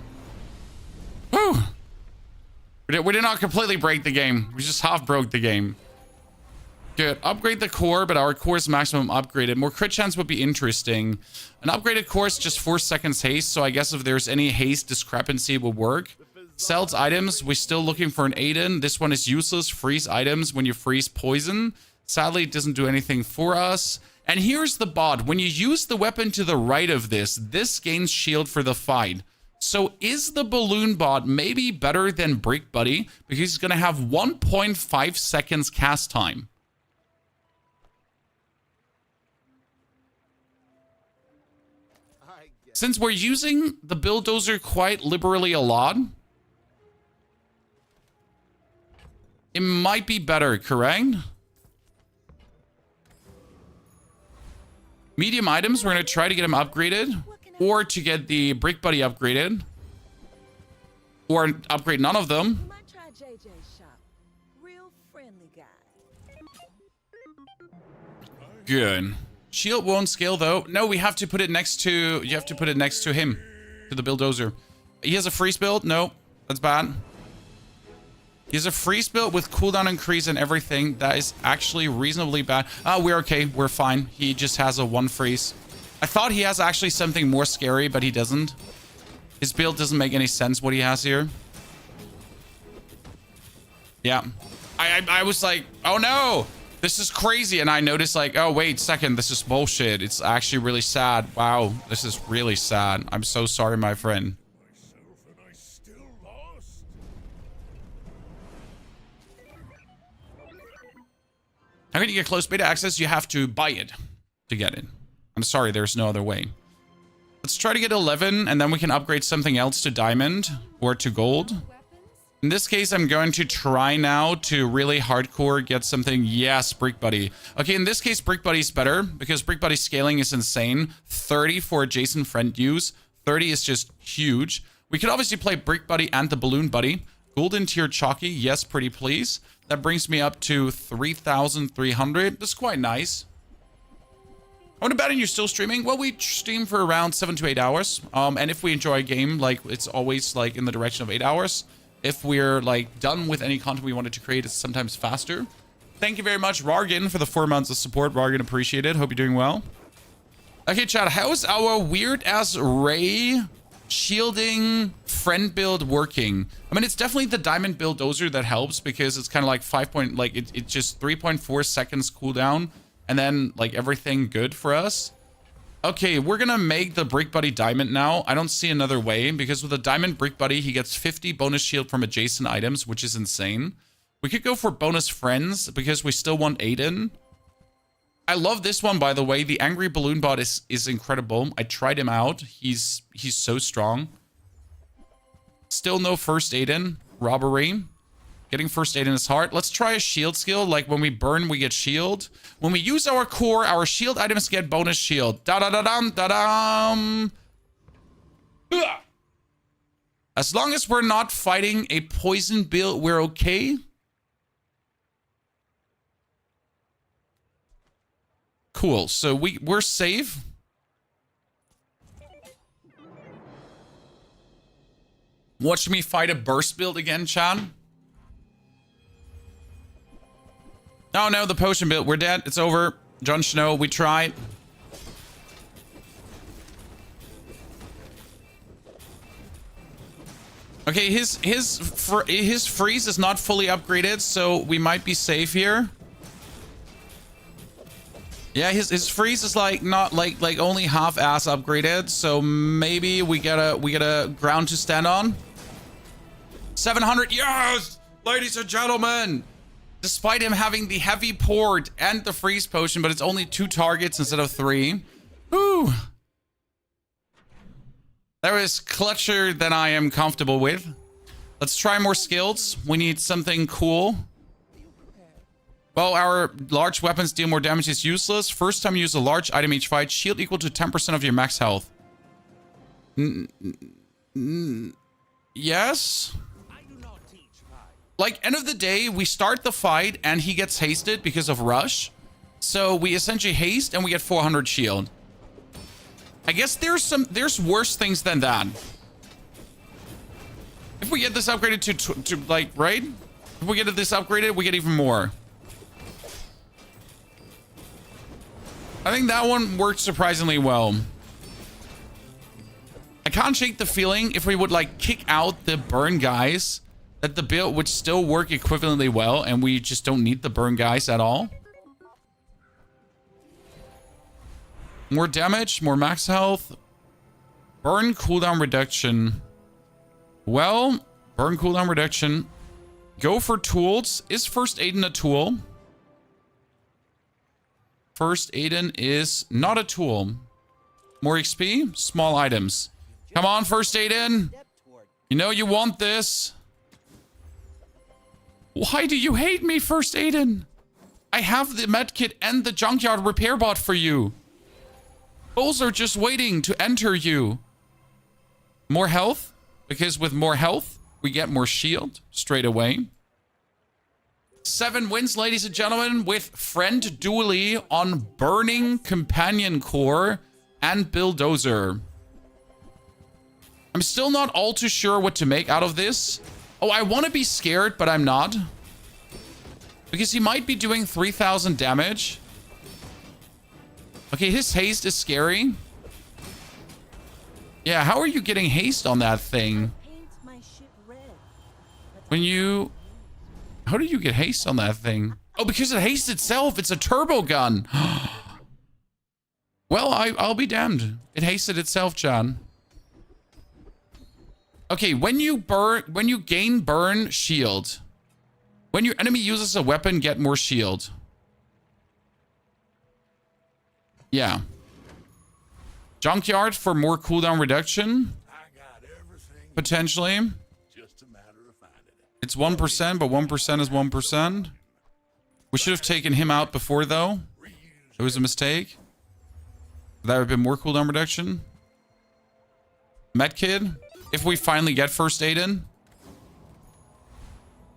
Whew. We did not completely break the game. We just half broke the game. Good. Upgrade the core, but our core is maximum upgraded. More crit chance would be interesting. An upgraded core is just 4 seconds haste, so I guess if there's any haste discrepancy, it will work. Sells items. We're still looking for an Aiden. This one is useless. Freeze items when you freeze poison. Sadly, it doesn't do anything for us. And here's the bot. When you use the weapon to the right of this gains shield for the fight. So is the balloon bot maybe better than Brick Buddy? Because he's going to have 1.5 seconds cast time. Since we're using the bulldozer quite liberally a lot, it might be better, correct? Medium items, we're going to try to get them upgraded. Or to get the Brick Buddy upgraded. Or upgrade none of them. You might try JJ's shop. Real friendly guy. Good. Shield won't scale though. No, we have to put it next to... You have to put it next to him. To the bulldozer. He has a freeze build? No. That's bad. He has a freeze build with cooldown increase and everything. That is actually reasonably bad. We're okay. We're fine. He just has a 1 freeze. I thought he has actually something more scary, but he doesn't. His build doesn't make any sense what he has here. Yeah. I was like, oh no, this is crazy. And I noticed like, oh, wait a second, this is bullshit. It's actually really sad. Wow, this is really sad. I'm so sorry, my friend. How can you get closed beta access? You have to buy it to get it. I'm sorry, there's no other way. Let's try to get 11, and then we can upgrade something else to diamond or to gold. In this case, I'm going to try now to really hardcore get something. Yes, Brick Buddy. Okay, in this case, Brick Buddy's better because Brick Buddy scaling is insane. 30 for adjacent friend use. 30 is just huge. We could obviously play Brick Buddy and the Balloon Buddy. Golden tier Chalky. Yes, pretty please. That brings me up to 3,300. That's quite nice. I want to bet on you're still streaming. Well, we stream for around 7 to 8 hours. And if we enjoy a game, like it's always like in the direction of 8 hours. If we're like done with any content we wanted to create, it's sometimes faster. Thank you very much, Rargan, for the 4 months of support. Rargan, appreciate it. Hope you're doing well. Okay, chat. How's our weird ass Ray shielding friend build working? I mean, it's definitely the diamond bulldozer that helps because it's kind of like it's just 3.4 seconds cooldown. And then, like, everything good for us. Okay, we're gonna make the Brick Buddy diamond now. I don't see another way, because with a diamond Brick Buddy, he gets 50 bonus shield from adjacent items, which is insane. We could go for bonus friends, because we still want Aiden. I love this one, by the way. The Angry Balloon Bot is incredible. I tried him out. He's so strong. Still no first Aiden. Robbery. Getting first aid in his heart. Let's try a shield skill. Like when we burn, we get shield. When we use our core, our shield items get bonus shield. Da-da-da-dum, da-dum. As long as we're not fighting a poison build, we're okay. Cool. So we're safe. Watch me fight a burst build again, Chan. Oh no, the potion build. We're dead. It's over. Jon Snow, we tried. Okay, his freeze is not fully upgraded, so we might be safe here. Yeah, his freeze is like not like only half-ass upgraded, so maybe we get a ground to stand on. 700. Yes, ladies and gentlemen. Despite him having the heavy port and the freeze potion, but it's only 2 targets instead of 3. Whew. That was clutcher than I am comfortable with. Let's try more skills. We need something cool. Well, our large weapons deal more damage is useless. First time you use a large item each fight. Shield equal to 10% of your max health. Yes? Like, end of the day, we start the fight and he gets hasted because of rush. So we essentially haste and we get 400 shield. I guess there's worse things than that. If we get this upgraded to like, right? If we get this upgraded, we get even more. I think that one worked surprisingly well. I can't shake the feeling if we would like kick out the burn guys, that the build would still work equivalently well and we just don't need the burn guys at all. More damage, more max health. Burn cooldown reduction. Well, burn cooldown reduction. Go for tools. Is First Aiden a tool? First Aiden is not a tool. More XP, small items. Come on, First Aiden. You know you want this. Why do you hate me, First Aiden? I have the medkit and the junkyard repair bot for you. Those are just waiting to enter you. More health, because with more health, we get more shield straight away. 7 wins, ladies and gentlemen, with Friend Dually on Burning Companion Core and Bulldozer. I'm still not all too sure what to make out of this. Oh, I want to be scared, but I'm not. Because he might be doing 3,000 damage. Okay, his haste is scary. Yeah, how are you getting haste on that thing? When you... How do you get haste on that thing? Oh, because it hastes itself. It's a turbo gun. Well, I'll be damned. It hasted itself, John. Okay, when you gain burn, shield. When your enemy uses a weapon, get more shield. Yeah. Junkyard for more cooldown reduction. Potentially. It's 1%, but 1% is 1%. We should have taken him out before, though. It was a mistake. That would have been more cooldown reduction. Medkid. If we finally get First Aiden.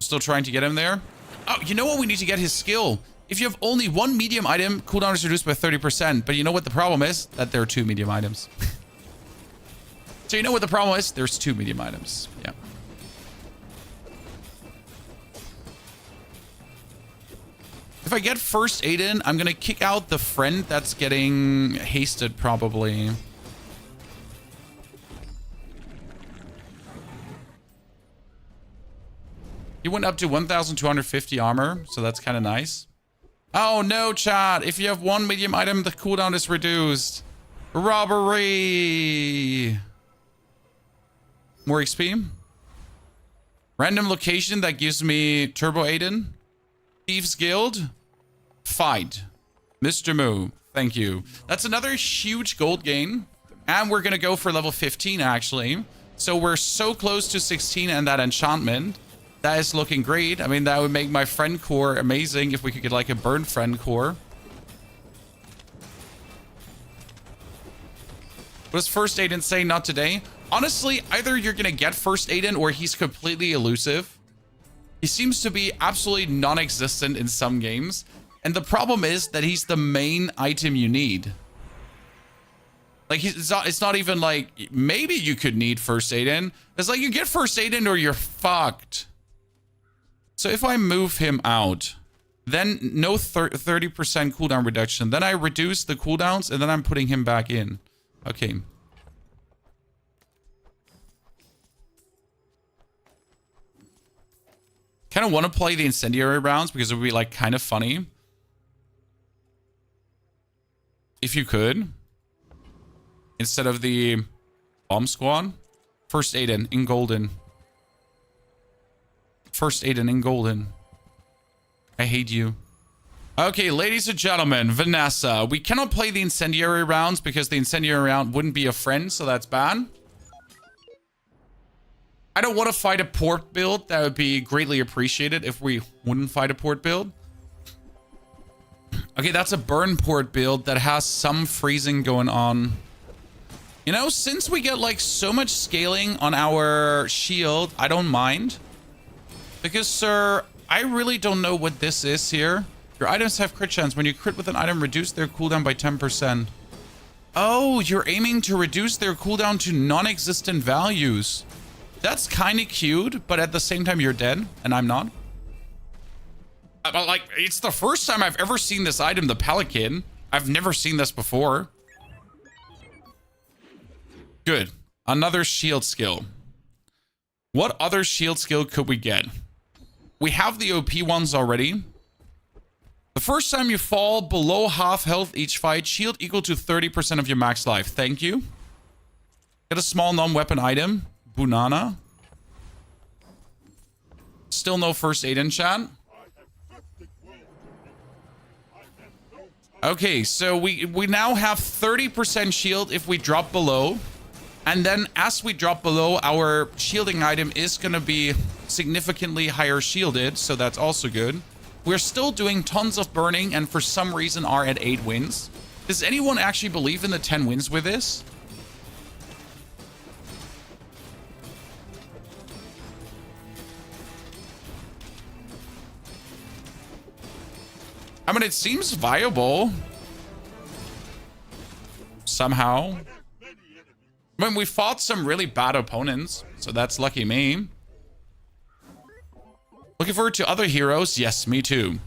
Still trying to get him there. Oh, you know what? We need to get his skill. If you have only one medium item, cooldown is reduced by 30%. But you know what the problem is? That there are 2 medium items. So you know what the problem is? There's 2 medium items. Yeah. If I get First Aiden, I'm going to kick out the friend that's getting hasted, probably. He went up to 1,250 armor, so that's kind of nice. Oh no, chat. If you have 1 medium item, the cooldown is reduced. Robbery. More XP. Random location that gives me Turbo Aiden. Thieves Guild. Fight. Mr. Moo. Thank you. That's another huge gold gain. And we're going to go for level 15, actually. So we're so close to 16 and that enchantment. That is looking great. I mean, that would make my friend core amazing if we could get like a burn friend core. What does First Aiden say? Not today. Honestly, either you're going to get First Aiden or he's completely elusive. He seems to be absolutely non-existent in some games. And the problem is that he's the main item you need. Like, it's not even like, maybe you could need First Aiden. It's like, you get First Aiden or you're fucked. So if I move him out, then no 30% cooldown reduction. Then I reduce the cooldowns and then I'm putting him back in. Okay. Kind of want to play the incendiary rounds because it would be like kind of funny. If you could. Instead of the bomb squad. First Aiden in golden. First Aiden in golden. I hate you. Okay, ladies and gentlemen, Vanessa. We cannot play the incendiary rounds because the incendiary round wouldn't be a friend, so that's bad. I don't want to fight a port build. That would be greatly appreciated if we wouldn't fight a port build. Okay, that's a burn port build that has some freezing going on. You know, since we get like so much scaling on our shield, I don't mind. Because, sir, I really don't know what this is here. Your items have crit chance. When you crit with an item, reduce their cooldown by 10%. Oh, you're aiming to reduce their cooldown to non-existent values. That's kind of cute, but at the same time, you're dead, and I'm not. But, like, it's the first time I've ever seen this item, the Pelican. I've never seen this before. Good. Another shield skill. What other shield skill could we get? We have the OP ones already. The first time you fall below half health each fight, shield equal to 30% of your max life. Thank you. Get a small non-weapon item. Bunana. Still no first aid in chat. Okay, so we now have 30% shield if we drop below. And then as we drop below, our shielding item is going to be significantly higher shielded. So that's also good. We're still doing tons of burning and for some reason are at 8 wins. Does anyone actually believe in the 10 wins with this? I mean, it seems viable. Somehow. I mean, we fought some really bad opponents, so that's lucky me. Looking forward to other heroes? Yes, me too.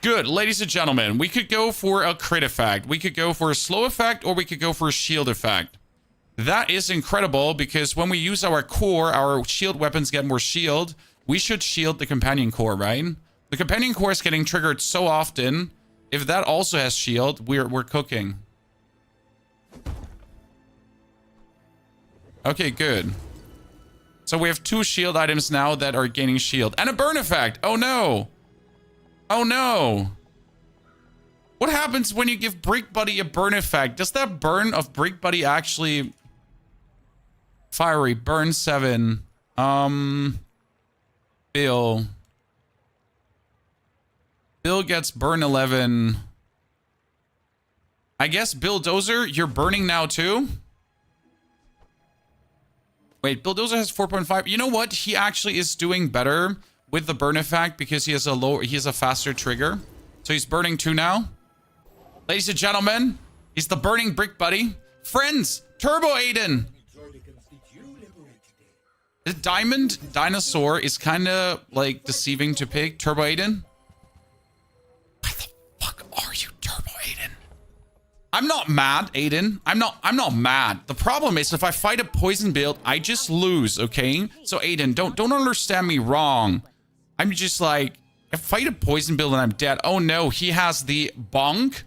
Good, ladies and gentlemen, we could go for a crit effect. We could go for a slow effect, or we could go for a shield effect. That is incredible, because when we use our core, our shield weapons get more shield. We should shield the companion core, right? The companion core is getting triggered so often. If that also has shield, we're cooking. Okay, good. So we have 2 shield items now that are gaining shield. And a burn effect! Oh no! Oh no! What happens when you give Brick Buddy a burn effect? Does that burn of Brick Buddy actually... Fiery, burn 7. Bill. Bill gets burn 11. I guess Bulldozer, you're burning now too? Wait, Bulldozer has 4.5. You know what? He actually is doing better with the burn effect because he has a faster trigger. So he's burning 2 now. Ladies and gentlemen, he's the burning Brick Buddy. Friends, Turbo Aiden. The Diamond Dinosaur is kind of like deceiving to pick. Turbo Aiden. Why the fuck are you, Turbo Aiden? I'm not mad, Aiden. I'm not mad. The problem is if I fight a poison build, I just lose, okay? So Aiden, don't understand me wrong. I'm just like, if I fight a poison build and I'm dead, oh no, he has the bonk,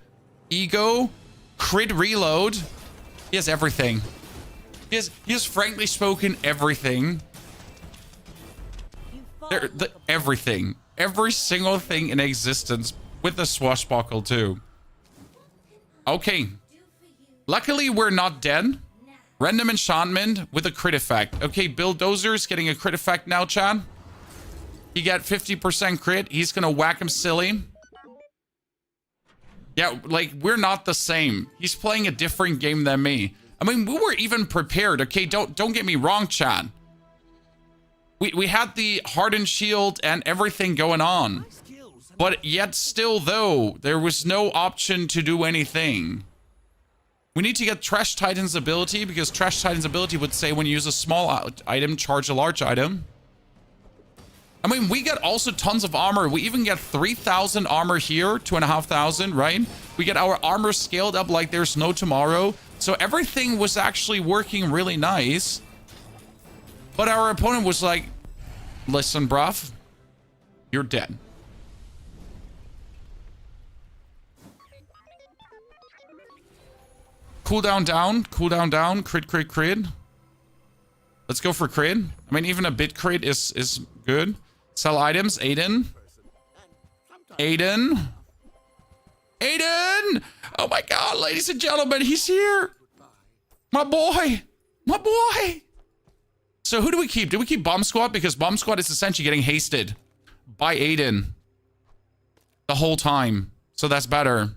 ego, crit reload. He has everything. He has frankly spoken everything. Everything. Every single thing in existence with the swashbuckle too. Okay. Luckily, we're not dead. Random enchantment with a crit effect. Okay, Bulldozer's getting a crit effect now, Chad. He got 50% crit. He's gonna whack him silly. Yeah, like, we're not the same. He's playing a different game than me. I mean, we were even prepared, okay? Don't get me wrong, Chad. We had the hardened shield and everything going on. But yet still, though, there was no option to do anything. We need to get Trash Titan's ability, because Trash Titan's ability would say when you use a small item, charge a large item. I mean, we get also tons of armor. We even get 3,000 armor here, 2,500, right? We get our armor scaled up like there's no tomorrow. So everything was actually working really nice. But our opponent was like, listen, bruv, you're dead. Cooldown down, cooldown down, crit, crit, crit. Let's go for crit. I mean, even a bit crit is good. Sell items, Aiden. Aiden. Aiden! Oh my god, ladies and gentlemen, he's here. My boy. My boy. So who do we keep? Do we keep Bomb Squad? Because Bomb Squad is essentially getting hasted by Aiden the whole time. So that's better.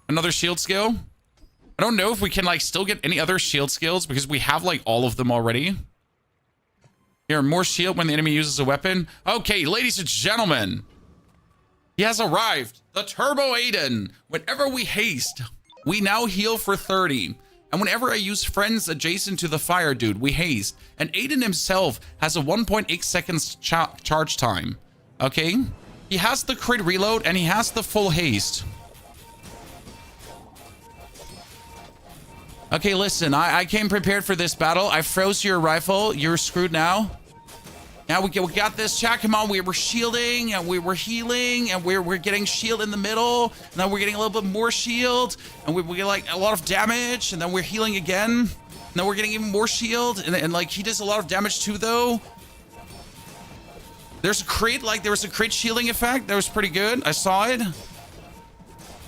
Another shield skill. I don't know if we can like still get any other shield skills because we have like all of them already. Here, more shield when the enemy uses a weapon. Okay, ladies and gentlemen. He has arrived. The Turbo Aiden. Whenever we haste, we now heal for 30. And whenever I use friends adjacent to the fire dude, we haste. And Aiden himself has a 1.8 seconds charge time. Okay? He has the crit reload and he has the full haste. Okay, listen, I came prepared for this battle. I froze your rifle. You're screwed now. Now we got this, chat. Come on, we were shielding and we were healing and we're getting shield in the middle. Now we're getting a little bit more shield and we get like a lot of damage and then we're healing again. Now we're getting even more shield and like he does a lot of damage too though. There's a crit, like there was a crit shielding effect. That was pretty good. I saw it.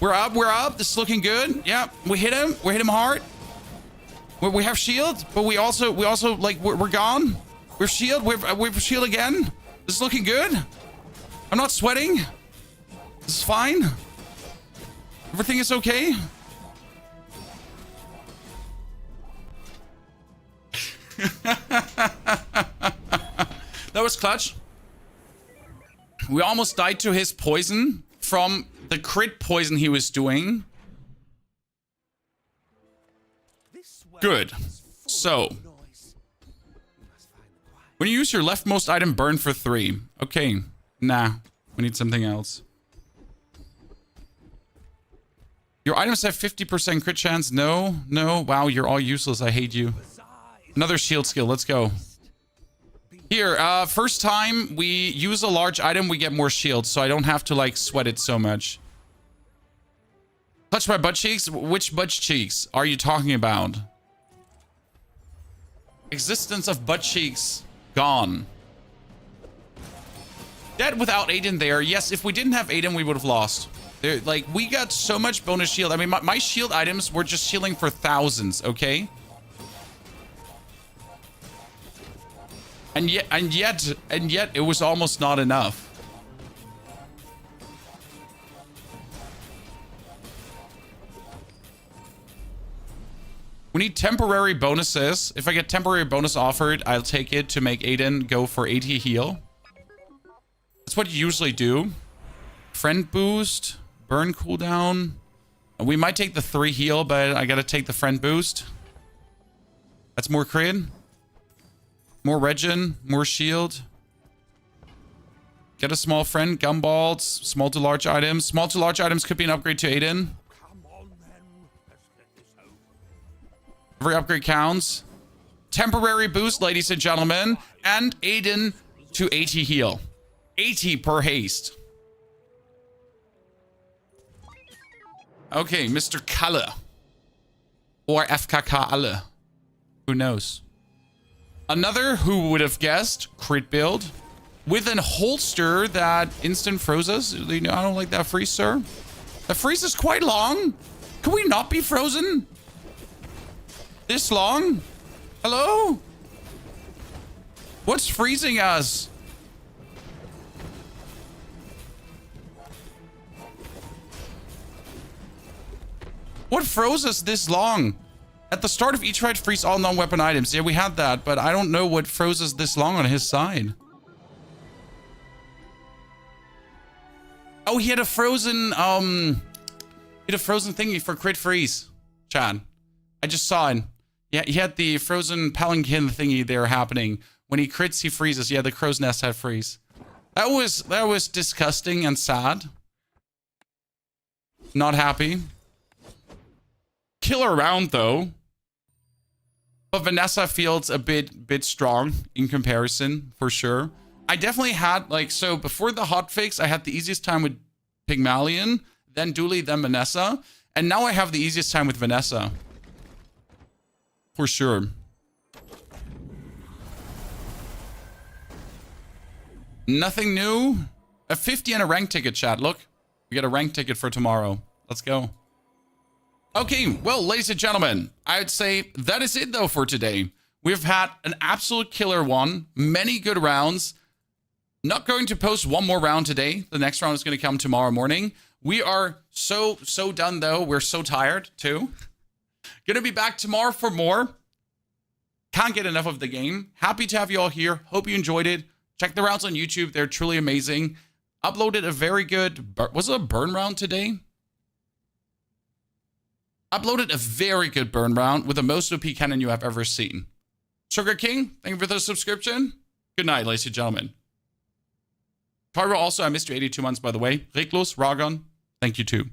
We're up. This is looking good. Yeah, we hit him hard. We have shield, but we also like we're gone. We've shield. We've shield again. This is looking good. I'm not sweating. This is fine. Everything is okay. That was clutch. We almost died to his poison from the crit poison he was doing. Good. So, when you use your leftmost item, burn for 3. Okay. Nah. We need something else. Your items have 50% crit chance. No. No. Wow, you're all useless. I hate you. Another shield skill. Let's go. Here, first time we use a large item, we get more shield, so I don't have to, like, sweat it so much. Touch my butt cheeks? Which butt cheeks are you talking about? Existence of butt cheeks gone. Dead without Aiden there. Yes, if we didn't have Aiden, we would have lost. Like, we got so much bonus shield. I mean, my shield items were just shielding for thousands, okay? And yet, it was almost not enough. We need temporary bonuses. If I get temporary bonus offered, I'll take it to make Aiden go for 80 heal. That's what you usually do. Friend boost, burn cooldown. We might take the 3 heal, but I gotta take the friend boost. That's more crit. More regen, more shield. Get a small friend, gumballs, small to large items. Small to large items could be an upgrade to Aiden. Every upgrade counts. Temporary boost, ladies and gentlemen. And Aiden to 80 heal. 80 per haste. Okay, Mr. Kalle. Or FKK Alle. Who knows? Another, who would have guessed, crit build. With an holster that instant freezes. I don't like that freeze, sir. The freeze is quite long. Can we not be frozen? This long? Hello? What's freezing us? What froze us this long? At the start of each fight, freeze all non-weapon items. Yeah, we had that, but I don't know what froze us this long on his side. Oh, he had a frozen, thingy for crit freeze. Chad. I just saw it. Yeah, he had the frozen palanquin thingy there happening. When he crits, he freezes. Yeah, the crow's nest had freeze. That was disgusting and sad. Not happy. Killer round though. But Vanessa feels a bit strong in comparison, for sure. I definitely had, like, so before the hotfix, I had the easiest time with Pygmalion, then Dooley, then Vanessa. And now I have the easiest time with Vanessa. For sure. Nothing new. A 50 and a rank ticket, chat. Look, we got a rank ticket for tomorrow. Let's go. Okay, well, ladies and gentlemen, I'd say that is it, though, for today. We've had an absolute killer one, many good rounds. Not going to post one more round today. The next round is going to come tomorrow morning. We are so done, though. We're so tired, too. Gonna be back tomorrow for more. Can't get enough of the game. Happy to have you all here. Hope you enjoyed it. Check the rounds on YouTube. They're truly amazing. Uploaded a very good... Was it a burn round today? Uploaded a very good burn round with the most OP cannon you have ever seen. Sugar King, thank you for the subscription. Good night, ladies and gentlemen. Tyro also, I missed you 82 months, by the way. Reklos, Ragon, thank you too.